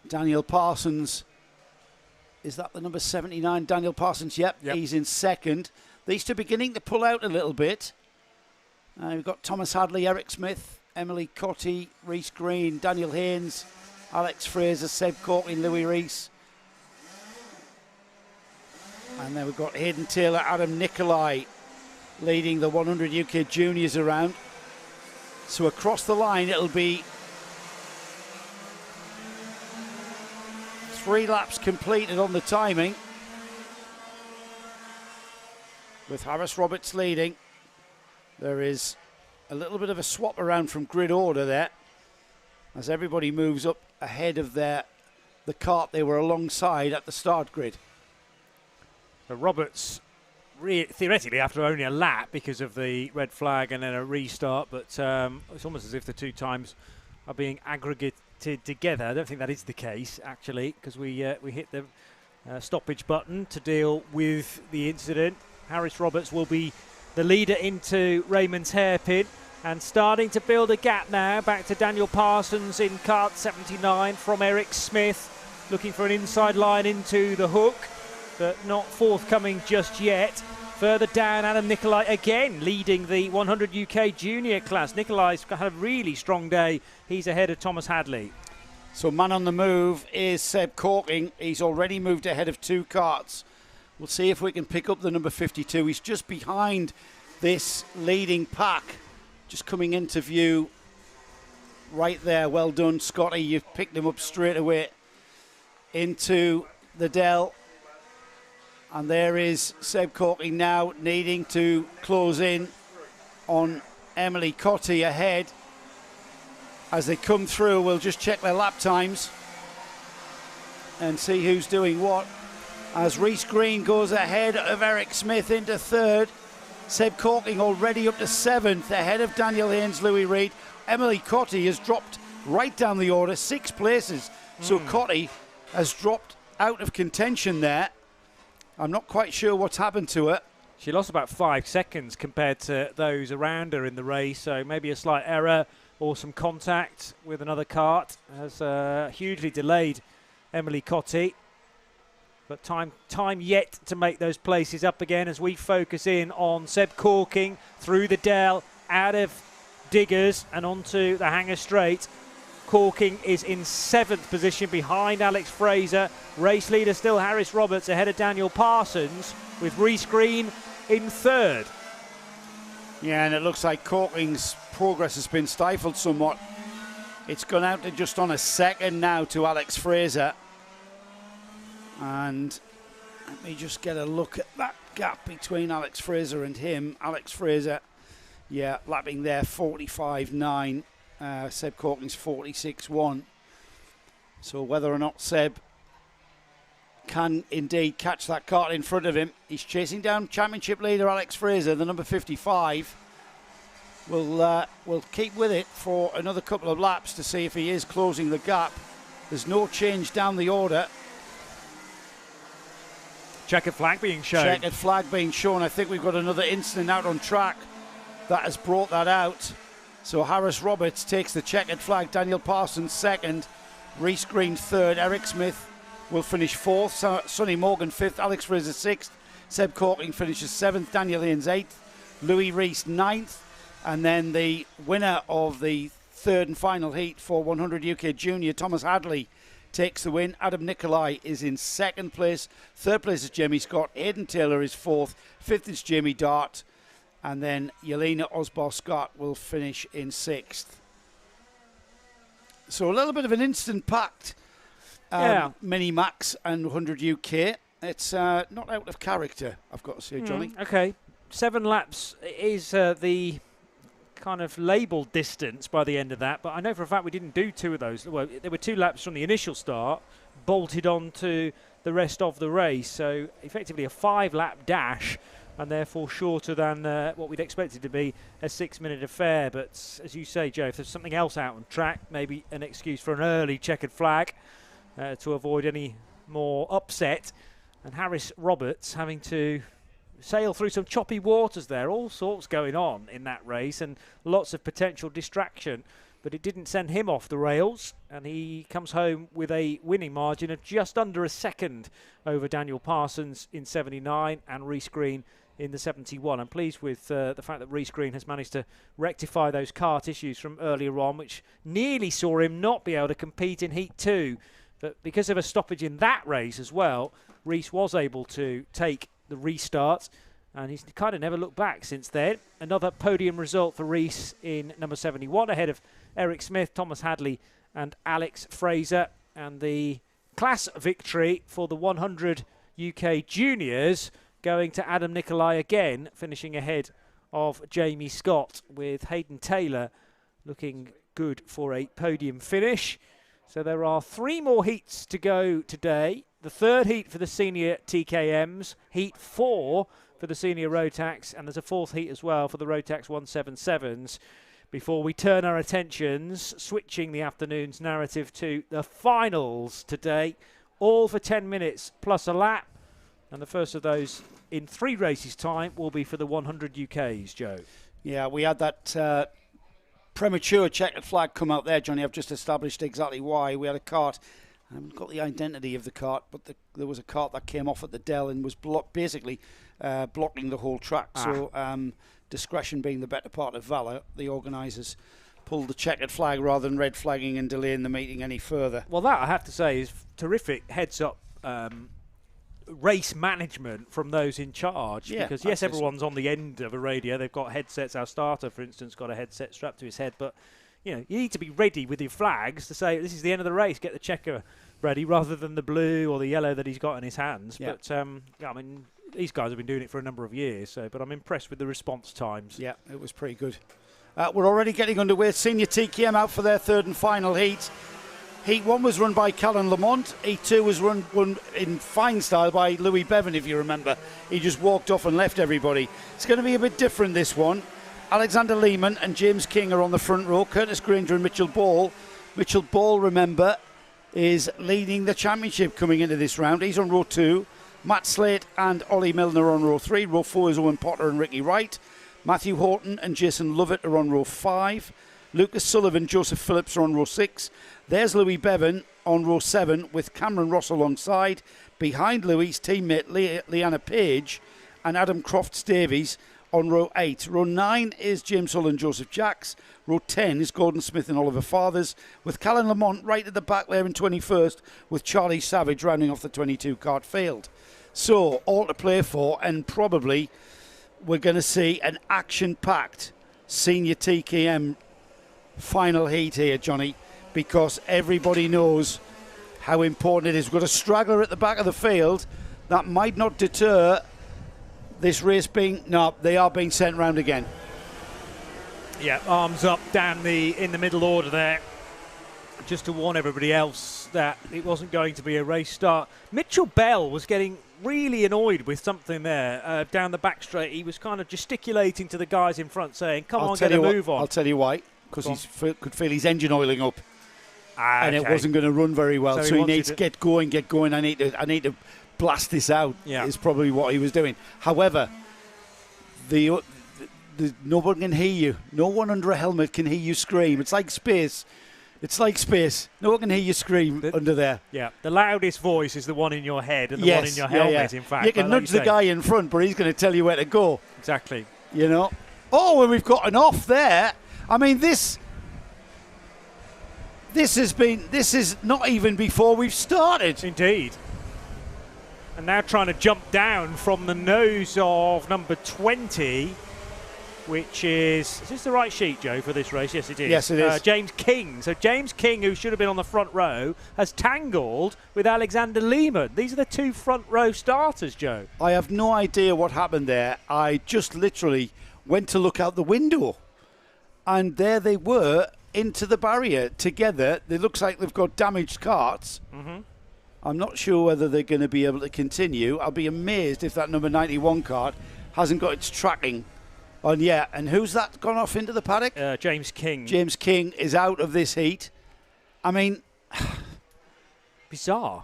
Daniel Parsons, is that the number 79? Daniel Parsons, yep. He's in second. These two beginning to pull out a little bit. We've got Thomas Hadley, Eric Smith, Emily Cotty, Reece Green, Daniel Haynes, Alex Fraser, Seb Corking, Louis Rees. And then we've got Hayden Taylor, Adam Nicolai leading the 100 UK juniors around. So across the line, it'll be 3 laps completed on the timing, with Harris Roberts leading. There is a little bit of a swap around from grid order there, as everybody moves up ahead of the kart they were alongside at the start grid. So Roberts, theoretically, after only a lap because of the red flag and then a restart, but it's almost as if the 2 times are being aggregated together. I don't think that is the case, actually, because we hit the stoppage button to deal with the incident. Harris Roberts will be the leader into Raymond's hairpin and starting to build a gap now back to Daniel Parsons in kart 79 from Eric Smith, looking for an inside line into the hook, but not forthcoming just yet. Further down, Adam Nicolai again leading the 100 UK junior class. Nicolai's had a really strong day. He's ahead of Thomas Hadley. So man on the move is Seb Corking. He's already moved ahead of 2 karts. We'll see if we can pick up the number 52. He's just behind this leading pack, just coming into view right there. Well done, Scotty. You've picked him up straight away into the Dell. And there is Seb Corking now needing to close in on Emily Cotty ahead. As they come through, we'll just check their lap times and see who's doing what. As Reese Green goes ahead of Eric Smith into 3rd. Seb Corking already up to 7th, ahead of Daniel Haynes, Louis Reed. Emily Cotty has dropped right down the order, 6 places. So Cotty has dropped out of contention there. I'm not quite sure what's happened to her. She lost about 5 seconds compared to those around her in the race, so maybe a slight error or some contact with another kart has hugely delayed Emily Cotty. But time yet to make those places up again as we focus in on Seb Corking through the Dell, out of Diggers and onto the Hanger Straight. Corking is in 7th position behind Alex Fraser. Race leader still Harris Roberts ahead of Daniel Parsons, with Reese Green in 3rd. Yeah, and it looks like Corking's progress has been stifled somewhat. It's gone out to just on a 2nd now to Alex Fraser. And let me just get a look at that gap between Alex Fraser and him. Alex Fraser, yeah, lapping there 45.9. Seb Corking's 46.1. So whether or not Seb can indeed catch that kart in front of him, he's chasing down championship leader Alex Fraser, the number 55. We'll keep with it for another couple of laps to see if he is closing the gap. There's no change down the order. Checkered flag being shown. Checkered flag being shown. I think we've got another incident out on track that has brought that out. So Harris Roberts takes the checkered flag. Daniel Parsons 2nd. Reese Green 3rd. Eric Smith will finish 4th. Sonny Morgan 5th. Alex Fraser 6th. Seb Corking finishes 7th. Daniel Haynes 8th. Louis Reese 9th. And then the winner of the 3rd and final heat for 100 UK Junior, Thomas Hadley, takes the win. Adam Nicolai is in 2nd place. 3rd place is Jamie Scott. Aidan Taylor is 4th. 5th is Jamie Dart. And then Yelena Osbar-Scott will finish in 6th. So a little bit of an instant-packed Mini Max and 100 UK. It's not out of character, I've got to say, Johnny. Okay. 7 laps is the kind of labelled distance by the end of that, but I know for a fact we didn't do 2 of those. Well, there were 2 laps from the initial start, bolted on to the rest of the race, so effectively a 5-lap dash, and therefore shorter than what we'd expected to be a 6-minute affair. But as you say, Joe, if there's something else out on track, maybe an excuse for an early checkered flag to avoid any more upset, and Harris Roberts having to sail through some choppy waters there, all sorts going on in that race and lots of potential distraction, but it didn't send him off the rails, and he comes home with a winning margin of just under a second over Daniel Parsons in 79 and Reese Green in the 71. I'm pleased with the fact that Reese Green has managed to rectify those kart issues from earlier on, which nearly saw him not be able to compete in Heat 2 But because of a stoppage in that race as well, Rees was able to take the restart, and he's kind of never looked back since then. Another podium result for Rees in number 71, ahead of Eric Smith, Thomas Hadley and Alex Fraser. And the class victory for the 100 UK juniors going to Adam Nicolai again, finishing ahead of Jamie Scott, with Hayden Taylor looking good for a podium finish. So there are 3 more heats to go today. The third heat for the senior TKMs, heat 4 for the senior Rotax, and there's a 4th heat as well for the Rotax 177s, before we turn our attentions, switching the afternoon's narrative to the finals today, all for 10 minutes plus a lap. And the first of those in 3 races' time will be for the 100 UKs, Joe. Yeah, we had that premature checkered flag come out there, Johnny. I've just established exactly why. We had a kart. I haven't got the identity of the kart, but there was a kart that came off at the Dell and was basically blocking the whole track. So discretion being the better part of valour, the organisers pulled the checkered flag rather than red flagging and delaying the meeting any further. Well, that, I have to say, is terrific heads-up race management from those in charge. Yeah, because, yes, everyone's on the end of a radio. They've got headsets. Our starter, for instance, got a headset strapped to his head. But, you need to be ready with your flags to say, this is the end of the race, get the checker ready, rather than the blue or the yellow that he's got in his hands. Yeah. But, I mean, these guys have been doing it for a number of years, but I'm impressed with the response times. Yeah, it was pretty good. We're already getting underway. Senior TKM out for their third and final heat. Heat 1 was run by Callan Lamont. Heat 2 was run in fine style by Louis Bevan, if you remember. He just walked off and left everybody. It's going to be a bit different, this one. Alexander Lehman and James King are on the front row. Curtis Granger and Mitchell Ball. Mitchell Ball, remember, is leading the championship coming into this round. He's on row 2. Matt Slate and Ollie Milner on row 3. Row 4 is Owen Potter and Ricky Wright. Matthew Horton and Jason Lovett are on row 5. Lucas Sullivan, Joseph Phillips are on row 6. There's Louis Bevan on row 7 with Cameron Ross alongside. Behind Louis' teammate Leanna Page and Adam Crofts-Davies on row 8. Row 9 is James Hull and Joseph Jacks. Row 10 is Gordon Smith and Oliver Fathers, with Callan Lamont right at the back there in 21st, with Charlie Savage rounding off the 22 kart field. So, all to play for, and probably we're going to see an action-packed senior TKM final heat here, Johnny, because everybody knows how important it is. We've got a straggler at the back of the field. That might not deter this race being... No, they are being sent round again. Yeah, arms up down in the middle order there, just to warn everybody else that it wasn't going to be a race start. Mitchell Bell was getting really annoyed with something there down the back straight. He was kind of gesticulating to the guys in front, saying, come on, get a move on. I'll tell you why, because he could feel his engine oiling up. And it wasn't going to run very well, so he needs to get going. I need to blast this out, is probably what he was doing. However, no one can hear you. No one under a helmet can hear you scream. It's like space. No one can hear you scream under there. Yeah, the loudest voice is the one in your head and the one in your helmet, in fact. You can nudge the guy in front, but he's going to tell you where to go. Exactly. Oh, and we've got an off there. I mean, this is not even before we've started. Indeed. And now trying to jump down from the nose of number 20, which is this the right sheet, Joe, for this race? Yes, it is. Yes, it is. James King. So James King, who should have been on the front row, has tangled with Alexander Lehman. These are the 2 front row starters, Joe. I have no idea what happened there. I just literally went to look out the window, and there they were into the barrier together. It looks like they've got damaged carts. Mm-hmm. I'm not sure whether they're going to be able to continue. I'll be amazed if that number 91 cart hasn't got its tracking. And who's that gone off into the paddock? James King. James King is out of this heat. I mean, bizarre.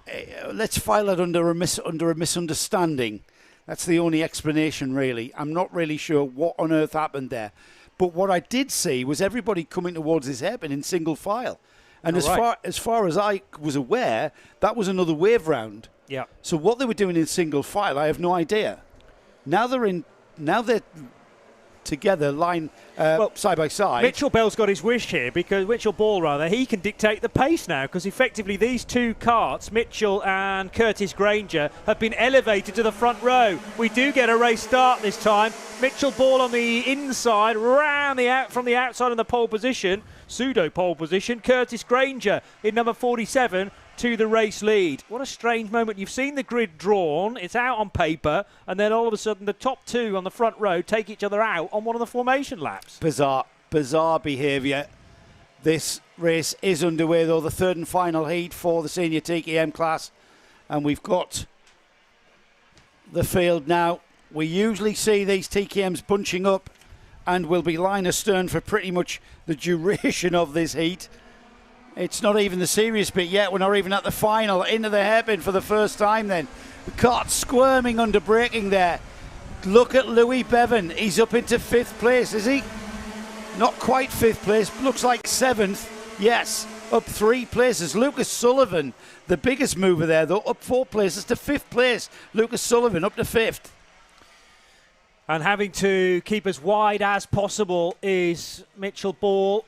Let's file it under a misunderstanding. That's the only explanation, really. I'm not really sure what on earth happened there. But what I did see was everybody coming towards this hairpin in single file. And as far as I was aware, that was another wave round. Yeah. So what they were doing in single file, I have no idea. Now they're together, side by side. Mitchell Bell's got his wish here because Mitchell Ball, he can dictate the pace now because effectively these two karts, Mitchell and Curtis Granger, have been elevated to the front row. We do get a race start this time. Mitchell Ball on the inside, from the outside in the pole position, pseudo pole position. Curtis Granger in number 47 to the race lead. What a strange moment. You've seen the grid drawn, it's out on paper, and then all of a sudden the top two on the front row take each other out on one of the formation laps. Bizarre behaviour. This race is underway though, the third and final heat for the senior TKM class, and we've got the field now. We usually see these TKMs bunching up and will be line astern for pretty much the duration of this heat. It's not even the serious bit yet. We're not even at the final. Into the hairpin for the first time then. The kart squirming under braking there. Look at Louis Bevan. He's up into 5th place, is he? Not quite 5th place. Looks like 7th. Yes, up 3 places. Lucas Sullivan, the biggest mover there though, up 4 places to 5th place. Lucas Sullivan up to 5th. And having to keep as wide as possible is Mitchell Ball.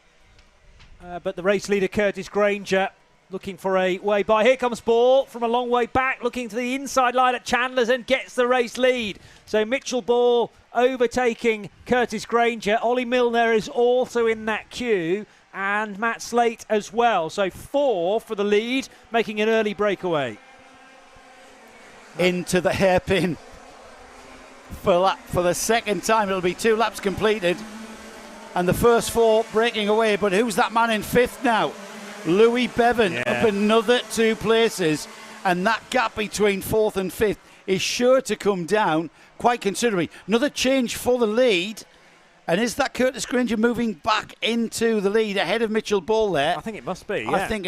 But the race leader, Curtis Granger, looking for a way by. Here comes Ball from a long way back, looking to the inside line at Chandler's and gets the race lead. So Mitchell Ball overtaking Curtis Granger. Ollie Milner is also in that queue, and Matt Slate as well. So 4 for the lead, making an early breakaway. Into the hairpin. For the second time, it'll be 2 laps completed. And the first 4 breaking away, but who's that man in 5th now? Louis Bevan up another 2 places, and that gap between 4th and 5th is sure to come down quite considerably. Another change for the lead, and is that Curtis Granger moving back into the lead ahead of Mitchell Ball there? I think it must be, I think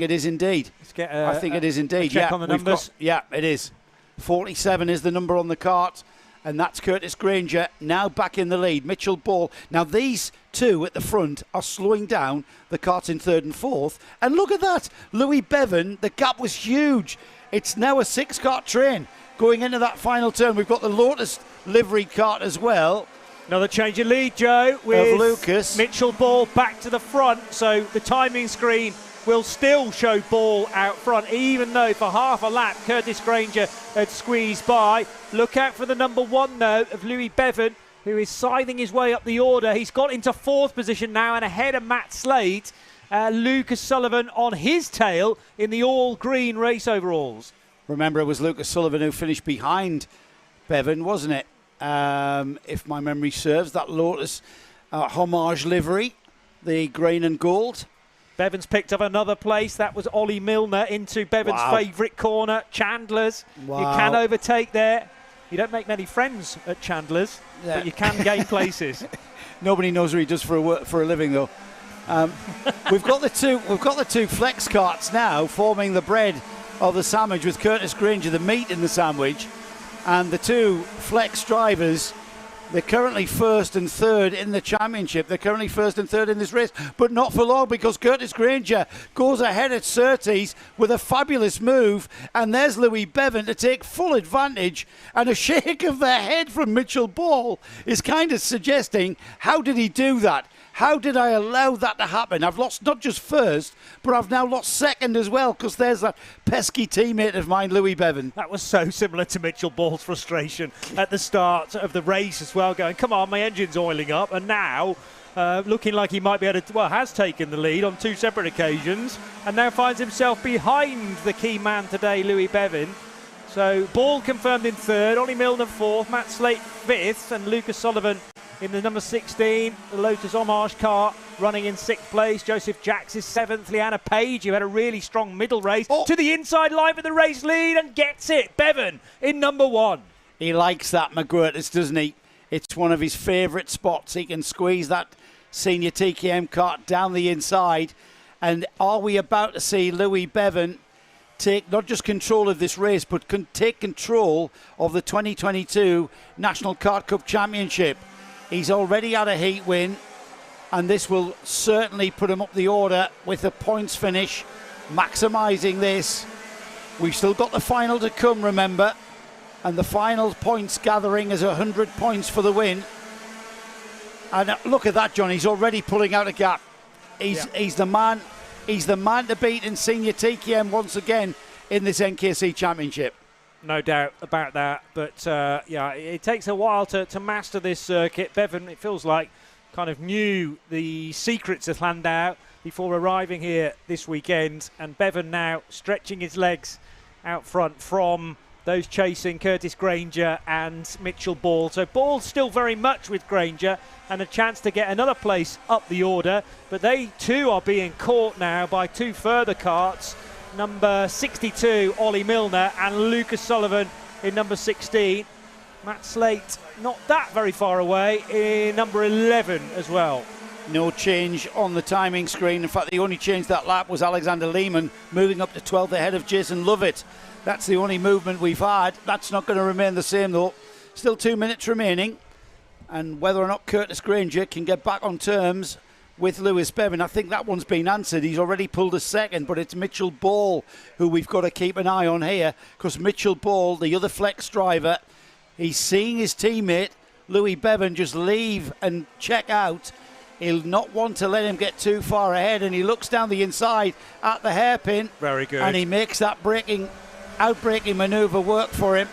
it is indeed. Let's get I think it is indeed. check on the numbers. It is. 47 is the number on the kart. And that's Curtis Granger now back in the lead. Mitchell Ball. Now these two at the front are slowing down the karts in 3rd and 4th. And look at that. Louis Bevan, the gap was huge. It's now a 6-kart train going into that final turn. We've got the Lotus livery kart as well. Another change of lead, Joe, with Lucas. Mitchell Ball back to the front. So the timing screen will still show Ball out front, even though for half a lap Curtis Granger had squeezed by. Look out for the number 1 though of Louis Bevan, who is scything his way up the order. He's got into 4th position now and ahead of Matt Slate. Lucas Sullivan on his tail in the all-green race overalls. Remember, it was Lucas Sullivan who finished behind Bevan, wasn't it? If my memory serves, that Lotus homage livery, the green and gold. Bevan's picked up another place. That was Ollie Milner into Bevan's favourite corner, Chandler's. Wow. You can overtake there. You don't make many friends at Chandler's, but you can gain places. Nobody knows what he does for a living, though. We've got the two flex carts now forming the bread of the sandwich with Curtis Granger, the meat in the sandwich, and the 2 flex drivers. They're currently 1st and 3rd in the championship. They're currently 1st and 3rd in this race, but not for long because Curtis Granger goes ahead at Surtees with a fabulous move, and there's Louis Bevan to take full advantage, and a shake of the head from Mitchell Ball is kind of suggesting, how did he do that? How did I allow that to happen? I've lost not just 1st, but I've now lost 2nd as well because there's that pesky teammate of mine, Louis Bevan. That was so similar to Mitchell Ball's frustration at the start of the race as well, going, come on, my engine's oiling up, and now looking like he might be able to, has taken the lead on 2 separate occasions, and now finds himself behind the key man today, Louis Bevan. So Ball confirmed in 3rd, Ollie Milner 4th, Matt Slate 5th, and Lucas Sullivan in the number 16, the Lotus Homage car running in 6th place. Joseph Jacks is 7th. Leanna Page, who had a really strong middle race, to the inside line for the race lead and gets it. Bevan in number 1. He likes that, McGuirtis, doesn't he? It's one of his favourite spots. He can squeeze that senior TKM kart down the inside. And are we about to see Louis Bevan take not just control of this race, but take control of the 2022 National Kart Cup Championship? He's already had a heat win, and this will certainly put him up the order with a points finish, maximising this. We've still got the final to come, remember, and the final points gathering is 100 points for the win. And look at that, John. He's already pulling out a gap. He's the man. He's the man to beat in senior TKM once again in this NKC Championship. No doubt about that. But, it takes a while to master this circuit. Bevan, it feels like, kind of knew the secrets of Llandow before arriving here this weekend. And Bevan now stretching his legs out front from those chasing Curtis Granger and Mitchell Ball. So Ball's still very much with Granger and a chance to get another place up the order. But they too are being caught now by two further karts. Number 62, Ollie Milner, and Lucas Sullivan in number 16. Matt Slate not that very far away in number 11 as well. No change on the timing screen. In fact, the only change that lap was Alexander Lehman moving up to 12th ahead of Jason Lovett. That's the only movement we've had. That's not going to remain the same though. Still 2 minutes remaining. And whether or not Curtis Granger can get back on terms with Lewis Bevan, I think that one's been answered. He's already pulled a second, but it's Mitchell Ball who we've got to keep an eye on here, because Mitchell Ball, the other flex driver, he's seeing his teammate Louis Bevan just leave and check out. He'll not want to let him get too far ahead, and he looks down the inside at the hairpin. Very good. And he makes that outbraking manoeuvre work for him.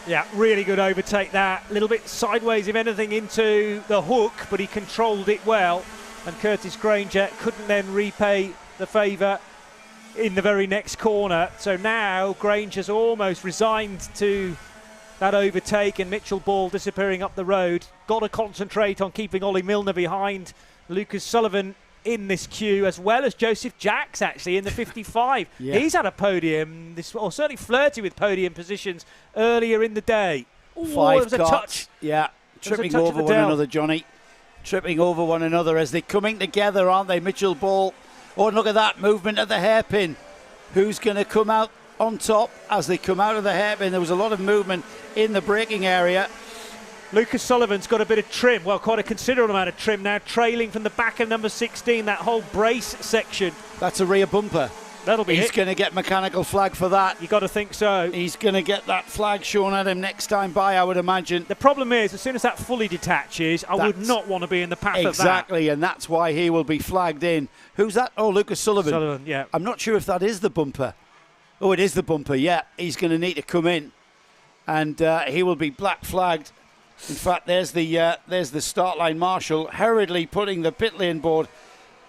Yeah, really good overtake that. A little bit sideways, if anything, into the hook, but he controlled it well. And Curtis Granger couldn't then repay the favour in the very next corner. So now Granger's almost resigned to that overtake, and Mitchell Ball disappearing up the road. Got to concentrate on keeping Ollie Milner behind Lucas Sullivan in this queue, as well as Joseph Jacks actually in the 55. Yeah. He's had a podium, or certainly flirted with podium positions earlier in the day. Ooh, 5 it was a karts. touch. Yeah, tripping touch over one another, Johnny. Tripping over one another as they're coming together, aren't they? Mitchell Ball. Oh, and look at that movement at the hairpin. Who's going to come out on top as they come out of the hairpin? There was a lot of movement in the braking area. Lucas Sullivan's got a bit of trim, well, quite a considerable amount of trim now, trailing from the back of number 16, that whole brace section. That's a rear bumper. That'll be He's going to get mechanical flag for that. You got to think so. He's going to get that flag shown at him next time by, I would imagine. The problem is, as soon as that fully detaches, I would not want to be in the path of that. Exactly, and that's why he will be flagged in. Who's that? Oh, Lucas Sullivan. Sullivan, yeah. I'm not sure if that is the bumper. Oh, it is the bumper, yeah. He's going to need to come in, and he will be black flagged. In fact, there's the start line marshal hurriedly putting the pit lane board,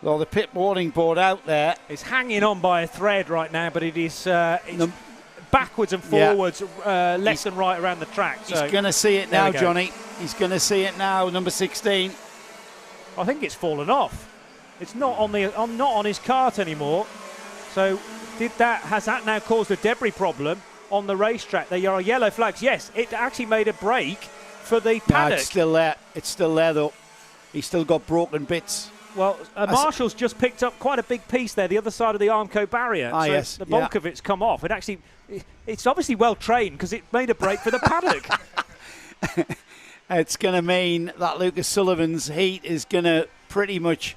or the pit warning board out there. It's hanging on by a thread right now, but it is backwards and forwards, left and right around the track. So he's going to see it now, Johnny. He's going to see it now, number 16. I think it's fallen off. It's not on his kart anymore. So has that now caused a debris problem on the racetrack? There are yellow flags. Yes, it actually made a break for the paddock. No, it's still there. It's still there, though. He's still got broken bits. Well, Marshall's just picked up quite a big piece there, the other side of the Armco barrier. Ah, so yes. The bulk of it's come off. It's obviously well trained, because it made a break for the paddock. It's going to mean that Lucas Sullivan's heat is going to pretty much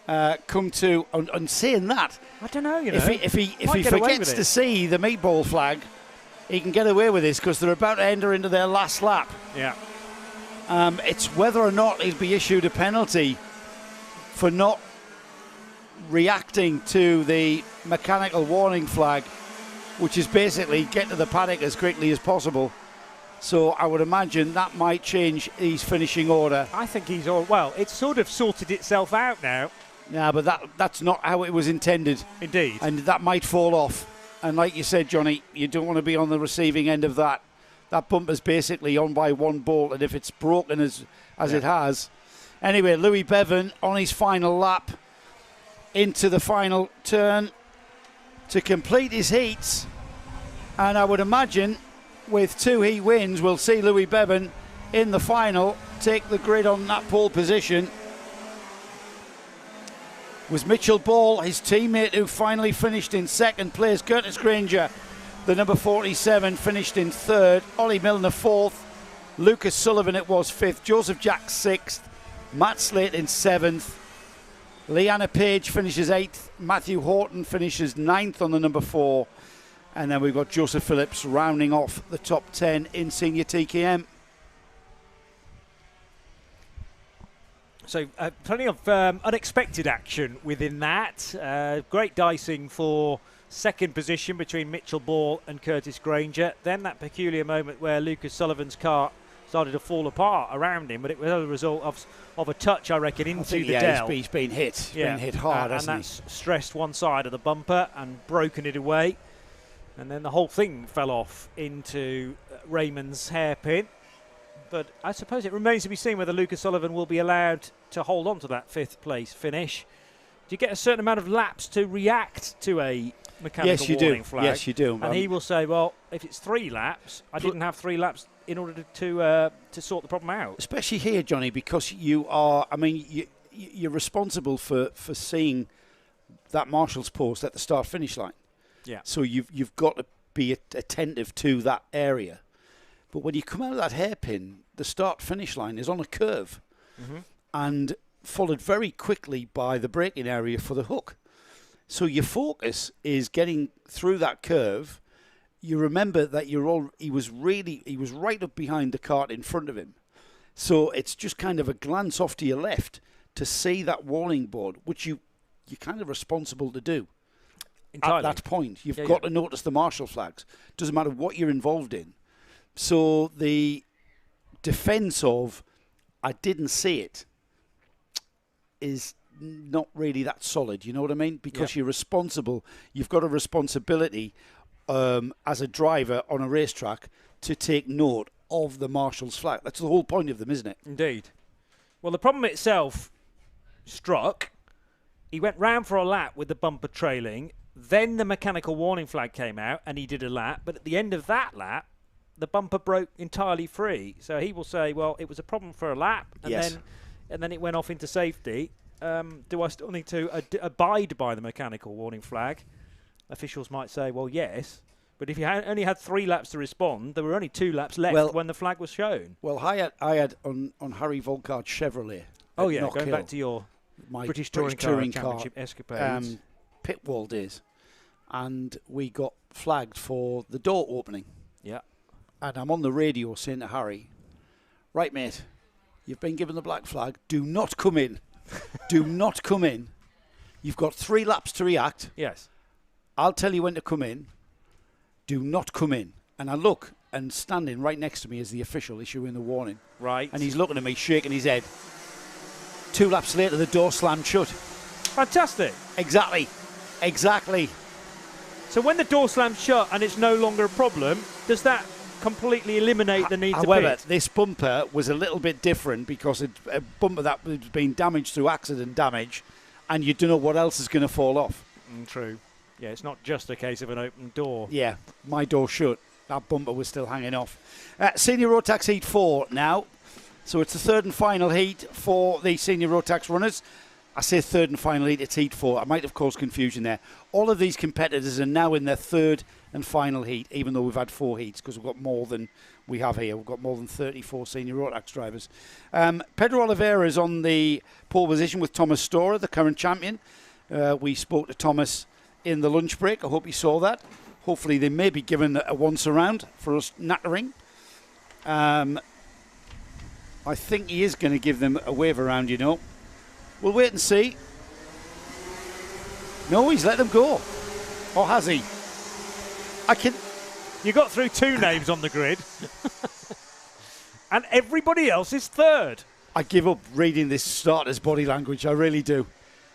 come to. And saying that, I don't know. If he forgets to see the meatball flag, he can get away with this, because they're about to enter into their last lap. Yeah. It's whether or not he'll be issued a penalty for not reacting to the mechanical warning flag, which is basically get to the paddock as quickly as possible. So I would imagine that might change his finishing order. I think he's it's sort of sorted itself out now. Yeah, but that's not how it was intended. Indeed. And that might fall off. And like you said, Johnny, you don't want to be on the receiving end of that. That bumper's basically on by one bolt, and if it's broken as it has. Anyway, Louis Bevan on his final lap into the final turn to complete his heats. And I would imagine with 2 heat wins, we'll see Louis Bevan in the final take the grid on that pole position. Was Mitchell Ball, his teammate, who finally finished in second place. Curtis Granger, the number 47, finished in third. Ollie Milner, fourth. Lucas Sullivan, it was fifth. Joseph Jack, sixth. Matt Slate in seventh. Leanna Page finishes eighth. Matthew Horton finishes ninth on the number 4. And then we've got Joseph Phillips rounding off the top 10 in senior TKM. So plenty of unexpected action within that. Great dicing for second position between Mitchell Ball and Curtis Granger. Then that peculiar moment where Lucas Sullivan's car started to fall apart around him, but it was a result of a touch, I reckon, into the dell. He's been hit. He's been hit hard, and that's stressed one side of the bumper and broken it away. And then the whole thing fell off into Raymond's hairpin. But I suppose it remains to be seen whether Lucas Sullivan will be allowed to hold on to that 5th place finish. Do you get a certain amount of laps to react to a mechanical warning flag? Yes, you do. And he will say, well, if it's 3 laps, I didn't have 3 laps in order to sort the problem out. Especially here, Johnny, because you are, I mean, you're responsible for seeing that marshal's post at the start-finish line. Yeah. So you've got to be attentive to that area. But when you come out of that hairpin, the start-finish line is on a curve and followed very quickly by the braking area for the hook. So your focus is getting through that curve. You remember that he was right up behind the cart in front of him. So it's just kind of a glance off to your left to see that warning board, which you're kind of responsible to do. Entirely. At that point. You've got to notice the marshal flags. Doesn't matter what you're involved in. So the defence of I didn't see it is not really that solid, you know what I mean? Because you're responsible. You've got a responsibility as a driver on a racetrack to take note of the marshal's flag. That's the whole point of them, isn't it? Indeed. Well, the problem itself struck. He went round for a lap with the bumper trailing. Then the mechanical warning flag came out and he did a lap. But at the end of that lap, the bumper broke entirely free. So he will say, well, it was a problem for a lap. And then it went off into safety. Do I still need to abide by the mechanical warning flag? Officials might say, well, yes. But if you only had 3 laps to respond, there were only 2 laps left when the flag was shown. Well, I had on Harry Volkart's Chevrolet. Oh, yeah, going back to your British Touring Car Championship escapades. Pit wall days. And we got flagged for the door opening. Yeah. And I'm on the radio saying to Harry, right, mate, you've been given the black flag. Do not come in. Do not come in. You've got 3 laps to react. Yes. I'll tell you when to come in. Do not come in. And I look, and standing right next to me is the official issuing the warning. Right. And he's looking at me, shaking his head. 2 laps later, the door slammed shut. Fantastic. Exactly. So when the door slams shut and it's no longer a problem, does that completely eliminate the need to pit? However, this bumper was a little bit different because it's a bumper that was being damaged through accident damage, and you don't know what else is going to fall off. True. Yeah, it's not just a case of an open door. Yeah, my door shut. That bumper was still hanging off. Senior Road Tax Heat 4 now. So it's the third and final heat for the Senior Road Tax runners. I say third and final heat, it's Heat 4. I might have caused confusion there. All of these competitors are now in their third and final heat, even though we've had 4 heats, because we've got more than we have here. We've got more than 34 Senior Road Tax drivers. Pedro Oliveira is on the pole position with Thomas Storer, the current champion. We spoke to Thomas in the lunch break. I hope you saw that. Hopefully they may be given a once around for us nattering. I think he is going to give them a wave around, you know. We'll wait and see. No, he's let them go. Or has he? You got through 2 names on the grid. And everybody else is third. I give up reading this starter's body language. I really do.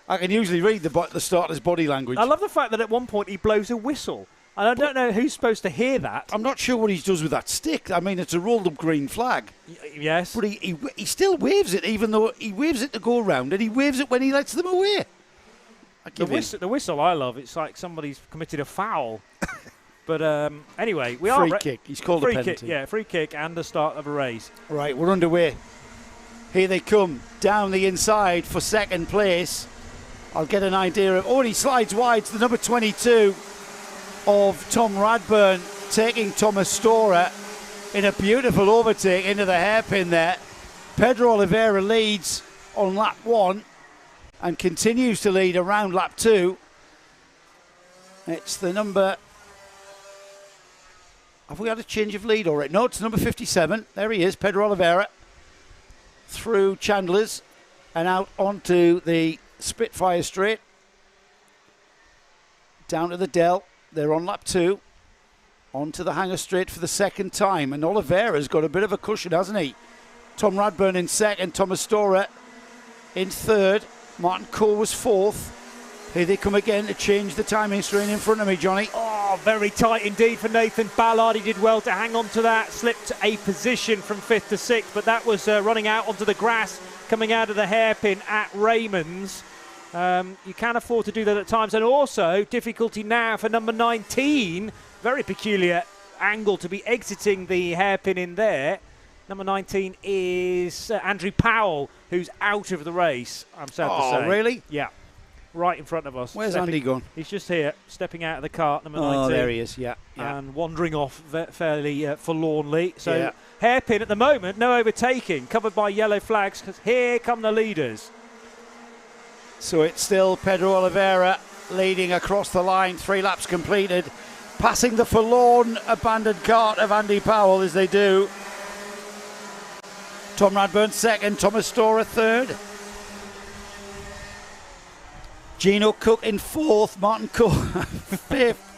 I can usually read the starter's body language. I love the fact that at one point he blows a whistle. And I don't know who's supposed to hear that. I'm not sure what he does with that stick. I mean, it's a rolled-up green flag. Yes. But he still waves it, even though he waves it to go around, and he waves it when he lets them away. The whistle I love. It's like somebody's committed a foul. But anyway, we are... Free kick. He's called a penalty. Kick, yeah, free kick and the start of a race. Right, we're underway. Here they come, down the inside for second place. I'll get an idea of... Oh, he slides wide to the number 22 of Tom Radburn, taking Thomas Storer in a beautiful overtake into the hairpin there. Pedro Oliveira leads on lap 1 and continues to lead around lap 2. It's the number... Have we had a change of lead already? No, it's number 57. There he is, Pedro Oliveira. Through Chandler's. and out onto the Spitfire straight. Down to the Dell. They're on lap 2. Onto the Hanger straight for the second time. And Oliveira's got a bit of a cushion, hasn't he? Tom Radburn in second. Thomas Storer in third. Martin Coe was fourth. Here they come again to change the timing screen in front of me, Johnny. Oh, very tight indeed for Nathan Ballard. He did well to hang on to that. Slipped a position from 5th to 6th, but that was running out onto the grass, coming out of the hairpin at Raymond's. You can afford to do that at times. And also, difficulty now for number 19. Very peculiar angle to be exiting the hairpin in there. Number 19 is Andrew Powell, who's out of the race, I'm sad to say. Oh, really? Yeah. Right in front of us. Where's Andy gone? He's just here, stepping out of the cart, number 19. Oh, there he is, yeah. And wandering off fairly forlornly. So hairpin at the moment, no overtaking, covered by yellow flags, because here come the leaders. So it's still Pedro Oliveira leading across the line, 3 laps completed, passing the forlorn abandoned cart of Andy Powell as they do. Tom Radburn second, Thomas Storer third. Gino Cook in fourth, Martin Coe fifth.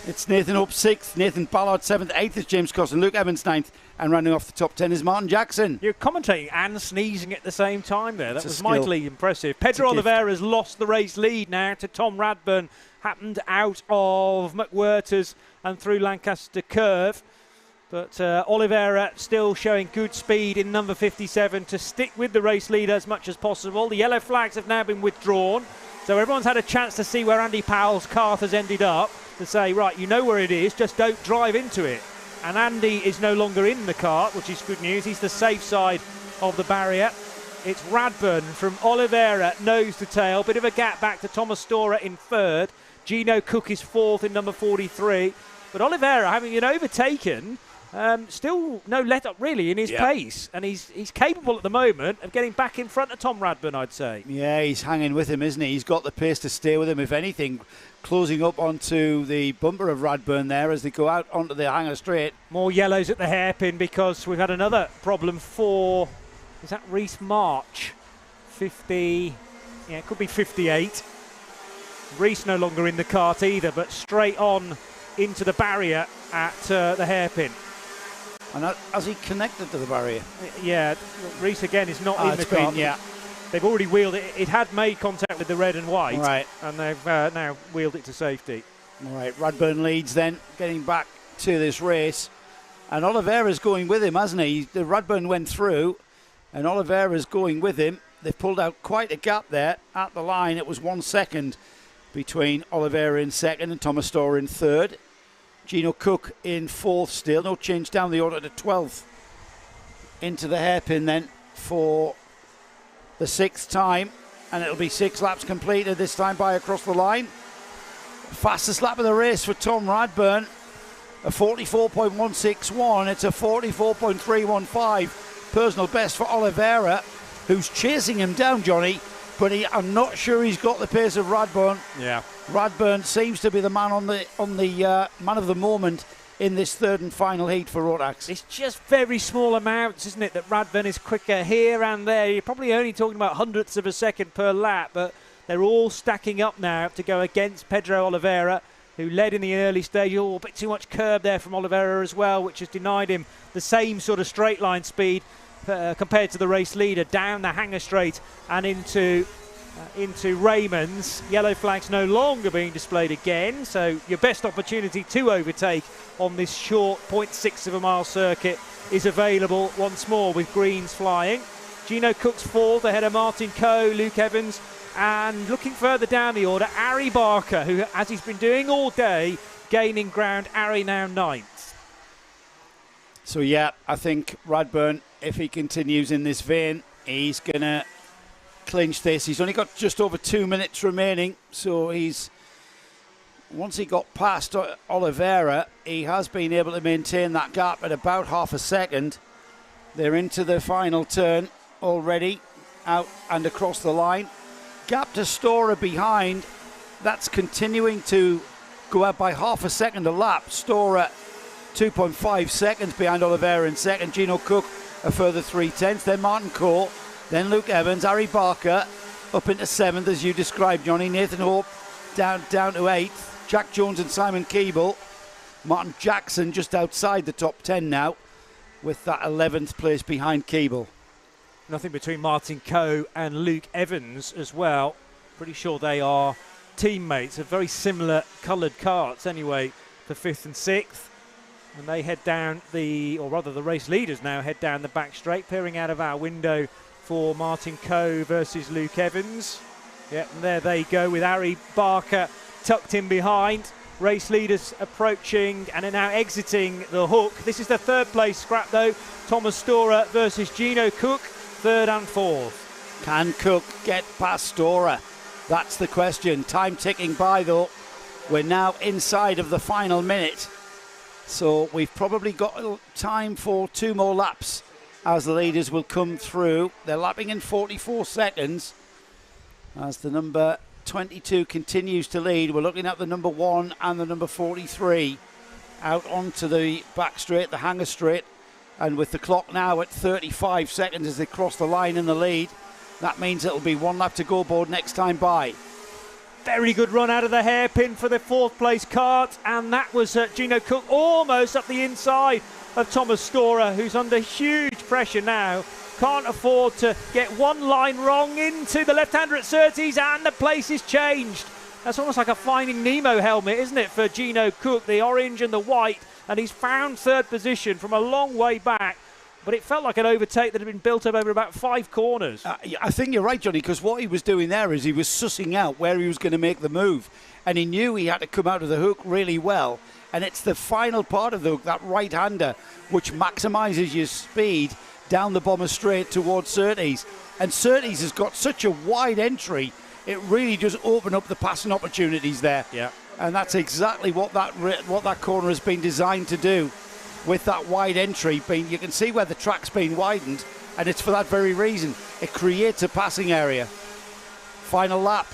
It's Nathan Hope sixth, Nathan Ballard seventh, eighth is James Cosson, Luke Evans ninth, and rounding off the top 10 is Martin Jackson. You're commentating and sneezing at the same time there. That was skill. mightily impressive. Pedro Oliveira's lost the race lead now to Tom Radburn. Happened out of McWhirter's and through Lancaster Curve. But Oliveira still showing good speed in number 57 to stick with the race leader as much as possible. The yellow flags have now been withdrawn. So everyone's had a chance to see where Andy Powell's cart has ended up, to say, right, you know where it is, just don't drive into it. And Andy is no longer in the cart, which is good news. He's the safe side of the barrier. It's Radburn from Oliveira, nose to tail. Bit of a gap back to Thomas Storer in third. Gino Cook is fourth in number 43. But Oliveira, having been overtaken, still no let up really in his pace, and he's capable at the moment of getting back in front of Tom Radburn, I'd say. Yeah, he's hanging with him, isn't he? He's got the pace to stay with him, if anything, closing up onto the bumper of Radburn there as they go out onto the Hanger straight. More yellows at the hairpin because we've had another problem for, is that Reese March? 50, yeah, it could be 58. Reese no longer in the cart either, but straight on into the barrier at the hairpin. And has he connected to the barrier? Yeah, Reese again is not in the car. They've already wheeled it. It had made contact with the red and white, right, and they've now wheeled it to safety. All right, Radburn leads then, getting back to this race. And Oliveira's going with him, hasn't he? The Radburn went through, and Oliveira's going with him. They've pulled out quite a gap there at the line. It was 1 second between Oliveira in second and Thomas Storer in third. Gino Cook in fourth still. No change down the order to 12th. Into the hairpin then for the 6th time. And it'll be 6 laps completed this time by across the line. Fastest lap of the race for Tom Radburn. A 44.161. It's a 44.315. Personal best for Oliveira, who's chasing him down, Johnny. But I'm not sure he's got the pace of Radburn. Yeah. Radburn seems to be the man on the man of the moment in this third and final heat for Rotax. It's just very small amounts, isn't it, that Radburn is quicker here and there. You're probably only talking about hundredths of a second per lap, but they're all stacking up now to go against Pedro Oliveira, who led in the early stage. Oh, a bit too much curb there from Oliveira as well, which has denied him the same sort of straight line speed compared to the race leader, down the Hanger straight and into Raymond's. Yellow flags no longer being displayed again, so your best opportunity to overtake on this short 0.6 of a mile circuit is available once more with greens flying. Gino Cook's fourth ahead of Martin Coe, Luke Evans, and looking further down the order, Ari Barker, who, as he's been doing all day, gaining ground. Ari now ninth. So yeah, I think Radburn, if he continues in this vein, he's going to clinch this. He's only got just over 2 minutes remaining, so once he got past Oliveira, he has been able to maintain that gap at about half a second. They're into the final turn already, out and across the line. Gap to Storer behind, that's continuing to go out by half a second a lap. Storer 2.5 seconds behind Oliveira in second. Gino Cook a further 3/10. Then Martin Coe Then Luke Evans, Harry Barker up into 7th, as you described, Johnny. Nathan Hope down to 8th. Jack Jones and Simon Keeble. Martin Jackson just outside the top 10 now, with that 11th place behind Keeble. Nothing between Martin Coe and Luke Evans as well. Pretty sure they are teammates of very similar coloured karts anyway for 5th and 6th. And they head down the race leaders now head down the back straight, peering out of our window for Martin Coe versus Luke Evans. Yeah, and there they go with Harry Barker tucked in behind. Race leaders approaching and are now exiting the hook. This is the 3rd place scrap though. Thomas Storer versus Gino Cook, 3rd and 4th. Can Cook get past Storer? That's the question. Time ticking by though. We're now inside of the final minute. So we've probably got time for 2 more laps as the leaders will come through. They're lapping in 44 seconds as the number 22 continues to lead. We're looking at the number 1 and the number 43 out onto the back straight, the hanger straight, and with the clock now at 35 seconds as they cross the line in the lead, that means it'll be 1 lap to go board next time by. Very good run out of the hairpin for the 4th place kart, and that was Gino Cook almost up the inside of Thomas Storer, who's under huge pressure now. Can't afford to get one line wrong into the left-hander at Surtees, and the place is changed. That's almost like a Finding Nemo helmet, isn't it, for Gino Cook, the orange and the white, and he's found 3rd position from a long way back. But it felt like an overtake that had been built up over about 5 corners. I think you're right, Johnny, because what he was doing there is he was sussing out where he was going to make the move. And he knew he had to come out of the hook really well. And it's the final part of the hook, that right-hander, which maximises your speed down the bomber straight towards Surtees. And Surtees has got such a wide entry, it really does open up the passing opportunities there. Yeah. And that's exactly what that corner has been designed to do. With that wide entry, you can see where the track's been widened, and it's for that very reason. It creates a passing area. Final lap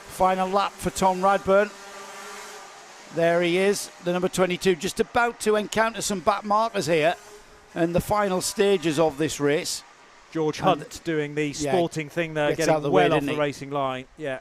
for Tom Radburn. There he is, the number 22, just about to encounter some back markers here in the final stages of this race. George Hunt doing the sporting thing there, getting well off the racing line. Yeah.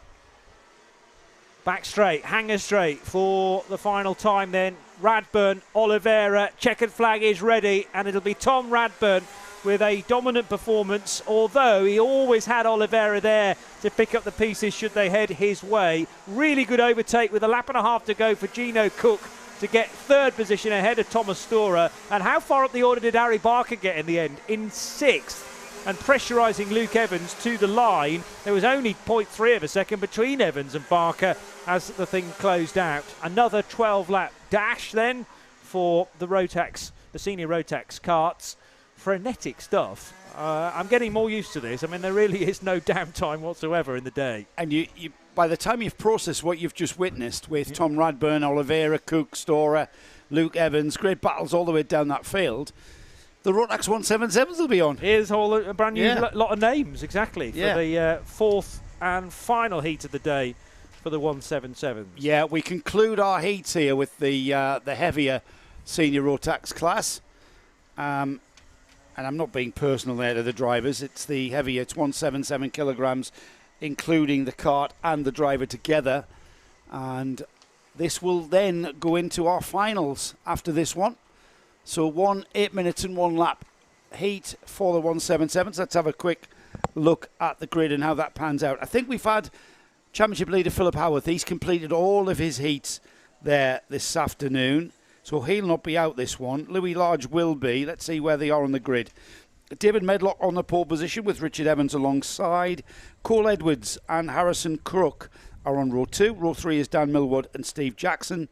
Back straight, hanger straight for the final time then. Radburn, Oliveira, checkered flag is ready, and it'll be Tom Radburn with a dominant performance, although he always had Oliveira there to pick up the pieces should they head his way. Really good overtake with a lap and a half to go for Gino Cook to get 3rd position ahead of Thomas Storer. And how far up the order did Harry Barker get in the end? In 6th. And pressurising Luke Evans to the line. There was only 0.3 of a second between Evans and Barker as the thing closed out. Another 12-lap dash then for the Rotax, the senior Rotax karts. Frenetic stuff. I'm getting more used to this. I mean, there really is no downtime whatsoever in the day. And you by the time you've processed what you've just witnessed with Tom Radburn, Oliveira, Cook, Storer, Luke Evans, great battles all the way down that field, the Rotax 177s will be on. Here's a brand new lot of names, exactly, for the 4th and final heat of the day for the 177s. Yeah, we conclude our heats here with the heavier senior Rotax class. And I'm not being personal there to the drivers. It's the heavier, it's 177 kilograms, including the kart and the driver together. And this will then go into our finals after this one. So 1 8 minutes and 1 lap heat for the 177s. Let's have a quick look at the grid and how that pans out. I think we've had Championship leader Philip Howarth. He's completed all of his heats there this afternoon, so he'll not be out this one. Louis Large will be. Let's see where they are on the grid. David Medlock on the pole position with Richard Evans alongside. Cole Edwards and Harrison Crook are on row 2. Row 3 is Dan Millwood and Steve Jackson.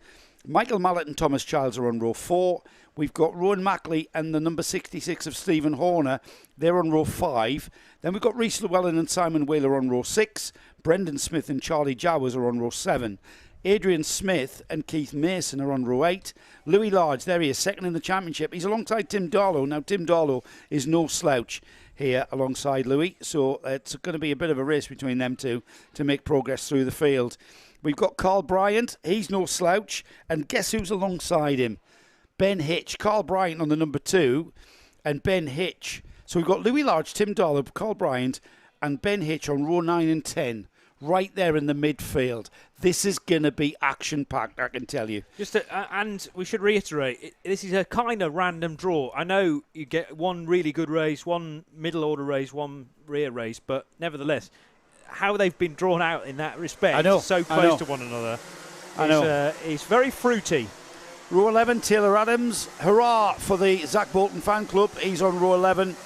Michael Mallett and Thomas Childs are on row 4. We've got Rowan Mackley and the number 66 of Stephen Horner. They're on row 5. Then we've got Rhys Llewellyn and Simon Whaler on row 6. Brendan Smith and Charlie Jowers are on row 7. Adrian Smith and Keith Mason are on row 8. Louis Large, there he is, second in the championship. He's alongside Tim Darlow. Now, Tim Darlow is no slouch here alongside Louis, so it's going to be a bit of a race between them two to make progress through the field. We've got Carl Bryant. He's no slouch. And guess who's alongside him? Ben Hitch. Carl Bryant on the number 2 and Ben Hitch So we've got Louis Large, Tim Darlow, Carl Bryant, and Ben Hitch on row 9 and 10, right there in the midfield. This is going to be action-packed, I can tell you. And we should reiterate, this is a kind of random draw. I know you get one really good race, one middle-order race, one rear race, but nevertheless, how they've been drawn out in that respect, I know, so close to one another, is very fruity. Row 11, Taylor Adams. Hurrah for the Zach Bolton fan club. He's on row 11.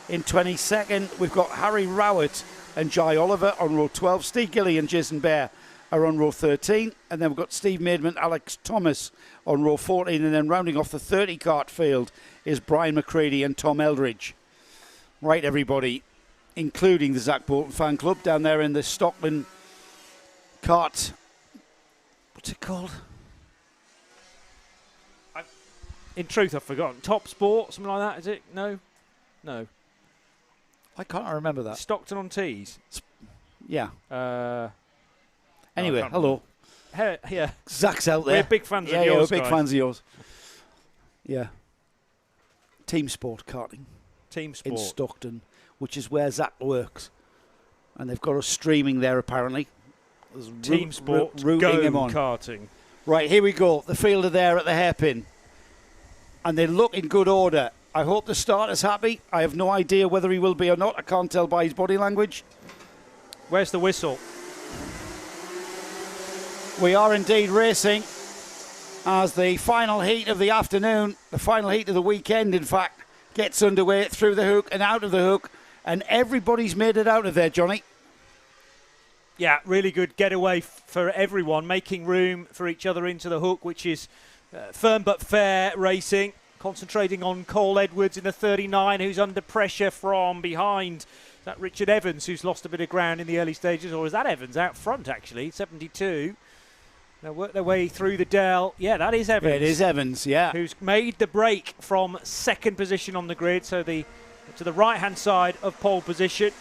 In 22nd, we've got Harry Rowett and Jai Oliver on row 12. Steve Gilly and Jason Bear are on row 13. And then we've got Steve Maidman, Alex Thomas on row 14. And then rounding off the 30 kart field is Brian McCready and Tom Eldridge. Right, everybody, including the Zach Bolton fan club down there in the Stockton kart. What's it called? In truth, I've forgotten. Top Sport, something like that, is it? No. I can't remember that. Stockton on Tees. Yeah. I Anyway, can't hello. Yeah. Zach's out there. We're big fans of yours, Yeah, we're big guys. fans of yours. Yeah. Team Sport Karting Team Sport. in Stockton, which is where Zach works. And they've got us streaming there, apparently. There's Team Sport rooting Go him on. Karting. Right, here we go. The field are there at the hairpin. And they look in good order. I hope the starter's happy. I have no idea whether he will be or not. I can't tell by his body language. Where's the whistle? We are indeed racing as the final heat of the afternoon, the final heat of the weekend, in fact, gets underway through the hook and out of the hook. And everybody's made it out of there, Johnny. Yeah, really good getaway for everyone, making room for each other into the hook, which is firm but fair racing. Concentrating on Cole Edwards in the 39, who's under pressure from behind. Is that Richard Evans, who's lost a bit of ground in the early stages? Or is that Evans out front, actually? 72. They'll work their way through the Dell. Yeah, that is Evans. It is Evans, yeah. Who's made the break from second position on the grid, so to the right-hand side of pole position.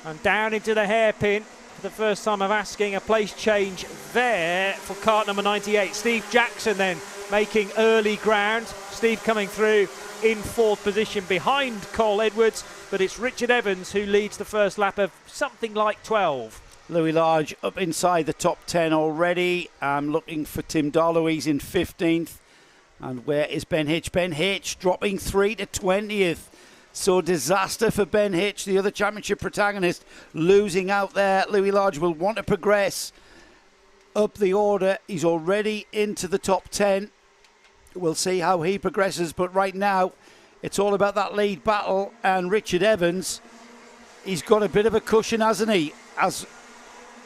And down into the hairpin. For the first time of asking, a place change there for kart number 98. Steve Jackson then making early ground. Steve coming through in fourth position behind Cole Edwards, but it's Richard Evans who leads the first lap of something like 12. Louis Large up inside the top 10 already. I'm looking for Tim Darlow. He's in 15th. And where is Ben Hitch? Ben Hitch dropping 3 to 20th. So disaster for Ben Hitch, the other championship protagonist, losing out there. Louis Large will want to progress up the order. He's already into the top 10. We'll see how he progresses, but right now it's all about that lead battle. And Richard Evans, he's got a bit of a cushion, hasn't he? As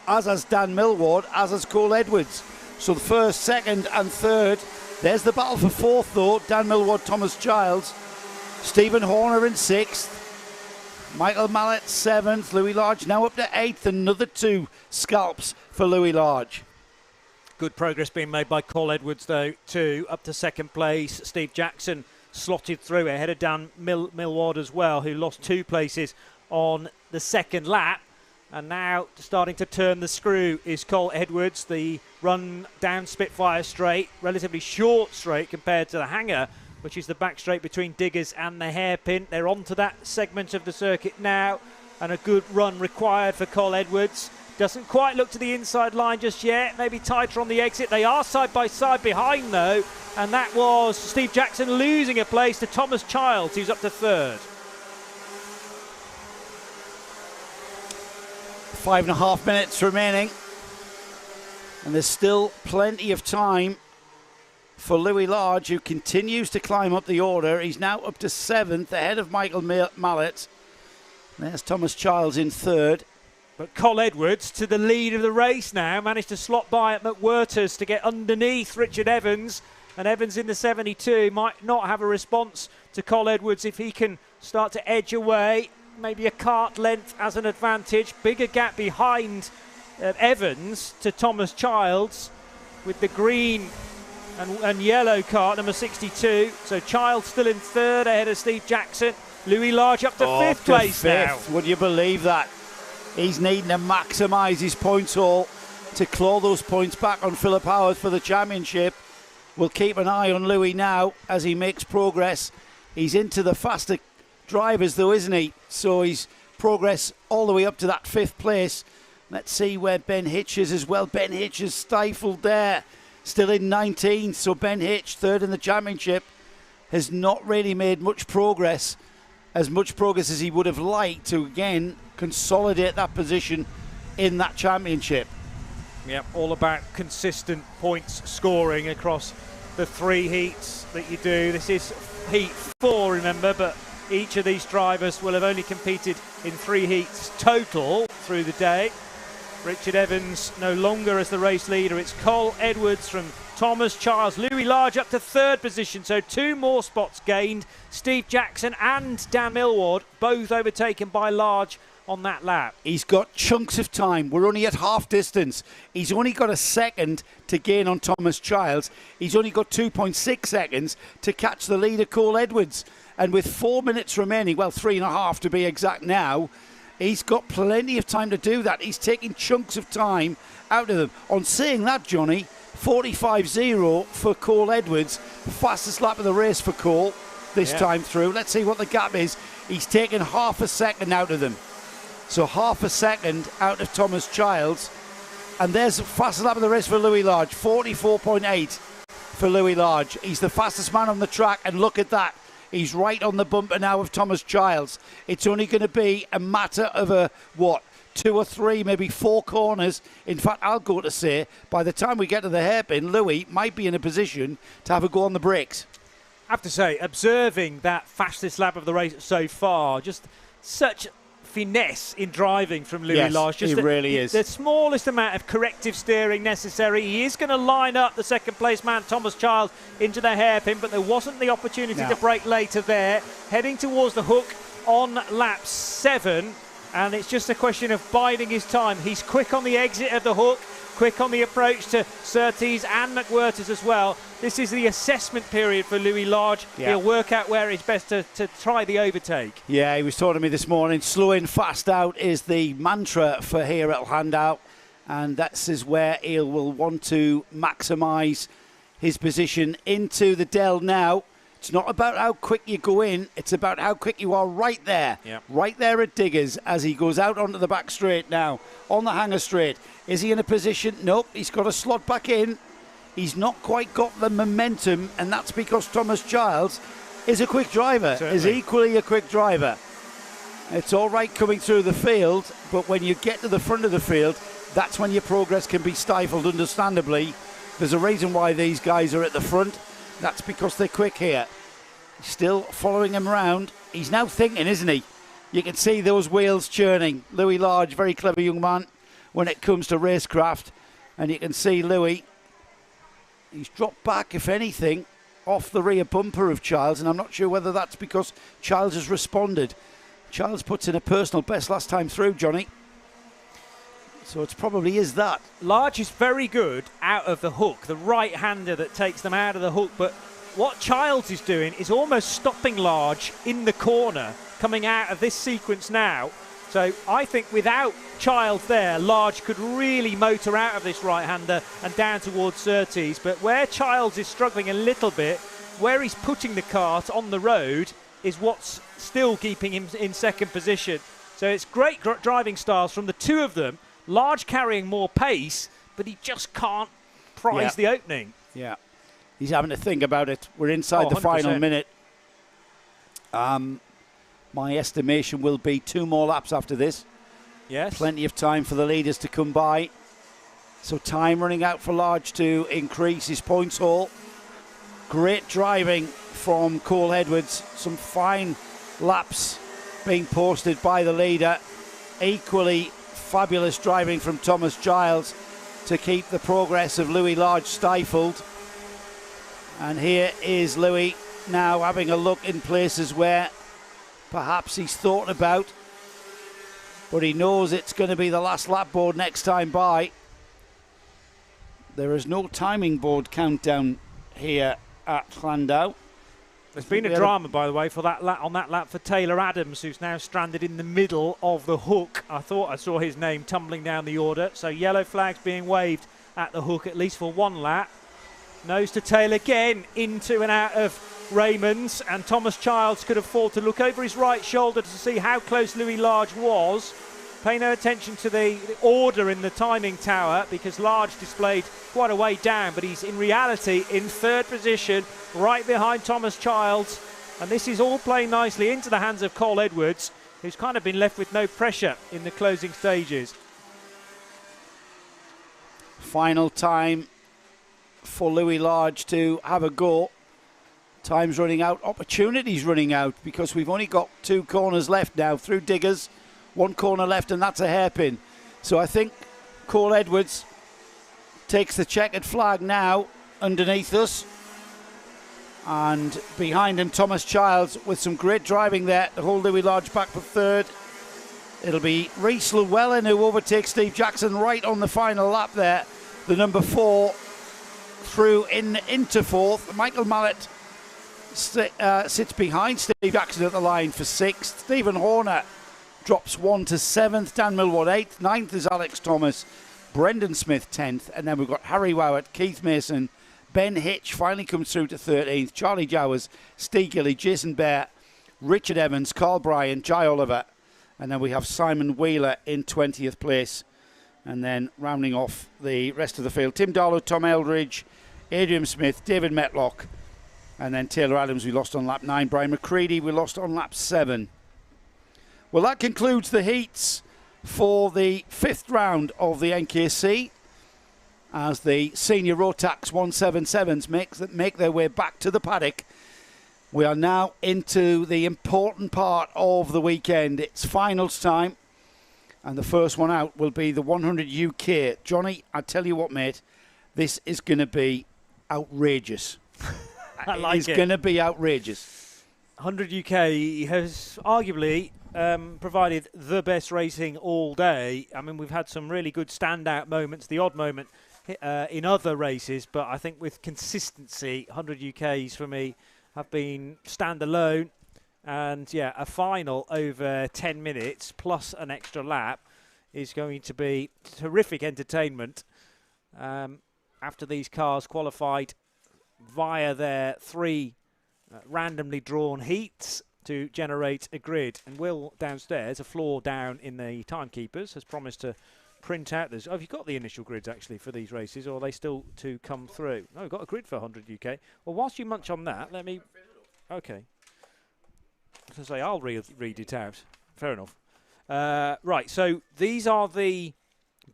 has Dan Millward, as has Cole Edwards. So the first, second and third. There's the battle for fourth though. Dan Millward, Thomas Childs. Stephen Horner in sixth. Michael Mallet seventh. Louis Large now up to eighth. Another 2 scalps for Louis Large. Good progress being made by Cole Edwards, though, too, up to second place. Steve Jackson slotted through ahead of Dan Millward as well, who lost 2 places on the second lap. And now starting to turn the screw is Cole Edwards. The run down Spitfire straight, relatively short straight compared to the hangar, which is the back straight between Diggers and the hairpin. They're onto that segment of the circuit now, and a good run required for Cole Edwards. Doesn't quite look to the inside line just yet. Maybe tighter on the exit. They are side by side behind, though. And that was Steve Jackson losing a place to Thomas Childs, who's up to third. 5.5 minutes remaining. And there's still plenty of time for Louis Large, who continues to climb up the order. He's now up to 7th, ahead of Michael Mallet. There's Thomas Childs in 3rd. But Cole Edwards to the lead of the race now, managed to slot by at McWhirters to get underneath Richard Evans. And Evans in the 72 might not have a response to Cole Edwards if he can start to edge away. Maybe a kart length as an advantage. Bigger gap behind Evans to Thomas Childs with the green and yellow kart, number 62. So Childs still in 3rd ahead of Steve Jackson. Louis Large up to 5th place now. Would you believe that? He's needing to maximise his points haul to claw those points back on Philip Howard for the championship. We'll keep an eye on Louis now as he makes progress. He's into the faster drivers, though, isn't he? So he's progress all the way up to that 5th place. Let's see where Ben Hitch is as well. Ben Hitch is stifled there, still in 19th. So Ben Hitch, 3rd in the championship, has not really made much progress as he would have liked to, again, consolidate that position in that championship. Yep, all about consistent points scoring across the 3 heats that you do. This is heat 4, remember, but each of these drivers will have only competed in 3 heats total through the day. Richard Evans no longer as the race leader. It's Cole Edwards from Thomas Childs. Louis Large up to 3rd position, so 2 more spots gained. Steve Jackson and Dan Millward both overtaken by Large on that lap. He's got chunks of time. We're only at half distance. He's only got a second to gain on Thomas Childs. He's only got 2.6 seconds to catch the leader, Cole Edwards. And with 4 minutes remaining, well, 3.5 to be exact now, he's got plenty of time to do that. He's taking chunks of time out of them. On saying that, Johnny, 45.0 for Cole Edwards, fastest lap of the race for Cole this time through. Let's see what the gap is. He's taken half a second out of them. So half a second out of Thomas Childs. And there's the fastest lap of the race for Louis Large, 44.8 for Louis Large. He's the fastest man on the track, and look at that. He's right on the bumper now of Thomas Childs. It's only going to be a matter of 2 or 3, maybe 4 corners. In fact, I'll go to say, by the time we get to the hairpin, Louis might be in a position to have a go on the brakes. I have to say, observing that fastest lap of the race so far, just such finesse in driving from Louis Large. Just he really is. The smallest amount of corrective steering necessary. He is going to line up the 2nd place man, Thomas Childs, into the hairpin, but there wasn't the opportunity to brake later there. Heading towards the hook on lap 7, and it's just a question of biding his time. He's quick on the exit of the hook, quick on the approach to Surtees and McWhirters as well. This is the assessment period for Louis Large. He'll work out where it's best to try the overtake. Yeah, he was talking to me this morning. Slow in, fast out is the mantra for here at Llandow, and that's is where he will want to maximise his position into the Dell now. It's not about how quick you go in, it's about how quick you are right there. Right there at Diggers as he goes out onto the back straight now, on the hanger straight. Is he in a position? Nope, he's got to slot back in. He's not quite got the momentum, and that's because Thomas Childs is a quick driver, is equally a quick driver. It's all right coming through the field, but when you get to the front of the field, that's when your progress can be stifled, understandably. There's a reason why these guys are at the front. That's because they're quick here. Still following him around. He's now thinking, isn't he? You can see those wheels churning. Louis Large, very clever young man when it comes to racecraft. And you can see Louis, he's dropped back, if anything, off the rear bumper of Childs. And I'm not sure whether that's because Childs has responded. Childs puts in a personal best last time through, Johnny. So it probably is that. Large is very good out of the hook, the right-hander that takes them out of the hook. But what Childs is doing is almost stopping Large in the corner, coming out of this sequence now. So I think without Childs there, Large could really motor out of this right-hander and down towards Surtees. But where Childs is struggling a little bit, where he's putting the kart on the road is what's still keeping him in 2nd position. So it's great driving styles from the 2 of them. Large carrying more pace, but he just can't prize the opening. Yeah, he's having to think about it. We're inside the final minute. My estimation will be 2 more laps after this. Yes. Plenty of time for the leaders to come by. So time running out for Large to increase his points haul. Great driving from Cole Edwards. Some fine laps being posted by the leader. Equally fabulous driving from Thomas Childs to keep the progress of Louis Large stifled. And here is Louis now having a look in places where perhaps he's thought about, but he knows it's going to be the last lap board next time by. There is no timing board countdown here at Llandow. There's been a drama, by the way, for that lap, on that lap for Taylor Adams, who's now stranded in the middle of the hook. I thought I saw his name tumbling down the order. So yellow flags being waved at the hook, at least for 1 lap. Nose to tail again, into and out of Raymond's, and Thomas Childs could afford to look over his right shoulder to see how close Louis Large was. Pay no attention to the order in the timing tower, because Large displayed quite a way down, but he's in reality in third position, right behind Thomas Childs. And this is all playing nicely into the hands of Cole Edwards, who's kind of been left with no pressure in the closing stages. Final time for Louis Large to have a go. Time's running out, opportunities running out, because we've only got 2 corners left now through Diggers. 1 corner left, and that's a hairpin. So I think Cole Edwards takes the checkered flag now underneath us. And behind him, Thomas Childs with some great driving there to hold Louis Large back for third. It'll be Rhys Llewellyn who overtakes Steve Jackson right on the final lap there. The number 4 through into fourth. Michael Mallet sits behind Steve Jackson at the line for 6th. Stephen Horner drops 1 to 7th. Dan Millward 8th. 9th is Alex Thomas. Brendan Smith 10th. And then we've got Harry Wowett, Keith Mason, Ben Hitch finally comes through to 13th. Charlie Jowers, Steve Gilly, Jason Bear, Richard Evans, Carl Bryan, Jai Oliver. And then we have Simon Wheeler in 20th place. And then rounding off the rest of the field, Tim Darlow, Tom Eldridge, Adrian Smith, David Metlock. And then Taylor Adams we lost on lap 9. Brian McCready we lost on lap 7. Well, that concludes the heats for the 5th round of the NKC, as the senior Rotax 177s make their way back to the paddock. We are now into the important part of the weekend. It's finals time, and the first one out will be the 100 UK. Johnny, I tell you what, mate, this is going to be outrageous. I like it. It's going to be outrageous. 100 UK has arguably provided the best racing all day. I mean, we've had some really good standout moments, the odd moment in other races, but I think with consistency, 100 UKs for me have been standalone. And yeah, a final over 10 minutes plus an extra lap is going to be terrific entertainment after these cars qualified via their 3 randomly drawn heats to generate a grid. And Will downstairs, a floor down in the timekeepers, has promised to print out this. Oh, have you got the initial grids actually for these races, or are they still to come through? No, we've got a grid for 100 UK. Well, whilst you munch on that, let me... Okay. I was going to say, I'll read it out. Fair enough. Right, so these are the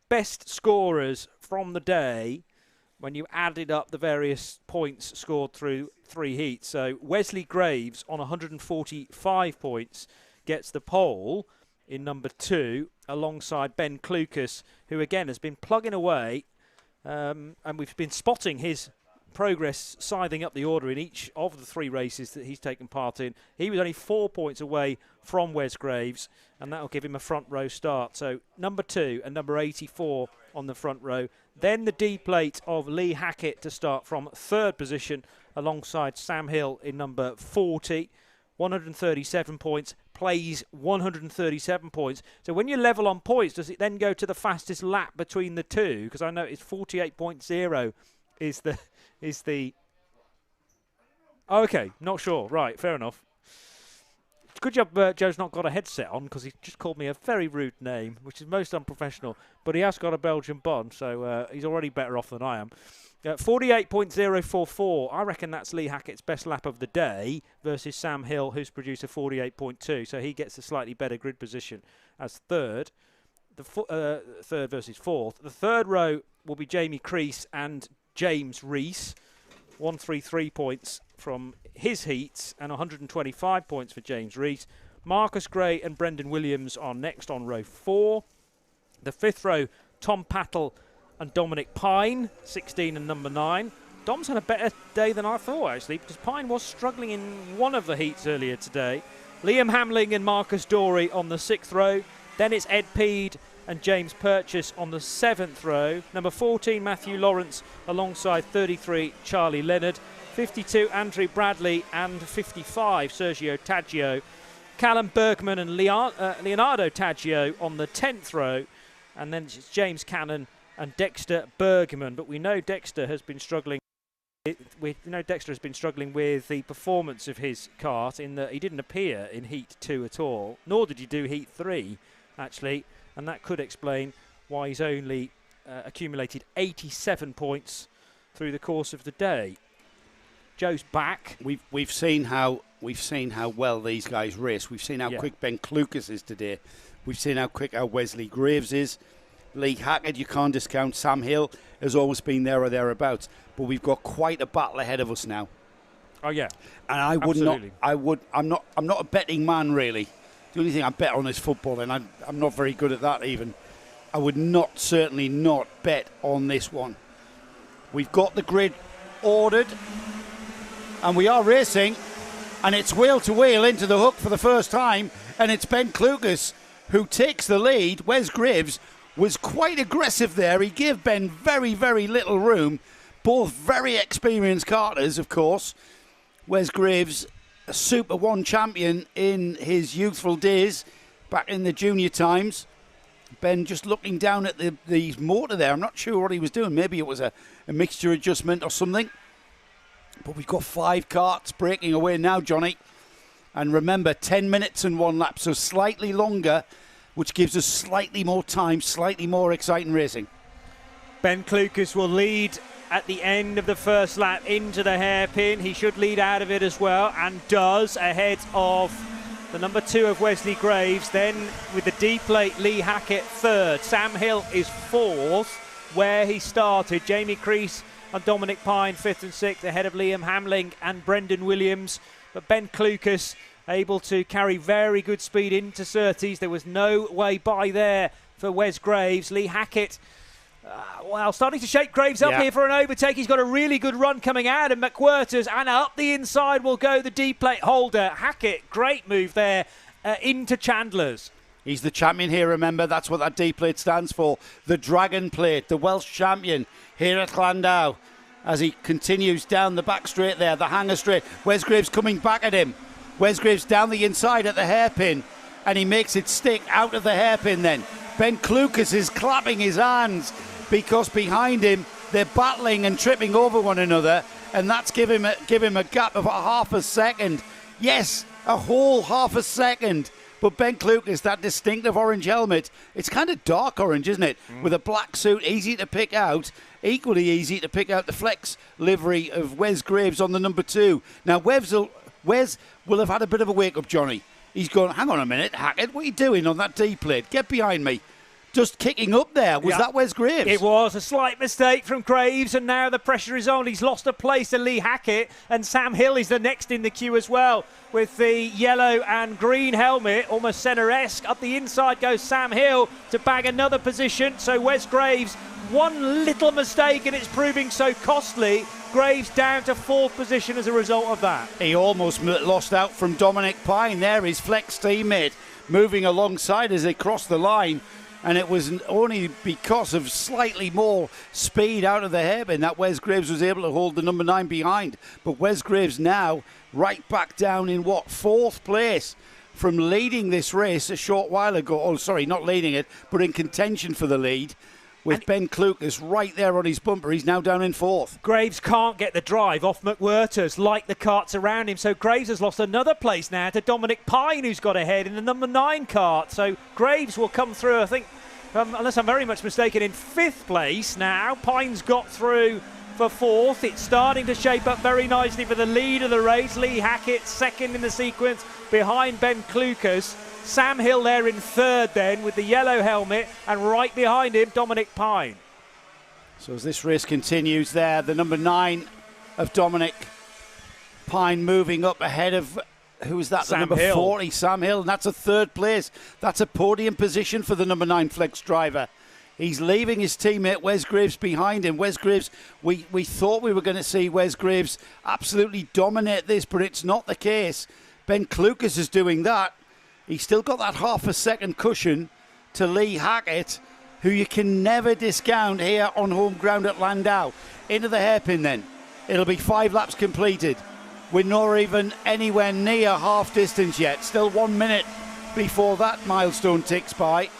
best scorers from the day when you added up the various points scored through 3 heats. So Wesley Graves on 145 points gets the pole in number 2 alongside Ben Clucas, who again has been plugging away, and we've been spotting his progress scything up the order in each of the 3 races that he's taken part in. He was only 4 points away from Wes Graves, and that will give him a front row start. So number 2 and number 84 on the front row. Then the D plate of Lee Hackett to start from 3rd position alongside Sam Hill in number 40. 137 points, plays 137 points. So when you level on points, does it then go to the fastest lap between the two? Because I know it's 48.0 is the... Okay, not sure. Right, fair enough. Good job Joe's not got a headset on, because he just called me a very rude name, which is most unprofessional. But he has got a Belgian bond, so he's already better off than I am. 48.044. I reckon that's Lee Hackett's best lap of the day versus Sam Hill, who's produced a 48.2. So he gets a slightly better grid position as 3rd. The 3rd versus 4th. The 3rd row will be Jamie Crease and James Rees. 133 points from his heats and 125 points for James Rees. Marcus Gray and Brendan Williams are next on row 4. The 5th row, Tom Pattle and Dominic Pine, 16 and number 9. Dom's had a better day than I thought, actually, because Pine was struggling in one of the heats earlier today. Liam Hamling and Marcus Dorey on the 6th row. Then it's Ed Peed and James Purchase on the 7th row. Number 14, Matthew Lawrence, alongside 33, Charlie Leonard. 52, Andrew Bradley, and 55, Sergio Taggio. Callum Bergman and Leonardo Taggio on the 10th row. And then it's James Cannon and Dexter Bergman. But we know Dexter has been struggling We know Dexter has been struggling with the performance of his kart in that he didn't appear in Heat 2 at all, nor did he do Heat 3, actually, and that could explain why he's only accumulated 87 points through the course of the day. Joe's back. We've seen how well these guys race. We've seen how quick Ben Klukas is today. We've seen how quick our Wesley Graves is. Lee Hackett, you can't discount. Sam Hill has always been there or thereabouts. But we've got quite a battle ahead of us now. Oh yeah. And I would Absolutely. I'm not a betting man really. The only thing I bet on is football, and I'm not very good at that even. I would certainly not bet on this one. We've got the grid ordered, and we are racing, and it's wheel to wheel into the hook for the first time, and it's Ben Klukas who takes the lead. Wes Graves was quite aggressive there. He gave Ben very, very little room. Both very experienced karters, of course. Wes Graves, a Super 1 champion in his youthful days, back in the junior times. Ben just looking down at the motor there. I'm not sure what he was doing. Maybe it was a mixture adjustment or something. But we've got 5 karts breaking away now, Johnny. And remember, 10 minutes and 1 lap, so slightly longer, which gives us slightly more time, slightly more exciting racing. Ben Klukas will lead at the end of the first lap into the hairpin. He should lead out of it as well, and does, ahead of the number 2 of Wesley Graves. Then with the D plate, Lee Hackett third. Sam Hill is fourth, where he started. Jamie Crease and Dominic Pine 5th and 6th, ahead of Liam Hamling and Brendan Williams. But Ben Klukas able to carry very good speed into Surtees. There was no way by there for Wes Graves. Lee Hackett, starting to shake Graves up here for an overtake. He's got a really good run coming out of McWhirters, and up the inside will go the D-plate holder. Hackett, great move there into Chandler's. He's the champion here, remember. That's what that D-plate stands for. The Dragon Plate, the Welsh champion here at Llandow. As he continues down the back straight there, the hanger straight. Wes Graves coming back at him. Wes Graves down the inside at the hairpin, and he makes it stick out of the hairpin then. Ben Klukas is clapping his hands because behind him they're battling and tripping over one another, and that's give him a gap of a half a second. Yes, a whole half a second. But Ben Klukas, that distinctive orange helmet, it's kind of dark orange, isn't it? With a black suit, easy to pick out. Equally easy to pick out the flex livery of Wes Graves on the number 2. Now, Wes will have had a bit of a wake-up, Johnny. He's gone, hang on a minute, Hackett, what are you doing on that D-plate? Get behind me. Just kicking up there. Was that Wes Graves? It was a slight mistake from Graves, and now the pressure is on. He's lost a place to Lee Hackett, and Sam Hill is the next in the queue as well, with the yellow and green helmet, almost centre-esque. Up the inside goes Sam Hill to bag another position. So Wes Graves, one little mistake, and it's proving so costly. Graves down to 4th position as a result of that. He almost lost out from Dominic Pine there, his flex teammate, moving alongside as they crossed the line. And it was only because of slightly more speed out of the hairpin that Wes Graves was able to hold the number 9 behind. But Wes Graves now right back down in 4th place from leading this race a short while ago. Oh, sorry, not leading it, but in contention for the lead. With Ben Klukas right there on his bumper. He's now down in 4th. Graves can't get the drive off McWhirters like the karts around him. So Graves has lost another place now to Dominic Pine, who's got ahead in the number 9 kart. So Graves will come through, I think, unless I'm very much mistaken, in 5th place now. Pine's got through for 4th. It's starting to shape up very nicely for the lead of the race. Lee Hackett 2nd in the sequence behind Ben Klukas. Sam Hill there in 3rd then with the yellow helmet, and right behind him Dominic Pine. So as this race continues there, the number 9 of Dominic Pine moving up ahead of, who is that? Sam the number Hill. 40, Sam Hill, and that's a 3rd place. That's a podium position for the number 9 flex driver. He's leaving his teammate Wes Graves behind him. Wes Graves, we thought we were going to see Wes Graves absolutely dominate this, but it's not the case. Ben Klukas is doing that. He's still got that half a second cushion to Lee Hackett, who you can never discount here on home ground at Llandow. Into the hairpin then. It'll be 5 laps completed. We're not even anywhere near half distance yet. Still 1 minute before that milestone ticks by.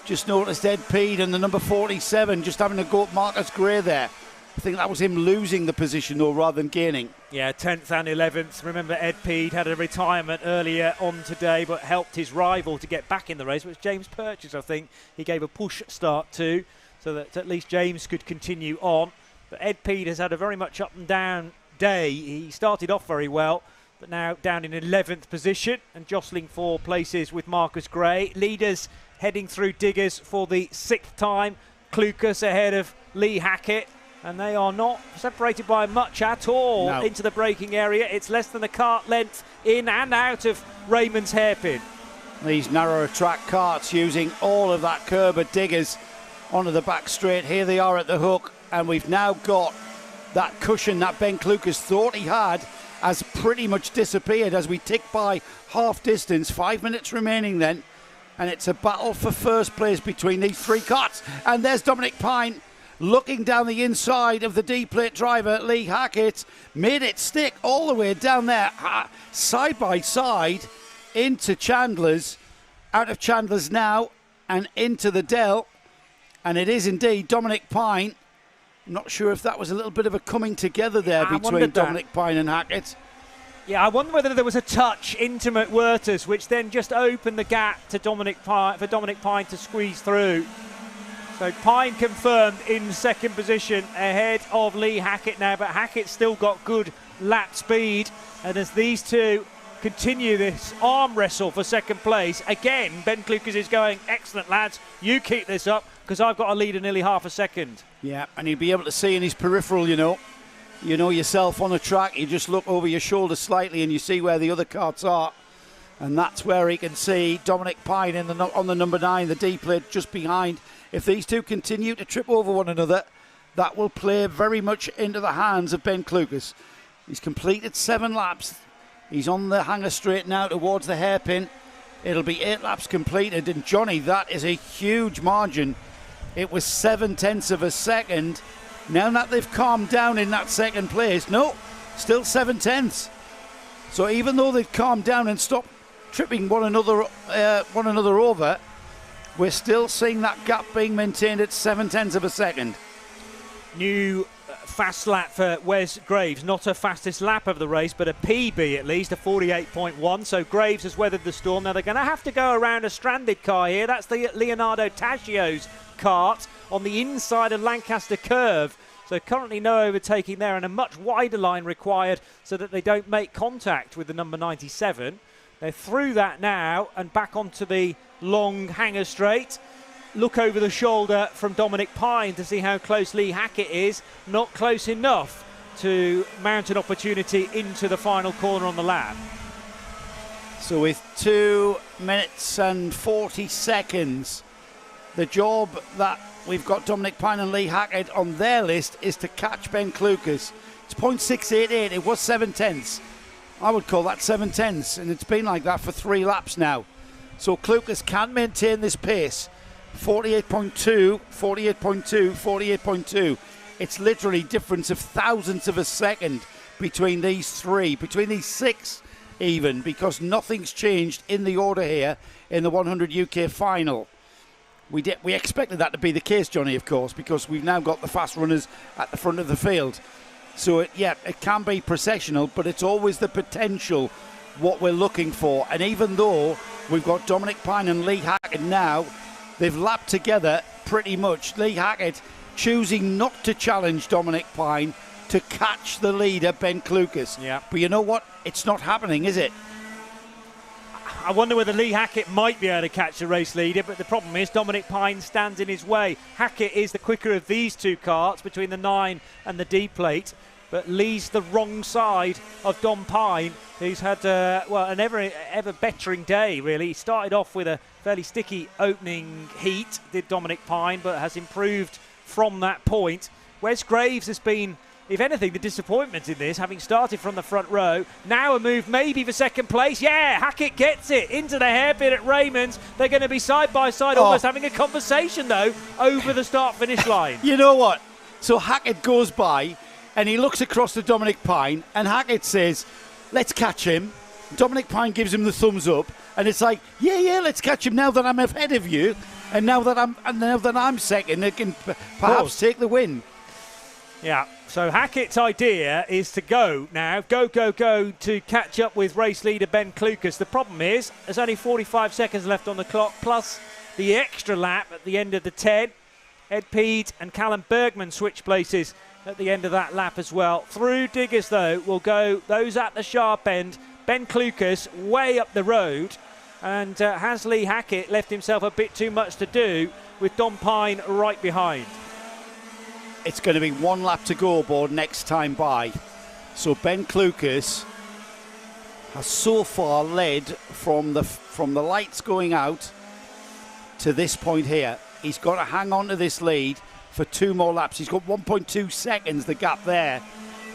Just noticed Ed Peed and the number 47 just having a go at Marcus Gray there. I think that was him losing the position, though, rather than gaining. Yeah, 10th and 11th. Remember, Ed Peed had a retirement earlier on today, but helped his rival to get back in the race. It was James Purchase, I think, he gave a push start to, so that at least James could continue on. But Ed Peed has had a very much up and down day. He started off very well, but now down in 11th position and jostling for places with Marcus Gray. Leaders heading through Diggers for the 6th time. Klukas ahead of Lee Hackett. And they are not separated by much at all into the braking area. It's less than a kart length in and out of Raymond's hairpin. These narrower track karts using all of that curb at Diggers onto the back straight. Here they are at the hook, and we've now got that cushion that Ben Klukas thought he had has pretty much disappeared as we tick by half distance. 5 minutes remaining then, and it's a battle for first place between these three karts. And there's Dominic Pine looking down the inside of the D-plate driver, Lee Hackett. Made it stick all the way down there, side by side, into Chandler's, out of Chandler's now, and into the Dell. And it is indeed Dominic Pine. I'm not sure if that was a little bit of a coming together there between Dominic Pine and Hackett. Yeah, I wonder whether there was a touch intimate Werters, which then just opened the gap to Dominic Pine, for Dominic Pine to squeeze through. So Pine confirmed in second position ahead of Lee Hackett now, but Hackett's still got good lap speed. And as these two continue this arm wrestle for second place, again, Ben Klukas is going, excellent lads, you keep this up, because I've got a lead of nearly half a second. Yeah, and he'll be able to see in his peripheral, you know yourself on the track, you just look over your shoulder slightly and you see where the other karts are. And that's where he can see Dominic Pine on the number 9, the D-plate just behind. If these two continue to trip over one another, that will play very much into the hands of Ben Klukas. He's completed 7 laps. He's on the hanger straight now towards the hairpin. It'll be 8 laps completed. And Johnny, that is a huge margin. It was 0.7 of a second. Now that they've calmed down in that second place, no, still 0.7. So even though they've calmed down and stopped tripping one another over, we're still seeing that gap being maintained at 0.7 of a second. New fast lap for Wes Graves. Not a fastest lap of the race, but a PB at least, a 48.1. So Graves has weathered the storm. Now they're going to have to go around a stranded car here. That's the Leonardo Taggio's kart on the inside of Lancaster Curve. So currently no overtaking there, and a much wider line required so that they don't make contact with the number 97. They're through that now and back onto the long hanger straight. Look over the shoulder from Dominic Pine to see how close Lee Hackett is. Not close enough to mount an opportunity into the final corner on the lap. So with 2 minutes and 40 seconds, the job that we've got Dominic Pine and Lee Hackett on their list is to catch Ben Klukas. It's 0.688. It was 0.7. I would call that 0.7, and it's been like that for 3 laps now. So Klukas can maintain this pace. 48.2, 48.2, 48.2. It's literally difference of thousandths of a second between these 3, between these 6 even, because nothing's changed in the order here in the 100 UK final. We expected that to be the case, Johnny, of course, because we've now got the fast runners at the front of the field. So, it can be processional, but it's always the potential what we're looking for. And even though we've got Dominic Pine and Lee Hackett now, they've lapped together pretty much. Lee Hackett choosing not to challenge Dominic Pine to catch the leader, Ben Klukas. Yeah. But you know what? It's not happening, is it? I wonder whether Lee Hackett might be able to catch the race leader, but the problem is Dominic Pine stands in his way. Hackett is the quicker of these two karts between the 9 and the D plate, but Lee's the wrong side of Dom Pine, who's had an ever bettering day, really. He started off with a fairly sticky opening heat, did Dominic Pine, but has improved from that point. Wes Graves has been, if anything, the disappointment in this, having started from the front row. Now a move maybe for second place. Yeah, Hackett gets it into the hairpin at Raymond's. They're going to be side by side, almost having a conversation, though, over the start-finish line. You know what? So Hackett goes by and he looks across to Dominic Pine, and Hackett says, let's catch him. Dominic Pine gives him the thumbs up, and it's like, yeah, let's catch him now that I'm ahead of you, and now that I'm second, they can perhaps take the win. Yeah, so Hackett's idea is to go now, go to catch up with race leader Ben Klukas. The problem is there's only 45 seconds left on the clock, plus the extra lap at the end of the 10. Ed Peed and Callum Bergman switch places at the end of that lap as well. Through Diggers, though, will go those at the sharp end. Ben Klukas way up the road, and has Lee Hackett left himself a bit too much to do with Dom Pine right behind. It's going to be 1 lap to go aboard next time by. So Ben Klukas has so far led from the lights going out to this point here. He's got to hang on to this lead for 2 more laps. He's got 1.2 seconds, the gap there.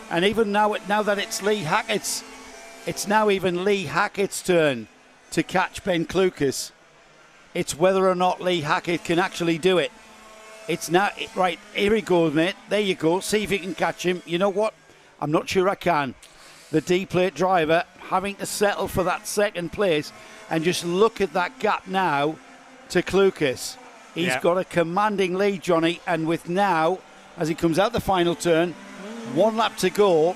And even now that it's Lee Hackett's, it's now even Lee Hackett's turn to catch Ben Klukas. It's whether or not Lee Hackett can actually do it. It's now, right, here he goes, mate. There you go. See if you can catch him. You know what? I'm not sure I can. The D-plate driver having to settle for that second place, and just look at that gap now to Klukas. He's got a commanding lead, Johnny, and with now, as he comes out the final turn, 1 lap to go.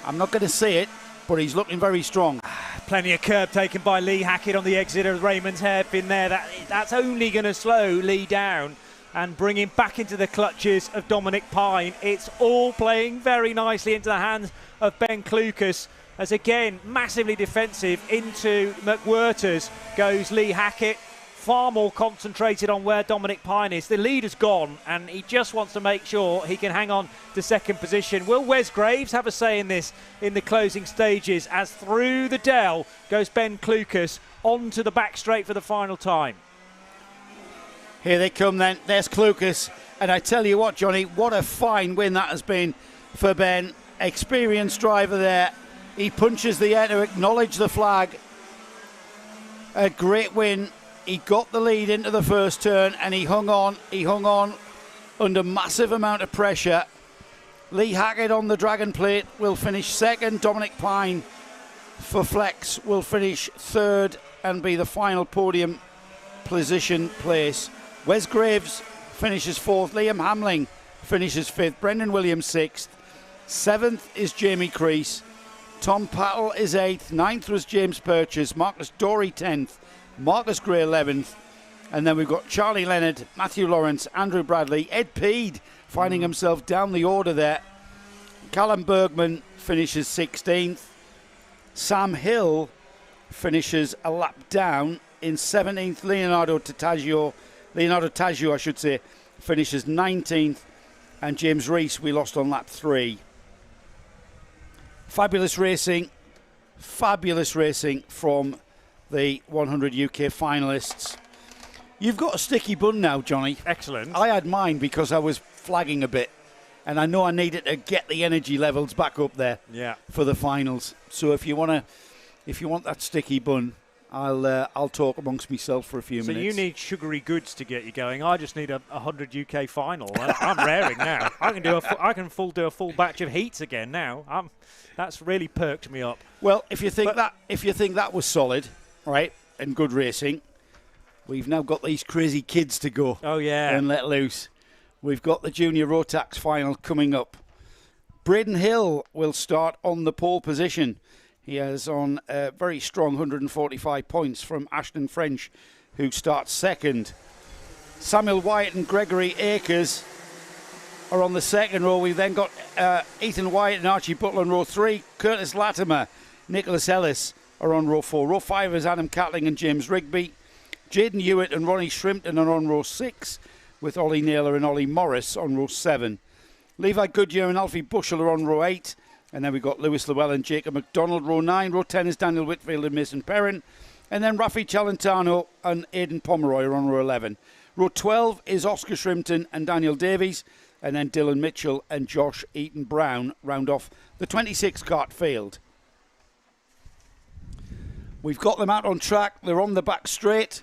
I'm not going to say it, but he's looking very strong. Plenty of curb taken by Lee Hackett on the exit of Raymond's hairpin there. That's only going to slow Lee down and bring him back into the clutches of Dominic Pine. It's all playing very nicely into the hands of Ben Klukas, as again, massively defensive into McWhirters goes Lee Hackett, far more concentrated on where Dominic Pine is. The lead is gone, and he just wants to make sure he can hang on to second position. Will Wes Graves have a say in this in the closing stages, as through the Dell goes Ben Klukas onto the back straight for the final time? Here they come then. There's Klukas. And I tell you what, Johnny, what a fine win that has been for Ben. Experienced driver there. He punches the air to acknowledge the flag. A great win. He got the lead into the first turn, and he hung on. He hung on under massive amount of pressure. Lee Hackett on the Dragon Plate will finish second. Dominic Pine for Flex will finish third and be the final podium position place. Wes Graves finishes fourth. Liam Hamling finishes fifth. Brendan Williams sixth. Seventh is Jamie Crease. Tom Pattle is eighth. Ninth was James Purchase. Marcus Dorey 10th. Marcus Gray 11th. And then we've got Charlie Leonard, Matthew Lawrence, Andrew Bradley, Ed Peed finding himself down the order there. Callum Bergman finishes 16th. Sam Hill finishes a lap down in 17th. Leonardo Taggio, I should say, finishes 19th. And James Rees, we lost on lap 3. Fabulous racing from the 100 UK finalists. You've got a sticky bun now, Johnny. Excellent. I had mine because I was flagging a bit, and I know I needed to get the energy levels back up there for the finals. So if you want that sticky bun, I'll talk amongst myself for a few minutes. So you need sugary goods to get you going. I just need a 100 UK final. I'm raring now. I can do a full batch of heats again now. That's really perked me up. Well, if you think that was solid, right, and good racing, we've now got these crazy kids to go. Oh yeah, and let loose. We've got the Junior Rotax final coming up. Braden Hill will start on the pole position. He has on a very strong 145 points from Ashton French, who starts second. Samuel Wyatt and Gregory Akers are on the second row. We've then got Ethan Wyatt and Archie Butler on row 3. Curtis Latimer, Nicholas Ellis are on row 4. Row 5 is Adam Catling and James Rigby. Jaden Hewitt and Ronnie Shrimpton are on row 6, with Ollie Naylor and Ollie Morris on row 7. Levi Goodyear and Alfie Bushell are on row 8. And then we've got Lewis Llewellyn and Jacob McDonald, row 9. Row 10 is Daniel Whitfield and Mason Perrin. And then Rafi Celentano and Aidan Pomeroy are on row 11. Row 12 is Oscar Shrimpton and Daniel Davies. And then Dylan Mitchell and Josh Eaton Brown round off the 26 kart field. We've got them out on track. They're on the back straight.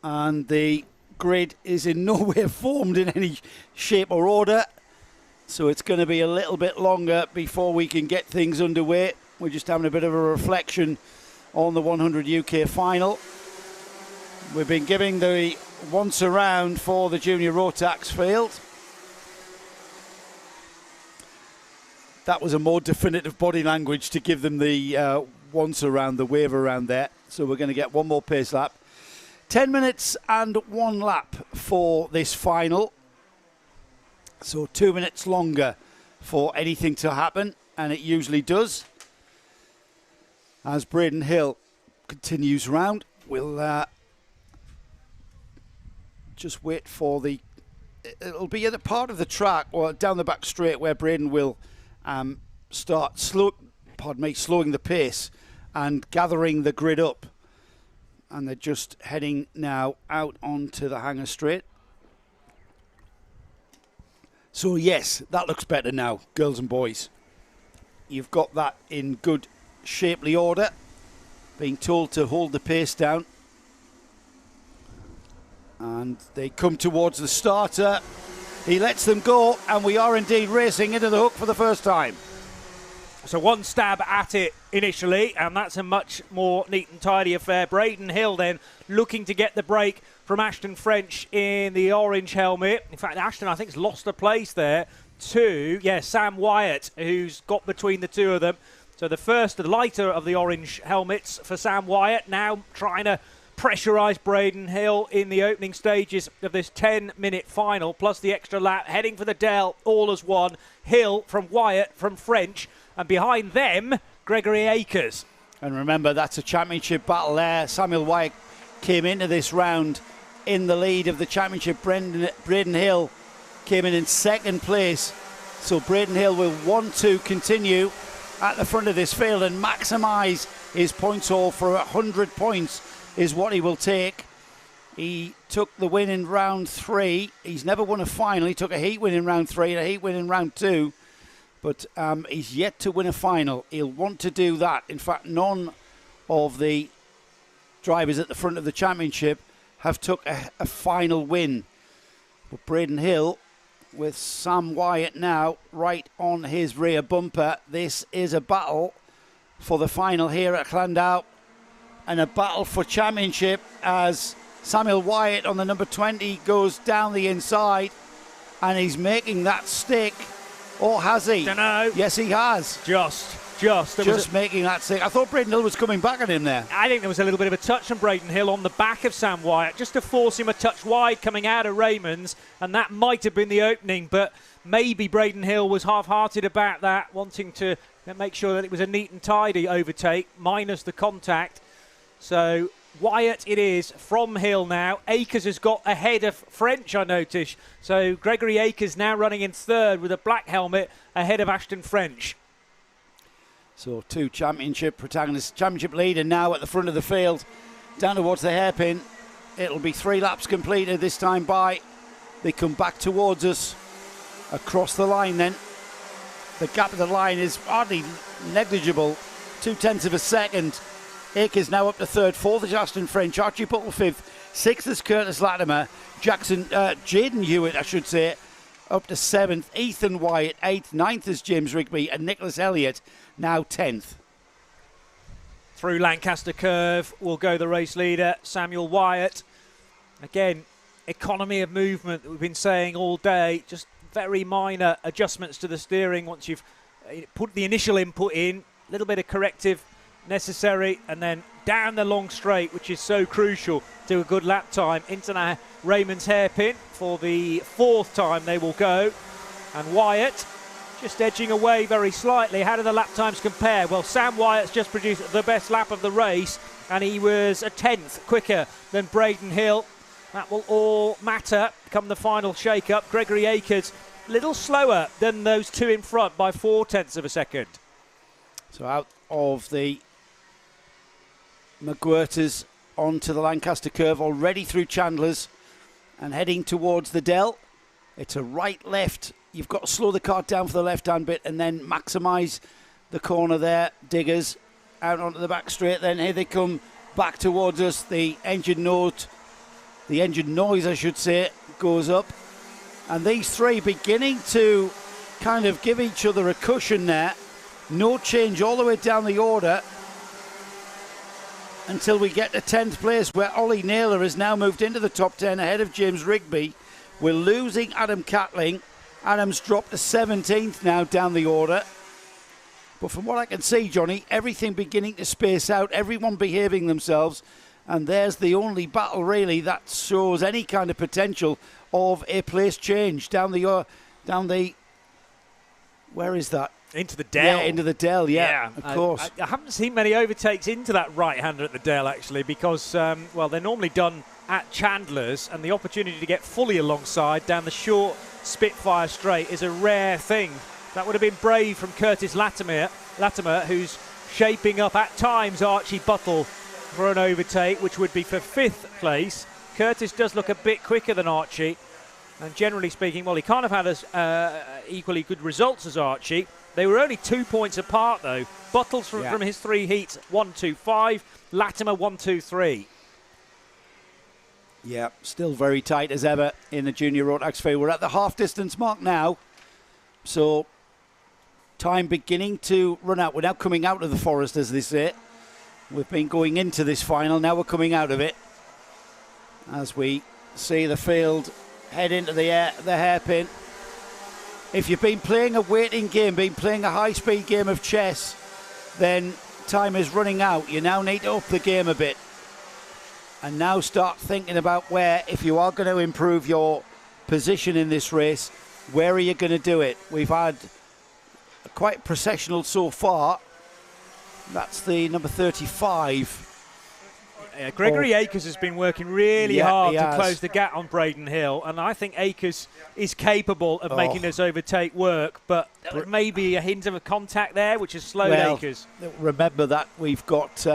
And the grid is in no way formed in any shape or order. So it's going to be a little bit longer before we can get things underway. We're just having a bit of a reflection on the 100 UK final. We've been giving the once around for the Junior Rotax field. that was a more definitive body language to give them the once around, the wave around there. So we're going to get one more pace lap. 10 minutes and 1 lap for this final. So 2 minutes longer for anything to happen, and it usually does. As Braden Hill continues round, we'll just wait for it'll be at a part of the track or down the back straight where Braden will start slowing the pace and gathering the grid up. And they're just heading now out onto the hangar straight. So yes, that looks better now, girls and boys. You've got that in good shapely order. Being told to hold the pace down. And they come towards the starter. He lets them go, and we are indeed racing into the hook for the first time. So one stab at it initially, and that's a much more neat and tidy affair. Braden Hill then looking to get the break from Ashton French in the orange helmet. In fact, Ashton, I think, has lost a place there to, Sam Wyatt, who's got between the two of them. So the lighter of the orange helmets for Sam Wyatt, now trying to pressurise Braden Hill in the opening stages of this 10-minute final, plus the extra lap, heading for the Dell, all as one. Hill from Wyatt from French, and behind them, Gregory Akers. And remember, that's a championship battle there. Samuel Wyatt came into this round in the lead of the championship. Braden Hill came in second place. So Braden Hill will want to continue at the front of this field and maximise his points haul for 100 points is what he will take. He took the win in round 3. He's never won a final. He took a heat win in round 3 and a heat win in round 2. But he's yet to win a final. He'll want to do that. In fact, none of the drivers at the front of the championship have took a final win. But Braden Hill, with Sam Wyatt now right on his rear bumper, this is a battle for the final here at Llandow, and a battle for championship as Samuel Wyatt on the number 20 goes down the inside, and he's making that stick. Or has he? Dunno. Yes, he has. Just making that stick. I thought Braden Hill was coming back at him there. I think there was a little bit of a touch on Braden Hill on the back of Sam Wyatt, just to force him a touch wide coming out of Raymond's, and that might have been the opening, but maybe Braden Hill was half-hearted about that, wanting to make sure that it was a neat and tidy overtake, minus the contact. So Wyatt it is from Hill now. Akers has got ahead of French, I notice. So Gregory Akers now running in third with a black helmet ahead of Ashton French. So two championship protagonists, championship leader now at the front of the field, down towards the hairpin. It'll be 3 laps completed this time by. They come back towards us across the line then. The gap of the line is hardly negligible, 0.2 of a second. Akers now up to third, fourth is Ashton French, Archie Buttle fifth, sixth is Curtis Latimer, Jaden Hewitt, I should say, up to seventh, Ethan Wyatt eighth, ninth is James Rigby, and Nicholas Elliott now 10th. Through Lancaster Curve will go the race leader, Samuel Wyatt. Again, economy of movement that we've been saying all day, just very minor adjustments to the steering once you've put the initial input in, a little bit of corrective necessary, and then down the long straight, which is so crucial to a good lap time, into Raymond's hairpin for the 4th time they will go. And Wyatt just edging away very slightly. How do the lap times compare? Well, Sam Wyatt's just produced the best lap of the race, and he was a 10th quicker than Braden Hill. That will all matter come the final shake-up. Gregory Akers a little slower than those two in front by 0.4 of a second. So out of the McGuirters onto the Lancaster Curve, already through Chandler's and heading towards the Dell. It's a right-left. You've got to slow the car down for the left-hand bit and then maximise the corner there. Diggers out onto the back straight. Then here they come back towards us. The engine noise, I should say, goes up. And these three beginning to kind of give each other a cushion there. No change all the way down the order until we get to 10th place, where Ollie Naylor has now moved into the top 10 ahead of James Rigby. We're losing Adam Catling. Adam's dropped to 17th now down the order. But from what I can see, Johnny, everything beginning to space out, everyone behaving themselves, and there's the only battle really that shows any kind of potential of a place change down the where is that? Into the Dell. Yeah, into the Dell, of course. I haven't seen many overtakes into that right-hander at the Dell, actually, because, they're normally done at Chandler's, and the opportunity to get fully alongside down the short Spitfire straight is a rare thing. That would have been brave from Curtis Latimer, who's shaping up at times Archie Buttle for an overtake, which would be for 5th place. Curtis does look a bit quicker than Archie, and generally speaking, he can't have had as equally good results as Archie. They were only 2 points apart, though. Buttles from his 3 heats, 1-2-5. Latimer, 1-2-3. Yeah, still very tight as ever in the junior Rotax field. We're at the half-distance mark now, so time beginning to run out. We're now coming out of the forest, as they say. We've been going into this final, now we're coming out of it. As we see the field head into the hairpin. If you've been playing a waiting game, been playing a high-speed game of chess, then time is running out. You now need to up the game a bit. And now start thinking about where, if you are going to improve your position in this race, where are you going to do it? We've had quite processional so far. That's the number 35. Gregory Akers has been working really hard to close the gap on Braden Hill, and I think Akers is capable of making this overtake work, but maybe a hint of a contact there, which has slowed Akers. Remember that we've got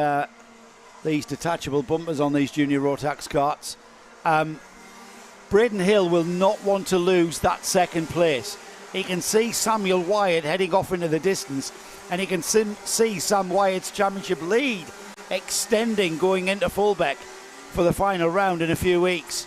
these detachable bumpers on these junior Rotax karts. Braden Hill will not want to lose that second place. He can see Samuel Wyatt heading off into the distance, and he can see Sam Wyatt's championship lead extending going into fullback for the final round in a few weeks.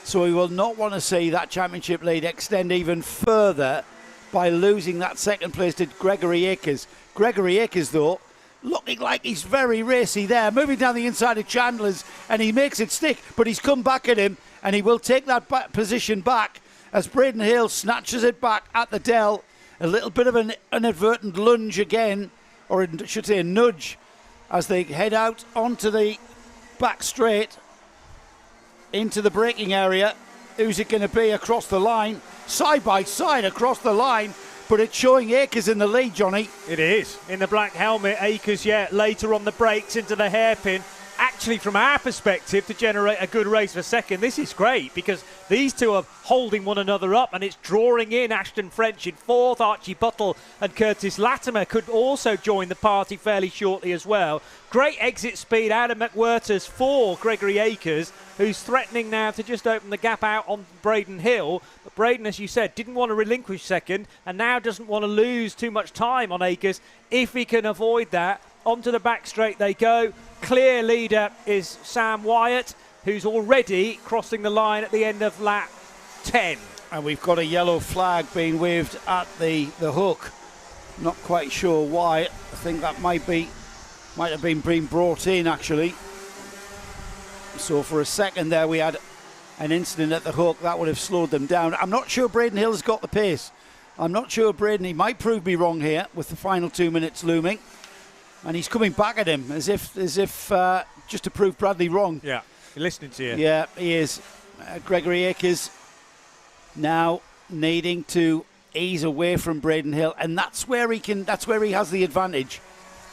So he will not want to see that championship lead extend even further by losing that second place to Gregory Akers. Gregory Akers, though, looking like he's very racy there, moving down the inside of Chandler's, and he makes it stick, but he's come back at him, and he will take that position back as Braden Hill snatches it back at the Dell. A little bit of an inadvertent lunge again, or I should say a nudge, as they head out onto the back straight into the braking area. Who's it going to be across the line? Side by side across the line, but it's showing Akers in the lead, Johnny. It is. In the black helmet, Akers, later on the brakes into the hairpin. Actually, from our perspective, to generate a good race for second, this is great because these two are holding one another up, and it's drawing in Ashton French in 4th. Archie Buttle and Curtis Latimer could also join the party fairly shortly as well. Great exit speed out of McWhirters for Gregory Akers, who's threatening now to just open the gap out on Braden Hill. But Braden, as you said, didn't want to relinquish second and now doesn't want to lose too much time on Akers if he can avoid that. Onto the back straight they go. Clear leader is Sam Wyatt, who's already crossing the line at the end of lap 10. And we've got a yellow flag being waved at the hook. Not quite sure why. I think that might have been brought in, actually. So for a second there we had an incident at the hook that would have slowed them down. I'm not sure Braden Hill's got the pace. I'm not sure Braden, he might prove me wrong here with the final 2 minutes looming. And he's coming back at him as if just to prove Bradley wrong. Yeah, he's listening to you. Yeah, he is. Gregory Akers now needing to ease away from Braden Hill, and that's where he has the advantage.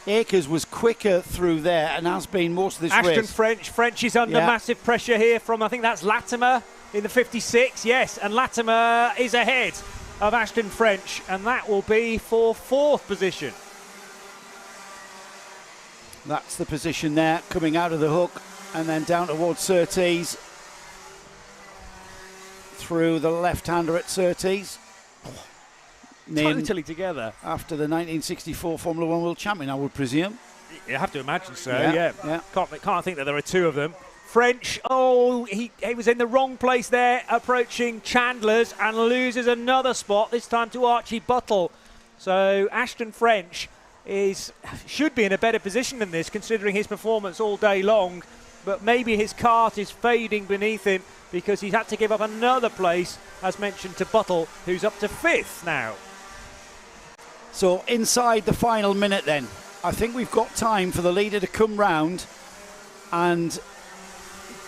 Akers was quicker through there and has been most of this race. Ashton French is under massive pressure here from, I think that's Latimer in the 56. Yes, and Latimer is ahead of Ashton French, and that will be for 4th position. That's the position there, coming out of the hook and then down towards Surtees. Through the left-hander at Surtees. Totally together. After the 1964 Formula One World Champion, I would presume. You have to imagine so, yeah. Can't think that there are two of them. French, he was in the wrong place there, approaching Chandler's, and loses another spot, this time to Archie Buttle. So Ashton French should be in a better position than this, considering his performance all day long, but maybe his kart is fading beneath him because he's had to give up another place, as mentioned, to Buttle, who's up to 5th now. So inside the final minute then, I think we've got time for the leader to come round and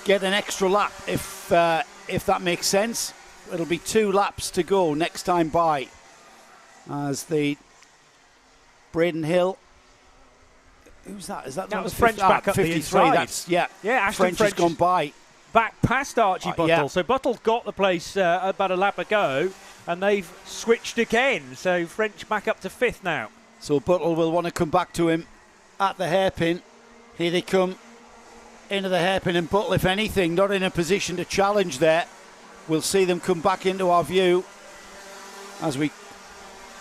get an extra lap if that makes sense. It'll be 2 laps to go next time by as the Braden Hill. Who's that? Is that That not was the French back up the 53? inside. That's, yeah, Ashton French has gone by. Back past Archie Buttle. Yeah. So Buttle got the place about a lap ago, and they've switched again. So French back up to 5th now. So Buttle will want to come back to him at the hairpin. Here they come into the hairpin, and Buttle, if anything, not in a position to challenge there. We'll see them come back into our view as we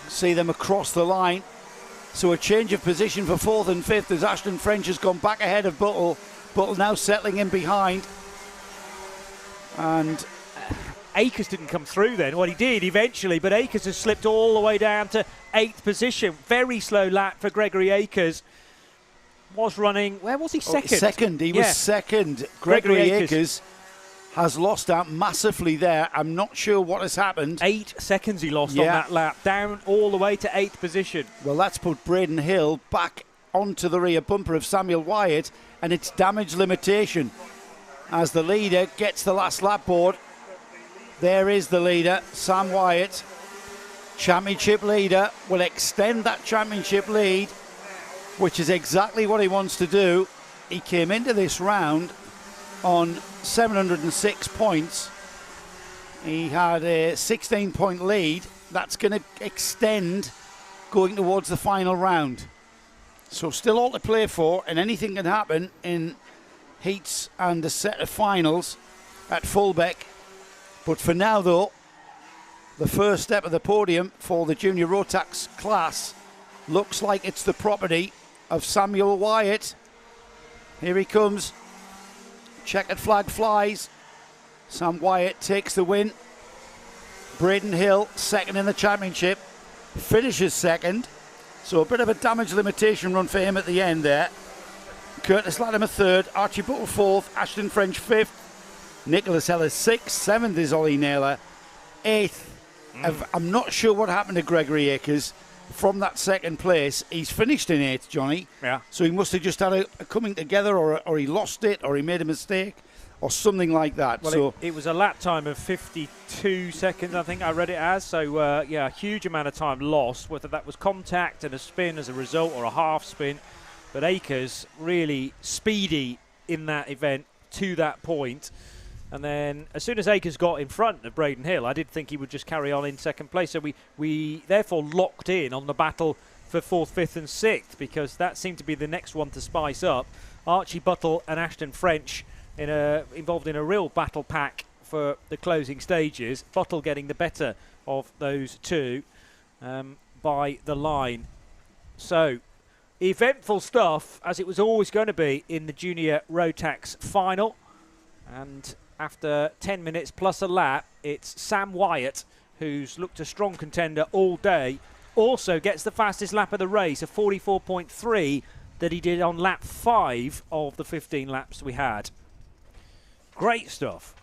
see them across the line. So a change of position for 4th and 5th as Ashton French has gone back ahead of Buttle. Buttle now settling in behind. And Akers didn't come through then. Well, he did eventually, but Akers has slipped all the way down to 8th position. Very slow lap for Gregory Akers. Was running, where was he? Second? He was second. Gregory Akers has lost out massively there. I'm not sure what has happened. 8 seconds he lost on that lap, down all the way to 8th position. Well, that's put Braden Hill back onto the rear bumper of Samuel Wyatt, and it's damage limitation as the leader gets the last lap board. There is the leader, Sam Wyatt. Championship leader will extend that championship lead, which is exactly what he wants to do. He came into this round on 706 points. He had a 16-point lead. That's going to extend going towards the final round. So still all to play for, and anything can happen in heats and a set of finals at Fulbeck. But for now, though, the first step of the podium for the junior Rotax class looks like it's the property of Samuel Wyatt. Here he comes. Checkered flag flies. Sam Wyatt takes the win. Braden Hill, second in the championship, finishes second. So a bit of a damage limitation run for him at the end there. Curtis Latimer third, Archie Buttle fourth, Ashton French fifth, Nicholas Ellis sixth, seventh is Ollie Naylor, eighth. I'm not sure what happened to Gregory Akers from that second place. He's finished in eighth, Johnny. Yeah. So he must have just had a coming together, or he lost it, or he made a mistake, or something like that. Well, so it was a lap time of 52 seconds, I think I read it as. So, yeah, a huge amount of time lost, whether that was contact and a spin as a result or a half spin. But Akers really speedy in that event to that point. And then as soon as Akers got in front of Braden Hill, I did think he would just carry on in second place. So we therefore locked in on the battle for 4th, 5th and 6th, because that seemed to be the next one to spice up. Archie Buttle and Ashton French involved in a real battle pack for the closing stages. Buttle getting the better of those two by the line. So eventful stuff, as it was always going to be in the Junior Rotax final. And after 10 minutes plus a lap, it's Sam Wyatt, who's looked a strong contender all day, also gets the fastest lap of the race, a 44.3 that he did on lap 5 of the 15 laps we had. Great stuff.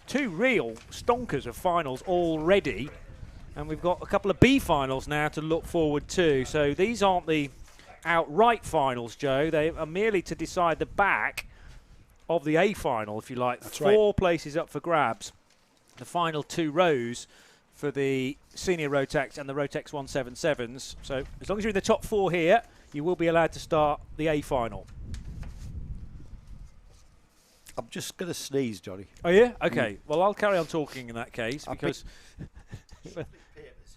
Two real stonkers of finals already. And we've got a couple of B finals now to look forward to. So these aren't the outright finals, Joe. They are merely to decide the back of the A final, if you like. That's Four places up for grabs. The final 2 rows for the Senior Rotax and the Rotax 177s. So as long as you're in the top 4 here, you will be allowed to start the A final. I'm just going to sneeze, Johnny. Oh, yeah? Okay. Well, I'll carry on talking in that case, because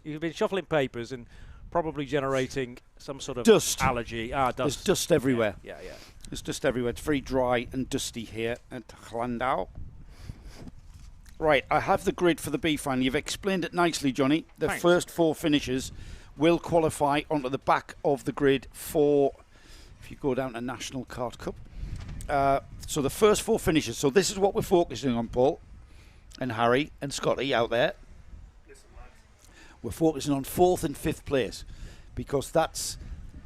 you've been shuffling papers and probably generating some sort of dust allergy. Dust. There's dust everywhere. Yeah. It's dust everywhere. It's very dry and dusty here at Llandow. Right, I have the grid for the B final. You've explained it nicely, Johnny. The Thanks. first 4 finishers will qualify onto the back of the grid for, if you go down to National Kart Cup. So the first 4 finishers. So this is what we're focusing on, Paul and Harry and Scotty out there. We're focusing on 4th and 5th place, because that's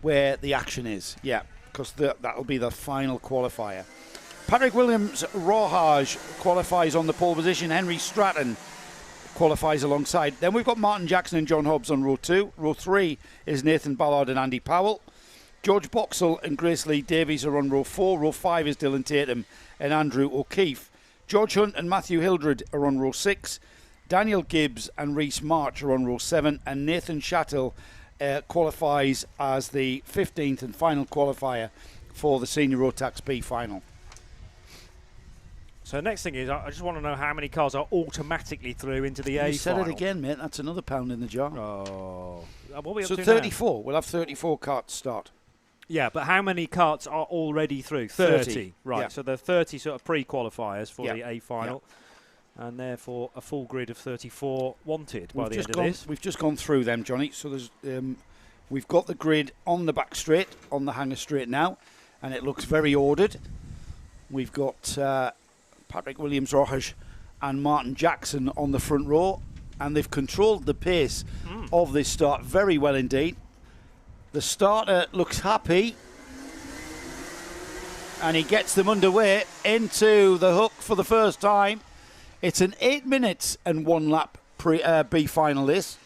where the action is. Yeah, because that'll be the final qualifier. Patrick Williams Rohage qualifies on the pole position. Henry Stratton qualifies alongside. Then we've got Martin Jackson and John Hobbs on row 2. Row 3 is Nathan Ballard and Andy Powell. George Boxall and Grace Lee Davies are on row 4. Row 5 is Dylan Tatum and Andrew O'Keefe. George Hunt and Matthew Hildred are on row 6. Daniel Gibbs and Reese March are on row 7. And Nathan Shattle qualifies as the 15th and final qualifier for the Senior Rotax B final. So next thing is, I just want to know how many cars are automatically through into the A You said final. it again, mate. That's another pound in the jar. Oh. What are we up So to 34. We'll have 34 carts start. now? Yeah, but how many carts are already through? 30. Right, yeah. so there are 30 sort of pre-qualifiers for Yeah. the A final. And therefore a full grid of 34 wanted by the end of this. We've just gone through them, Johnny. So there's, we've got the grid on the back straight, on the hanger straight now, and it looks very ordered. We've got Patrick Williams-Rojas and Martin Jackson on the front row, and they've controlled the pace of this start very well indeed. The starter looks happy, and he gets them underway into the hook for the first time. It's an 8 minutes and 1 lap B final this.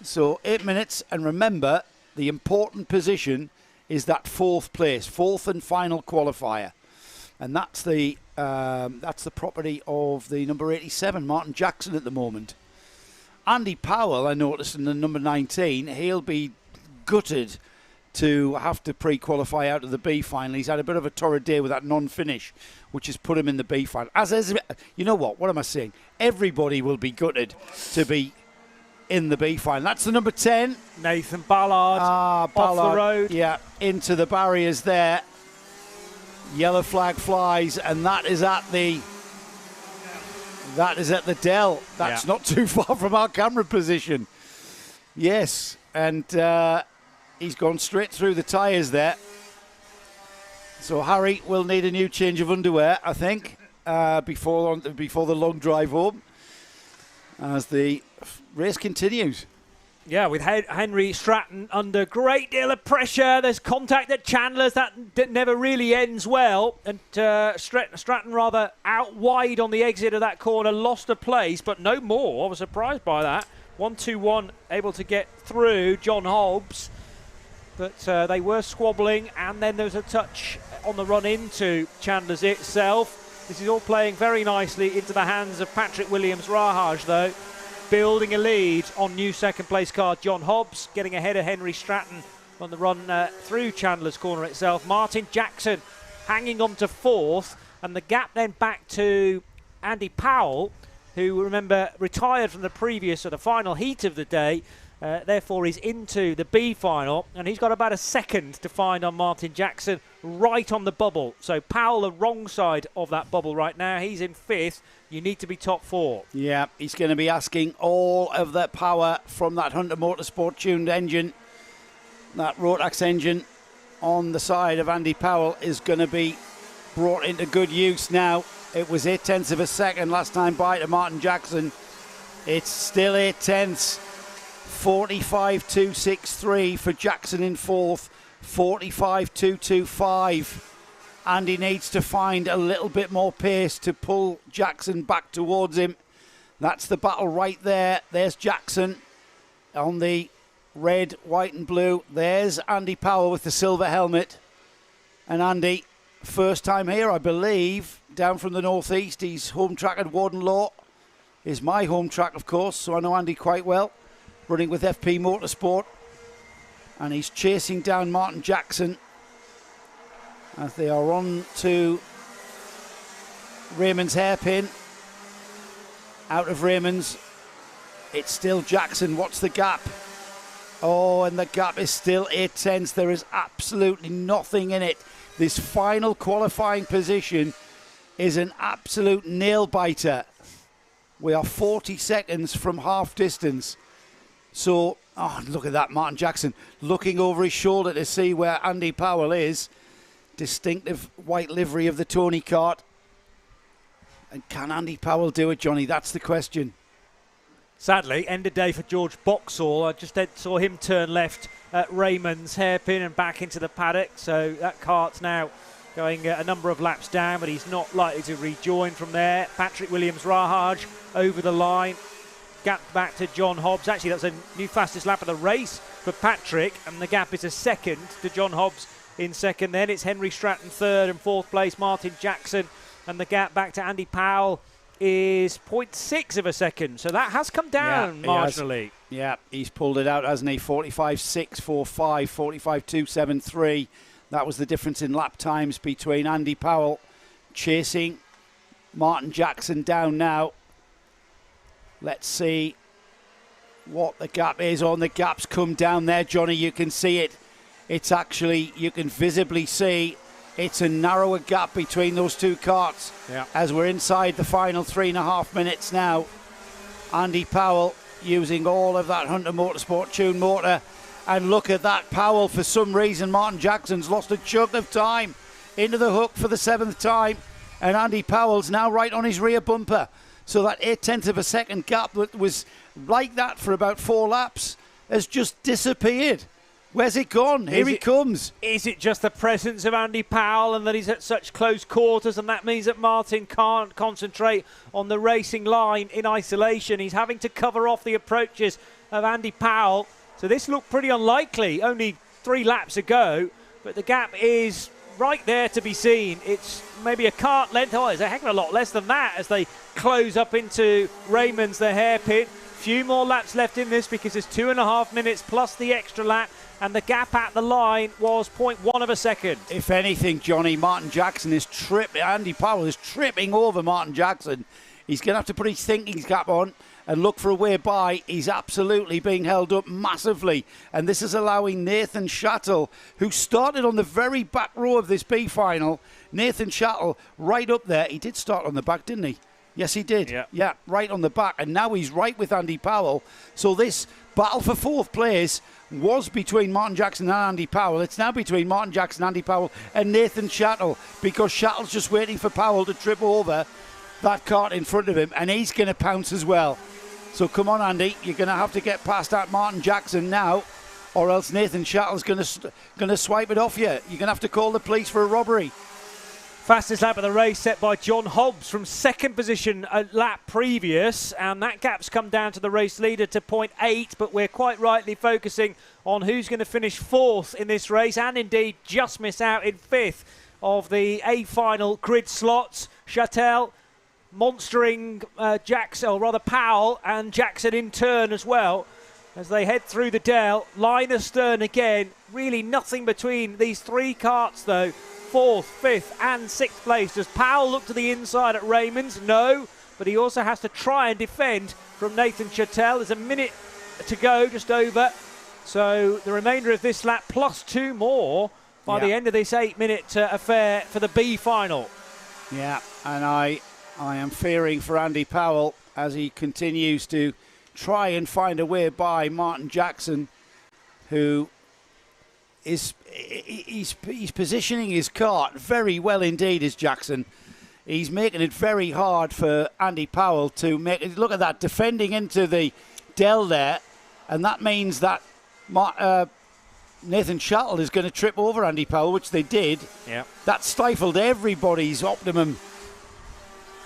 So 8 minutes, and remember, the important position is that 4th place, 4th and final qualifier. And that's the property of the number 87, Martin Jackson, at the moment. Andy Powell, I noticed in the number 19, he'll be gutted to have to pre-qualify out of the B final. He's had a bit of a torrid day with that non-finish, which has put him in the B final. As is, you know what am I saying? Everybody will be gutted to be in the B final. That's the number 10. Nathan Ballard, off the road. Yeah, into the barriers there. Yellow flag flies, and that is at the Dell. That's not too far from our camera position. Yes, and he's gone straight through the tyres there. So Harry will need a new change of underwear, I think, before the long drive home, as the race continues. Yeah, with Henry Stratton under great deal of pressure. There's contact at Chandler's. That never really ends well. And Stratton rather out wide on the exit of that corner. Lost a place, but no more. I was surprised by that. 1-2-1 able to get through John Hobbs. But they were squabbling. And then there was a touch on the run into Chandler's itself. This is all playing very nicely into the hands of Patrick Williams-Rahaj, though. Building a lead on new second place car John Hobbs, getting ahead of Henry Stratton on the run through Chandler's corner itself. Martin Jackson hanging on to 4th, and the gap then back to Andy Powell, who, remember, retired from the previous or the final heat of the day. Therefore he's into the B final, and he's got about a second to find on Martin Jackson right on the bubble. So Powell the wrong side of that bubble right now. He's in 5th. You need to be top 4. Yeah, he's going to be asking all of the power from that Hunter Motorsport tuned engine. That Rotax engine on the side of Andy Powell is going to be brought into good use now. It was 0.8 of a second last time by to Martin Jackson. It's still 0.8. 45.263 for Jackson in 4th. 45.225. Andy needs to find a little bit more pace to pull Jackson back towards him. That's the battle right there. There's Jackson on the red, white and blue. There's Andy Powell with the silver helmet. And Andy, first time here, I believe, down from the northeast. He's home track at Warden Law. Is my home track, of course, so I know Andy quite well. Running with FP Motorsport. And he's chasing down Martin Jackson as they are on to Raymond's hairpin. Out of Raymond's, it's still Jackson. What's the gap? Oh, and the gap is still 0.8. There is absolutely nothing in it. This final qualifying position is an absolute nail-biter. We are 40 seconds from half distance. So, oh, look at that, Martin Jackson looking over his shoulder to see where Andy Powell is. Distinctive white livery of the Tony Kart. And can Andy Powell do it, Johnny? That's the question. Sadly, end of day for George Boxall. I just saw him turn left at Raymond's hairpin and back into the paddock. So that kart's now going a number of laps down, but he's not likely to rejoin from there. Patrick Williams-Rahaj over the line. gap back to John Hobbs. Actually, that's a new fastest lap of the race for Patrick, and the gap is a second to John Hobbs in second. Then it's Henry Stratton third, and fourth place Martin Jackson, and the gap back to Andy Powell is 0.6 of a second. So that has come down marginally. Yeah, he's pulled it out, hasn't he? 45.645, 45.273. That was the difference in lap times between Andy Powell chasing Martin Jackson down now. Let's see what the gap is on. The gap's come down there, Johnny. You can see it. It's actually, you can visibly see it's a narrower gap between those two karts as we're inside the final 3.5 minutes now. Andy Powell using all of that Hunter Motorsport tuned motor. And look at that, Powell, for some reason, Martin Jackson's lost a chunk of time into the hook for the 7th time. And Andy Powell's now right on his rear bumper. So that 0.8 of a second gap that was like that for about 4 laps has just disappeared. Where's it gone? Here he comes. Is it just the presence of Andy Powell and that he's at such close quarters, and that means that Martin can't concentrate on the racing line in isolation? He's having to cover off the approaches of Andy Powell. So this looked pretty unlikely only 3 laps ago, but the gap is right there to be seen. It's maybe a kart length. Oh, it's a heck of a lot less than that as they close up into Raymond's, the hairpin. Few more laps left in this because there's 2.5 minutes plus the extra lap, and the gap at the line was 0.1 of a second. If anything, Johnny, Martin Jackson is tripping. Andy Powell is tripping over Martin Jackson. He's going to have to put his thinking cap on and look for a way by. He's absolutely being held up massively. And this is allowing Nathan Shattle, who started on the very back row of this B final, Nathan Shattle right up there. He did start on the back, didn't he? Yes, he did. Yeah, right on the back. And now he's right with Andy Powell. So this battle for 4th place was between Martin Jackson and Andy Powell. It's now between Martin Jackson, Andy Powell and Nathan Shattle, because Shattle's just waiting for Powell to trip over that kart in front of him, and he's going to pounce as well. So come on, Andy, you're going to have to get past that Martin Jackson now, or else Nathan Shattle's going to swipe it off you. You're going to have to call the police for a robbery. Fastest lap of the race set by John Hobbs from 2nd position a lap previous, and that gap's come down to the race leader to 0.8, but we're quite rightly focusing on who's going to finish 4th in this race, and indeed just miss out in 5th of the A final grid slots. Chattel monstering Jackson, or rather Powell and Jackson in turn as well as they head through the Dell. Line astern again, really nothing between these 3 karts though. 4th, 5th and 6th place. Does Powell look to the inside at Raymond's? No, but he also has to try and defend from Nathan Chattel. There's a minute to go, just over. So the remainder of this lap plus 2 more by the end of this 8-minute affair for the B final. Yeah, and I am fearing for Andy Powell as he continues to try and find a way by Martin Jackson, who is he's positioning his kart very well indeed, is Jackson. He's making it very hard for Andy Powell to make it. Look at that, defending into the Dell there, and that means that Nathan Shattle is going to trip over Andy Powell, which they did. Yeah. That stifled everybody's optimum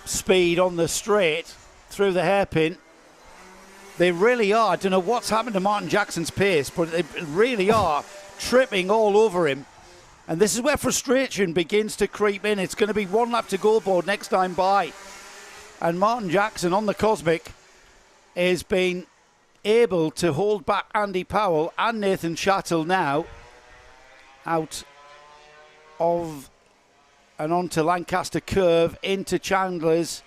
speed on the straight through the hairpin. They really are. I don't know what's happened to Martin Jackson's pace, but they really are tripping all over him. And this is where frustration begins to creep in. It's going to be 1 lap to go board next time by. And Martin Jackson on the Cosmic has been able to hold back Andy Powell and Nathan Shattle now out of and onto Lancaster Curve into Chandler's.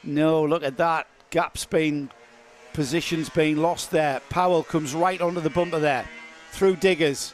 No, look at that. Position's been lost there. Powell comes right onto the bumper there. Through Diggers.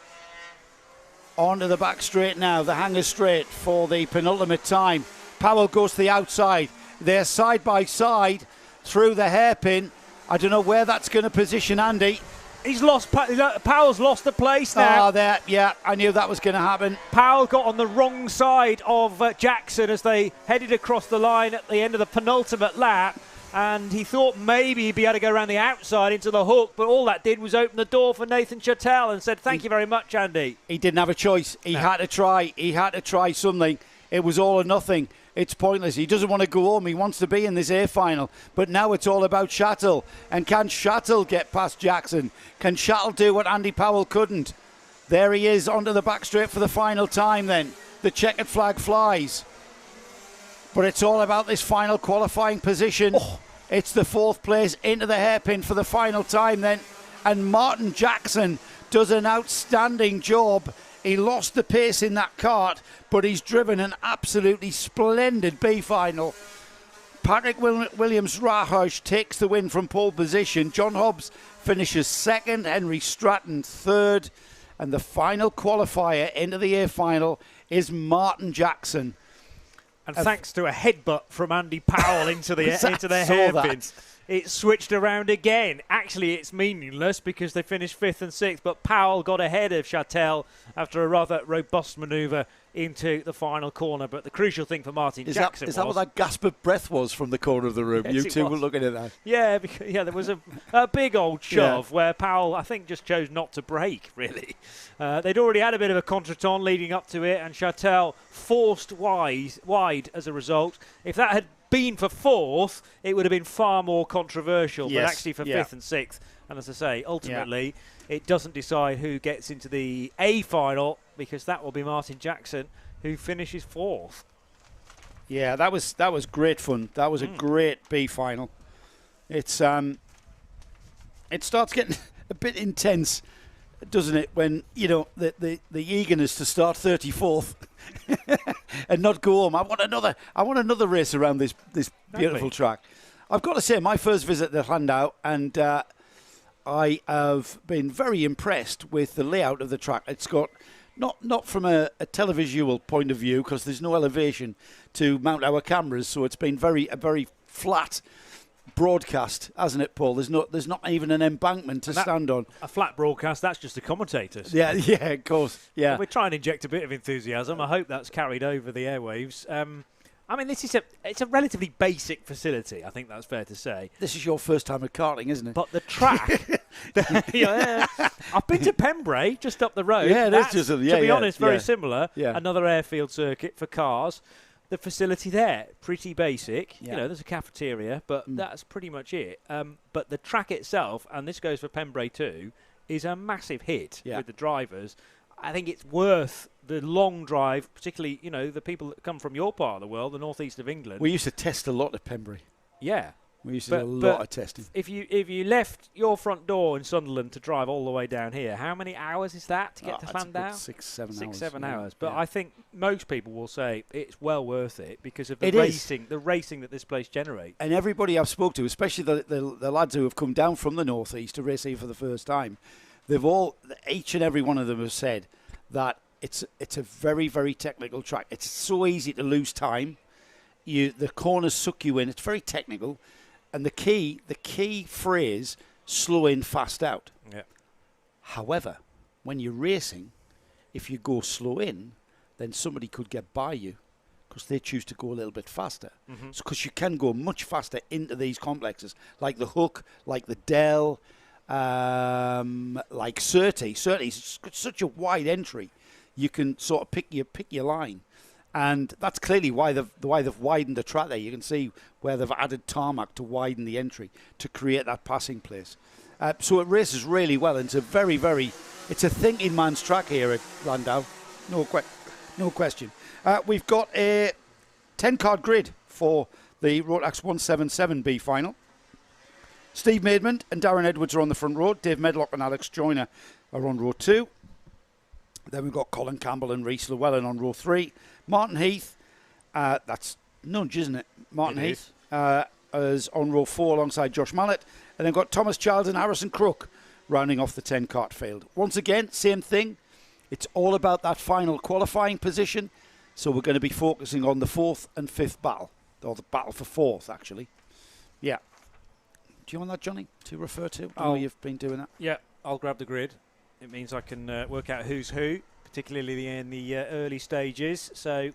Onto the back straight now. The hanger straight for the penultimate time. Powell goes to the outside. They're side by side through the hairpin. I don't know where that's going to position Andy. Powell's lost the place now. Oh, there, yeah, I knew that was going to happen. Powell got on the wrong side of Jackson as they headed across the line at the end of the penultimate lap, and he thought maybe he'd be able to go around the outside into the hook, but all that did was open the door for Nathan Chattel and said, thank you very much, Andy. He didn't have a choice. He had to try. He had to try something. it was all or nothing. It's pointless. He doesn't want to go home. He wants to be in this A final. But now it's all about Shattle. And can Shattle get past Jackson? Can Shattle do what Andy Powell couldn't? There he is onto the back straight for the final time then. The checkered flag flies. But it's all about this final qualifying position. Oh. It's the 4th place into the hairpin for the final time then. And Martin Jackson does an outstanding job. He lost the pace in that kart, but he's driven an absolutely splendid B final. Patrick Williams-Rahoj takes the win from pole position. John Hobbs finishes 2nd, Henry Stratton 3rd. And the final qualifier into the A final is Martin Jackson. And thanks to a headbutt from Andy Powell into the hairpin, it switched around again. Actually, it's meaningless because they finished 5th and 6th, but Powell got ahead of Chattel after a rather robust manoeuvre into the final corner. But the crucial thing for Martin Jackson is that what that gasp of breath was from the corner of the room? Yes, you two were looking at that. Yeah, there was a big old shove where Powell, I think, just chose not to brake, really. They'd already had a bit of a contretemps leading up to it, and Chattel forced wide as a result. If that had been for 4th, it would have been far more controversial, but actually for 5th and 6th. And as I say, ultimately, it doesn't decide who gets into the A final, because that will be Martin Jackson, who finishes 4th. Yeah, that was great fun. That was a great B final. It starts getting a bit intense, doesn't it? When the eagerness to start 34th and not go home. I want another race around this beautiful track. I've got to say, my first visit to Llandow, and I have been very impressed with the layout of the track. It's got not from a televisual point of view, because there's no elevation to mount our cameras, so it's been a very flat broadcast, hasn't it, Paul? There's not even an embankment to stand on. A flat broadcast, that's just the commentators. Yeah, of course. Yeah. Well, we try and inject a bit of enthusiasm. I hope that's carried over the airwaves. I mean, it's a relatively basic facility, I think that's fair to say. This is your first time at karting, isn't it? But the track, I've been to Pembrey, just up the road. Yeah, that's just, to be honest, very similar. Yeah. Another airfield circuit for cars. The facility there, pretty basic. Yeah. There's a cafeteria, but that's pretty much it. But the track itself, and this goes for Pembrey too, is a massive hit with the drivers. I think it's worth the long drive, particularly, the people that come from your part of the world, the northeast of England. We used to test a lot at Pembrey. Yeah. We used to do a lot of testing. If you left your front door in Sunderland to drive all the way down here, how many hours is that to get to Llandow? 6-7 hours. But I think most people will say it's well worth it because of the racing that this place generates. And everybody I've spoke to, especially the lads who have come down from the northeast to race here for the first time, each and every one of them have said that it's a very, very technical track. It's so easy to lose time. The corners suck you in. It's very technical. And the key phrase, slow in, fast out. Yeah. However, when you're racing, if you go slow in, then somebody could get by you because they choose to go a little bit faster. Because you can go much faster into these complexes, like the Hook, like the Dell, like Surtees. Surtees, it's such a wide entry. You can sort of pick your line. And that's clearly why they've widened the track there. You can see where they've added tarmac to widen the entry to create that passing place. So it races really well. And it's a very, very, it's a thinking man's track here at Llandow. No question. We've got a 10-card grid for the Rotax 177B final. Steve Maidment and Darren Edwards are on the front row. Dave Medlock and Alex Joyner are on row 2. Then we've got Colin Campbell and Rhys Llewellyn on row 3. Martin Heath, that's Nudge, isn't it? Martin Heath is on row 4 alongside Josh Mallett. And then got Thomas Childs and Harrison Crook rounding off the 10-cart field. Once again, same thing. It's all about that final qualifying position. So we're going to be focusing on the 4th and 5th battle. Or the battle for 4th, actually. Yeah. Do you want that, Johnny, to refer to? I know you've been doing that. Yeah, I'll grab the grid. It means I can work out who's who, particularly in the early stages. So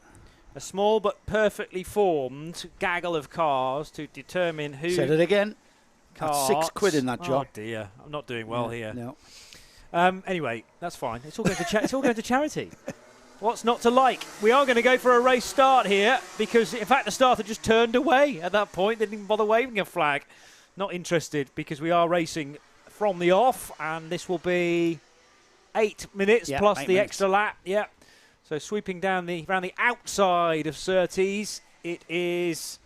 a small but perfectly formed gaggle of cars to determine who... Said it again. That's £6 in that job. Oh dear, I'm not doing well here. No. Anyway, that's fine. It's all going to charity. What's not to like? We are going to go for a race start here because, in fact, the starter just turned away at that point. They didn't even bother waving a flag. Not interested because we are racing from the off, and this will be 8 minutes plus 8 the minutes. extra lap. Yeah. So sweeping down around the outside of Surtees, it is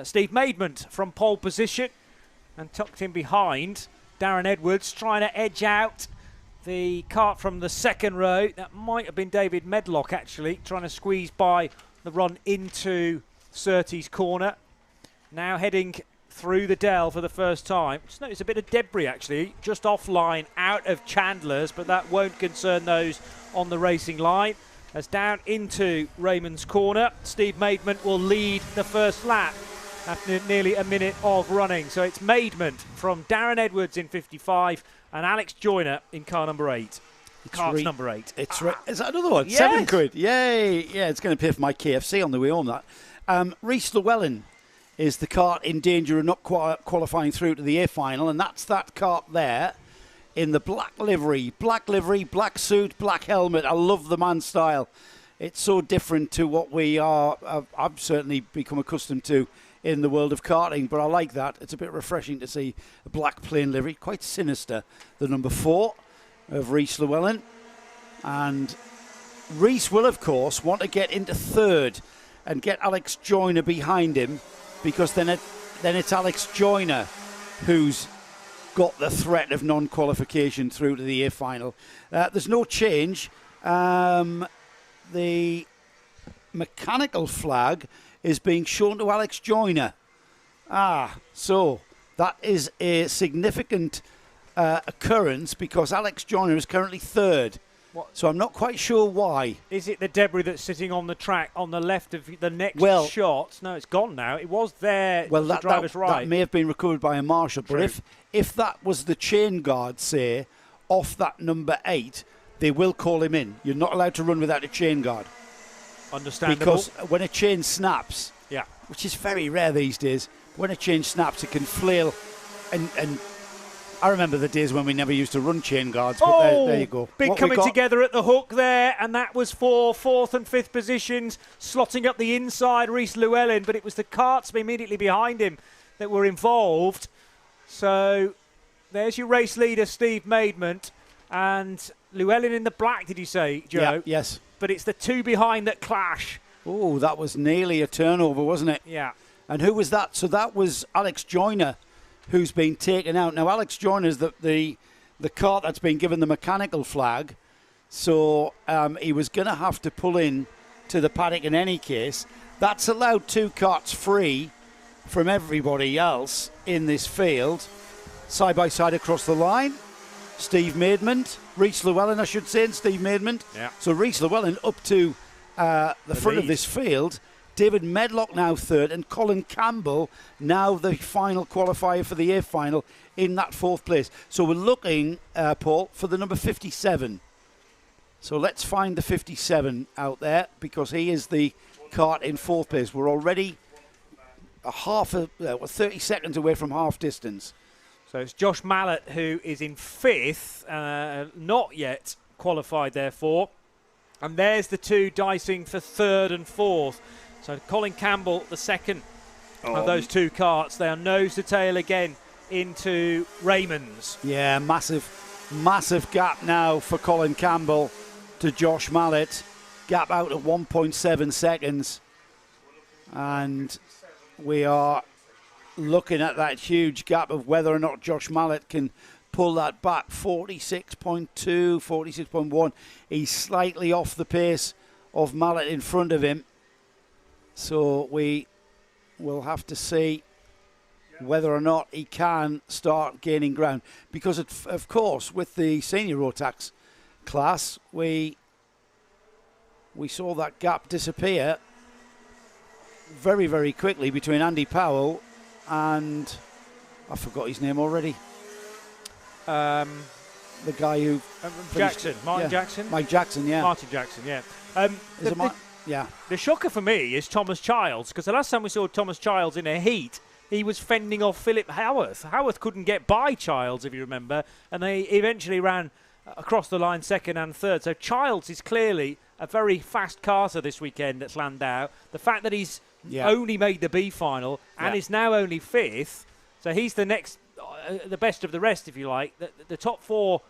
Steve Maidment from pole position, and tucked in behind Darren Edwards trying to edge out the kart from the second row. That might have been David Medlock, actually, trying to squeeze by the run into Surtees' corner. Now heading through the dell for the first time. Just notice a bit of debris, actually, just offline out of Chandler's, but that won't concern those on the racing line. As down into Raymond's corner, Steve Maidment will lead the first lap after nearly a minute of running. So it's Maidment from Darren Edwards in 55 and Alex Joyner in car number 8. Kart number 8. Is that another one? Yes. £7. Yay! Yeah, it's going to pay for my KFC on the way home, that. Rhys Llewellyn is the kart in danger of not qualifying through to the A final, and that's that kart there in the black livery, black suit, black helmet. I love the man style. It's so different to what I've certainly become accustomed to in the world of karting, but I like that. It's a bit refreshing to see a black plain livery, quite sinister. The number 4 of Rhys Llewellyn. And Rhys will, of course, want to get into third and get Alex Joyner behind him, because then it's Alex Joyner who's got the threat of non-qualification through to the A final. There's no change. The mechanical flag is being shown to Alex Joyner. So that is a significant occurrence, because Alex Joyner is currently third. What? So I'm not quite sure why. Is it the debris that's sitting on the track on the left of the next shot? No, it's gone now. It was there. Well, the driver's right. That may have been recovered by a marshal. But if that was the chain guard, say, off that number 8, they will call him in. You're not allowed to run without a chain guard. Understandable. Because when a chain snaps, yeah, which is very rare these days, when a chain snaps, it can flail. And I remember the days when we never used to run chain guards, but there you go. Big coming together at the hook there, and that was for 4th and 5th positions, slotting up the inside, Rhys Llewellyn, but it was the karts immediately behind him that were involved. So there's your race leader, Steve Maidment, and Llewellyn in the black, did you say, Joe? Yeah, yes. But it's the two behind that clash. Oh, that was nearly a turnover, wasn't it? Yeah. And who was that? So that was Alex Joyner, who's been taken out. Now, Alex Joyner is the kart that's been given the mechanical flag. So he was going to have to pull in to the paddock in any case. That's allowed 2 karts free from everybody else in this field. Side by side across the line. Steve Maidment, Rhys Llewellyn, I should say, and Steve Maidment. Yeah. So Rhys Llewellyn up to the front of this field. David Medlock now third, and Colin Campbell now the final qualifier for the A final in that 4th place. So we're looking, Paul, for the number 57. So let's find the 57 out there, because he is the kart in 4th place. We're already 30 seconds away from half distance. So it's Josh Mallett who is in 5th, not yet qualified therefore. And there's the 2 dicing for 3rd and 4th. So Colin Campbell, the second of those 2 karts. They are nose to tail again into Raymond's. Yeah, massive gap now for Colin Campbell to Josh Mallett. Gap out at 1.7 seconds. And we are looking at that huge gap of whether or not Josh Mallett can pull that back. 46.2, 46.1. He's slightly off the pace of Mallett in front of him. So we will have to see whether or not he can start gaining ground. Because, of course, with the senior Rotax class, we saw that gap disappear very, very quickly between Andy Powell and I forgot his name already. The guy who Jackson, Martin Jackson? Mike Jackson, yeah. Martin Jackson, yeah. Yeah. The shocker for me is Thomas Childs, because the last time we saw Thomas Childs in a heat, he was fending off Philip Howarth. Howarth couldn't get by Childs, if you remember, and they eventually ran across the line 2nd and 3rd. So Childs is clearly a very fast karter this weekend at Llandow. The fact that he's only made the B final and is now only 5th, so he's the next, the best of the rest, if you like. The top 4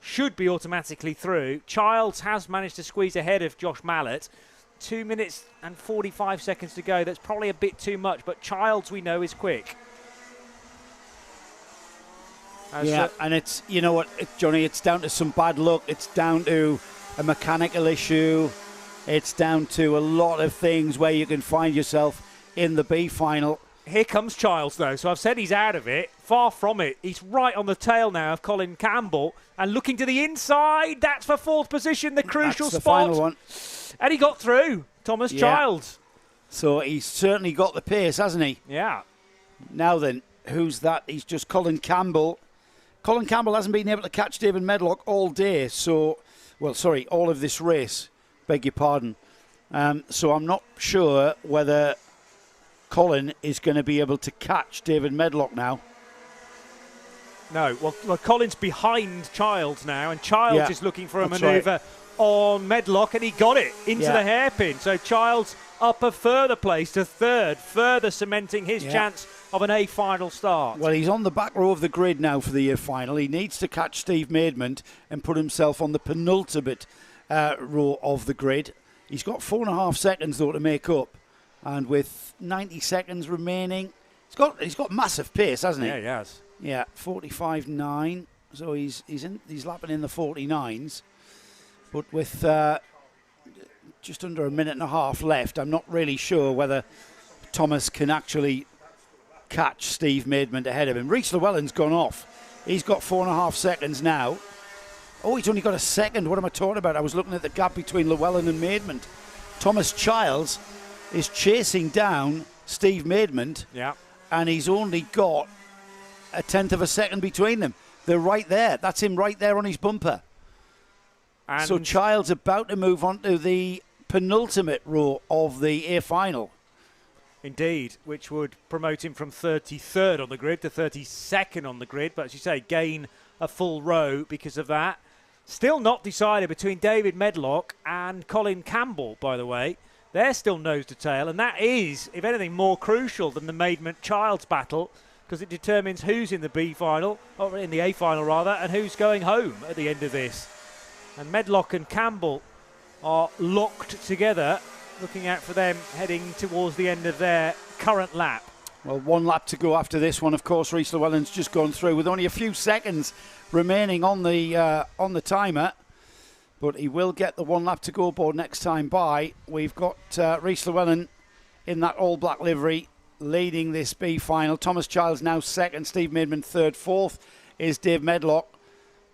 should be automatically through. Childs has managed to squeeze ahead of Josh Mallett. 2 minutes and 45 seconds to go. That's probably a bit too much, but Childs, we know, is quick. And it's, you know what, Johnny, it's down to some bad luck. It's down to a mechanical issue. It's down to a lot of things where you can find yourself in the B final. Here comes Childs, though. So I've said he's out of it. Far from it. He's right on the tail now of Colin Campbell and looking to the inside. That's for 4th position, the crucial That's the spot. final one. And he got through, Thomas Childs. So he's certainly got the pace, hasn't he? Yeah. Now then, who's that? He's just Colin Campbell. Colin Campbell hasn't been able to catch David Medlock all day, all of this race, beg your pardon. So I'm not sure whether Colin is going to be able to catch David Medlock now. No, well Colin's behind Childs now, and Childs is looking for a manoeuvre on Medlock, and he got it into the hairpin. So Childs up a further place to 3rd, further cementing his chance of an A final start. Well, he's on the back row of the grid now for the A final. He needs to catch Steve Maidment and put himself on the penultimate row of the grid. He's got 4.5 seconds, though, to make up. And with 90 seconds remaining, he's got massive pace, hasn't he? Yeah, he has. Yeah, 45.9. So he's lapping in the 49s. But with just under a minute and a half left, I'm not really sure whether Thomas can actually catch Steve Maidment ahead of him. Rhys Llewellyn's gone off. He's got 4.5 seconds now. Oh, he's only got a second. What am I talking about? I was looking at the gap between Llewellyn and Maidment. Thomas Childs is chasing down Steve Maidment, and he's only got 1/10 of a second between them. They're right there. That's him right there on his bumper. And so Childs about to move on to the penultimate row of the A final. Indeed, which would promote him from 33rd on the grid to 32nd on the grid. But as you say, gain a full row because of that. Still not decided between David Medlock and Colin Campbell, by the way. They're still nose to tail, and that is, if anything, more crucial than the Maidment-Childs battle, because it determines who's in the B final, or in the A final rather, and who's going home at the end of this. And Medlock and Campbell are locked together, looking out for them heading towards the end of their current lap. Well, 1 lap to go after this one. Of course, Rhys Llewellyn's just gone through with only a few seconds remaining on the timer. But he will get the 1 lap to go board next time by. We've got Rhys Llewellyn in that all-black livery leading this B final. Thomas Childs now 2nd, Steve Maidment 3rd, 4th is Dave Medlock.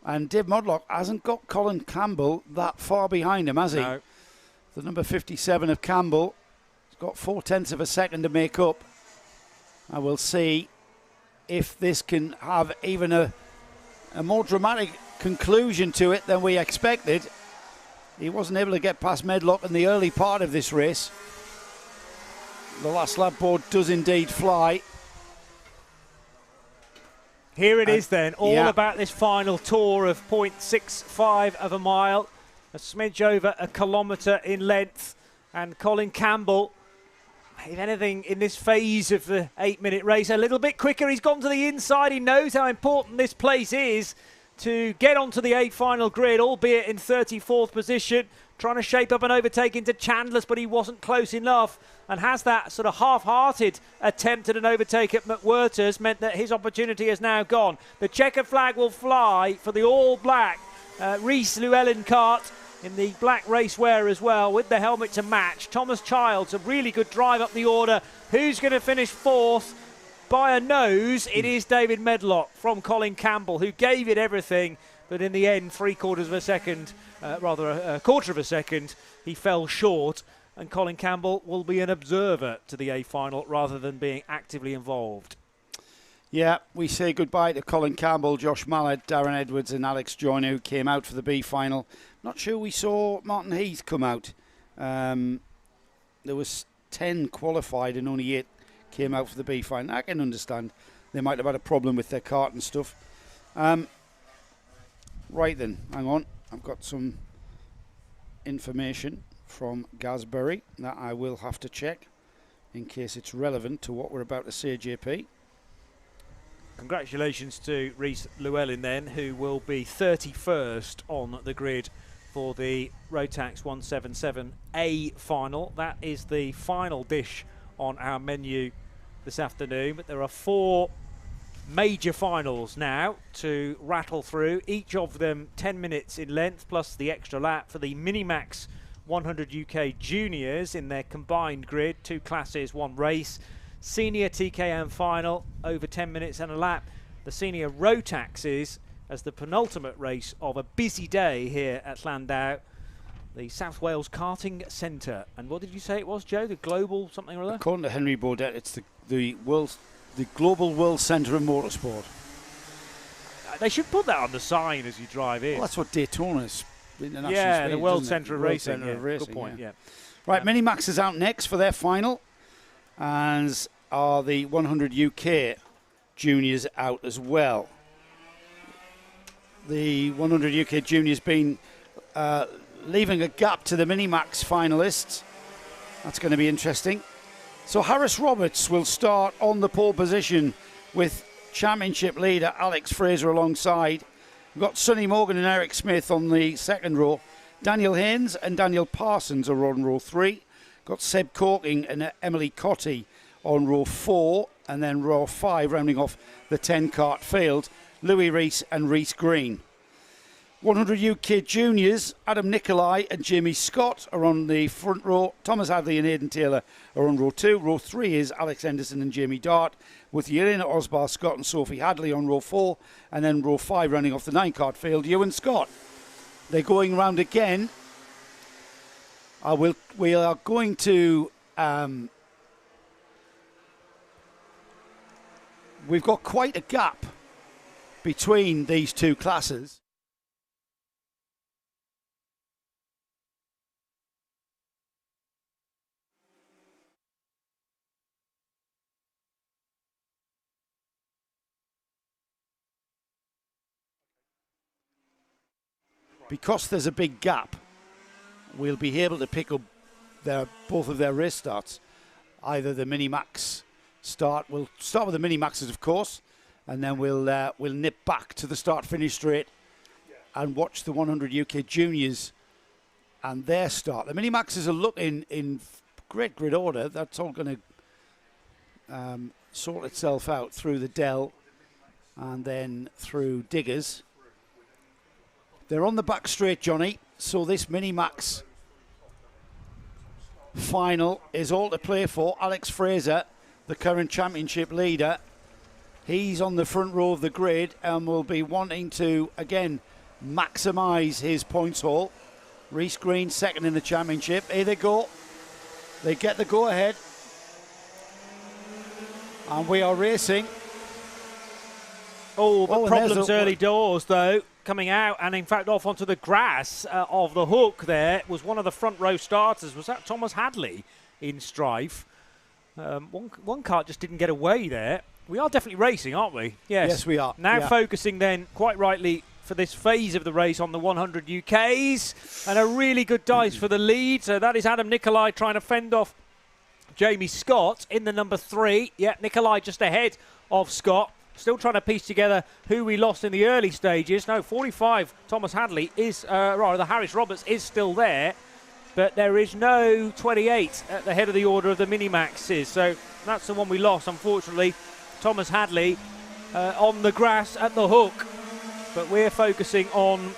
And Dave Medlock hasn't got Colin Campbell that far behind him, has he? No. The number 57 of Campbell has got 4/10 of a second to make up. I will see if this can have even a more dramatic conclusion to it than we expected. He wasn't able to get past Medlock in the early part of this race. The last lap board does indeed fly. Here it is then, all about this final tour of 0.65 of a mile, a smidge over a kilometre in length, and Colin Campbell, if anything, in this phase of the 8-minute race, a little bit quicker. He's gone to the inside. He knows how important this place is to get onto the A final grid, albeit in 34th position, trying to shape up an overtake into Chandler's, but he wasn't close enough, and has that sort of half-hearted attempt at an overtake at McWhirter's meant that his opportunity is now gone. The checkered flag will fly for the all-black Rhys Llewellyn kart in the black racewear as well, with the helmet to match. Thomas Childs, a really good drive up the order. Who's going to finish 4th? By a nose, it is David Medlock from Colin Campbell, who gave it everything, but in the end, a quarter of a second, he fell short, and Colin Campbell will be an observer to the A final rather than being actively involved. Yeah, we say goodbye to Colin Campbell, Josh Mallett, Darren Edwards and Alex Joyner, who came out for the B final. Not sure we saw Martin Heath come out. There was 10 qualified and only 8 came out for the B final. I can understand they might have had a problem with their kart and stuff. Right then, hang on. I've got some information from Gasbury that I will have to check in case it's relevant to what we're about to say, JP. Congratulations to Rhys Llewellyn then, who will be 31st on the grid for the Rotax 177A final. That is the final dish on our menu this afternoon, but there are 4 major finals now to rattle through, each of them 10 minutes in length plus the extra lap for the Minimax 100 UK Juniors in their combined grid, 2 classes, 1 race. Senior TKM final, over 10 minutes and a lap. The Senior Rotaxes as the penultimate race of a busy day here at Llandow, the South Wales Karting Centre. And what did you say it was, Joe? The Global something or other? According to Henry Baudet, it's the Global World Centre of Motorsport. They should put that on the sign as you drive in. Well, that's what Daytona's international Yeah, speed, the World isn't it? Centre of World Racing. Centre Yeah, of Racing, good point, yeah. Right, Minimax is out next for their final, as are the 100 UK Juniors out as well. The 100 UK Juniors been leaving a gap to the Minimax finalists. That's going to be interesting. So Harris Roberts will start on the pole position with championship leader Alex Fraser alongside. We've got Sonny Morgan and Eric Smith on the second row. Daniel Haynes and Daniel Parsons are on row 3. Got Seb Corking and Emily Cotty on row 4. And then row 5, rounding off the 10-kart field, Louis Rees and Reese Green. 100 UK Juniors, Adam Nicolai and Jamie Scott are on the front row. Thomas Hadley and Aidan Taylor are on row 2. Row 3 is Alex Henderson and Jamie Dart, with Yelena Osbar Scott and Sophie Hadley on row 4. And then row 5, running off the 9-kart field, Ewan Scott. They're going round again. We are going to... we've got quite a gap between these 2 classes. Because there's a big gap, we'll be able to pick up both of their race starts. Either the Minimax start, we'll start with the Minimaxes, of course, and then we'll nip back to the start-finish straight and watch the 100 UK Juniors and their start. The Minimaxes are looking in great grid order. That's all going to sort itself out through the Dell and then through Diggers. They're on the back straight, Johnny, so this Minimax final is all to play for. Alex Fraser, the current championship leader, he's on the front row of the grid and will be wanting to, again, maximise his points haul. Reese Green second in the championship. Here they go. They get the go-ahead. And we are racing. Oh, but problems early doors, though, coming out and, in fact, off onto the grass of the hook there was one of the front row starters. Was that Thomas Hadley in strife? One kart just didn't get away there. We are definitely racing, aren't we? Yes, we are. Now focusing then, quite rightly, for this phase of the race on the 100 UKs. And a really good dice for the lead. So that is Adam Nicolai trying to fend off Jamie Scott in the number 3. Yeah, Nicolai just ahead of Scott. Still trying to piece together who we lost in the early stages. No, 45, Thomas Hadley is, rather, Harris Roberts is still there. But there is no 28 at the head of the order of the Minimaxes. So that's the one we lost, unfortunately. Thomas Hadley on the grass at the hook. But we're focusing on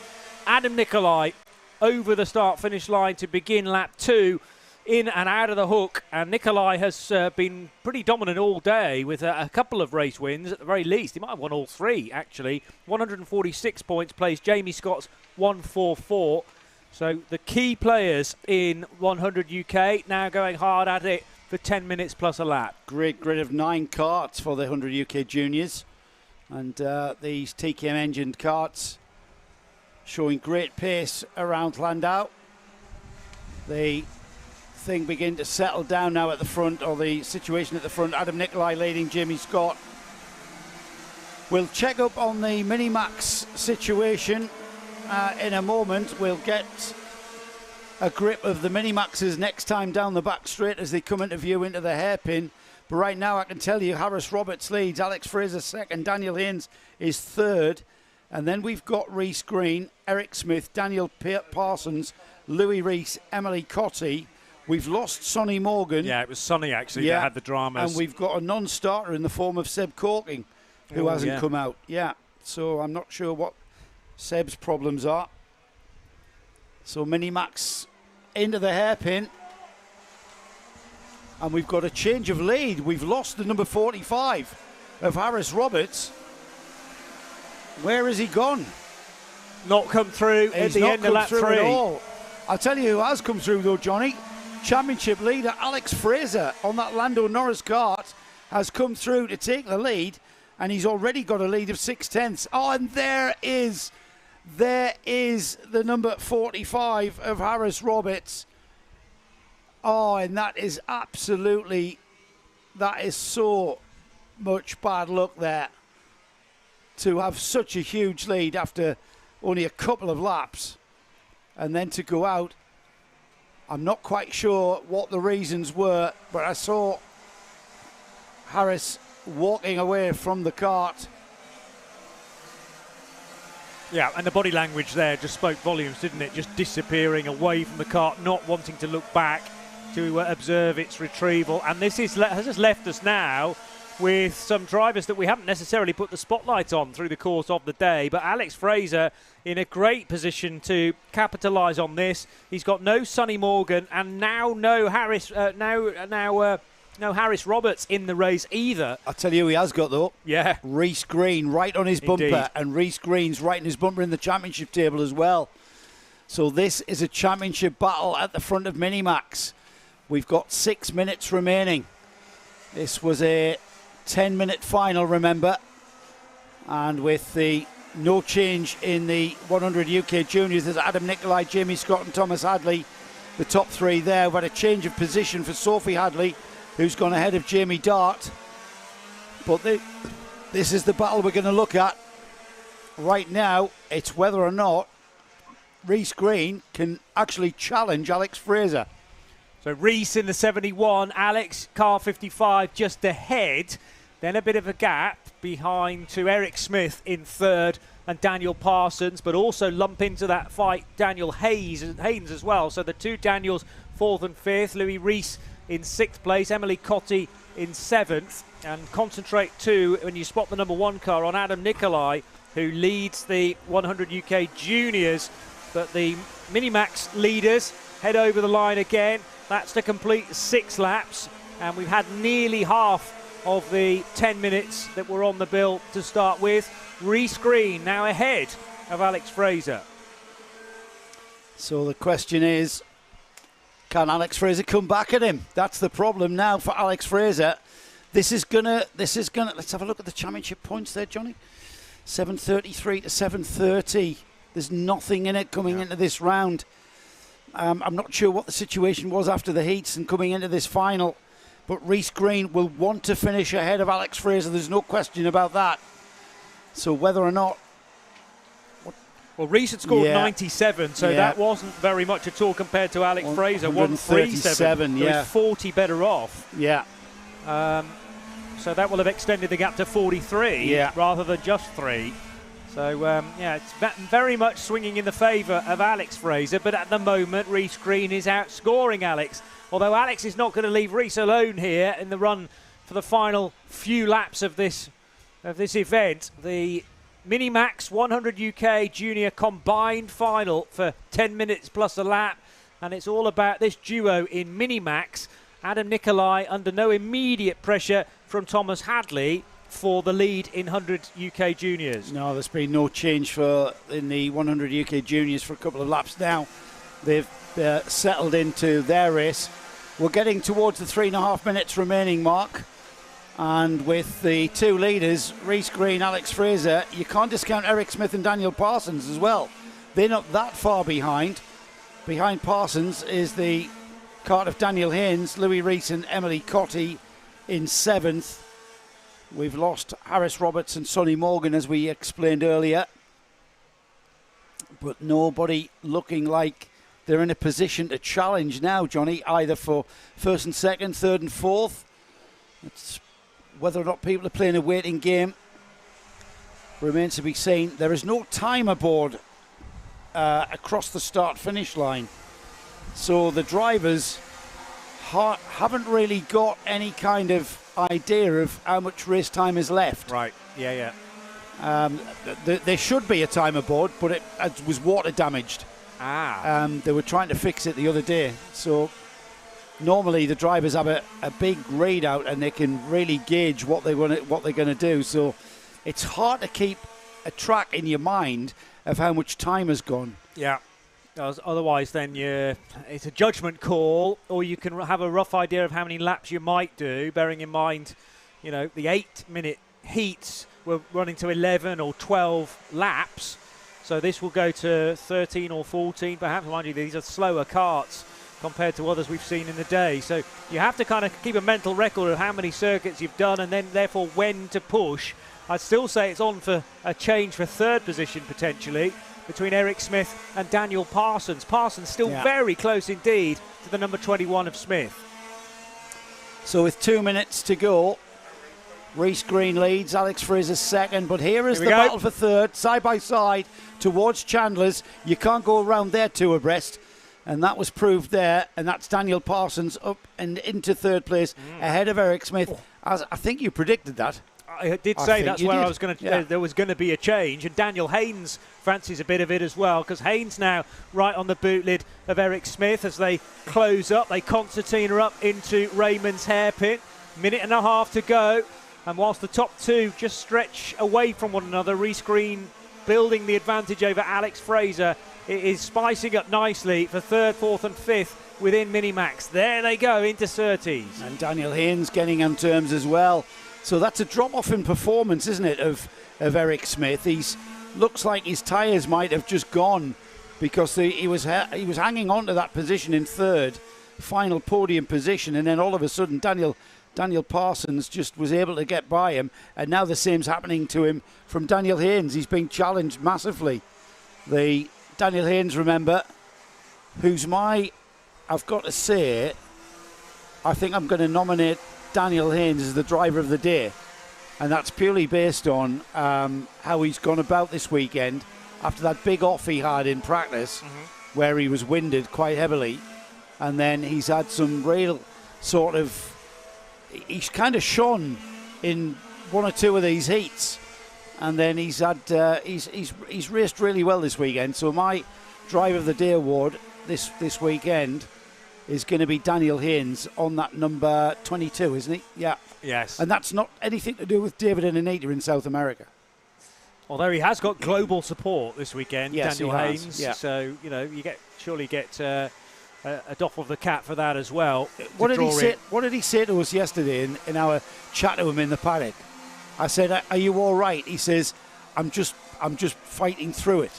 Adam Nicolai over the start-finish line to begin lap 2. In and out of the hook, and Nicolai has been pretty dominant all day with a couple of race wins at the very least. He might have won all 3, actually. 146 points, plays Jamie Scott's 144. So the key players in 100 UK now going hard at it for 10 minutes plus a lap. Great grid of 9 karts for the 100 UK Juniors, and these TKM engined karts showing great pace around Llandow. The thing begin to settle down now at the front, or the situation at the front. Adam Nicolai leading Jamie Scott. We'll check up on the Minimax situation in a moment. We'll get a grip of the Minimaxes next time down the back straight as they come into view into the hairpin. But right now I can tell you Harris Roberts leads, Alex Fraser second, Daniel Haynes is third. And then we've got Reese Green, Eric Smith, Daniel Parsons, Louis Reese, Emily Cotty. We've lost Sonny Morgan. Yeah, it was Sonny actually that had the dramas. And we've got a non-starter in the form of Seb Corking, who hasn't come out. Yeah, so I'm not sure what Seb's problems are. So Minimax into the hairpin. And we've got a change of lead. We've lost the number 45 of Harris Roberts. Where has he gone? Not come through at the end of lap 3. At all. I'll tell you who has come through though, Johnny. Championship leader Alex Fraser on that Llandow Norris kart has come through to take the lead, and he's already got a lead of 6/10. Oh, and there is the number 45 of Harris Roberts. Oh, and that is so much bad luck there to have such a huge lead after only a couple of laps and then to go out. I'm not quite sure what the reasons were, but I saw Harris walking away from the kart. Yeah, and the body language there just spoke volumes, didn't it? Just disappearing away from the kart, not wanting to look back to observe its retrieval. And this has just left us now with some drivers that we haven't necessarily put the spotlight on through the course of the day. But Alex Fraser in a great position to capitalise on this. He's got no Sonny Morgan and now no Harris Harris Roberts in the race either. I'll tell you who he has got though. Yeah. Reese Green right on his bumper. Indeed. And Reese Green's right in his bumper in the championship table as well. So this is a championship battle at the front of Minimax. We've got 6 minutes remaining. This was a 10-minute final, remember. And with the no change in the 100 UK Juniors, there's Adam Nicolai, Jamie Scott and Thomas Hadley, the top three there. We've had a change of position for Sophie Hadley, who's gone ahead of Jamie Dart. But this is the battle we're going to look at. Right now, it's whether or not Reese Green can actually challenge Alex Fraser. So Reese in the 71, Alex, car 55 just ahead. Then a bit of a gap behind to Eric Smith in third and Daniel Parsons, but also lump into that fight Daniel Haynes as well. So the two Daniels, fourth and fifth. Louis Reese in sixth place, Emily Cotty in seventh. And concentrate too, when you spot the number one car, on Adam Nicolai, who leads the 100 UK Juniors. But the Minimax leaders head over the line again. That's to complete 6 laps, and we've had nearly half of the 10 minutes that were on the bill to start with. Reese Green now ahead of Alex Fraser. So the question is, can Alex Fraser come back at him? That's the problem now for Alex Fraser. This is gonna. Let's have a look at the championship points there, Johnny. 733 to 730. There's nothing in it coming into this round. I'm not sure what the situation was after the heats and coming into this final, but Reese Green will want to finish ahead of Alex Fraser. There's no question about that. So whether or not... Well, Reese had scored 97, so that wasn't very much at all compared to Alex Fraser. 137, yeah. He was 40 better off. Yeah. So that will have extended the gap to 43 rather than just 3. So, it's very much swinging in the favour of Alex Fraser, but at the moment, Reese Green is outscoring Alex. Although Alex is not going to leave Reese alone here in the run for the final few laps of this event. The Minimax 100 UK Junior combined final for 10 minutes plus a lap, and it's all about this duo in Minimax. Adam Nicolai under no immediate pressure from Thomas Hadley for the lead in 100 UK Juniors. No, there's been no change in the 100 UK Juniors for a couple of laps now. They've settled into their race. We're getting towards the 3.5 minutes remaining mark. And with the two leaders, Reese Green, Alex Fraser, you can't discount Eric Smith and Daniel Parsons as well. They're not that far behind. Behind Parsons is the kart of Daniel Haynes, Louis Reese and Emily Cotty in 7th. We've lost Harris Roberts and Sonny Morgan, as we explained earlier. But nobody looking like they're in a position to challenge now, Johnny, either for first and second, third and fourth. It's whether or not people are playing a waiting game remains to be seen. There is no timer board across the start-finish line, so the drivers haven't really got any kind of idea of how much race time is left. Right. Yeah. There should be a timer board, but it was water damaged. They were trying to fix it the other day, so normally the drivers have a big readout and they can really gauge what they're going to do. So it's hard to keep a track in your mind of how much time has gone. Yeah. Otherwise, then it's a judgment call, or you can have a rough idea of how many laps you might do, bearing in mind, the 8-minute heats were running to 11 or 12 laps. So this will go to 13 or 14, perhaps. Mind you, these are slower karts compared to others we've seen in the day. So you have to kind of keep a mental record of how many circuits you've done and then therefore when to push. I'd still say it's on for a change for third position potentially between Eric Smith and Daniel Parsons. Parsons still very close indeed to the number 21 of Smith. So with 2 minutes to go, Reese Green leads, Alex Fraser second, but here is the battle for third, side by side towards Chandler's. You can't go around there two abreast, and that was proved there, and that's Daniel Parsons up and into third place ahead of Eric Smith. As I think you predicted that. I did say that's where I was going to. There was going to be a change, and Daniel Haynes fancies a bit of it as well, because Haynes now right on the boot lid of Eric Smith as they close up. They concertina up into Raymond's hairpin. Minute and a half to go, and whilst the top two just stretch away from one another, Reese Green building the advantage over Alex Fraser. It is spicing up nicely for third, fourth, and fifth within Minimax. There they go into Surtees, and Daniel Haynes getting on terms as well. So that's a drop-off in performance, isn't it, of Eric Smith? Looks like his tyres might have just gone because he was hanging on to that position in third, final podium position, and then all of a sudden Daniel Parsons just was able to get by him, and now the same's happening to him from Daniel Haynes. He's being challenged massively. The Daniel Haynes, remember, I've got to say, I think I'm going to nominate Daniel Haynes is the driver of the day, and that's purely based on how he's gone about this weekend after that big off he had in practice where he was winded quite heavily, and then he's had some real sort of, he's kind of shone in one or two of these heats, and then he's had he's raced really well this weekend. So my driver of the day award this weekend is going to be Daniel Haynes on that number 22, isn't he? Yeah. Yes. And that's not anything to do with David and Anita in South America. Although he has got global support this weekend, yes, Daniel Haynes. Yeah. So, you surely get a doff of the cap for that as well. What did he say to us yesterday in our chat to him in the paddock? I said, "Are you all right?" He says, I'm just fighting through it."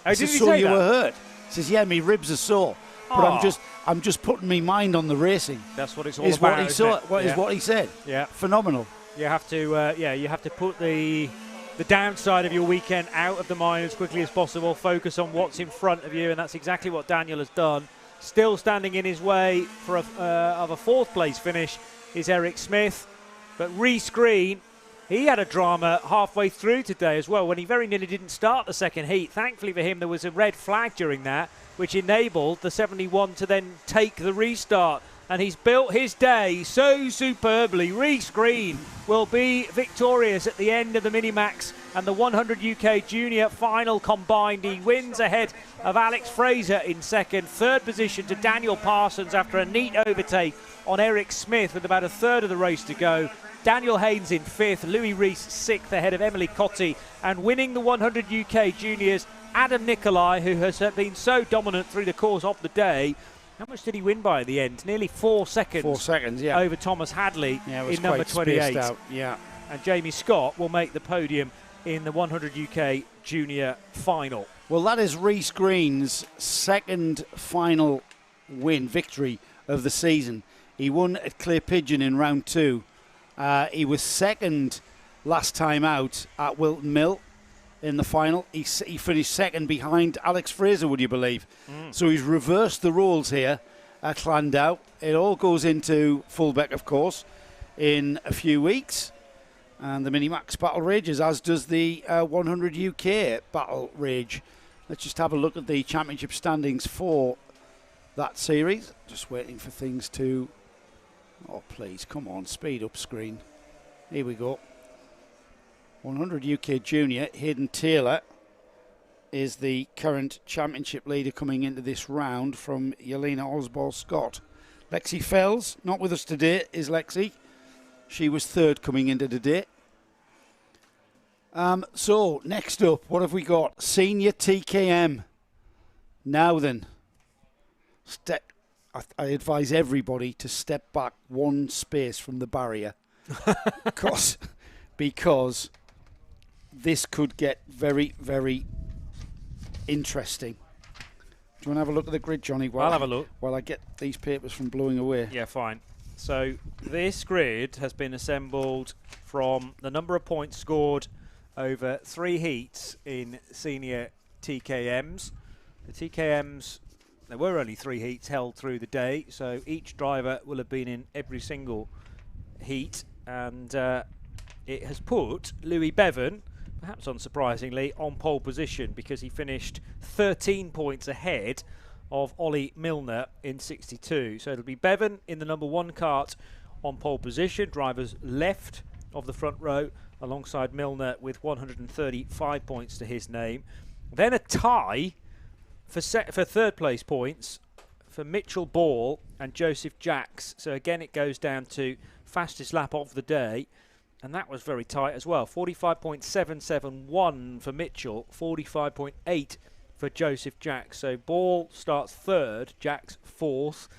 I said, "So you were hurt?" He says, "Yeah, my ribs are sore, but I'm just putting my mind on the racing." That's what it's all about. Is what he said. Yeah, phenomenal. You have to put the downside of your weekend out of the mind as quickly as possible. Focus on what's in front of you, and that's exactly what Daniel has done. Still standing in his way for a fourth place finish is Eric Smith, but Reese Green, he had a drama halfway through today as well when he very nearly didn't start the second heat. Thankfully for him, there was a red flag during that, which enabled the 71 to then take the restart. And he's built his day so superbly. Reese Green will be victorious at the end of the Minimax and the 100 UK Junior final combined. He wins ahead of Alex Fraser in second. Third position to Daniel Parsons after a neat overtake on Eric Smith with about a third of the race to go. Daniel Haynes in fifth, Louis Rees sixth ahead of Emily Cotti, and winning the 100 UK Juniors, Adam Nicolai, who has been so dominant through the course of the day. How much did he win by at the end? Nearly 4 seconds. 4 seconds, yeah. Over Thomas Hadley in number 28. Spaced out, yeah. And Jamie Scott will make the podium in the 100 UK Junior final. Well, that is Reese Green's second final victory of the season. He won at Clay Pigeon in round 2. He was second last time out at Wilton Mill. in the final. He finished second behind Alex Fraser, would you believe? So he's reversed the roles here at Llandow. It all goes into Fullbeck, of course, in a few weeks. And the Minimax Battle rages, as does the 100 UK Battle rage. Let's just have a look at the championship standings for that series. Just waiting for things to... Oh, please, come on, speed up screen. Here we go. 100 UK Junior, Hayden Taylor is the current championship leader coming into this round from Yelena Osbald Scott. Lexi Fells, not with us today, is Lexi. She was third coming into today. So, next up, what have we got? Senior TKM. Now then, I advise everybody to step back one space from the barrier because this could get very, very interesting. Do you want to have a look at the grid, Johnny? I'll have a look. While I get these papers from blowing away. Yeah, fine. So this grid has been assembled from the number of points scored over 3 heats in senior TKMs. The TKMs, there were only 3 heats held through the day, so each driver will have been in every single heat, and it has put Louis Bevan, perhaps unsurprisingly, on pole position because he finished 13 points ahead of Ollie Milner in 62. So it'll be Bevan in the number 1 kart on pole position, drivers left of the front row, alongside Milner with 135 points to his name. Then a tie for third place points for Mitchell Ball and Joseph Jacks. So again, it goes down to fastest lap of the day, and that was very tight as well. 45.771 for Mitchell, 45.8 for Joseph Jacks. So Ball starts third, Jacks fourth.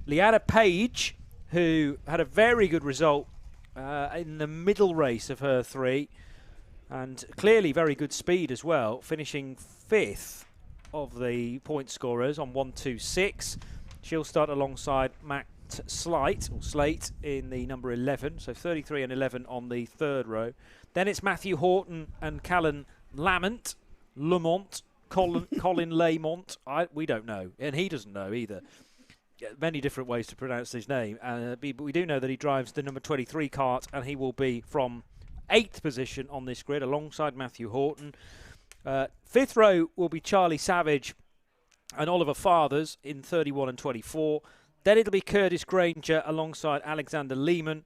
Liana Page, who had a very good result in the middle race of her 3, and clearly very good speed as well, finishing 5th of the point scorers on 126. She'll start alongside Matt Slate in the number 11, so 33 and 11 on the 3rd row. Then it's Matthew Horton and Callan Lamont, Colin Lamont. We don't know, and he doesn't know either. Many different ways to pronounce his name, but we do know that he drives the number 23 kart, and he will be from 8th position on this grid alongside Matthew Horton. 5th row will be Charlie Savage and Oliver Fathers in 31 and 24. Then it'll be Curtis Granger alongside Alexander Lehman,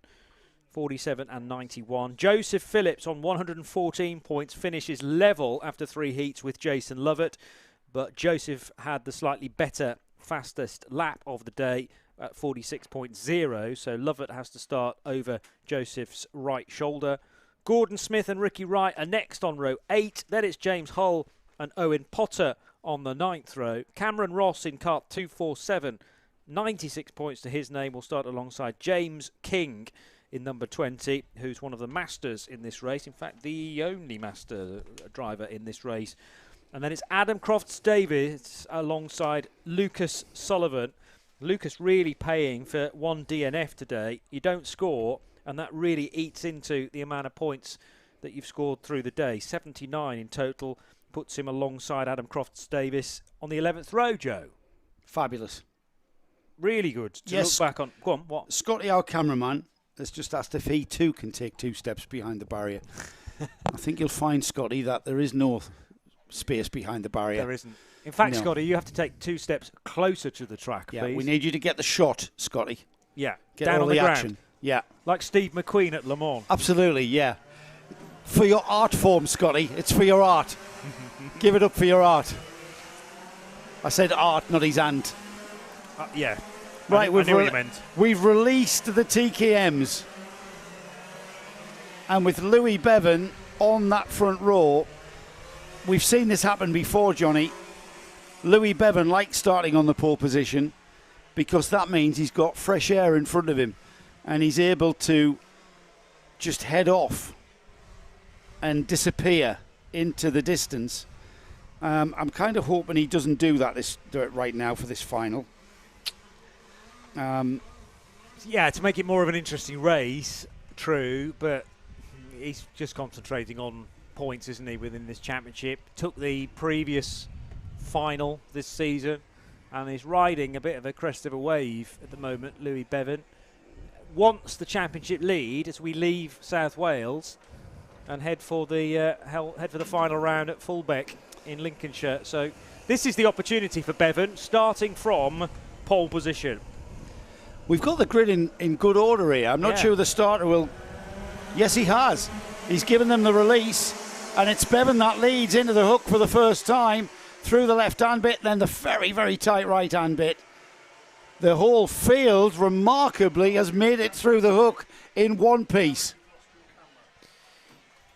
47 and 91. Joseph Phillips on 114 points finishes level after 3 heats with Jason Lovett, but Joseph had the slightly better fastest lap of the day at 46.0, so Lovett has to start over Joseph's right shoulder. Gordon Smith and Ricky Wright are next on row 8. Then it's James Hull and Owen Potter on the 9th row. Cameron Ross in kart 247, 96 points to his name, will start alongside James King in number 20, who's one of the masters in this race. In fact, the only master driver in this race. And then it's Adam Crofts-Davies alongside Lucas Sullivan. Lucas really paying for 1 DNF today. You don't score, and that really eats into the amount of points that you've scored through the day. 79 in total puts him alongside Adam Crofts-Davies on the 11th row, Joe. Fabulous. Really good to look back on. Go on, what? Scotty, our cameraman, has just asked if he too can take 2 steps behind the barrier. I think you'll find, Scotty, that there is no space behind the barrier. There isn't. In fact, No. Scotty, you have to take 2 steps closer to the track, Yeah, please. we need you to get the shot, Scotty. Yeah, Get down all on the the ground. action. Yeah, Like Steve McQueen at Le Mans. absolutely, yeah. For your art form, Scotty. It's for your art. Give it up for your art. I said art, not his hand. Yeah. Right, I knew what you meant. we've released the TKMs. And with Louis Bevan on that front row, we've seen this happen before, Johnny. Louis Bevan likes starting on the pole position because that means he's got fresh air in front of him and he's able to just head off and disappear into the distance. I'm kind of hoping he doesn't do that right now for this final. Yeah, to make it more of an interesting race, true, but he's just concentrating on points, isn't he, within this championship? Took the previous final this season and is riding a bit of a crest of a wave at the moment. Louis Bevan wants the championship lead as we leave South Wales and head for the final round at Fulbeck in Lincolnshire. So this is the opportunity for Bevan, starting from pole position. We've got the grid in good order here. I'm not sure the starter will... Yes, he has. He's given them the release, and it's Bevan that leads into the hook for the first time through the left-hand bit, then the very, very tight right-hand bit. The whole field, remarkably, has made it through the hook in one piece.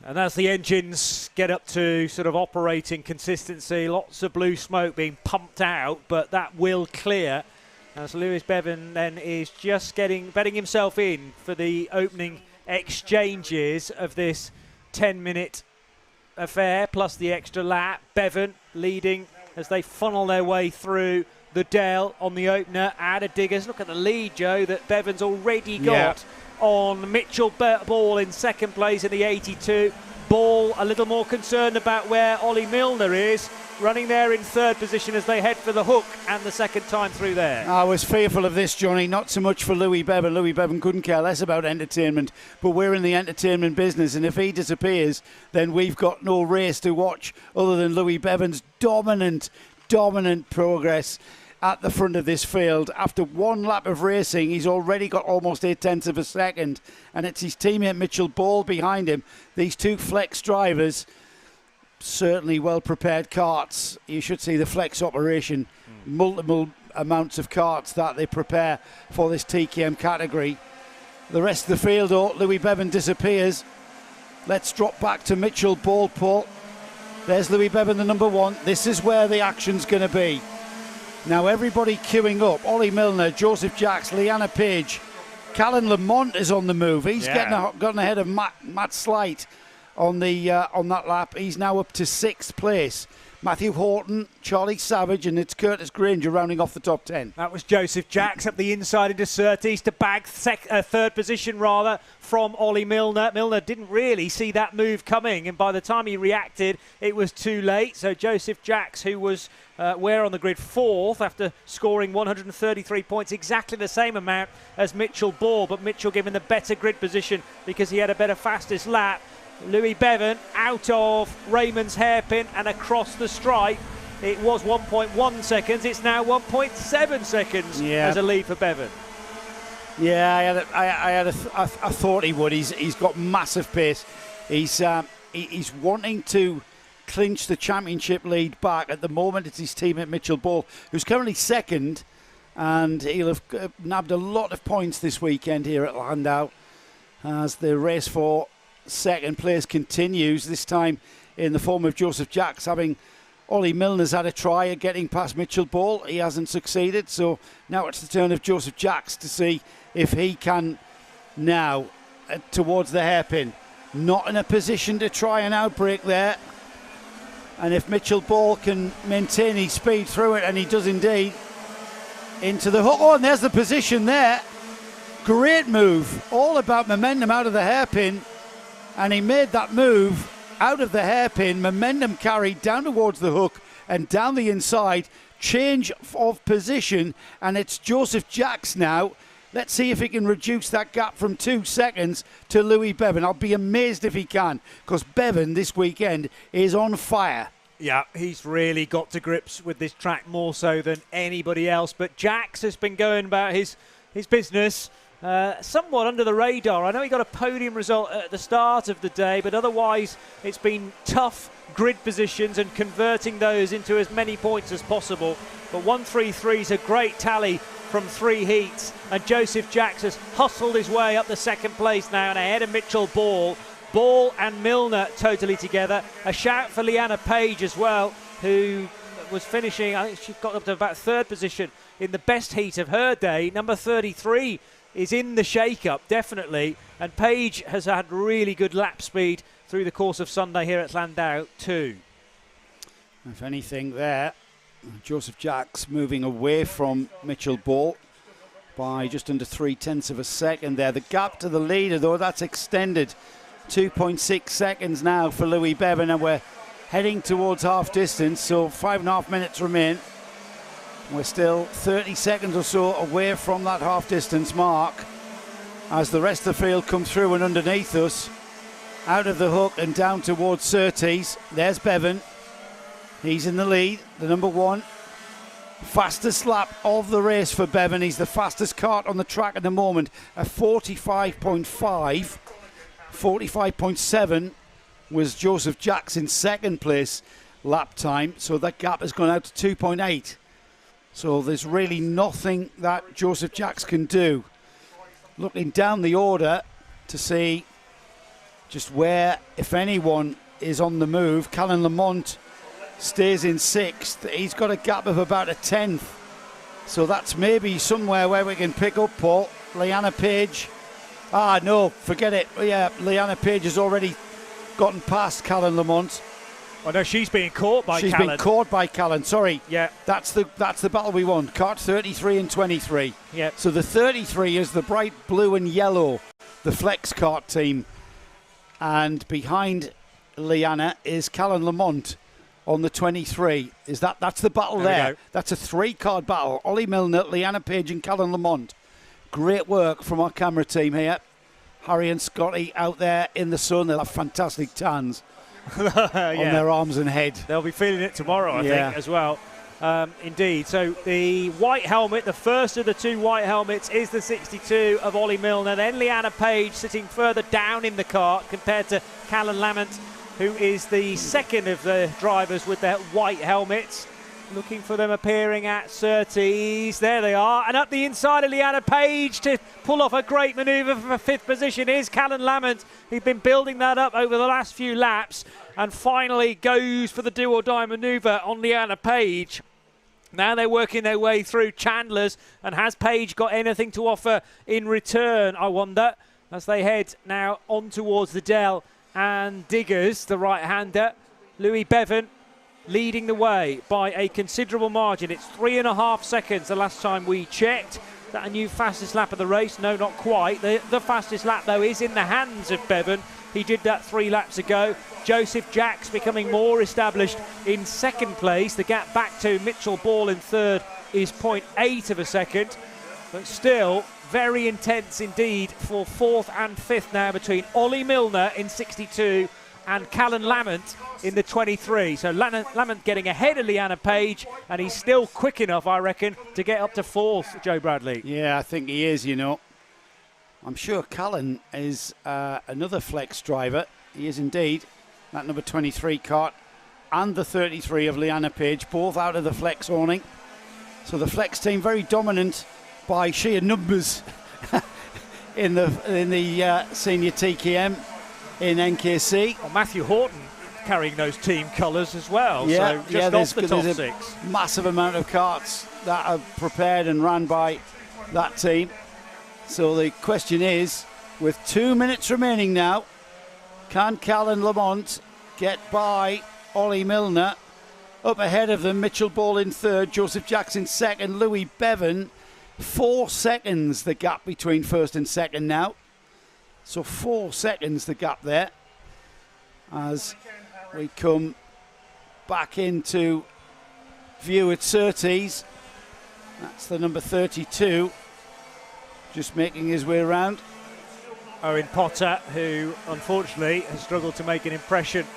And as the engines get up to sort of operating consistency, lots of blue smoke being pumped out, but that will clear as Lewis Bevan then is just betting himself in for the opening exchanges of this 10-minute affair, plus the extra lap. Bevan leading as they funnel their way through the Dell on the opener. Ada Diggers, look at the lead, Joe, that Bevan's already got on Mitchell Ball in second place in the 82. Ball a little more concerned about where Ollie Milner is, running there in third position as they head for the hook and the second time through there. I was fearful of this, Johnny, not so much for Louis Bevan. Louis Bevan couldn't care less about entertainment, but we're in the entertainment business, and if he disappears, then we've got no race to watch other than Louis Bevan's dominant progress at the front of this field. After one lap of racing, he's already got almost 0.8 of a second, and it's his teammate Mitchell Ball behind him. These two Flex drivers, certainly well-prepared karts. You should see the Flex operation, multiple amounts of karts that they prepare for this TKM category. The rest of the field, Louis Bevan disappears. Let's drop back to Mitchell Ball, Paul. There's Louis Bevan, the number one. This is where the action's going to be. Now everybody queuing up. Ollie Milner, Joseph Jacks, Leanna Page. Callan Lamont is on the move. He's gotten ahead of Matt Slight on that lap. He's now up to 6th place. Matthew Horton, Charlie Savage, and it's Curtis Granger rounding off the top 10. That was Joseph Jacks up the inside into Surtees to bag third position from Ollie Milner. Milner didn't really see that move coming, and by the time he reacted, it was too late. So Joseph Jacks, who was where on the grid 4th after scoring 133 points, exactly the same amount as Mitchell Ball, but Mitchell given the better grid position because he had a better fastest lap. Louis Bevan out of Raymond's hairpin and across the stripe. It was 1.1 seconds. It's now 1.7 seconds as a lead for Bevan. Yeah, I thought he would. He's got massive pace. He's wanting to clinch the championship lead back. At the moment, it's his teammate Mitchell Ball, who's currently second, and he'll have nabbed a lot of points this weekend here at Llandow as the race for second place continues, this time in the form of Joseph Jacks, having Ollie Milner's had a try at getting past Mitchell Ball. He hasn't succeeded, so now it's the turn of Joseph Jacks to see if he can now towards the hairpin. Not in a position to try and outbreak there, and if Mitchell Ball can maintain his speed through it, and he does indeed, into the hook. Oh, and there's the position there. Great move, all about momentum out of the hairpin. And he made that move out of the hairpin, momentum carried down towards the hook and down the inside, change of position, and it's Joseph Jacks now. Let's see if he can reduce that gap from 2 seconds to Louis Bevan. I'll be amazed if he can, because Bevan this weekend is on fire. Yeah, he's really got to grips with this track more so than anybody else, but Jacks has been going about his business somewhat under the radar. I know he got a podium result at the start of the day, but otherwise it's been tough grid positions and converting those into as many points as possible. But 133 is a great tally from 3 heats, and Joseph Jacks has hustled his way up the second place now and ahead of Mitchell Ball. Ball and Milner totally together. A shout for Leanna Page as well, who was finishing, I think she got up to about 3rd position in the best heat of her day. Number 33 is in the shake-up, definitely, and Page has had really good lap speed through the course of Sunday here at Llandow too. If anything there, Joseph Jacks moving away from Mitchell Ball by just under 0.3 of a second there. The gap to the leader, though, that's extended 2.6 seconds now for Louis Bevan, and we're heading towards half distance, so 5.5 minutes remain. We're still 30 seconds or so away from that half distance mark as the rest of the field come through and underneath us, out of the hook and down towards Surtees. There's Bevan. He's in the lead, the number one. Fastest lap of the race for Bevan. He's the fastest kart on the track at the moment, a 45.5. 45.7 was Joseph Jackson's second place lap time, so that gap has gone out to 2.8. So there's really nothing that Joseph Jacks can do. Looking down the order to see just where, if anyone, is on the move. Callan Lamont stays in sixth. He's got a gap of about a tenth. So that's maybe somewhere where we can pick up, Paul. Leanna Page. No, forget it. Yeah, Leanna Page has already gotten past Callan Lamont. Oh no, she's being caught by Callan. She's been caught by Callan, sorry. Yeah. That's the battle we won. Kart 33 and 23. Yeah. So the 33 is the bright blue and yellow, the Flex Kart team. And behind Leanna is Callan Lamont on the 23. That's the battle there. That's a 3-card battle. Ollie Milner, Leanna Page and Callan Lamont. Great work from our camera team here. Harry and Scotty out there in the sun. They'll have fantastic tans on their arms and head. They'll be feeling it tomorrow, I think, as well. Indeed. So the white helmet, the first of the 2 white helmets, is the 62 of Ollie Milner. Then Leanna Page sitting further down in the kart compared to Callan Lamont, who is the second of the drivers with their white helmets. Looking for them appearing at Surtees. There they are. And up the inside of Leanna Page to pull off a great manoeuvre for 5th position is Callan Lamont. He'd been building that up over the last few laps and finally goes for the do-or-die manoeuvre on Leanna Page. Now they're working their way through Chandler's, and has Page got anything to offer in return, I wonder, as they head now on towards the Dell and Diggers, the right-hander. Louis Bevan leading the way by a considerable margin. It's 3.5 seconds the last time we checked. Is that a new fastest lap of the race? No, not quite. The fastest lap, though, is in the hands of Bevan. He did that 3 laps ago. Joseph Jacks becoming more established in second place. The gap back to Mitchell Ball in third is 0.8 of a second. But still, very intense indeed for 4th and 5th now between Ollie Milner in 62 and Callan Lamont in the 23. So Lamont getting ahead of Leanna Page, and he's still quick enough, I reckon, to get up to 4th, Joe Bradley. Yeah, I think he is, you know. I'm sure Callan is another Flex driver. He is indeed. That number 23 kart and the 33 of Leanna Page, both out of the Flex awning. So the Flex team very dominant by sheer numbers in the senior TKM in NKC. Well, Matthew Horton carrying those team colours as well. Yeah, so just off the top there's 6. A massive amount of karts that are prepared and ran by that team. So the question is, with 2 minutes remaining now, can Callan Lamont get by Ollie Milner? Up ahead of them, Mitchell Ball in third, Joseph Jackson second, Louis Bevan. 4 seconds the gap between first and second now. So 4 seconds the gap there as we come back into view at Surtees. That's the number 32, just making his way around. Owen Potter, who unfortunately has struggled to make an impression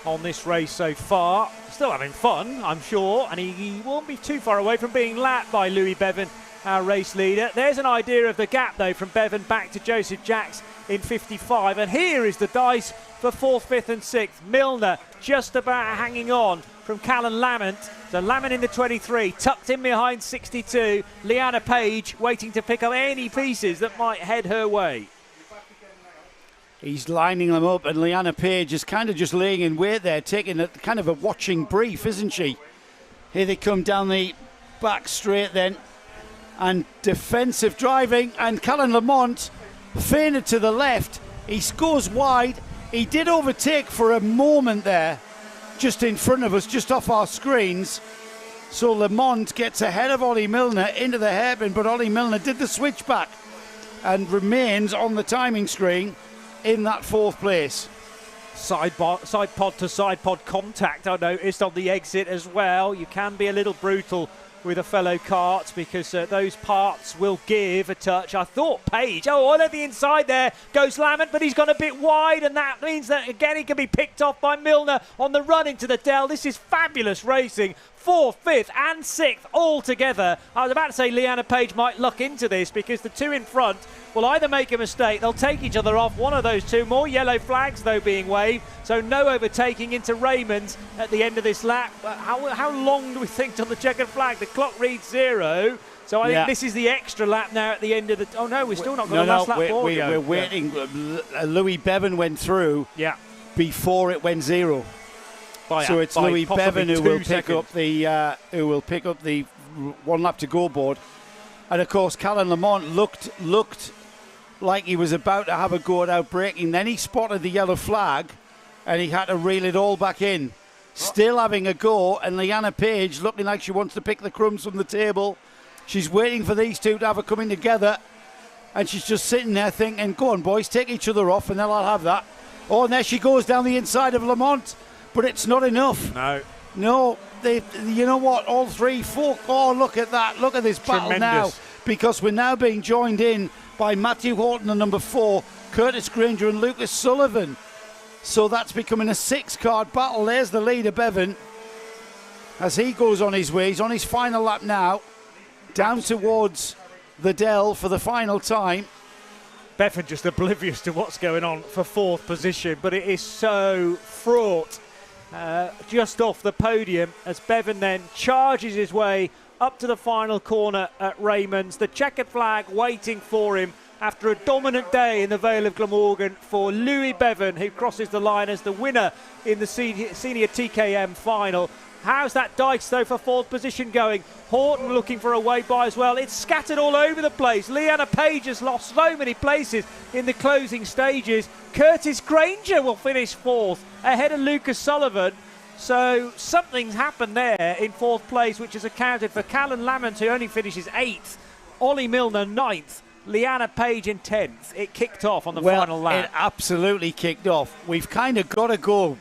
on this race so far. Still having fun, I'm sure, and he won't be too far away from being lapped by Louis Bevan, our race leader. There's an idea of the gap, though, from Bevan back to Joseph Jacks in 55. And here is the dice for 4th, 5th and 6th. Milner just about hanging on from Callan Lamont. So Lamont in the 23, tucked in behind 62. Leanna Page waiting to pick up any pieces that might head her way. He's lining them up, and Leanna Page is kind of just laying in wait there, taking a kind of a watching brief, isn't she? Here they come down the back straight then. And defensive driving, and Callan Lamont feinted to the left. He scores wide. He did overtake for a moment there, just in front of us, just off our screens. So Lamont gets ahead of Ollie Milner into the hairpin, but Ollie Milner did the switchback and remains on the timing screen in that fourth place. Side pod to side pod contact, I noticed, on the exit as well. You can be a little brutal with a fellow kart because those parts will give a touch. I thought Page, on the inside there goes Lamont, but he's gone a bit wide, and that means that again he can be picked off by Milner on the run into the Dell. This is fabulous racing. 4th, 5th and 6th all together. I was about to say Leanna Page might luck into this because the two in front will either make a mistake, they'll take each other off, one of those two. More yellow flags though being waved, so no overtaking into Raymond at the end of this lap. How long do we think till the checkered flag? The clock reads 0. So I think this is the extra lap now at the end of the... Oh no, we're still not got a last lap ball. We're waiting. Louis Bevan went through before it went 0. So it's Louis Bevan who will pick up the 1 lap to go board, and of course Callan Lamont looked like he was about to have a go at out braking. Then he spotted the yellow flag, and he had to reel it all back in. Still having a go, and Leanna Page looking like she wants to pick the crumbs from the table. She's waiting for these two to have a coming together, and she's just sitting there thinking, "Go on, boys, take each other off, and then I'll have that." Oh, and there she goes down the inside of Lamont. But it's not enough. No, you know what? All 3, 4. Oh, look at that. Look at this battle now. Because we're now being joined in by Matthew Horton and number 4, Curtis Granger and Lucas Sullivan. So that's becoming a 6-card battle. There's the leader, Bevan, as he goes on his way. He's on his final lap now, down towards the Dell for the final time. Bevan just oblivious to what's going on for 4th position, but it is so fraught. Just off the podium as Bevan then charges his way up to the final corner at Raymond's. The checkered flag waiting for him after a dominant day in the Vale of Glamorgan for Louis Bevan, who crosses the line as the winner in the senior TKM final. How's that dice though for 4th position going? Horton looking for a way by as well. It's scattered all over the place. Leanna Page has lost so many places in the closing stages. Curtis Granger will finish 4th ahead of Lucas Sullivan. So something's happened there in 4th place, which has accounted for Callan Lamont, who only finishes 8th. Ollie Milner 9th. Leanna Page in 10th. It kicked off on the final lap. It absolutely kicked off. We've kind of got to go.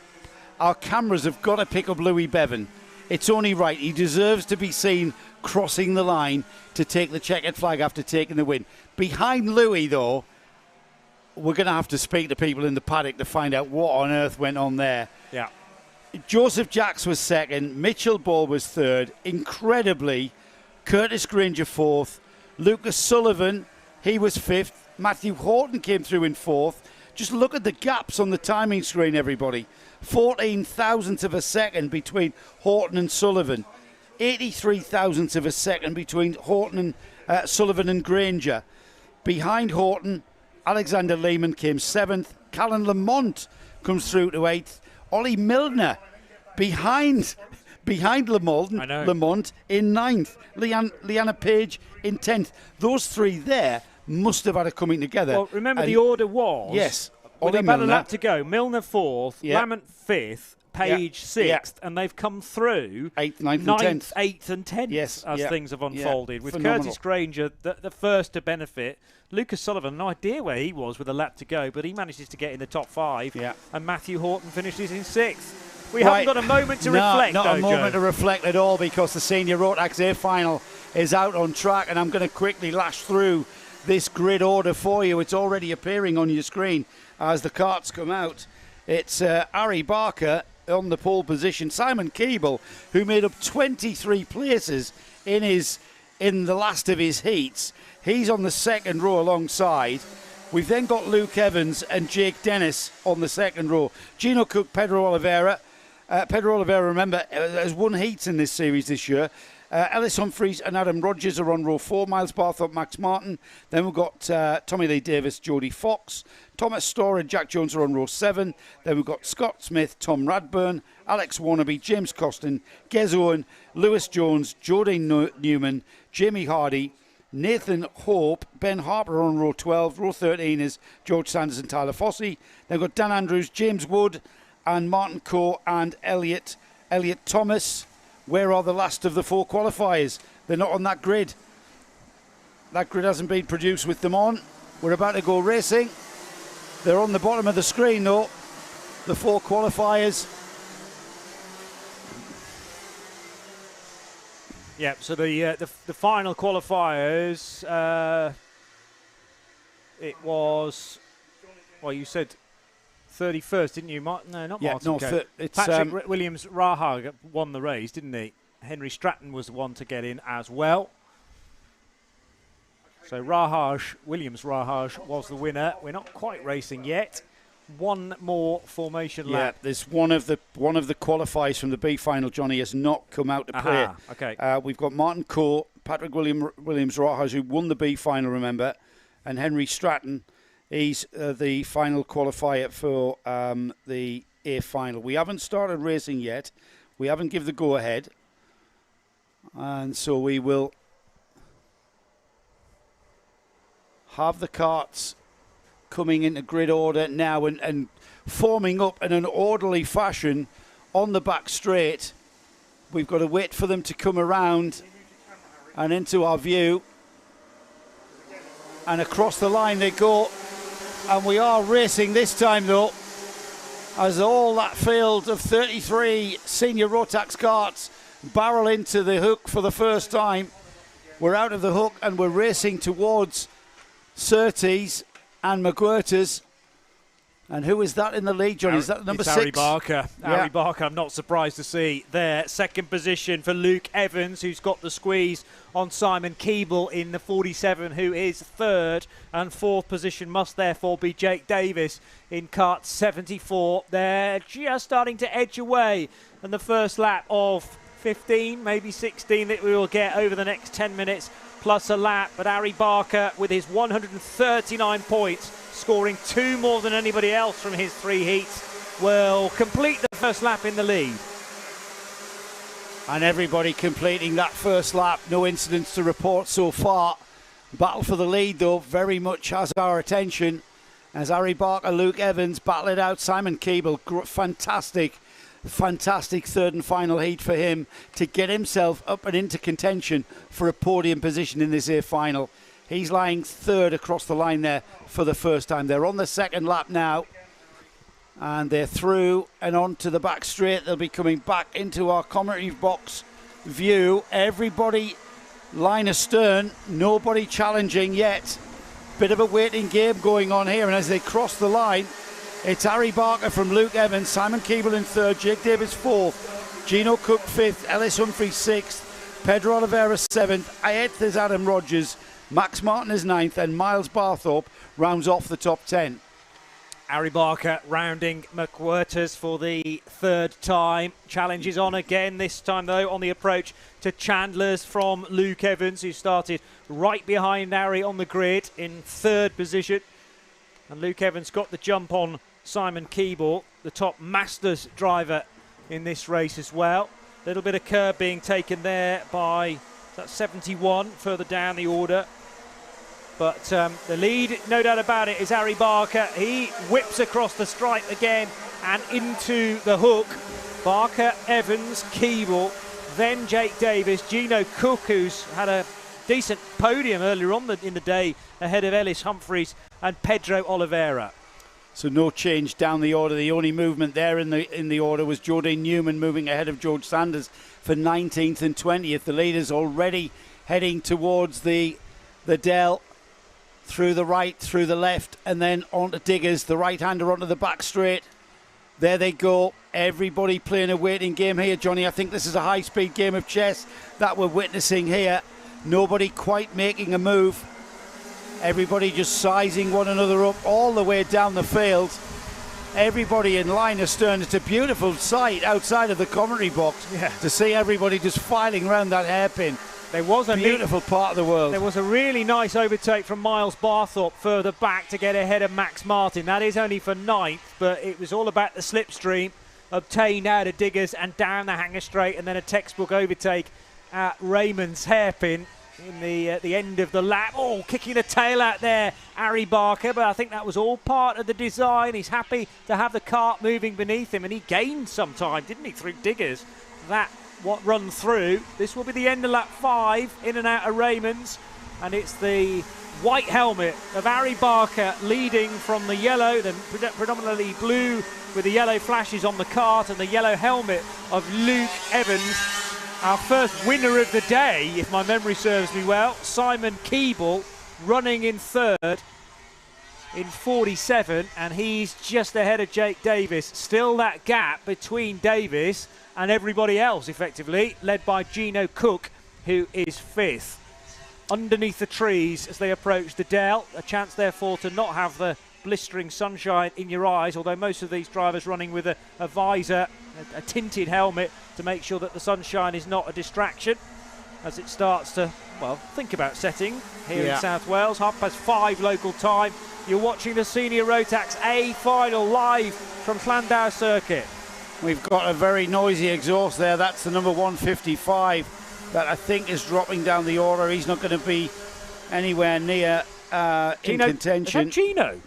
Our cameras have got to pick up Louis Bevan. It's only right. He deserves to be seen crossing the line to take the checkered flag after taking the win. Behind Louis, though, we're going to have to speak to people in the paddock to find out what on earth went on there. Yeah. Joseph Jacks was 2nd. Mitchell Ball was 3rd. Incredibly, Curtis Granger 4th. Lucas Sullivan, he was 5th. Matthew Horton came through in 4th. Just look at the gaps on the timing screen, everybody. 14 thousandths of a second between Horton and Sullivan. 83 thousandths of a second between Horton and Sullivan and Granger. Behind Horton, Alexander Lehman came 7th. Callan Lamont comes through to 8th. Ollie Milner behind Lamont in 9th. Leanna Page in 10th. Those 3 there must have had a coming together. Well, remember the order was... Yes. With about a lap to go, Milner 4th, Lamont 5th, Page 6th, and they've come through 8th, 9th and 10th. 8th and 10th as things have unfolded. With Phenomenal. Curtis Granger, the first to benefit. Lucas Sullivan, no idea where he was with a lap to go, but he manages to get in the top 5. And Matthew Horton finishes in 6th. We haven't got a moment to reflect, not a moment to reflect at all, because the Senior Rotax A final is out on track, and I'm going to quickly lash through this grid order for you. It's already appearing on your screen as the karts come out. It's Ari Barker on the pole position. Simon Keeble, who made up 23 places in the last of his heats. He's on the 2nd row alongside. We've then got Luke Evans and Jake Dennis on the 2nd row. Gino Cook, Pedro Oliveira. Pedro Oliveira, remember, has won heats in this series this year. Ellis Humphreys and Adam Rogers are on row 4. Miles Barthorpe, Max Martin. Then we've got Tommy Lee Davis, Jodie Fox. Thomas Storr and Jack Jones are on row 7. Then we've got Scott Smith, Tom Radburn, Alex Warnaby, James Costin, Gez Owen, Lewis Jones, Jodine Newman, Jamie Hardy, Nathan Hope, Ben Harper on row 12. Row 13 is George Sanders and Tyler Fossey. Then we've got Dan Andrews, James Wood, and Martin Coe and Elliot Thomas. Where are the last of the 4 qualifiers? They're not on that grid. That grid hasn't been produced with them on. We're about to go racing. They're on the bottom of the screen, though. The 4 qualifiers. Yeah, so the final qualifiers, it was, well, you said 31st, didn't you? No, not Martin. No, it's Patrick Williams-Rahag won the race, didn't he? Henry Stratton was the one to get in as well. So Williams-Rahag was the winner. We're not quite racing yet. One more formation lap. Yeah, there's one of the qualifiers from the B final, Johnny, has not come out to play. Okay. We've got Martin Coe, Patrick Williams-Rahag, who won the B final, remember, and Henry Stratton. He's the final qualifier for the A final. We haven't started racing yet. We haven't given the go-ahead. And so we will have the karts coming into grid order now and forming up in an orderly fashion on the back straight. We've got to wait for them to come around and into our view. And across the line they go. And we are racing this time, though, as all that field of 33 senior Rotax karts barrel into the hook for the first time. We're out of the hook and we're racing towards Surtees and McWhirters. And who is that in the lead, Johnny? Is that number 6? Harry Barker. Yeah. Harry Barker, I'm not surprised to see there. Second position for Luke Evans, who's got the squeeze on Simon Keeble in the 47, who is third. And fourth position must therefore be Jake Davis in kart 74. They're just starting to edge away. And the first lap of 15, maybe 16 that we will get over the next 10 minutes plus a lap. But Harry Barker with his 139 points, scoring 2 more than anybody else from his 3 heats, will complete the first lap in the lead. And everybody completing that first lap. No incidents to report so far. Battle for the lead, though, very much has our attention. As Harry Barker, Luke Evans battle it out. Simon Keeble, fantastic third and final heat for him to get himself up and into contention for a podium position in this A final. He's lying third across the line there for the first time. They're on the second lap now. And they're through and on to the back straight. They'll be coming back into our commentary box view. Everybody line astern. Nobody challenging yet. Bit of a waiting game going on here. And as they cross the line, it's Harry Barker from Luke Evans, Simon Keeble in third, Jake Davis fourth, Gino Cook fifth, Ellis Humphrey sixth, Pedro Oliveira seventh, 8th is Adam Rogers, Max Martin is 9th, and Miles Barthorpe rounds off the top 10. Harry Barker rounding McWhirters for the third time. Challenge is on again, this time though on the approach to Chandler's from Luke Evans, who started right behind Harry on the grid in third position. And Luke Evans got the jump on Simon Keeble, the top Masters driver in this race as well. A little bit of curb being taken there by that 71 further down the order. But the lead, no doubt about it, is Harry Barker. He whips across the stripe again and into the hook. Barker, Evans, Keeble, then Jake Davis, Gino Cook, who's had a decent podium earlier on in the day ahead of Ellis Humphreys and Pedro Oliveira. So no change down the order. The only movement there in the order was Jordine Newman moving ahead of George Sanders for 19th and 20th. The leaders already heading towards the Dell, through the right, through the left, and then onto Diggers, the right-hander onto the back straight. There they go. Everybody playing a waiting game here, Johnny. I think this is a high-speed game of chess that we're witnessing here. Nobody quite making a move. Everybody just sizing one another up all the way down the field. Everybody in line astern. It's a beautiful sight outside of the commentary box to see everybody just filing around that hairpin. There was a beautiful part of the world. There was a really nice overtake from Miles Barthorpe further back to get ahead of Max Martin. That is only for 9th, but it was all about the slipstream obtained out of Diggers and down the hanger straight, and then a textbook overtake at Raymond's hairpin in the end of the lap. Oh, kicking the tail out there, Harry Barker, but I think that was all part of the design. He's happy to have the kart moving beneath him, and he gained some time, didn't he, through Diggers? That what run through. This will be the end of lap 5, in and out of Raymond's, and it's the white helmet of Harry Barker leading from the yellow, then predominantly blue with the yellow flashes on the kart, and the yellow helmet of Luke Evans. Our first winner of the day, if my memory serves me well, Simon Keeble, running in third in 47, and he's just ahead of Jake Davis. Still that gap between Davis and everybody else, effectively, led by Gino Cook, who is fifth. Underneath the trees as they approach the Dell, a chance therefore to not have the blistering sunshine in your eyes, although most of these drivers running with a visor, a tinted helmet to make sure that the sunshine is not a distraction as it starts to, well, think about setting here in South Wales. 5:30 local time. You're watching the Senior Rotax A final live from Llandow Circuit. We've got a very noisy exhaust there. That's the number 155 that I think is dropping down the order. He's not going to be anywhere near in contention. Is that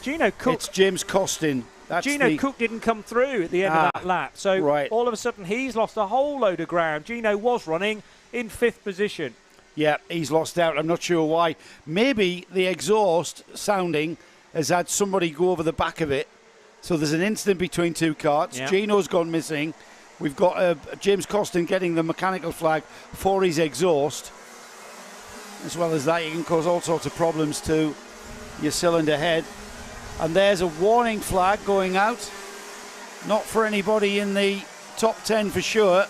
Gino Cook. It's James Costin. Gino Cook didn't come through at the end of that lap. So all of a sudden he's lost a whole load of ground. Gino was running in fifth position. Yeah, he's lost out. I'm not sure why. Maybe the exhaust sounding has had somebody go over the back of it. So there's an incident between two karts. Yeah. Gino's gone missing. We've got James Costin getting the mechanical flag for his exhaust. As well as that, you can cause all sorts of problems to your cylinder head. And there's a warning flag going out. Not for anybody in the top 10 for sure.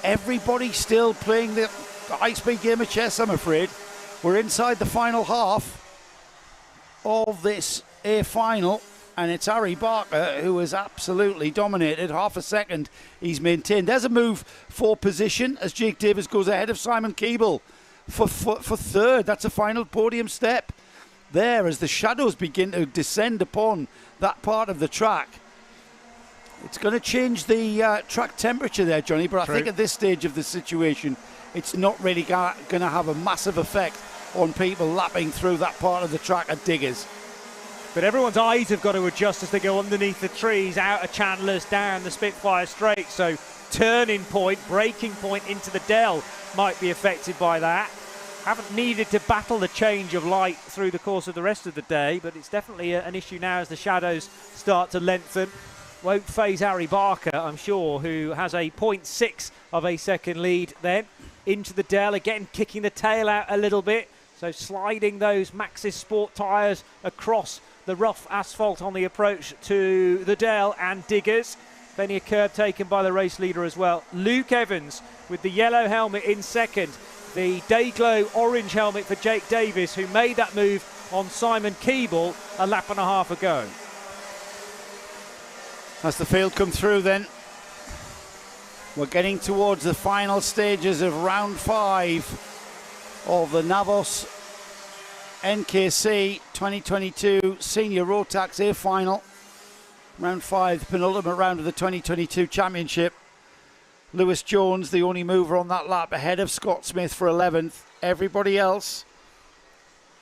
Everybody still playing the high-speed game of chess, I'm afraid. We're inside the final half of this A final, and it's Harry Barker who has absolutely dominated. Half a second he's maintained. There's a move for position as Jake Davis goes ahead of Simon Keeble for third. That's a final podium step there as the shadows begin to descend upon that part of the track. It's going to change the track temperature there, Johnny, but I think at this stage of the situation, it's not really going to have a massive effect on people lapping through that part of the track at Diggers. But everyone's eyes have got to adjust as they go underneath the trees, out of Chandler's, down the Spitfire Straight. So turning point, braking point into the Dell might be affected by that. Haven't needed to battle the change of light through the course of the rest of the day, but it's definitely an issue now as the shadows start to lengthen. Won't faze Harry Barker, I'm sure, who has a 0.6 of a second lead then. Into the Dell, again kicking the tail out a little bit. So sliding those Maxxis Sport tyres across the rough asphalt on the approach to the Dell and Diggers. Plenty of curb taken by the race leader as well. Luke Evans with the yellow helmet in second. The Dayglow orange helmet for Jake Davis, who made that move on Simon Keeble a lap and a half ago. As the field come through then, we're getting towards the final stages of round 5 of the NAVOS NKC 2022 Senior Rotax A final. Round 5, the penultimate round of the 2022 Championship. Lewis Jones, the only mover on that lap, ahead of Scott Smith for 11th. Everybody else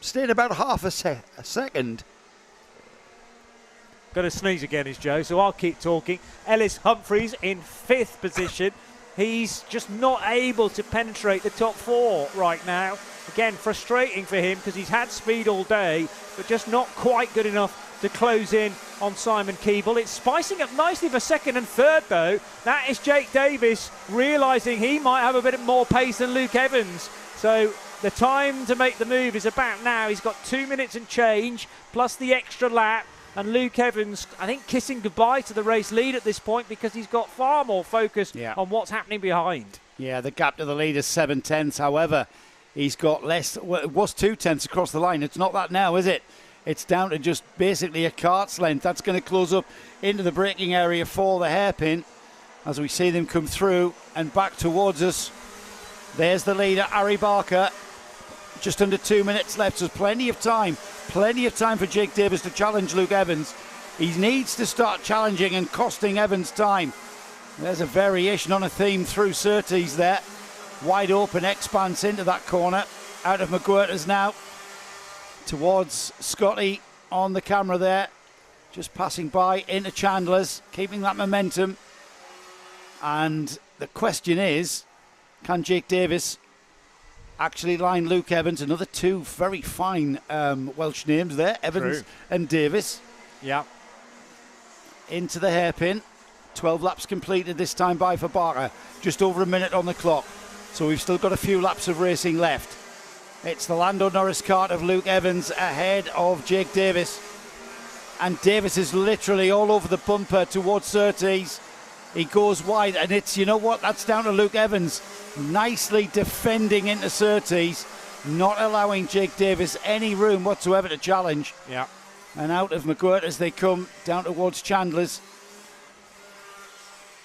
staying about half a second. Got to sneeze again, is Joe, so I'll keep talking. Ellis Humphreys in 5th position. He's just not able to penetrate the top 4 right now. Again, frustrating for him because he's had speed all day, but just not quite good enough to close in on Simon Keeble. It's spicing up nicely for second and third, though. That is Jake Davis realising he might have a bit more pace than Luke Evans. So the time to make the move is about now. He's got 2 minutes and change, plus the extra lap. And Luke Evans, I think, kissing goodbye to the race lead at this point because he's got far more focus on what's happening behind. Yeah, the gap to the lead is 7/10. However, he's got less. Well, it was 2/10 across the line. It's not that now, is it? It's down to just basically a cart's length. That's going to close up into the braking area for the hairpin as we see them come through and back towards us. There's the leader, Harry Barker. Just under 2 minutes left, so plenty of time for Jake Davis to challenge Luke Evans. He needs to start challenging and costing Evans time. There's a variation on a theme through Surtees there. Wide open expanse into that corner. Out of McGuirter's now. Towards Scotty on the camera there. Just passing by into Chandler's, keeping that momentum. And the question is, can Jake Davis actually line Luke Evans. Another two very fine Welsh names there, Evans True. and Davis. Yeah. Into the hairpin. 12 laps completed this time by for Barker. Just over a minute on the clock. So we've still got a few laps of racing left. It's the Llandow Norris kart of Luke Evans ahead of Jake Davis. And Davis is literally all over the bumper towards Surtees. He goes wide, and it's, you know what, that's down to Luke Evans nicely defending into Surtees, not allowing Jake Davis any room whatsoever to challenge. Yeah. And out of McGirt as they come down towards Chandler's.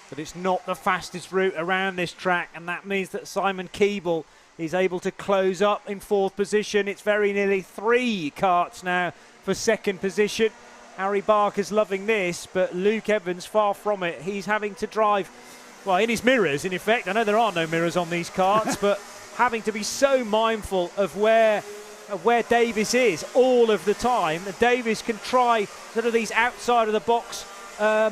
But it's not the fastest route around this track, and that means that Simon Keeble is able to close up in fourth position. It's very nearly 3 karts now for second position. Harry Barker's loving this, but Luke Evans far from it. He's having to drive, well, in his mirrors, in effect. I know there are no mirrors on these karts, but having to be so mindful of where Davis is all of the time. Davis can try sort of these outside of the box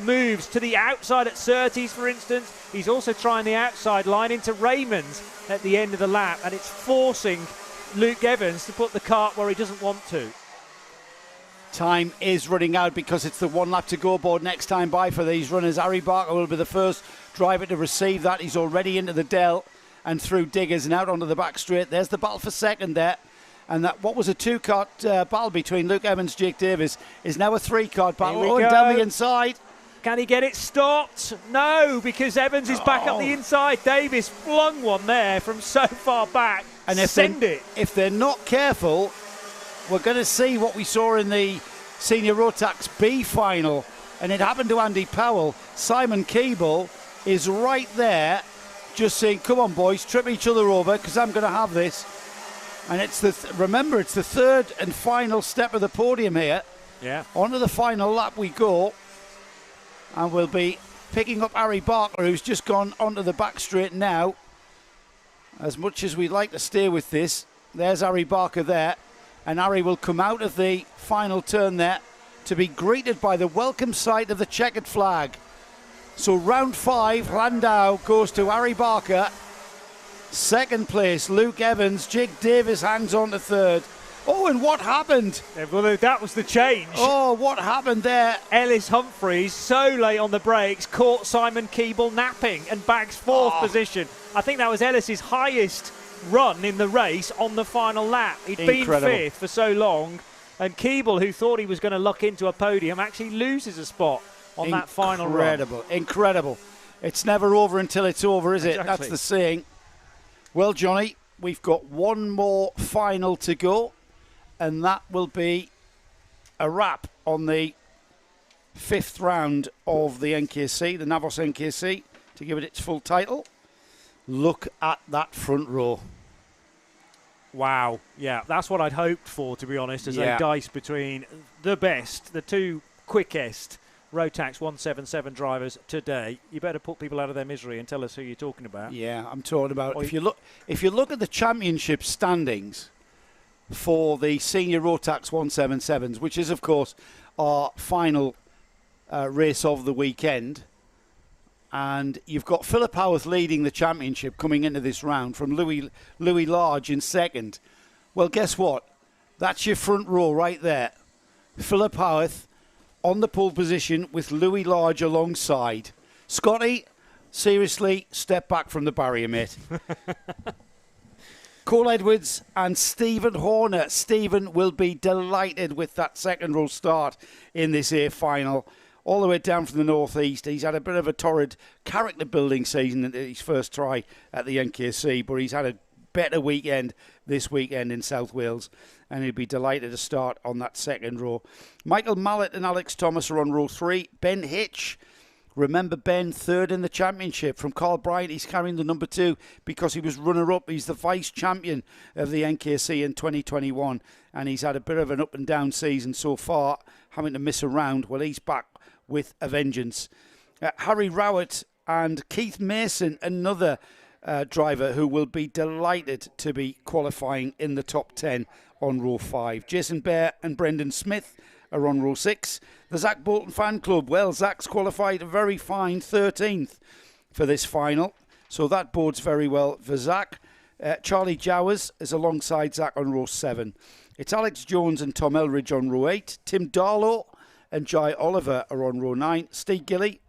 moves to the outside at Surtees, for instance. He's also trying the outside line into Raymond's at the end of the lap, and it's forcing Luke Evans to put the kart where he doesn't want to. Time is running out because it's the 1 lap to go board next time by for these runners. Harry Barker will be the first driver to receive that. He's already into the Dell and through Diggers and out onto the back straight. There's the battle for second there. And that what was a 2-kart battle between Luke Evans and Jake Davis is now a 3-kart battle. Here we And go. down the inside. Can he get it stopped? No, because Evans is back up the inside. Davis flung one there from so far back. And if they're not careful, we're going to see what we saw in the Senior Rotax B final, and it happened to Andy Powell. Simon Keeble is right there, just saying, "Come on, boys, trip each other over, because I'm going to have this." And it's remember, it's the third and final step of the podium here. Yeah. Onto the final lap we go, and we'll be picking up Harry Barker, who's just gone onto the back straight now. As much as we'd like to stay with this, there's Harry Barker there. And Harry will come out of the final turn there to be greeted by the welcome sight of the checkered flag. So round 5, Llandow goes to Harry Barker. Second place, Luke Evans. Jake Davis hangs on to third. Oh, and what happened? Well, that was the change. Oh, what happened there? Ellis Humphreys, so late on the brakes, caught Simon Keeble napping and bags fourth position. I think that was Ellis's highest run in the race on the final lap. He'd Incredible. been fifth for so long, and Keeble, who thought he was going to luck into a podium, actually loses a spot on that final run. Incredible. It's never over until it's over, is it? Exactly. That's the saying. Well, Johnny, we've got one more final to go, and that will be a wrap on the 5th round of the NKC, the NAVOS NKC, to give it its full title. Look at that front row. Wow. Yeah, that's what I'd hoped for, to be honest, as Yeah. they dice between the best, the 2 quickest Rotax 177 drivers today. You better put people out of their misery and tell us who you're talking about. Yeah, I'm talking about. If you look at the championship standings for the senior Rotax 177s, which is of course our final race of the weekend, and you've got Philip Howarth leading the championship coming into this round from Louis Large in second. Well, guess what? That's your front row right there. Philip Howarth on the pole position with Louis Large alongside. Scotty, seriously, step back from the barrier, mate. Cole Edwards and Stephen Horner. Stephen will be delighted with that second row start in this A final. All the way down from the northeast. He's had a bit of a torrid character building season at his first try at the NKC, but he's had a better weekend this weekend in South Wales, and he'll be delighted to start on that second row. Michael Mallet and Alex Thomas are on row 3. Ben Hitch, remember Ben, third in the championship from Carl Bryant. He's carrying the number 2 because he was runner-up. He's the vice champion of the NKC in 2021, and he's had a bit of an up and down season so far, having to miss a round. Well, he's back with a vengeance. Harry Rowett and Keith Mason, another driver who will be delighted to be qualifying in the top 10 on row 5. Jason Bear and Brendan Smith are on row 6. The Zach Bolton fan club, well, Zach's qualified a very fine 13th for this final, so that bodes very well for Zach. Charlie Jowers is alongside Zach on row 7. It's Alex Jones and Tom Elridge on row 8. Tim Darlow and Jai Oliver are on row 9. Steve Gilly,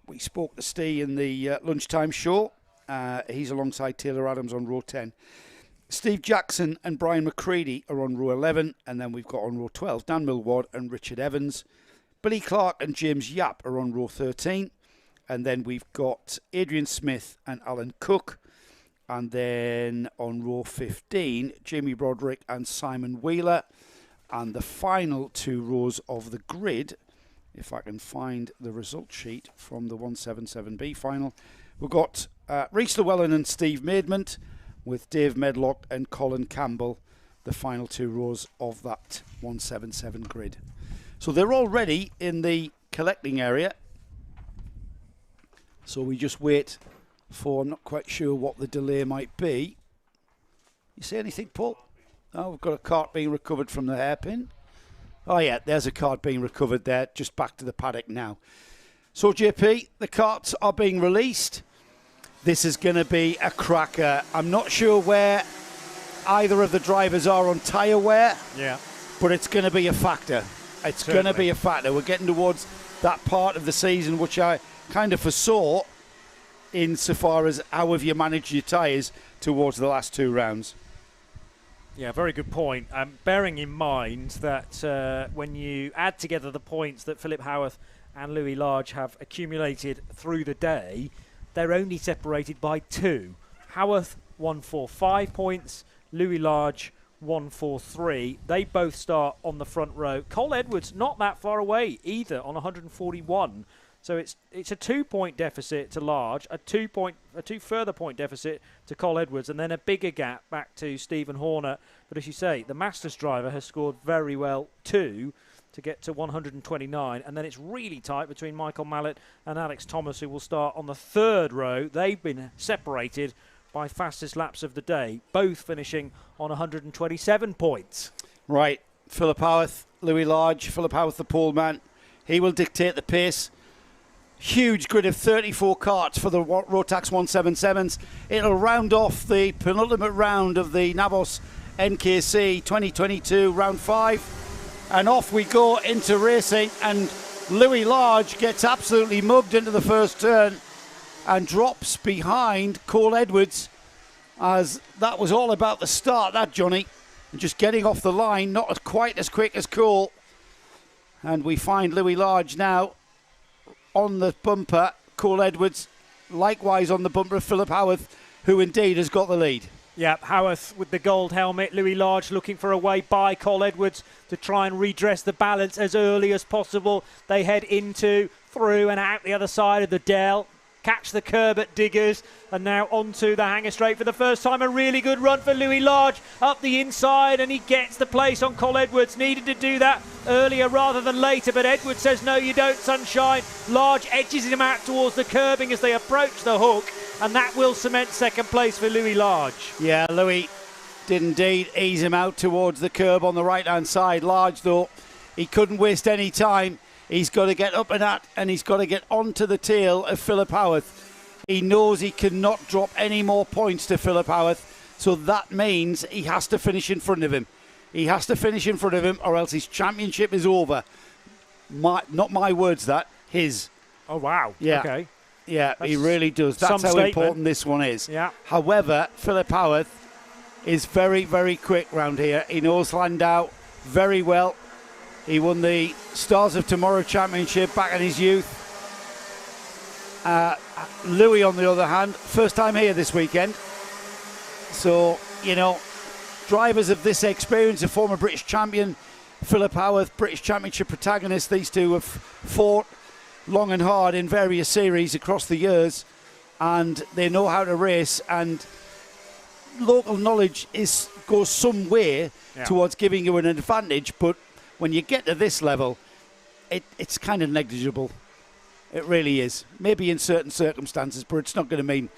we spoke to Steve in the lunchtime show. He's alongside Taylor Adams on row 10. Steve Jackson and Brian McCready are on row 11. And then we've got on row 12 Dan Milward and Richard Evans. Billy Clark and James Yap are on row 13. And then we've got Adrian Smith and Alan Cook. And then on row 15, Jamie Broderick and Simon Wheeler. And the final 2 rows of the grid, if I can find the result sheet from the 177B final, we've got Rhys Llewellyn and Steve Maidment with Dave Medlock and Colin Campbell, the final 2 rows of that 177 grid. So they're already in the collecting area. So we just wait for, I'm not quite sure what the delay might be. You see anything, Paul? Oh, we've got a cart being recovered from the hairpin. Oh yeah, there's a cart being recovered there, just back to the paddock now. So JP, the carts are being released. This is going to be a cracker. I'm not sure where either of the drivers are on tyre wear, but it's going to be a factor. It's going to be a factor. We're getting towards that part of the season which I kind of foresaw insofar as how have you managed your tyres towards the last 2 rounds. Yeah, very good point. Bearing in mind that when you add together the points that Philip Howarth and Louis Large have accumulated through the day, they're only separated by 2. Howarth 145 points, Louis Large 143. They both start on the front row. Cole Edwards not that far away either on 141. So it's a 2-point deficit to Large, a 2 further point deficit to Cole Edwards, and then a bigger gap back to Stephen Horner. But as you say, the Masters driver has scored very well too to get to 129, and then it's really tight between Michael Mallett and Alex Thomas, who will start on the 3rd row. They've been separated by fastest laps of the day, both finishing on 127 points. Right, Philip Howarth, Louis Large, Philip Howarth the pole man. He will dictate the pace. Huge grid of 34 carts for the Rotax 177s. It'll round off the penultimate round of the NAVOS NKC 2022 round 5. And off we go into racing. And Louis Large gets absolutely mugged into the first turn and drops behind Cole Edwards, as that was all about the start, that Johnny. And just getting off the line, not quite as quick as Cole. And we find Louis Large now on the bumper, Cole Edwards likewise on the bumper of Philip Howarth, who indeed has got the lead. Yeah, Howarth with the gold helmet, Louis Large looking for a way by Cole Edwards to try and redress the balance as early as possible. They head into, through and out the other side of the Dell, catch the curb at Diggers, and now onto the hanger straight for the first time. A really good run for Louis Large up the inside, and he gets the place on Cole Edwards. Needed to do that earlier rather than later, but Edwards says no you don't, sunshine. Large edges him out towards the curbing as they approach the hook, and that will cement second place for Louis Large. Yeah, Louis did indeed ease him out towards the curb on the right hand side. Large, though, he couldn't waste any time. He's got to get up and at, and he's got to get onto the tail of Philip Howarth. He knows he cannot drop any more points to Philip Howarth, so that means he has to finish in front of him. He has to finish in front of him, or else his championship is over. Not my words, that. His. Oh, wow. Yeah. Okay. Yeah, he really does. That's how important this one is. Yeah. However, Philip Howarth is very, very quick round here. He knows Llandow very well. He won the Stars of Tomorrow Championship back in his youth. Louis, on the other hand, first time here this weekend. So, you know, drivers of this experience, a former British champion, Philip Howarth, British Championship protagonist. These two have fought long and hard in various series across the years, and they know how to race, and local knowledge goes some way towards giving you an advantage, but when you get to this level, it's kind of negligible. It really is. Maybe in certain circumstances, but it's not going to mean.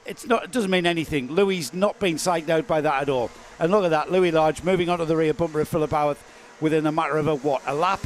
It doesn't mean anything. Louis not being psyched out by that at all. And look at that, Louis Large moving onto the rear bumper of Philip Howarth within a matter of a lap.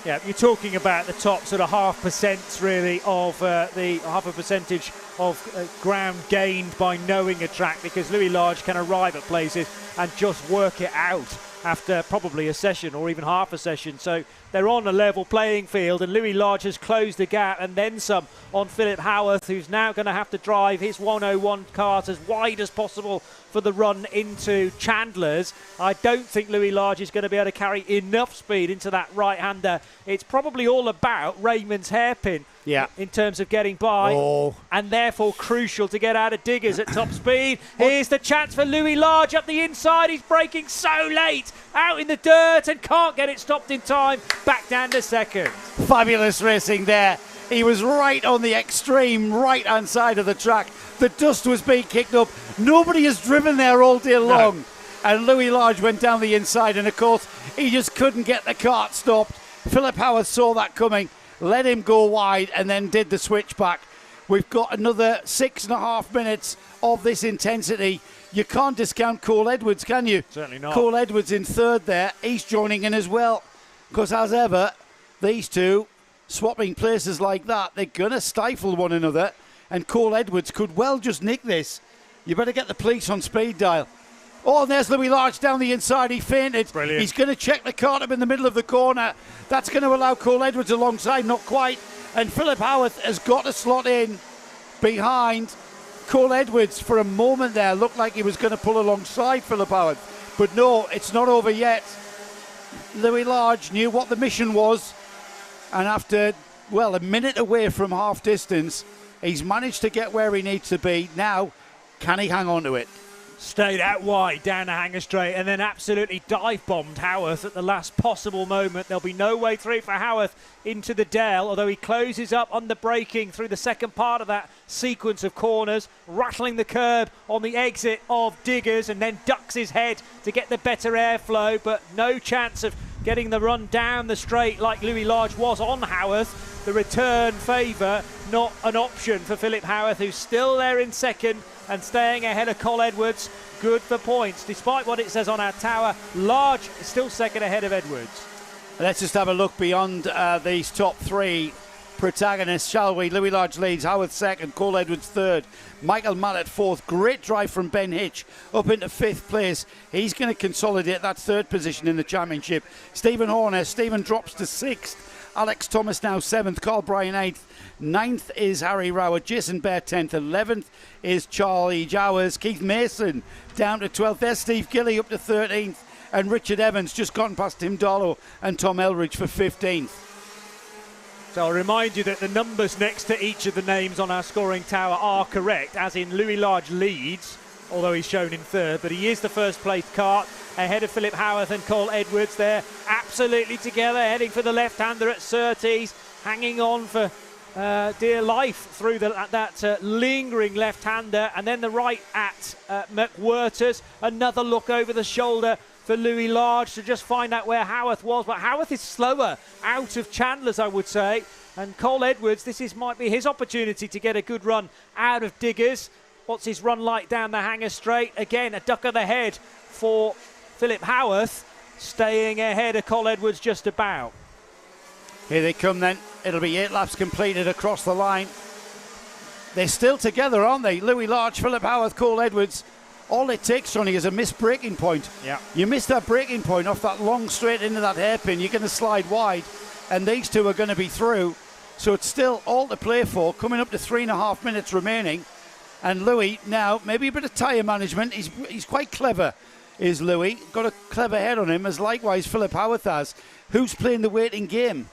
Yeah, you're talking about the top sort of 0.5% really of the half a percentage of ground gained by knowing a track, because Louis Large can arrive at places and just work it out after probably a session or even half a session. So they're on a level playing field, and Louis Large has closed the gap and then some on Philip Howarth, who's now going to have to drive his 101 cars as wide as possible for the run into Chandler's. I don't think Louis Large is going to be able to carry enough speed into that right-hander. It's probably all about Raymond's hairpin in terms of getting by, and therefore crucial to get out of Diggers at top speed. Here's the chance for Louis Large up the inside. He's braking so late, out in the dirt, and can't get it stopped in time. Back down to second. Fabulous racing there. He was right on the extreme right-hand side of the track. The dust was being kicked up. Nobody has driven there all day long. No. And Louis Large went down the inside, and of course, he just couldn't get the kart stopped. Philip Howard saw that coming, let him go wide, and then did the switchback. We've got another 6.5 minutes of this intensity. You can't discount Cole Edwards, can you? Certainly not. Cole Edwards in third there. He's joining in as well. Because as ever, these two swapping places like that, they're going to stifle one another. And Cole Edwards could well just nick this. You better get the police on speed dial. Oh, and there's Louis Large down the inside. He fainted. Brilliant. He's going to check the kart up in the middle of the corner. That's going to allow Cole Edwards alongside, not quite. And Philip Howarth has got to slot in behind Cole Edwards. For a moment there, looked like he was going to pull alongside Philip Howarth. But no, it's not over yet. Louis Large knew what the mission was. And after, well, a minute away from half distance, he's managed to get where he needs to be. Now, can he hang on to it? Stayed out wide down the hanger straight and then absolutely dive-bombed Howarth at the last possible moment. There'll be no way through for Howarth into the Dell, although he closes up on the braking through the second part of that sequence of corners, rattling the curb on the exit of Diggers, and then ducks his head to get the better airflow, but no chance of getting the run down the straight like Louis Large was on Howarth. The return favour not an option for Philip Howarth, who's still there in second and staying ahead of Cole Edwards. Good for points. Despite what it says on our tower, Large is still second ahead of Edwards. Let's just have a look beyond these top three protagonists, shall we? Louis Large leads, Howarth second, Cole Edwards third, Michael Mallett fourth. Great drive from Ben Hitch up into fifth place. He's going to consolidate that third position in the championship. Stephen Horner, Stephen drops to sixth. Alex Thomas now seventh, Carl Bryan eighth. Ninth is Harry Rowett, Jason Bear 10th, 11th is Charlie Jowers, Keith Mason down to 12th, there's Steve Gilly up to 13th, and Richard Evans just gone past Tim Darlow and Tom Elridge for 15th. So I'll remind you that the numbers next to each of the names on our scoring tower are correct, as in Louis Large leads, although he's shown in third, but he is the first placed kart ahead of Philip Howarth and Cole Edwards. They're absolutely together, heading for the left-hander at Surtees, hanging on for dear life through that lingering left-hander, and then the right at McWhirters. Another look over the shoulder for Louis Large to just find out where Howarth was, but Howarth is slower out of Chandler's, I would say, and Cole Edwards, might be his opportunity to get a good run out of Diggers. What's his run like down the hanger straight? Again, a duck of the head for Philip Howarth, staying ahead of Cole Edwards just about. Here they come then. It'll be 8 laps completed across the line. They're still together, aren't they? Louis Large, Philip Howarth, Cole Edwards. All it takes, Johnny, is a missed braking point. Yeah. You miss that braking point off that long straight into that hairpin, you're going to slide wide, and these two are going to be through. So it's still all to play for, coming up to 3.5 minutes remaining. And Louis now, maybe a bit of tyre management. He's quite clever, is Louis. Got a clever head on him, as likewise Philip Howarth has. Who's playing the waiting game?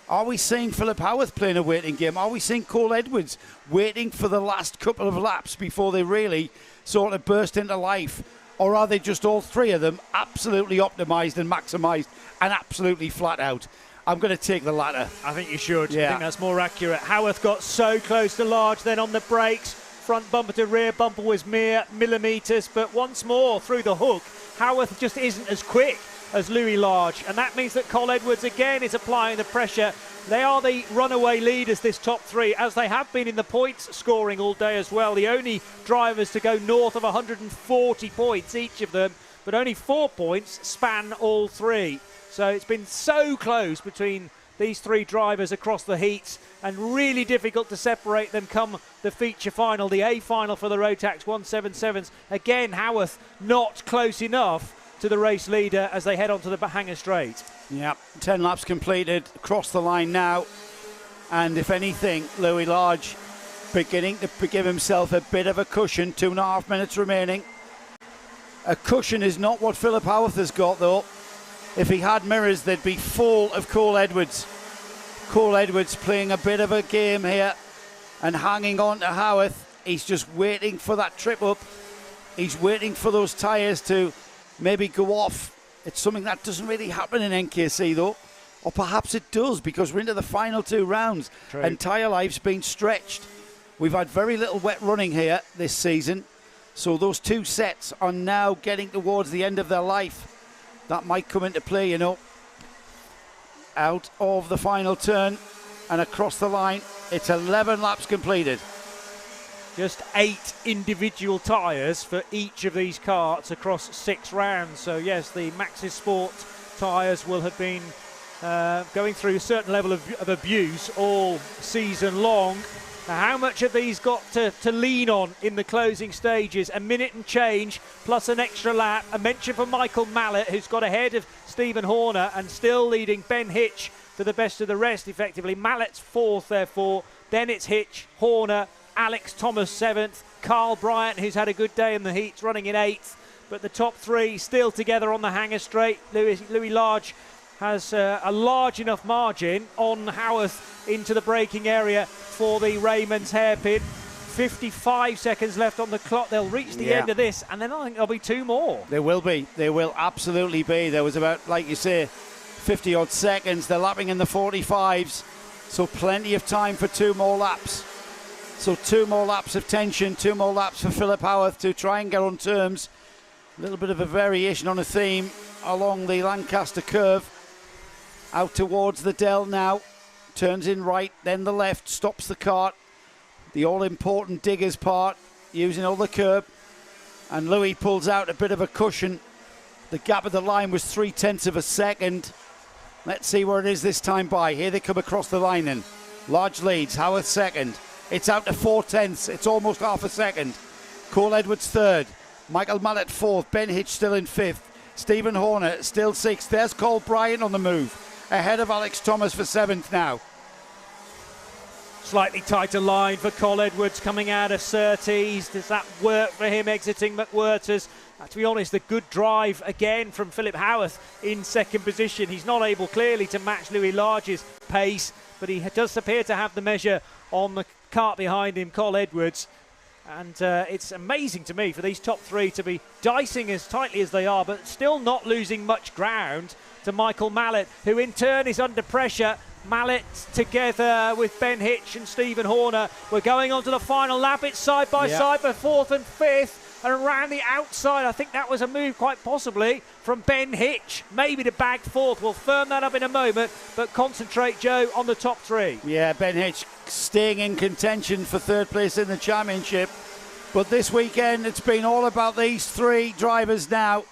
Are we seeing Philip Howarth playing a waiting game? Are we seeing Cole Edwards waiting for the last couple of laps before they really sort of burst into life? Or are they just all three of them absolutely optimised and maximised and absolutely flat out? I'm going to take the latter. I think you should. Yeah. I think that's more accurate. Howarth got so close to Large then on the brakes. Front bumper to rear bumper was mere millimetres, but once more through the hook, Howarth just isn't as quick as Louis Large, and that means that Cole Edwards again is applying the pressure. They are the runaway leaders, this top three, as they have been in the points scoring all day as well. The only drivers to go north of 140 points, each of them, but only 4 points span all three. So it's been so close between these three drivers across the heats, and really difficult to separate them come the feature final, the A final for the Rotax 177s. Again, Howarth not close enough to the race leader as they head onto the hanger straight. Yeah, 10 laps completed, across the line now. And if anything, Louis Large beginning to give himself a bit of a cushion, 2.5 minutes remaining. A cushion is not what Philip Howarth has got, though. If he had mirrors, they'd be full of Cole Edwards. Cole Edwards playing a bit of a game here and hanging on to Howarth. He's just waiting for that trip up. He's waiting for those tyres to maybe go off. It's something that doesn't really happen in NKC, though. Or perhaps it does, because we're into the final 2 rounds. True. And tyre life's been stretched. We've had very little wet running here this season. So those 2 sets are now getting towards the end of their life. That might come into play, you know. Out of the final turn and across the line. It's 11 laps completed. Just 8 individual tyres for each of these karts across 6 rounds. So yes, the Maxxis Sport tyres will have been going through a certain level of abuse all season long. Now, how much have these got to lean on in the closing stages? A minute and change plus an extra lap. A mention for Michael Mallett, who's got ahead of Stephen Horner and still leading Ben Hitch to the best of the rest, effectively. Mallett's 4th, therefore. Then it's Hitch, Horner, Alex Thomas 7th, Carl Bryant, who's had a good day in the heats, running in 8th. But the top 3 still together on the hanger straight. Louis Large has a large enough margin on Howarth into the braking area for the Raymond's hairpin. 55 seconds left on the clock. They'll reach the end of this, and then I think there'll be 2 more. There will be. There will absolutely be. There was about, like you say, 50-odd seconds. They're lapping in the 45s, so plenty of time for 2 more laps. So 2 more laps of tension, 2 more laps for Philip Howarth to try and get on terms. A little bit of a variation on a theme along the Lancaster curve. Out towards the Dell now. Turns in right, then the left, stops the kart. The all-important diggers part, using all the curb. And Louis pulls out a bit of a cushion. The gap of the line was 0.3 of a second. Let's see where it is this time by. Here they come across the line then. Large leads, Howarth 2nd. It's out to 0.4. It's almost half a second. Cole Edwards 3rd. Michael Mallett 4th. Ben Hitch still in 5th. Stephen Horner still 6th. There's Cole Bryant on the move. Ahead of Alex Thomas for 7th now. Slightly tighter line for Cole Edwards coming out of Surtees. Does that work for him exiting McWhirter's? To be honest, a good drive again from Philip Howarth in 2nd position. He's not able clearly to match Louis Large's pace, but he does appear to have the measure on the kart behind him, Cole Edwards. And it's amazing to me for these top 3 to be dicing as tightly as they are, but still not losing much ground to Michael Mallett, who in turn is under pressure. Mallett together with Ben Hitch and Stephen Horner. We're going on to the final lap. It's side by side for 4th and 5th. And around the outside, I think that was a move quite possibly from Ben Hitch, maybe to bag 4th. We'll firm that up in a moment, but concentrate, Joe, on the top 3. Yeah, Ben Hitch staying in contention for 3rd place in the championship. But this weekend, it's been all about these 3 drivers now.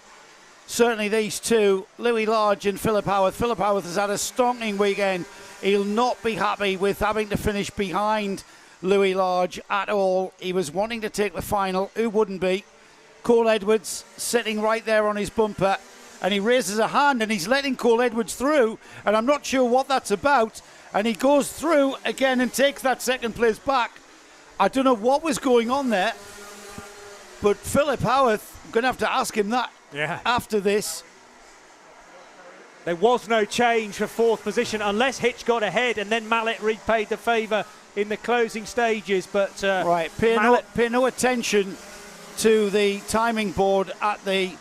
Certainly these 2, Louis Large and Philip Howarth. Philip Howarth has had a stonking weekend. He'll not be happy with having to finish behind Louis Large at all. He was wanting to take the final. Who wouldn't be? Cole Edwards sitting right there on his bumper, and he raises a hand and he's letting Cole Edwards through, and I'm not sure what that's about. And he goes through again and takes that 2nd place back. I don't know what was going on there, but Philip Howarth, I'm going to have to ask him that after this. There was no change for 4th position unless Hitch got ahead and then Mallett repaid the favour in the closing stages. But pay no attention to the timing board at the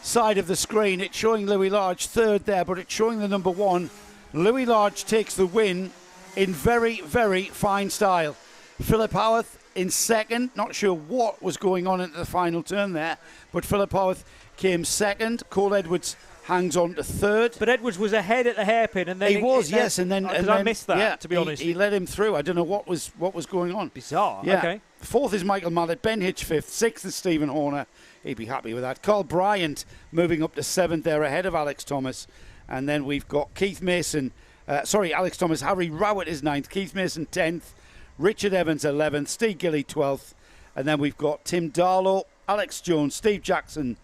side of the screen. It's showing Louis Large 3rd there, but it's showing the number 1. Louis Large takes the win in very, very fine style. Philip Howarth in 2nd. Not sure what was going on at the final turn there, but Philip Howarth came 2nd. Cole Edwards hangs on to 3rd. But Edwards was ahead at the hairpin, and then he was, yes, and then I missed that. Yeah, to be honest, he let him through. I don't know what was going on. Bizarre. Yeah. Okay. 4th is Michael Mallett, Ben Hitch 5th, 6th is Stephen Horner. He'd be happy with that. Carl Bryant moving up to 7th there ahead of Alex Thomas, and then we've got Keith Mason Alex Thomas. Harry Rowett is 9th. Keith Mason 10th. Richard Evans 11th. Steve Gilly 12th. And then we've got Tim Darlow, Alex Jones, Steve Jackson.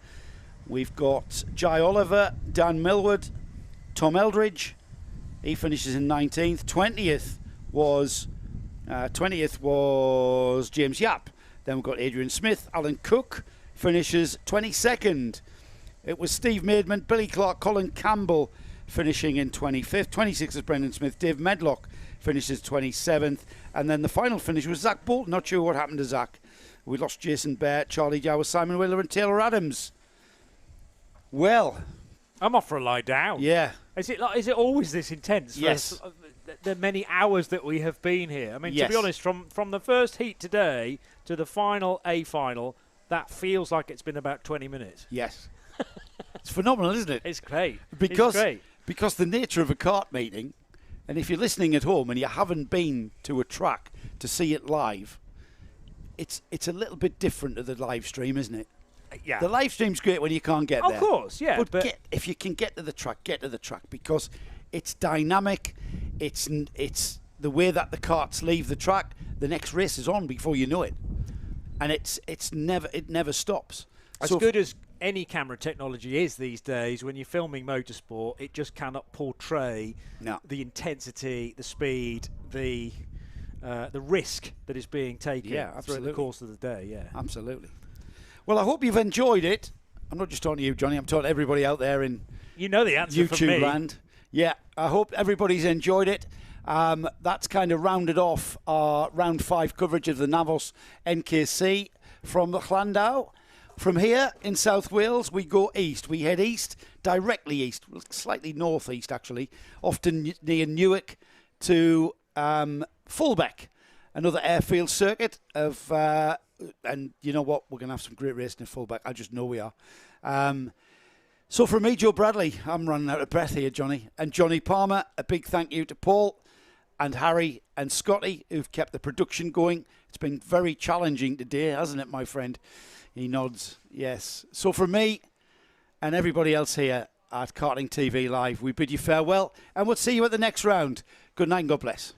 We've got Jai Oliver, Dan Millward, Tom Eldridge. He finishes in 19th. 20th was James Yap. Then we've got Adrian Smith. Alan Cook finishes 22nd. It was Steve Maidman, Billy Clark, Colin Campbell finishing in 25th. 26th is Brendan Smith. Dave Medlock finishes 27th. And then the final finish was Zach Bolton. Not sure what happened to Zach. We lost Jason Bear, Charlie Dower, Simon Wheeler and Taylor Adams. Well, I'm off for a lie down. Yeah. Is it always this intense? Yes. The many hours that we have been here. I mean, Yes. to be honest, from the first heat today to the final A-final, that feels like it's been about 20 minutes. Yes. It's phenomenal, isn't it? It's great. Because it's great. Because the nature of a kart meeting, and if you're listening at home and you haven't been to a track to see it live, it's a little bit different to the live stream, isn't it? Yeah. The live stream's great when you can't get there. Of course, yeah. But if you can get to the track, get to the track, because it's dynamic. It's the way that the karts leave the track. The next race is on before you know it, and it never stops. As good as any camera technology is these days, when you're filming motorsport, it just cannot portray the intensity, the speed, the risk that is being taken throughout the course of the day. Yeah, absolutely. Well, I hope you've enjoyed it. I'm not just talking to you, Johnny. I'm talking to everybody out there in the answer YouTube from me. land. Yeah, I hope everybody's enjoyed it. That's kind of rounded off our round 5 coverage of the NAVOS NKC from Llandow. From here in South Wales, we go east. We head east, directly east, slightly northeast actually, often near Newark to Fullbeck, another airfield circuit of. And you know what? We're going to have some great racing in Fullback. I just know we are. So from me, Joe Bradley, I'm running out of breath here, Johnny. And Johnny Palmer, a big thank you to Paul and Harry and Scotty, who've kept the production going. It's been very challenging today, hasn't it, my friend? He nods. Yes. So from me and everybody else here at Karting TV Live, we bid you farewell and we'll see you at the next round. Good night and God bless.